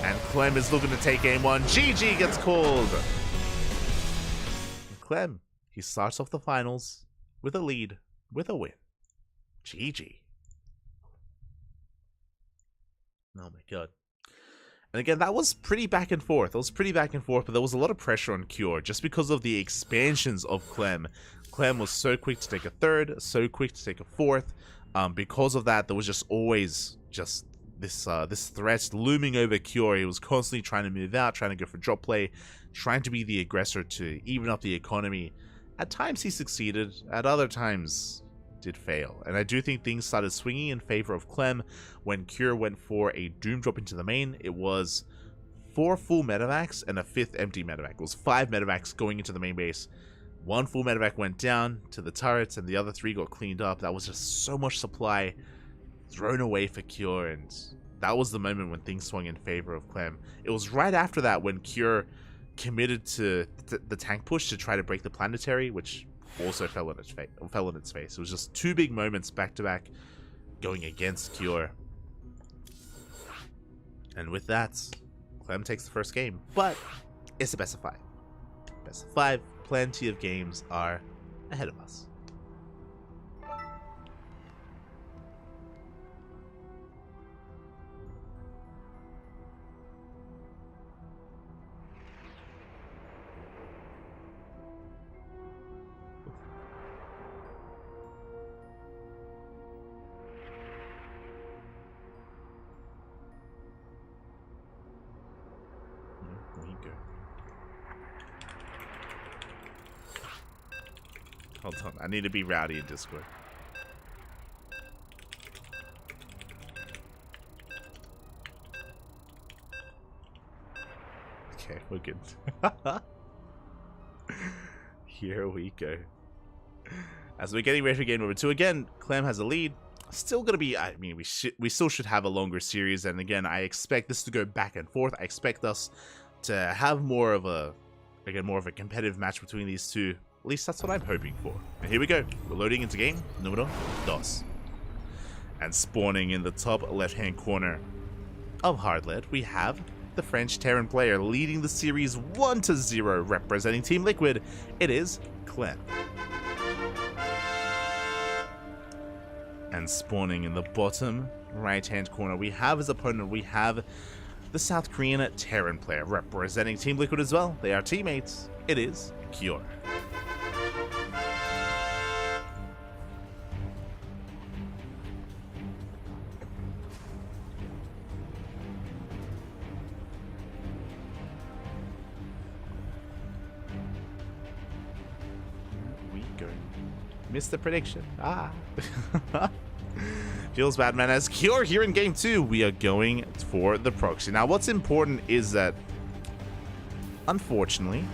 And Clem is looking to take game 1. GG gets called. And Clem, he starts off the finals with a lead, with a win. GG. Oh my god. And again, that was pretty back and forth. It was pretty back and forth, but there was a lot of pressure on Cure just because of the expansions of Clem. Clem was so quick to take a 3rd, so quick to take a 4th. Because of that, there was just always just this threat looming over Cure. He was constantly trying to move out, trying to go for drop play, trying to be the aggressor to even up the economy. At times he succeeded, at other times did fail, and I do think things started swinging in favor of Clem when Cure went for a Doom drop into the main. It was 4 full medevacs and a 5th empty medevac. It was 5 medevacs going into the main base. 1 full medevac went down to the turrets, and the other 3 got cleaned up. That was just so much supply thrown away for Cure, and that was the moment when things swung in favor of Clem. It was right after that when Cure committed to the tank push to try to break the planetary, which also fell in its face. It was just 2 big moments back to back going against Cure. And with that, Clem takes the first game, but it's a best of 5. Best of 5, plenty of games are ahead of us. There you go. Hold on. I need to be rowdy in Discord. Okay, we're good. Here we go. As we're getting ready for game number 2, again, Clem has a lead. Still gonna be, I mean, we still should have a longer series, and again, I expect this to go back and forth. I expect us to have more of a competitive match between these two. At least that's what I'm hoping for. And here we go. We're loading into game número 2. And spawning in the top left-hand corner of Hardlet, we have the French Terran player leading the series 1-0, representing Team Liquid. It is Clem. And spawning in the bottom right-hand corner, we have his opponent. We have the South Korean Terran player representing Team Liquid as well. They are teammates. It is Kyor. Missed the prediction. Ah. Feels bad, man. As Kyor here in game 2, we are going for the proxy. Now, what's important is that, unfortunately,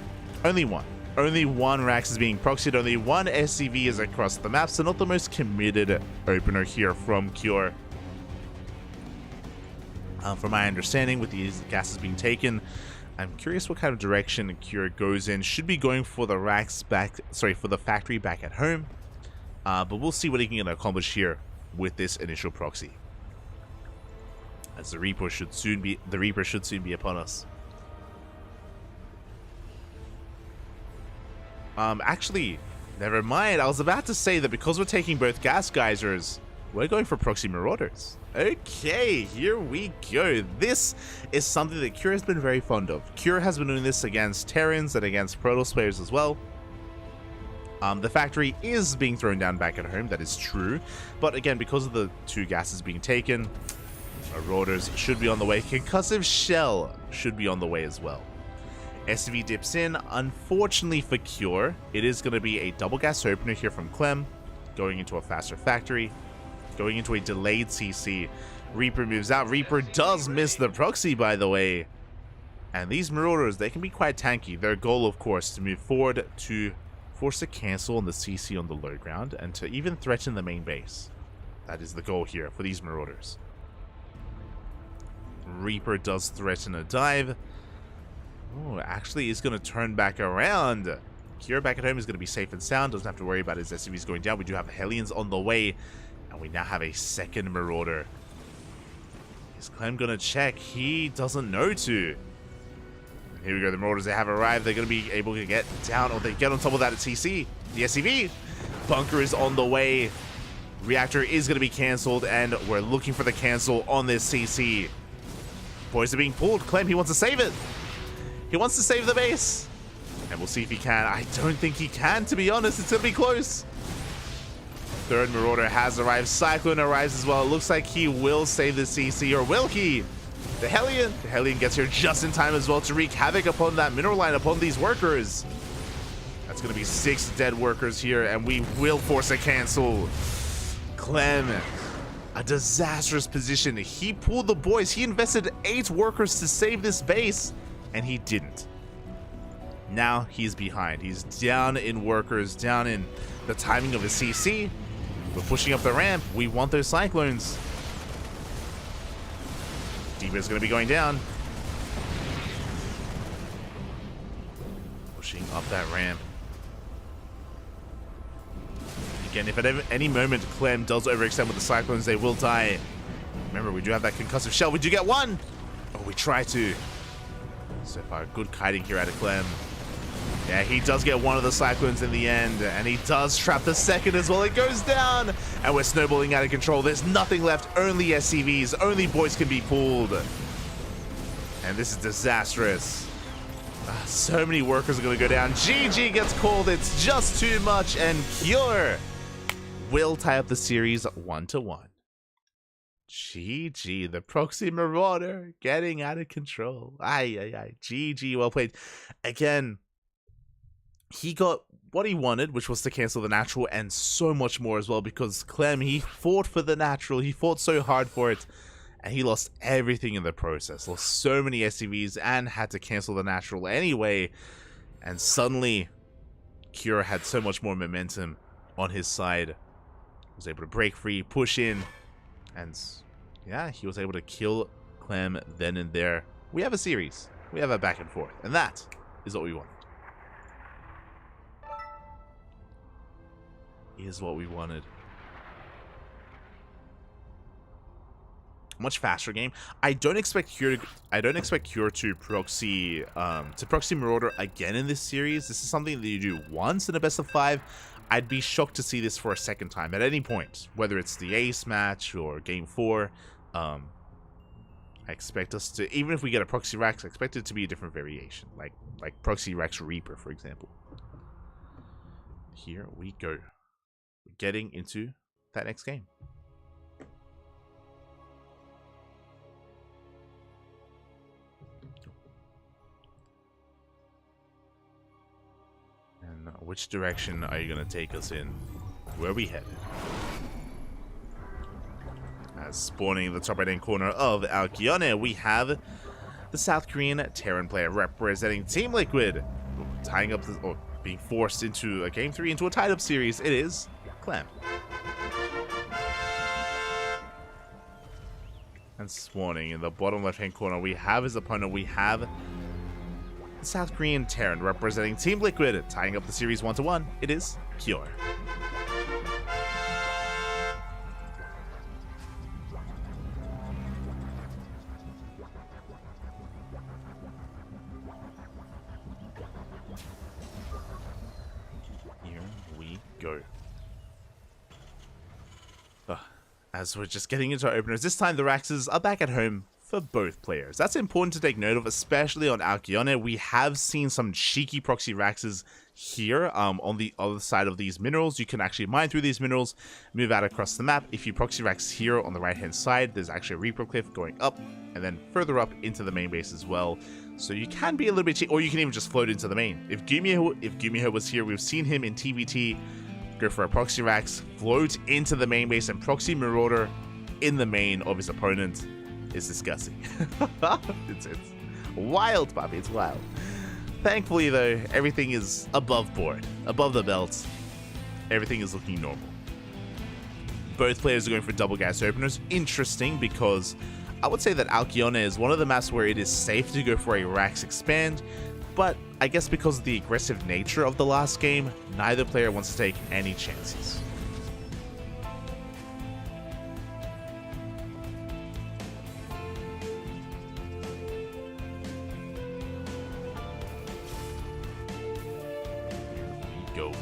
only one Rax is being proxied. Only one SCV is across the map, so not the most committed opener here from Kyor. From my understanding, with these gases being taken, I'm curious what kind of direction Kyor goes in. Should be going for the Rax back, sorry, for the factory back at home. But we'll see what he can accomplish here with this initial proxy. As the Reaper should soon be upon us. Actually, never mind. I was about to say that because we're taking both gas geysers, we're going for proxy marauders. Okay, here we go. This is something that Kyor has been very fond of. Kyor has been doing this against Terrans and against Protoss players as well. The factory is being thrown down back at home, that is true. But again, because of the 2 gases being taken, Marauders should be on the way. Concussive Shell should be on the way as well. SCV dips in. Unfortunately for Kyor, it is going to be a double gas opener here from Clem, going into a faster factory, going into a delayed CC. Reaper moves out. Reaper does miss the proxy, by the way. And these Marauders, they can be quite tanky. Their goal, of course, to move forward to force a cancel on the CC on the low ground, and to even threaten the main base. That is the goal here for these Marauders. Reaper does threaten a dive. Oh, actually is going to turn back around. Kyor back at home is going to be safe and sound. Doesn't have to worry about his SCVs going down. We do have Hellions on the way, and we now have a second Marauder. Is Clem going to check? He doesn't know to. Here we go, the Marauders, they have arrived. They're going to be able to get down, or they get on top of that at CC. The SCV. Bunker is on the way. Reactor is going to be cancelled, and we're looking for the cancel on this CC. Boys are being pulled. Clem, he wants to save it. He wants to save the base. And we'll see if he can. I don't think he can, to be honest. It's going to be close. Third Marauder has arrived. Cyclone arrives as well. It looks like he will save the CC, or will he? The Hellion gets here just in time as well to wreak havoc upon that mineral line, upon these workers. That's going to be 6 dead workers here, and we will force a cancel. Clem, a disastrous position. He pulled the boys. He invested 8 workers to save this base, and he didn't. Now he's behind. He's down in workers, down in the timing of his CC. We're pushing up the ramp. We want those Cyclones. D.Va is going to be going down. Pushing up that ramp. Again, if at any moment Clem does overextend with the Cyclones, they will die. Remember, we do have that concussive shell. We do get one. Oh, we try to. So far, good kiting here out of Clem. Yeah, he does get one of the Cyclones in the end, and he does trap the second as well. It goes down, and we're snowballing out of control. There's nothing left. Only SCVs. Only boys can be pulled. And this is disastrous. So many workers are going to go down. GG gets called. It's just too much, and Kyor will tie up the series 1-1. GG, the proxy Marauder getting out of control. GG, well played. Again, he got what he wanted, which was to cancel the natural, and so much more as well, because Clem, he fought for the natural, he fought so hard for it, and he lost everything in the process, lost so many SCVs, and had to cancel the natural anyway, and suddenly, Cure had so much more momentum on his side, was able to break free, push in, and yeah, he was able to kill Clem then and there. We have a series, we have a back and forth, and that is what we want. Is what we wanted. Much faster game. I don't expect Cure to proxy Marauder again in this series. This is something that you do once in a best of 5. I'd be shocked to see this for a second time at any point, whether it's the Ace match or Game 4. I expect us to, even if we get a Proxy Rax, I expect it to be a different variation, like Proxy Rax Reaper, for example. Here we go. We're getting into that next game. And which direction are you going to take us in? Where are we headed? As spawning in the top right-hand corner of Alkyone, we have the South Korean Terran player representing Team Liquid, tying up or being forced into a Game 3, into a tied-up series. It is Clem. And spawning in the bottom left-hand corner, we have his opponent. We have the South Korean Terran representing Team Liquid, tying up the series 1-1. It is Cure. Here we go. As we're just getting into our openers, this time the Raxes are back at home for both players. That's important to take note of, especially on Alkyone. We have seen some cheeky proxy Raxes here on the other side of these minerals. You can actually mine through these minerals, move out across the map. If you proxy Rax here on the right hand side, there's actually a Reaper cliff going up and then further up into the main base as well. So you can be a little bit cheeky, or you can even just float into the main. If Gumiho was here, we've seen him in TVT go for a proxy Rax, float into the main base, and proxy Marauder in the main of his opponent. Is disgusting. it's wild, puppy. It's wild. Thankfully, though, everything is above board, above the belt. Everything is looking normal. Both players are going for double gas openers. Interesting, because I would say that Alkyone is one of the maps where it is safe to go for a Rax expand, but I guess because of the aggressive nature of the last game, neither player wants to take any chances. Go.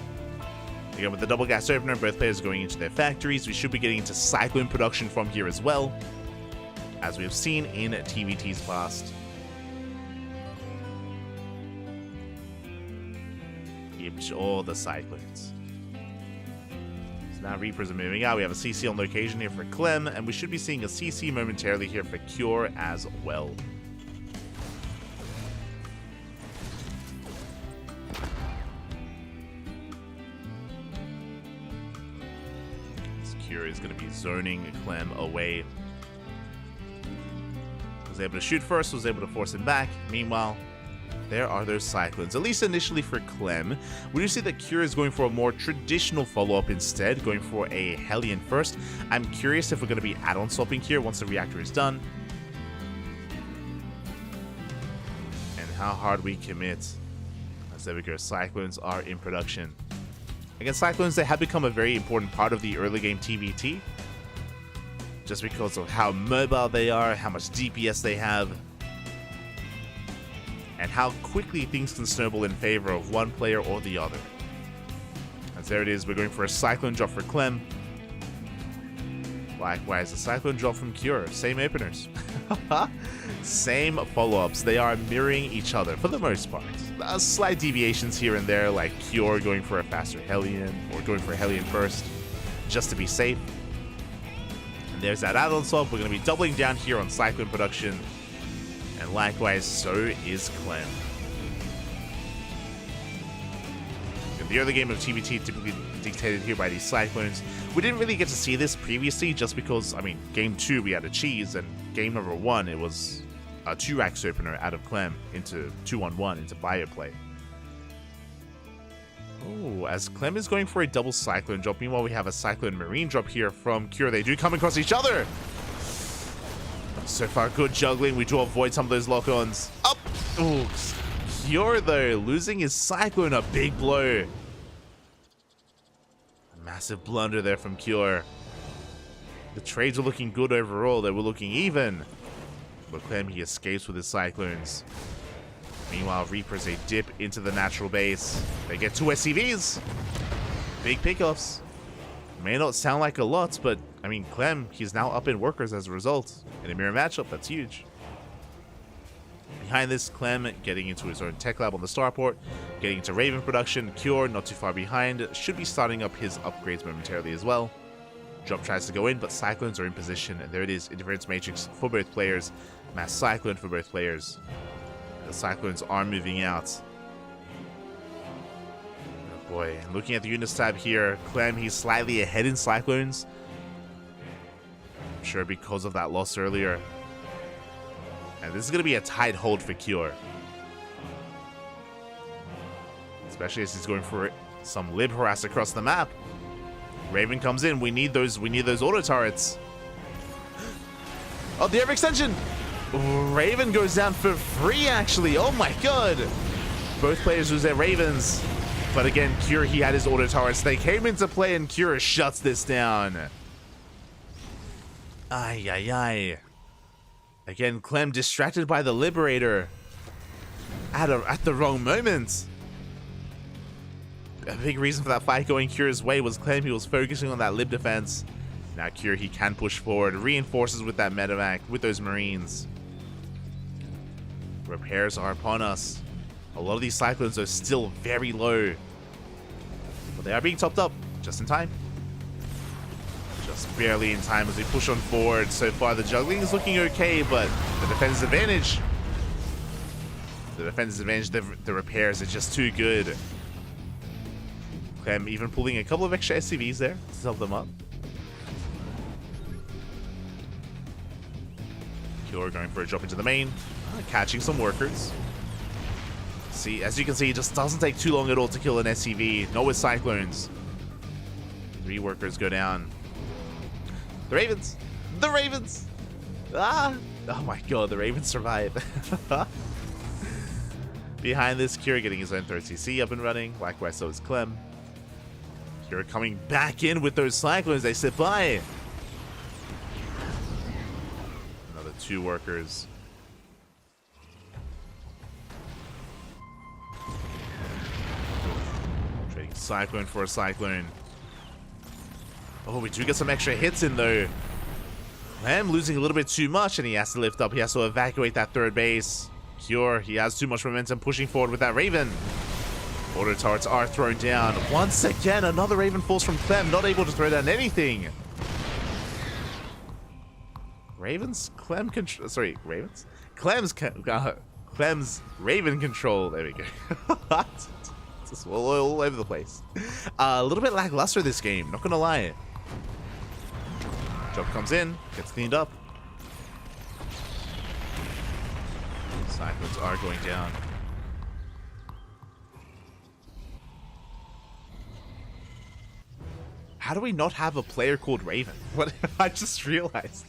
Again, with the double gas opener, both players are going into their factories. We should be getting into Cyclone production from here as well, as we have seen in TVT's past. All the Cyclones. So now Reapers are moving out. We have a CC on location here for Clem, and we should be seeing a CC momentarily here for Cure as well. This Cure is going to be zoning Clem away. Was able to shoot first, was able to force him back. Meanwhile, there are those Cyclones, at least initially for Clem. We do see that Cure is going for a more traditional follow-up instead, going for a Hellion first. I'm curious if we're going to be add-on swapping here once the reactor is done, and how hard we commit. As there we go, Cyclones are in production. Again, Cyclones, they have become a very important part of the early game TVT, just because of how mobile they are, how much DPS they have, and how quickly things can snowball in favor of one player or the other. As there it is, we're going for a Cyclone drop for Clem. Likewise, a Cyclone drop from Cure. Same openers. Same follow-ups. They are mirroring each other for the most part. Slight deviations here and there, like Cure going for a faster Hellion, or going for a Hellion first, just to be safe. And there's that add-on swap. We're going to be doubling down here on Cyclone production. And likewise, so is Clem. The early game of TBT typically dictated here by these Cyclones. We didn't really get to see this previously just because, I mean, game 2 we had a cheese, and game number 1 it was a 2-Rax opener out of Clem into 2-on-1 into bio play. Oh, as Clem is going for a double Cyclone drop. Meanwhile, we have a Cyclone Marine drop here from Cure. They do come across each other. So far, good juggling. We do avoid some of those lock-ons. Up! Oh, Cure, though, losing his Cyclone, a big blow. A massive blunder there from Cure. The trades were looking good overall. They were looking even. But Clem, he escapes with his Cyclones. Meanwhile, Reapers, they dip into the natural base. They get 2 SCVs. Big pickoffs. May not sound like a lot, but, I mean, Clem, he's now up in workers as a result. In a mirror matchup, that's huge. Behind this, Clem getting into his own tech lab on the starport, getting into Raven production. Cure, not too far behind, should be starting up his upgrades momentarily as well. Drop tries to go in, but Cyclones are in position, and there it is, Interference Matrix for both players, Mass Cyclone for both players. The Cyclones are moving out. Oh boy, and looking at the units tab here, Clem, he's slightly ahead in Cyclones. I'm sure because of that loss earlier. And this is going to be a tight hold for Cure. Especially as he's going for some lib harass across the map. Raven comes in. We need those auto turrets. Oh, the overextension! Raven goes down for free, actually. Oh my god. Both players lose their Ravens. But again, Cure, he had his auto turrets. They came into play and Cure shuts this down. Ay, ay, ay. Again, Clem distracted by the Liberator. At the wrong moment. A big reason for that fight going Cure's way was Clem, he was focusing on that Lib defense. Now Cure, he can push forward. Reinforces with that medevac, with those Marines. Repairs are upon us. A lot of these Cyclones are still very low. But they are being topped up just in time. Just barely in time as we push on forward. So far the juggling is looking okay, but the defense advantage. The repairs are just too good. Clem even pulling a couple of extra SCVs there to help them up. Cure going for a drop into the main. Catching some workers. See, as you can see, it just doesn't take too long at all to kill an SCV. Not with Cyclones. 3 workers go down. The Ravens! The Ravens! Ah! Oh my god, the Ravens survive. Behind this, Cure getting his own 3rd CC up and running. Likewise, so is Clem. Cure coming back in with those Cyclones. They sit by. Another 2 workers. Trading Cyclone for a Cyclone. Oh, we do get some extra hits in though. Clem losing a little bit too much and he has to lift up. He has to evacuate that 3rd base. Cure, he has too much momentum pushing forward with that Raven. Auto turrets are thrown down. Once again, another Raven falls from Clem, not able to throw down anything. Ravens? Clem control. Sorry, Ravens? Clem's Raven control. There we go. Just all over the place. A little bit lackluster this game, not gonna lie. Job comes in, gets cleaned up. Cyclones are going down. How do we not have a player called Raven? What I just realized.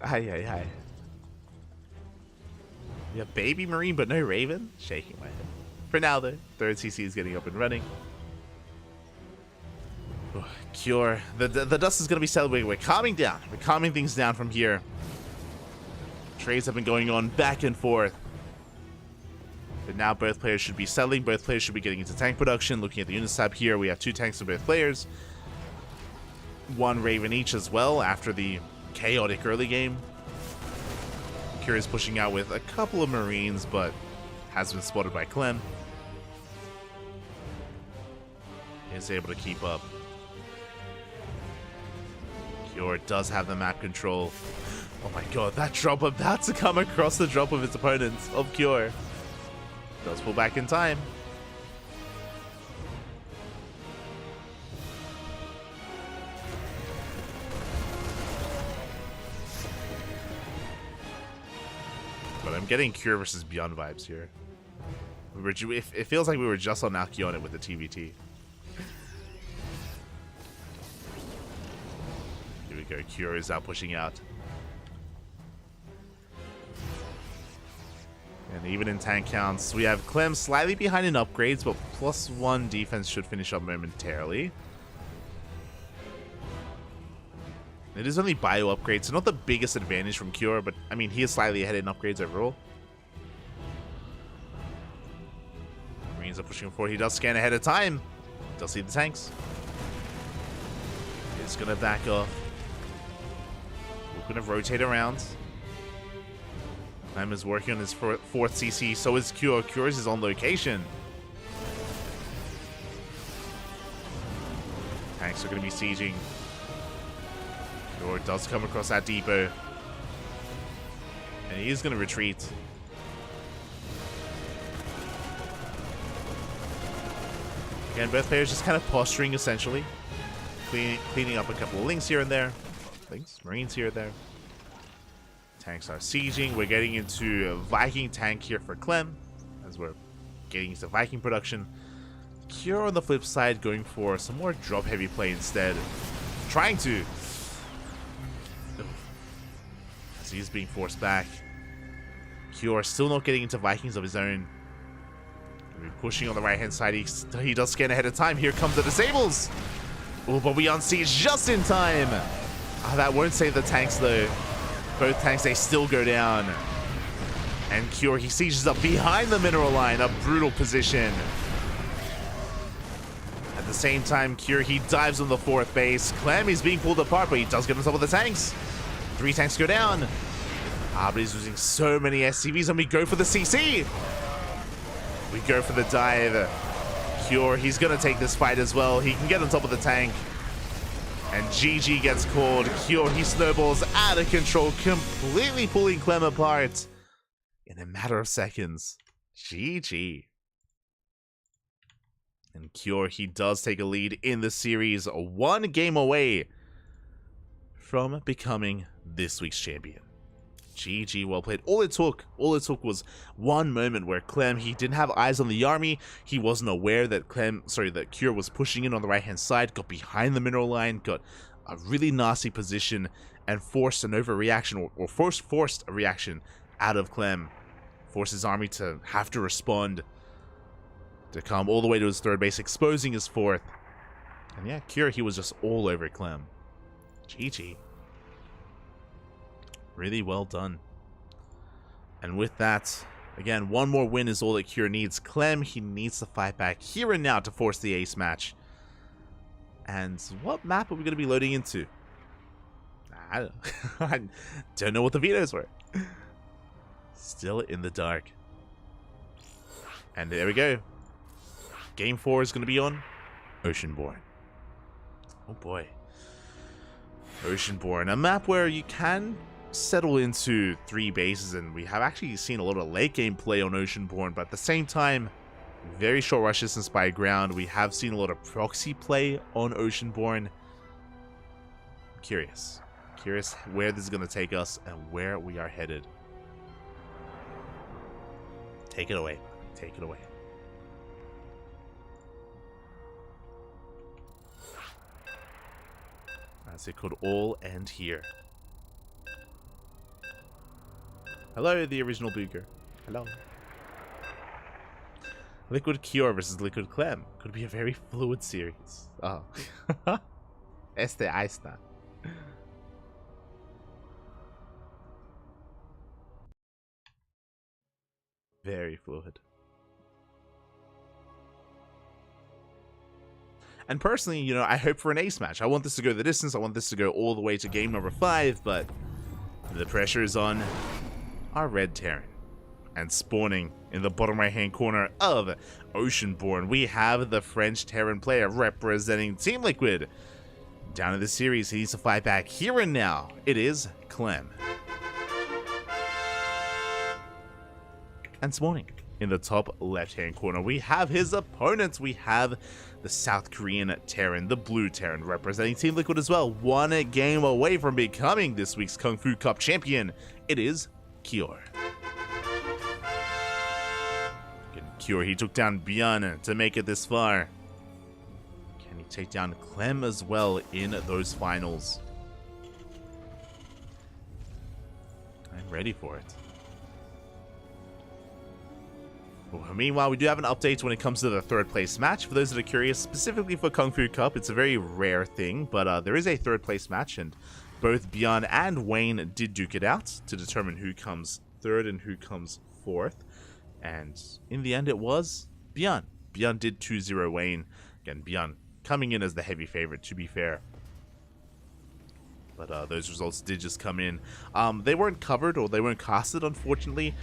Aye. Yeah, baby Marine, but no Raven? Shaking my head. For now, though, 3rd CC is getting up and running. Cure. The dust is going to be celebrating. We're calming down. We're calming things down from here. Trades have been going on back and forth. But now both players should be settling. Both players should be getting into tank production. Looking at the units tab here, we have 2 tanks for both players. 1 Raven each as well after the chaotic early game. Cure is pushing out with a couple of Marines, but has been spotted by Clem. He is able to keep up. Cure does have the map control. Oh my god, that drop about to come across the drop of its opponents, of Cure. Does pull back in time. I'm getting Cure versus Beyond vibes here. It feels like we were just on Alcyone with the TVT. Here we go. Cure is now pushing out. And even in tank counts, we have Clem slightly behind in upgrades, but +1 defense should finish up momentarily. It is only bio upgrades, so not the biggest advantage from Cure, but I mean, he is slightly ahead in upgrades overall. Marines are pushing forward. He does scan ahead of time. Does see the tanks. He's going to back off. We're going to rotate around. Clem is working on his 4th CC, so is Cure. Cure is on location. Tanks are going to be sieging. Cure does come across that depot. And he is going to retreat. Again, both players just kind of posturing, essentially. Cleaning up a couple of links here and there. Marines here and there. Tanks are sieging. We're getting into a Viking tank here for Clem, as we're getting into Viking production. Cure on the flip side going for some more drop heavy play instead. Trying to. As he's being forced back. Cure still not getting into Vikings of his own. We're pushing on the right hand side. He does scan ahead of time. Here comes the disables. Oh, but we unsiege just in time. That won't save the tanks though. Both tanks, they still go down. And Cure, he sieges up behind the mineral line. A brutal position. At the same time, Cure, he dives on the 4th base. Clem is being pulled apart, but he does get on top of the tanks. 3 tanks go down. But he's losing so many SCVs, and we go for the CC. We go for the dive. Cure, he's going to take this fight as well. He can get on top of the tank. And GG gets called. Cure, he snowballs out of control, completely pulling Clem apart in a matter of seconds. GG. And Cure, he does take a lead in the series, 1 game away from becoming this week's champion. GG, well played. All it took was one moment where Clem, he didn't have eyes on the army. He wasn't aware that that Cure was pushing in on the right-hand side, got behind the mineral line, got a really nasty position, and forced an overreaction, or forced a reaction out of Clem. Forced his army to have to respond, to come all the way to his 3rd base, exposing his 4th. And yeah, Cure, he was just all over Clem. GG. Really well done. And with that, again, 1 more win is all that Cure needs. Clem, he needs to fight back here and now to force the ace match. And what map are we going to be loading into? I don't know what the vetoes were. Still in the dark. And there we go. Game 4 is going to be on Oceanborn. Oh boy. Oceanborn, a map where you can settle into 3 bases, and we have actually seen a lot of late game play on Oceanborn, but at the same time, very short rush distance by ground. We have seen a lot of proxy play on Oceanborn. Curious where this is going to take us and where we are headed. Take it away. Take it away. As it could all end here. Hello, the original Booger. Hello. Liquid Cure versus Liquid Clem. Could be a very fluid series. Oh. Ahí está. Very fluid. And personally, you know, I hope for an ace match. I want this to go the distance. I want this to go all the way to game number 5, but the pressure is on our red Terran. And spawning in the bottom right-hand corner of Oceanborn, we have the French Terran player representing Team Liquid. Down in the series, he needs to fight back here and now. It is Clem. And spawning in the top left-hand corner, we have his opponents. We have the South Korean Terran, the Blue Terran, representing Team Liquid as well. 1 game away from becoming this week's KungFu Cup champion. It is Cure. Cure. He took down Bjorn to make it this far. Can he take down Clem as well in those finals? I'm ready for it. Well, meanwhile, we do have an update when it comes to the third place match. For those that are curious, specifically for KungFu Cup, it's a very rare thing, but there is a third place match, and both Bjorn and Wayne did duke it out to determine who comes third and who comes fourth. And in the end, it was Bjorn. Bjorn did 2-0 Wayne. Again, Bjorn coming in as the heavy favorite, to be fair. But those results did just come in. They weren't covered, or they weren't casted, unfortunately.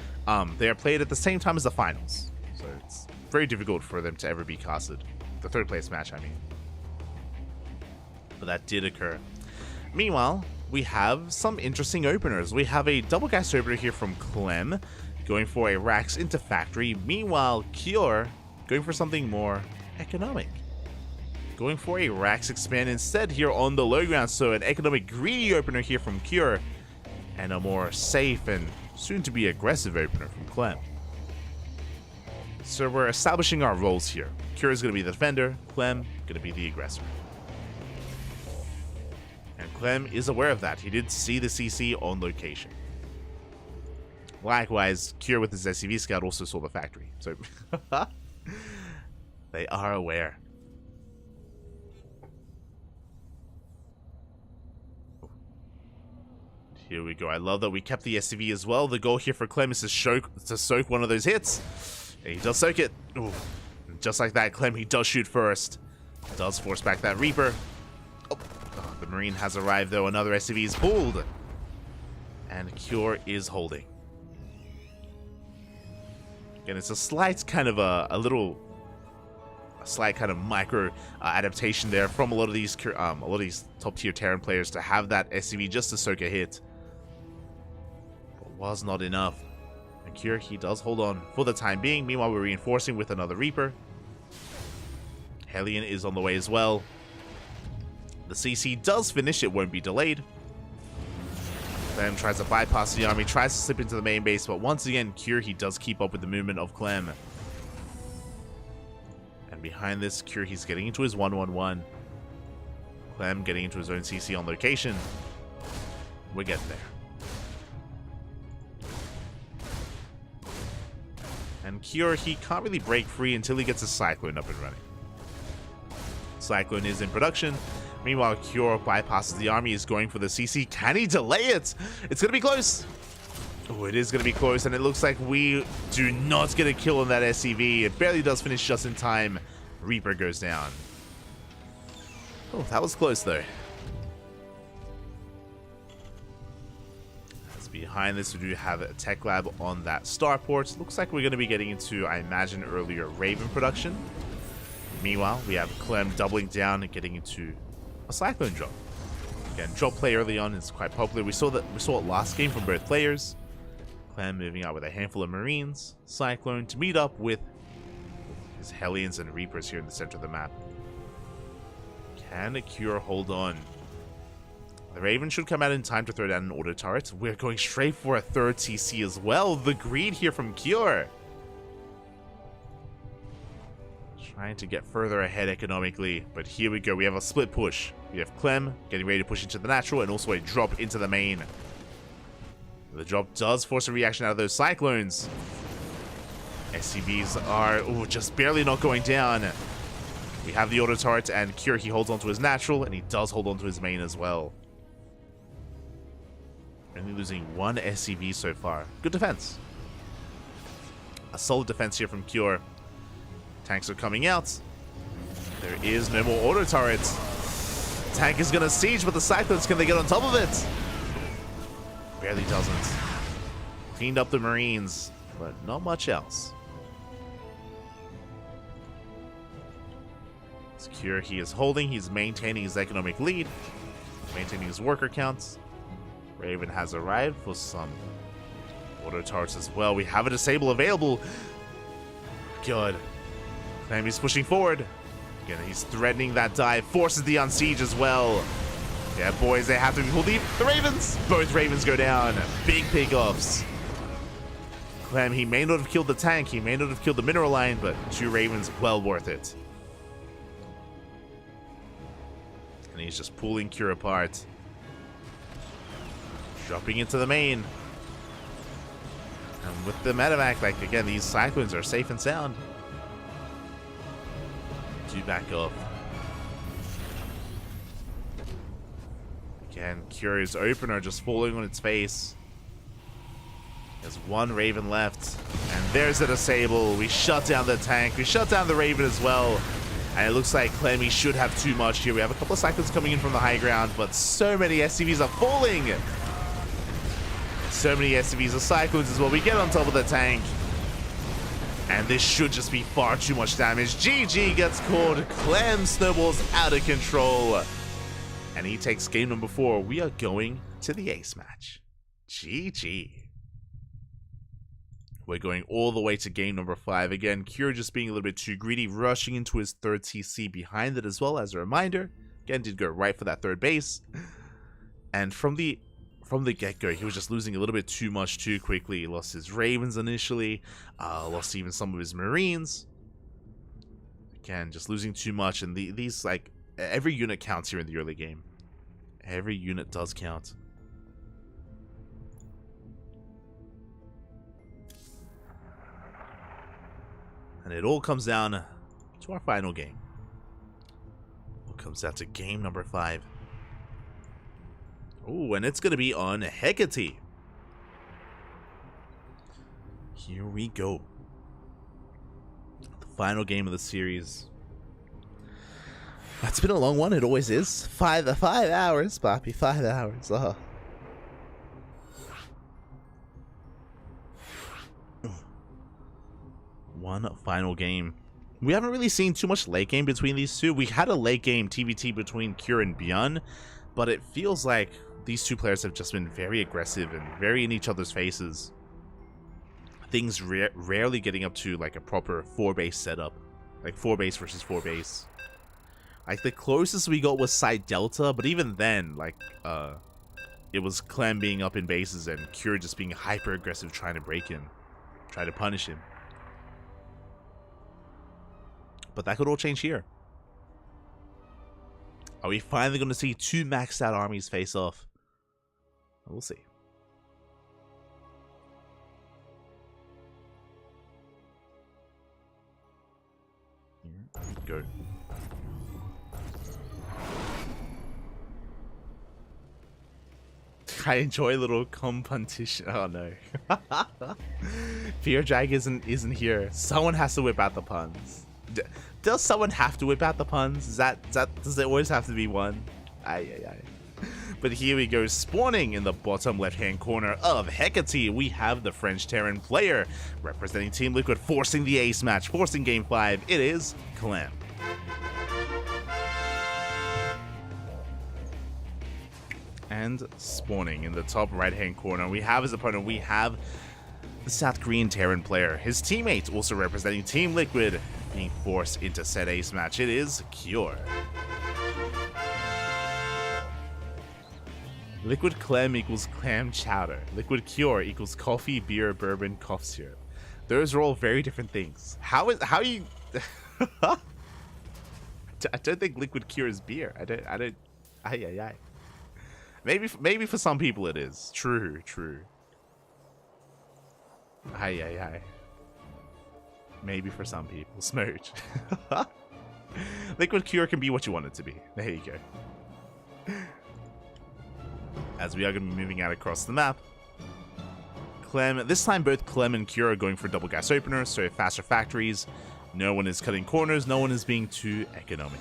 They are played at the same time as the finals. So it's very difficult for them to ever be casted. The third place match, I mean. But that did occur. Meanwhile, we have some interesting openers. We have a double cast opener here from Clem, going for a Rax into Factory. Meanwhile, Cure going for something more economic. Going for a Rax expand instead here on the low ground, so an economic greedy opener here from Cure, and a more safe and soon-to-be aggressive opener from Clem. So we're establishing our roles here. Cure is going to be the defender, Clem going to be the aggressor. And Clem is aware of that. He did see the CC on location. Likewise, Cure with his SCV scout also saw the factory, so they are aware. Here we go. I love that we kept the SCV as well. The goal here for Clem is to soak one of those hits. And he does soak it. Ooh. Just like that, Clem, he does shoot first. Does force back that Reaper. Oh, the Marine has arrived, though. Another SCV is pulled. And Cure is holding. Again, it's a slight kind of a slight kind of micro adaptation there from a lot of these top tier Terran players to have that SCV just to soak a hit. Was not enough. And Cure, he does hold on for the time being. Meanwhile, we're reinforcing with another Reaper. Hellion is on the way as well. The CC does finish, it won't be delayed. Clem tries to bypass the army, tries to slip into the main base, but once again, Cure, he does keep up with the movement of Clem. And behind this, Cure, he's getting into his 1-1-1. Clem getting into his own CC on location. We're getting there. And Cure, he can't really break free until he gets a Cyclone up and running. Cyclone is in production. Meanwhile, Cure bypasses the army, is going for the CC. Can he delay it? It's going to be close. Oh, it is going to be close, and it looks like we do not get a kill on that SCV. It barely does finish just in time. Reaper goes down. Oh, that was close, though. Behind this, we do have a tech lab on that starport. Looks like we're going to be getting into, I imagine, earlier Raven production. Meanwhile, we have Clem doubling down and getting into a Cyclone drop. Again, drop play early on is quite popular. We saw it last game from both players. Clem moving out with a handful of Marines. Cyclone to meet up with his Hellions and Reapers here in the center of the map. Can Cure hold on? The Raven should come out in time to throw down an auto turret. We're going straight for a third TC as well. The greed here from Cure. Trying to get further ahead economically, but here we go. We have a split push. We have Clem getting ready to push into the natural and also a drop into the main. The drop does force a reaction out of those Cyclones. SCVs are just barely not going down. We have the auto turret, and Cure, he holds onto his natural, and he does hold onto his main as well. Only losing one SCV so far. Good defense. A solid defense here from Cure. Tanks are coming out. There is no more auto turrets. Tank is going to siege, but the Cyclones, can they get on top of it? Barely doesn't. Cleaned up the Marines, but not much else. Cure, he is holding. He's maintaining his economic lead. Maintaining his worker counts. Raven has arrived for some auto turrets as well. We have a disable available. Good. Clem is pushing forward. Again, he's threatening that dive. Forces the unsiege as well. Yeah, boys, they have to be pulled. The Ravens. Both Ravens go down. Big pickoffs. Clem, he may not have killed the tank, he may not have killed the mineral line, but 2 Ravens, well worth it. And he's just pulling Cure apart. Dropping into the main. And with the medevac, like, again, these Cyclones are safe and sound. Do back up. Again, Cure's opener just falling on its face. There's 1 Raven left. And there's the disable. We shut down the tank. We shut down the Raven as well. And it looks like Clemmy should have too much here. We have a couple of Cyclones coming in from the high ground, but so many SCVs are falling. So many SCVs are Cyclones as well. We get on top of the tank. And this should just be far too much damage. GG gets caught. Clem snowballs out of control. And he takes game number 4. We are going to the ace match. GG. We're going all the way to game number 5. Again, Cure just being a little bit too greedy, rushing into his 3rd TC behind it as well. As a reminder, again, did go right for that 3rd base. And from the get-go, he was just losing a little bit too much too quickly. He lost his Ravens initially, lost even some of his Marines. Again, just losing too much, and these, like, every unit counts here in the early game. Every unit does count. And it all comes down to our final game. It comes down to game number 5. Oh, and it's going to be on Hecate. Here we go. The final game of the series. It's been a long one. It always is. 5 hours, Poppy. 5 hours. Oh. One final game. We haven't really seen too much late game between these two. We had a late game TVT between Cure and Bjorn, but it feels like these two players have just been very aggressive and very in each other's faces. Things rarely getting up to like a proper 4-base setup. Like 4-base versus 4-base. Like the closest we got was Side Delta, but even then, like, it was Clem being up in bases and Cure just being hyper aggressive trying to break him. Try to punish him. But that could all change here. Are we finally going to see 2 maxed out armies face off? We'll see. Here we go. I enjoy a little competition. Oh no. Fear Drag isn't here. Someone has to whip out the puns. Does someone have to whip out the puns? Does there always have to be one? Aye. But here we go, spawning in the bottom left-hand corner of Hecate, we have the French Terran player representing Team Liquid, forcing the ace match, forcing game 5. It is Clem. And spawning in the top right-hand corner, we have his opponent. We have the South Korean Terran player. His teammates also representing Team Liquid, being forced into said ace match. It is Cure. Liquid Clem equals clam chowder. Liquid Cure equals coffee, beer, bourbon, cough syrup. Those are all very different things. How you? I don't think Liquid Cure is beer. I don't. Aye. Maybe for some people it is. True. Aye. Maybe for some people. Smooch. Liquid Cure can be what you want it to be. There you go. As we are going to be moving out across the map. Clem, this time both Clem and Cure are going for double gas openers, so faster factories. No one is cutting corners, no one is being too economic.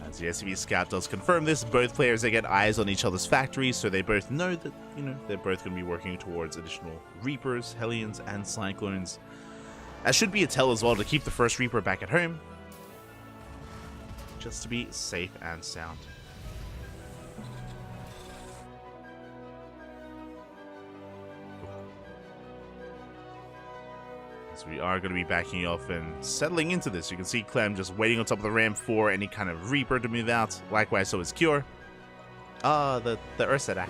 As the SCV Scout does confirm this, both players, they get eyes on each other's factories, so they both know that, they're both going to be working towards additional Reapers, Hellions, and Cyclones. That should be a tell as well to keep the first Reaper back at home, just to be safe and sound. So we are going to be backing off and settling into this. You can see Clem just waiting on top of the ramp for any kind of Reaper to move out. Likewise, so is Cure. The Ursadak.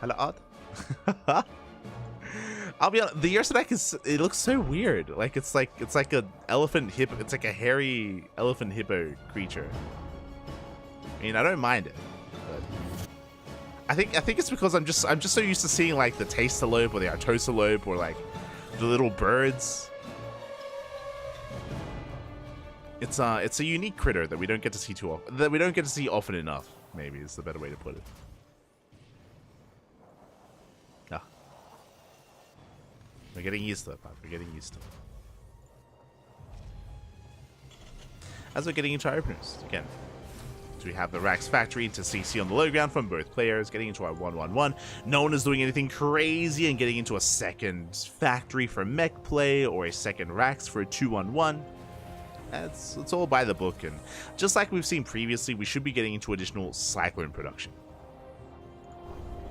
Hello, Odd. I'll be honest, the Ursadak it looks so weird. Like it's like a elephant hippo. It's like a hairy elephant hippo creature. I mean, I don't mind it, but I think it's because I'm just so used to seeing like the Tastalope or the Artosalope or like the little birds. It's a unique critter that we don't get to see too often. That we don't get to see often enough. Maybe is the better way to put it. Ah. We're getting used to it, bud. We're getting used to it. As we're getting into our openers again. So we have the Rax Factory to CC on the low ground from both players, getting into our 1-1-1. No one is doing anything crazy and getting into a second Factory for mech play or a second Rax for a 2-1-1. It's all by the book, and just like we've seen previously, we should be getting into additional Cyclone production.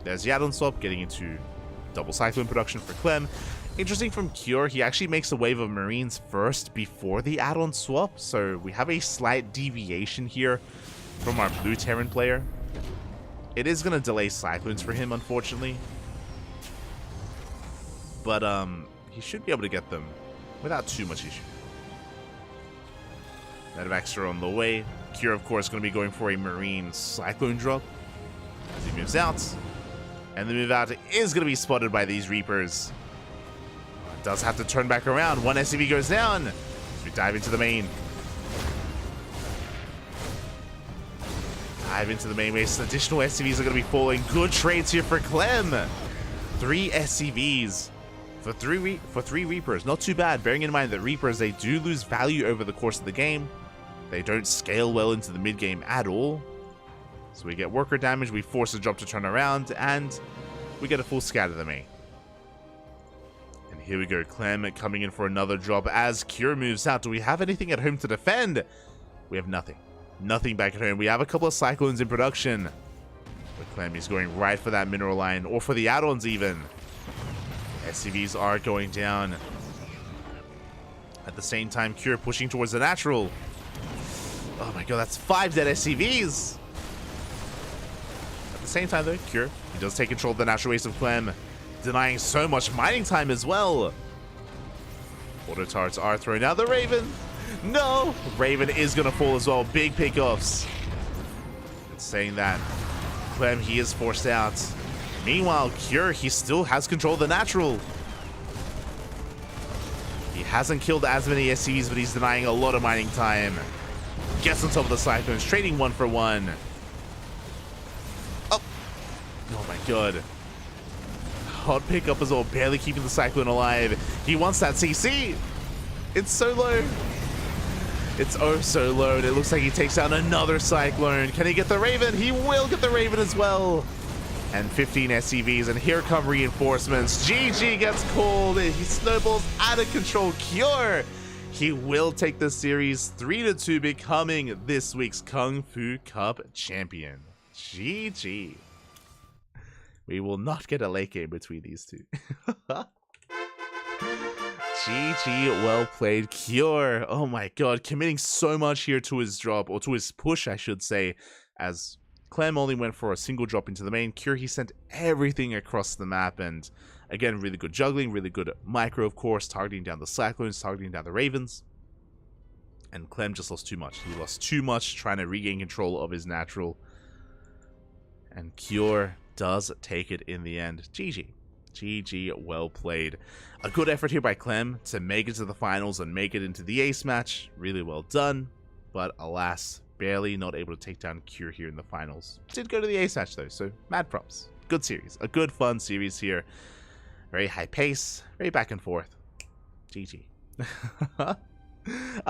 There's the add-on swap, getting into double Cyclone production for Clem. Interesting from Cure, he actually makes a wave of Marines first before the add-on swap, so we have a slight deviation here from our blue Terran player. It is going to delay Cyclones for him, unfortunately. But he should be able to get them without too much issue. Medivacs are on the way. Cure, of course, going to be going for a Marine Cyclone drop as he moves out. And the move out is going to be spotted by these Reapers. Does have to turn back around. One SCV goes down as we dive into the main. Dive into the main base. Additional SCVs are going to be falling. Good trades here for Clem. 3 SCVs for three Reapers. Not too bad, bearing in mind that Reapers, they do lose value over the course of the game. They don't scale well into the mid-game at all. So we get worker damage, we force the drop to turn around, and we get a full scatter of the main. And here we go, Clem coming in for another drop as Cure moves out. Do we have anything at home to defend? We have nothing. Nothing back at home. We have a couple of Cyclones in production. But Clem is going right for that mineral line, or for the add-ons even. SCVs are going down. At the same time, Cure pushing towards the natural. Oh my god, that's 5 dead SCVs. At the same time though, Cure, he does take control of the natural waste of Clem, denying so much mining time as well. Auto turrets are thrown out. The Raven. No! Raven is going to fall as well. Big pickoffs. It's saying that Clem, he is forced out. Meanwhile, Cure, he still has control of the natural. He hasn't killed as many SCVs, but he's denying a lot of mining time. Gets on top of the Cyclones, trading 1 for 1. Oh! Oh my god. Hot pickup as well, barely keeping the Cyclone alive. He wants that CC. It's so low. It's oh so low, and it looks like he takes out another Cyclone. Can he get the Raven? He will get the Raven as well. And 15 SCVs, and here come reinforcements. GG gets called. He snowballs out of control. Cure, he will take the series 3-2, becoming this week's KungFu Cup champion. GG. We will not get a late game between these two. GG, well played, Cure. Oh my god, committing so much here to his drop, or to his push, I should say, as Clem only went for a single drop into the main. Cure, he sent everything across the map, and again, really good juggling, really good micro, of course, targeting down the Cyclones, targeting down the Ravens. And Clem just lost too much. He lost too much trying to regain control of his natural. And Cure does take it in the end. GG. GG, well played. A good effort here by Clem to make it to the finals and make it into the ace match. Really well done. But alas, barely not able to take down Cure here in the finals. Did go to the ace match though, so mad props. Good series. A good fun series here. Very high pace. Very back and forth. GG. A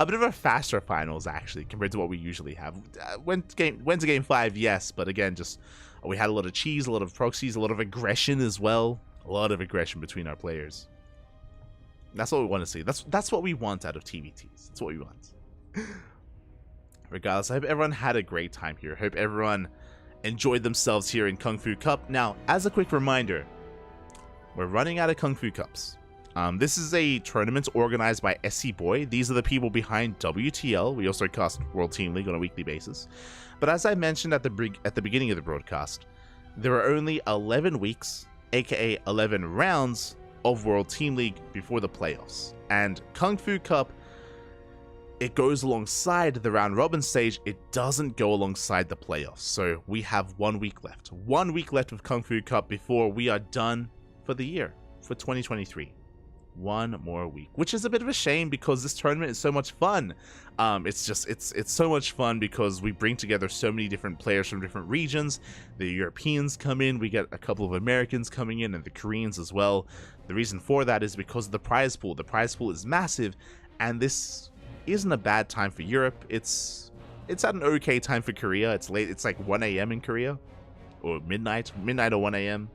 bit of a faster finals actually compared to what we usually have. Went to game 5, yes, but again, just we had a lot of cheese, a lot of proxies, a lot of aggression as well. A lot of aggression between our players. That's what we want to see. That's what we want out of TVTs. That's what we want. Regardless, I hope everyone had a great time here. I hope everyone enjoyed themselves here in KungFu Cup. Now, as a quick reminder, we're running out of KungFu Cups. This is a tournament organized by SC Boy. These are the people behind WTL. We also cast World Team League on a weekly basis. But as I mentioned at the beginning of the broadcast, there are only 11 weeks, aka 11 rounds of World Team League before the playoffs. And KungFu Cup, it goes alongside the round robin stage. It doesn't go alongside the playoffs. So we have 1 week left. 1 week left of KungFu Cup before we are done for the year, for 2023. 1 more week, which is a bit of a shame because this tournament is so much fun. It's so much fun because we bring together so many different players from different regions. The Europeans come in, we get a couple of Americans coming in, and the Koreans as well. The reason for that is because of the prize pool. The prize pool is massive, and this isn't a bad time for Europe. It's at an okay time for Korea. It's late. It's like 1 a.m. in Korea, or midnight or 1 a.m.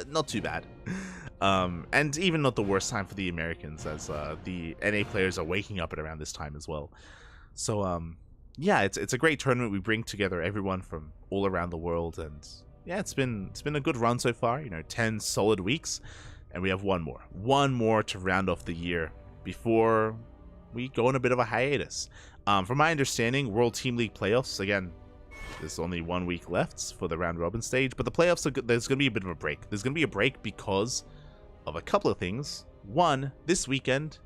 Not too bad. And even not the worst time for the Americans, as the NA players are waking up at around this time as well. So yeah, it's a great tournament. We bring together everyone from all around the world, and yeah, it's been a good run so far. 10 solid weeks, and we have one more to round off the year before we go on a bit of a hiatus. From my understanding, World Team League playoffs, again, there's only 1 week left for the round robin stage, but the playoffs there's going to be a bit of a break. There's going to be a break because of a couple of things. One, this weekend,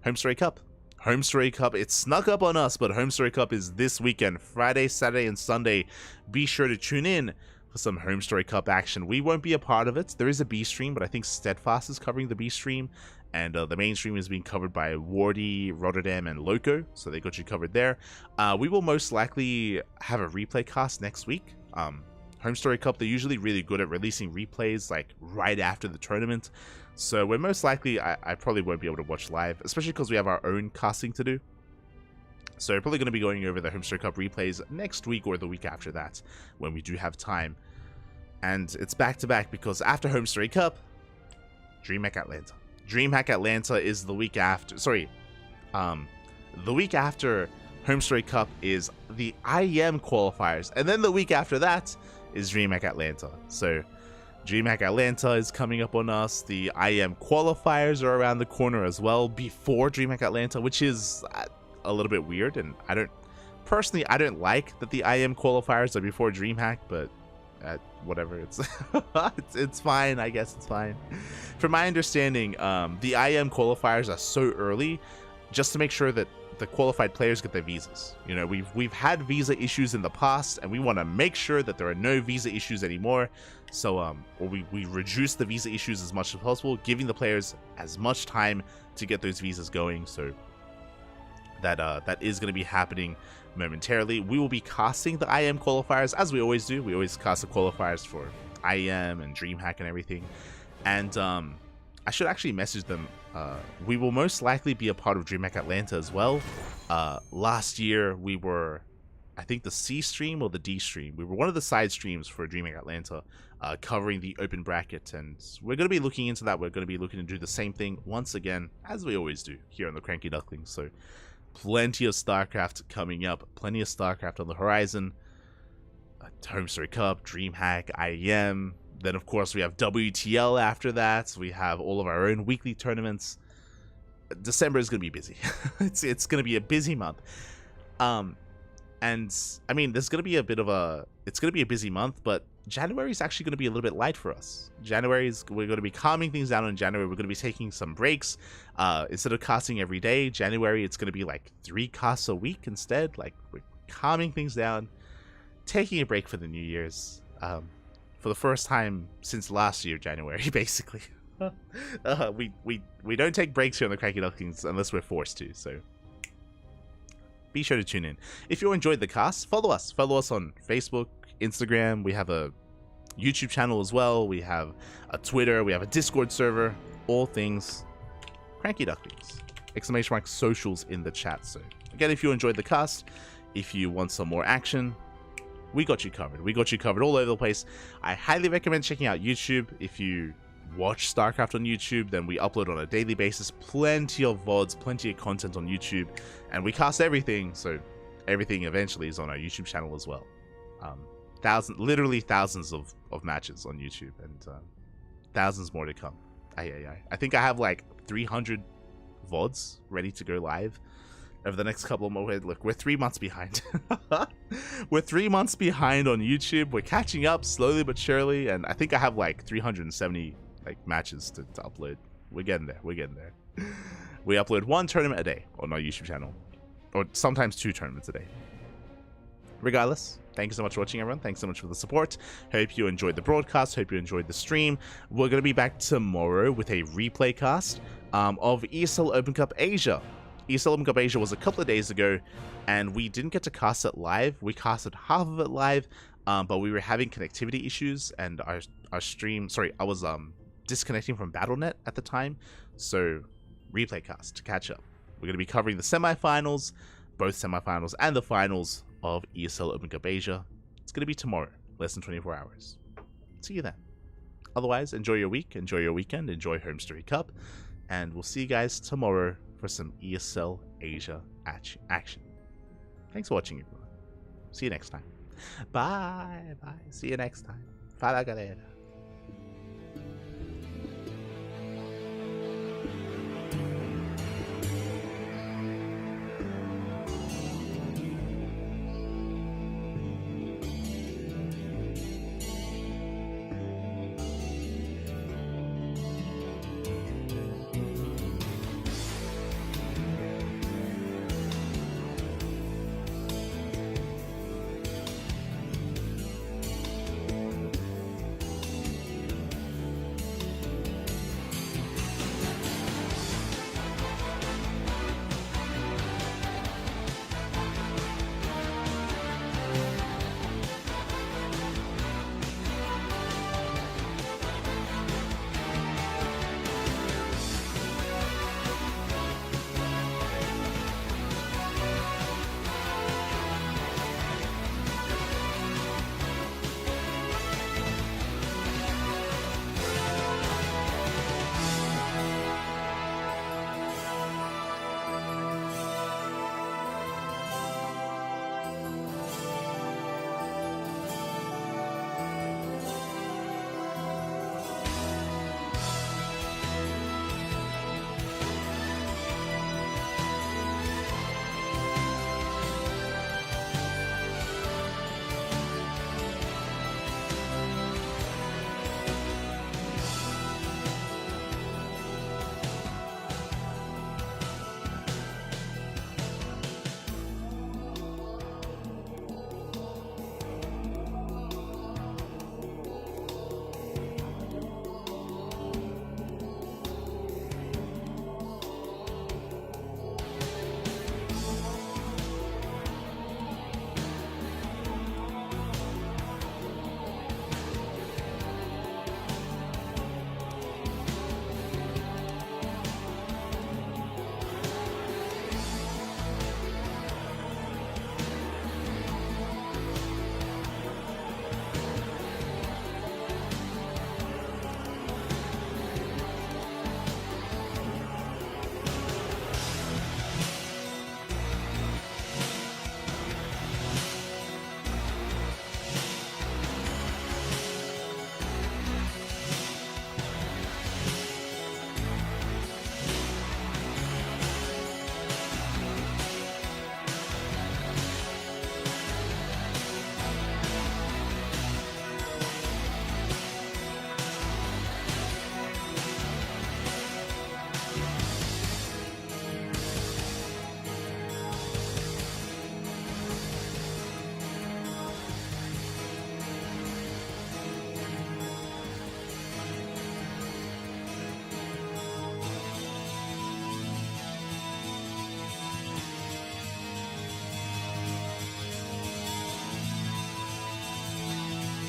Home Story Cup. Home Story Cup, it snuck up on us, but Home Story Cup is this weekend, Friday, Saturday, and Sunday. Be sure to tune in for some Home Story Cup action. We won't be a part of it. There is a B stream, but I think Steadfast is covering the B stream, and the main stream is being covered by Wardy, Rotterdam, and Loco, so they got you covered there. We will most likely have a replay cast next week. Home Story Cup, they're usually really good at releasing replays like right after the tournament, so we're most likely, I probably won't be able to watch live, especially because we have our own casting to do. So we're probably going to be going over the Home Story Cup replays next week or the week after that, when we do have time. And it's back to back because after Home Story Cup, DreamHack Atlanta. DreamHack Atlanta is the week after. Sorry, the week after Home Story Cup is the IEM qualifiers, and then the week after that is DreamHack Atlanta. So DreamHack Atlanta is coming up on us. The IEM qualifiers are around the corner as well before DreamHack Atlanta, which is a little bit weird, and I don't like that the IEM qualifiers are before DreamHack, but whatever, it's fine. I guess it's fine. From my understanding, the IEM qualifiers are so early just to make sure that the qualified players get their visas. We've had visa issues in the past, and we want to make sure that there are no visa issues anymore. So or we reduce the visa issues as much as possible, giving the players as much time to get those visas going. So that is going to be happening momentarily. We will be casting the IEM qualifiers as we always do. We always cast the qualifiers for IEM and DreamHack and everything. And I should actually message them. We will most likely be a part of DreamHack Atlanta as well. Last year we were, I think, the C stream or the D stream. We were one of the side streams for DreamHack Atlanta, covering the open bracket, and we're going to be looking into that. We're going to be looking to do the same thing once again, as we always do here on the Cranky Ducklings. So plenty of StarCraft coming up, plenty of StarCraft on the horizon. Home Story Cup, DreamHack, IEM. Then, of course, we have WTL after that. We have all of our own weekly tournaments. December is going to be busy. it's going to be a busy month. And, I mean, there's going to be it's going to be a busy month, but January is actually going to be a little bit light for us. We're going to be calming things down in January. We're going to be taking some breaks. Instead of casting every day, January, it's going to be like 3 casts a week instead. Like, we're calming things down, taking a break for the New Year's. For the first time since last year, January, basically. We don't take breaks here on the Cranky Ducklings unless we're forced to, so be sure to tune in. If you enjoyed the cast, follow us. Follow us on Facebook, Instagram. We have a YouTube channel as well. We have a Twitter. We have a Discord server. All things Cranky Ducklings. ! Socials in the chat. So again, if you enjoyed the cast, if you want some more action, we got you covered. We got you covered all over the place. I highly recommend checking out YouTube. If you watch StarCraft on YouTube, then we upload on a daily basis. Plenty of VODs, plenty of content on YouTube. And we cast everything, so everything eventually is on our YouTube channel as well. Literally thousands of matches on YouTube, and thousands more to come I think I have like 300 VODs ready to go live over the next couple of months. Look, we're 3 months behind. We're 3 months behind on YouTube. We're catching up slowly but surely, and I think I have like 370 like matches to upload. We're getting there. We're getting there. We upload 1 tournament a day on our YouTube channel, or sometimes 2 tournaments a day. Regardless, thank you so much for watching, everyone. Thanks so much for the support. Hope you enjoyed the broadcast. Hope you enjoyed the stream. We're going to be back tomorrow with a replay cast of ESL Open Cup Asia. ESL Open Cup Asia was a couple of days ago, and we didn't get to cast it live. We casted half of it live, but we were having connectivity issues, and our stream... Sorry, I was disconnecting from BattleNet at the time, so replay cast to catch up. We're going to be covering the semifinals, both semifinals and the finals of ESL Open Cup Asia. It's going to be tomorrow, less than 24 hours. See you then. Otherwise, enjoy your week, enjoy your weekend, enjoy Home Story Cup, and we'll see you guys tomorrow for some ESL Asia action. Thanks for watching, everyone. See you next time. Bye. Bye. See you next time. Fala, galera.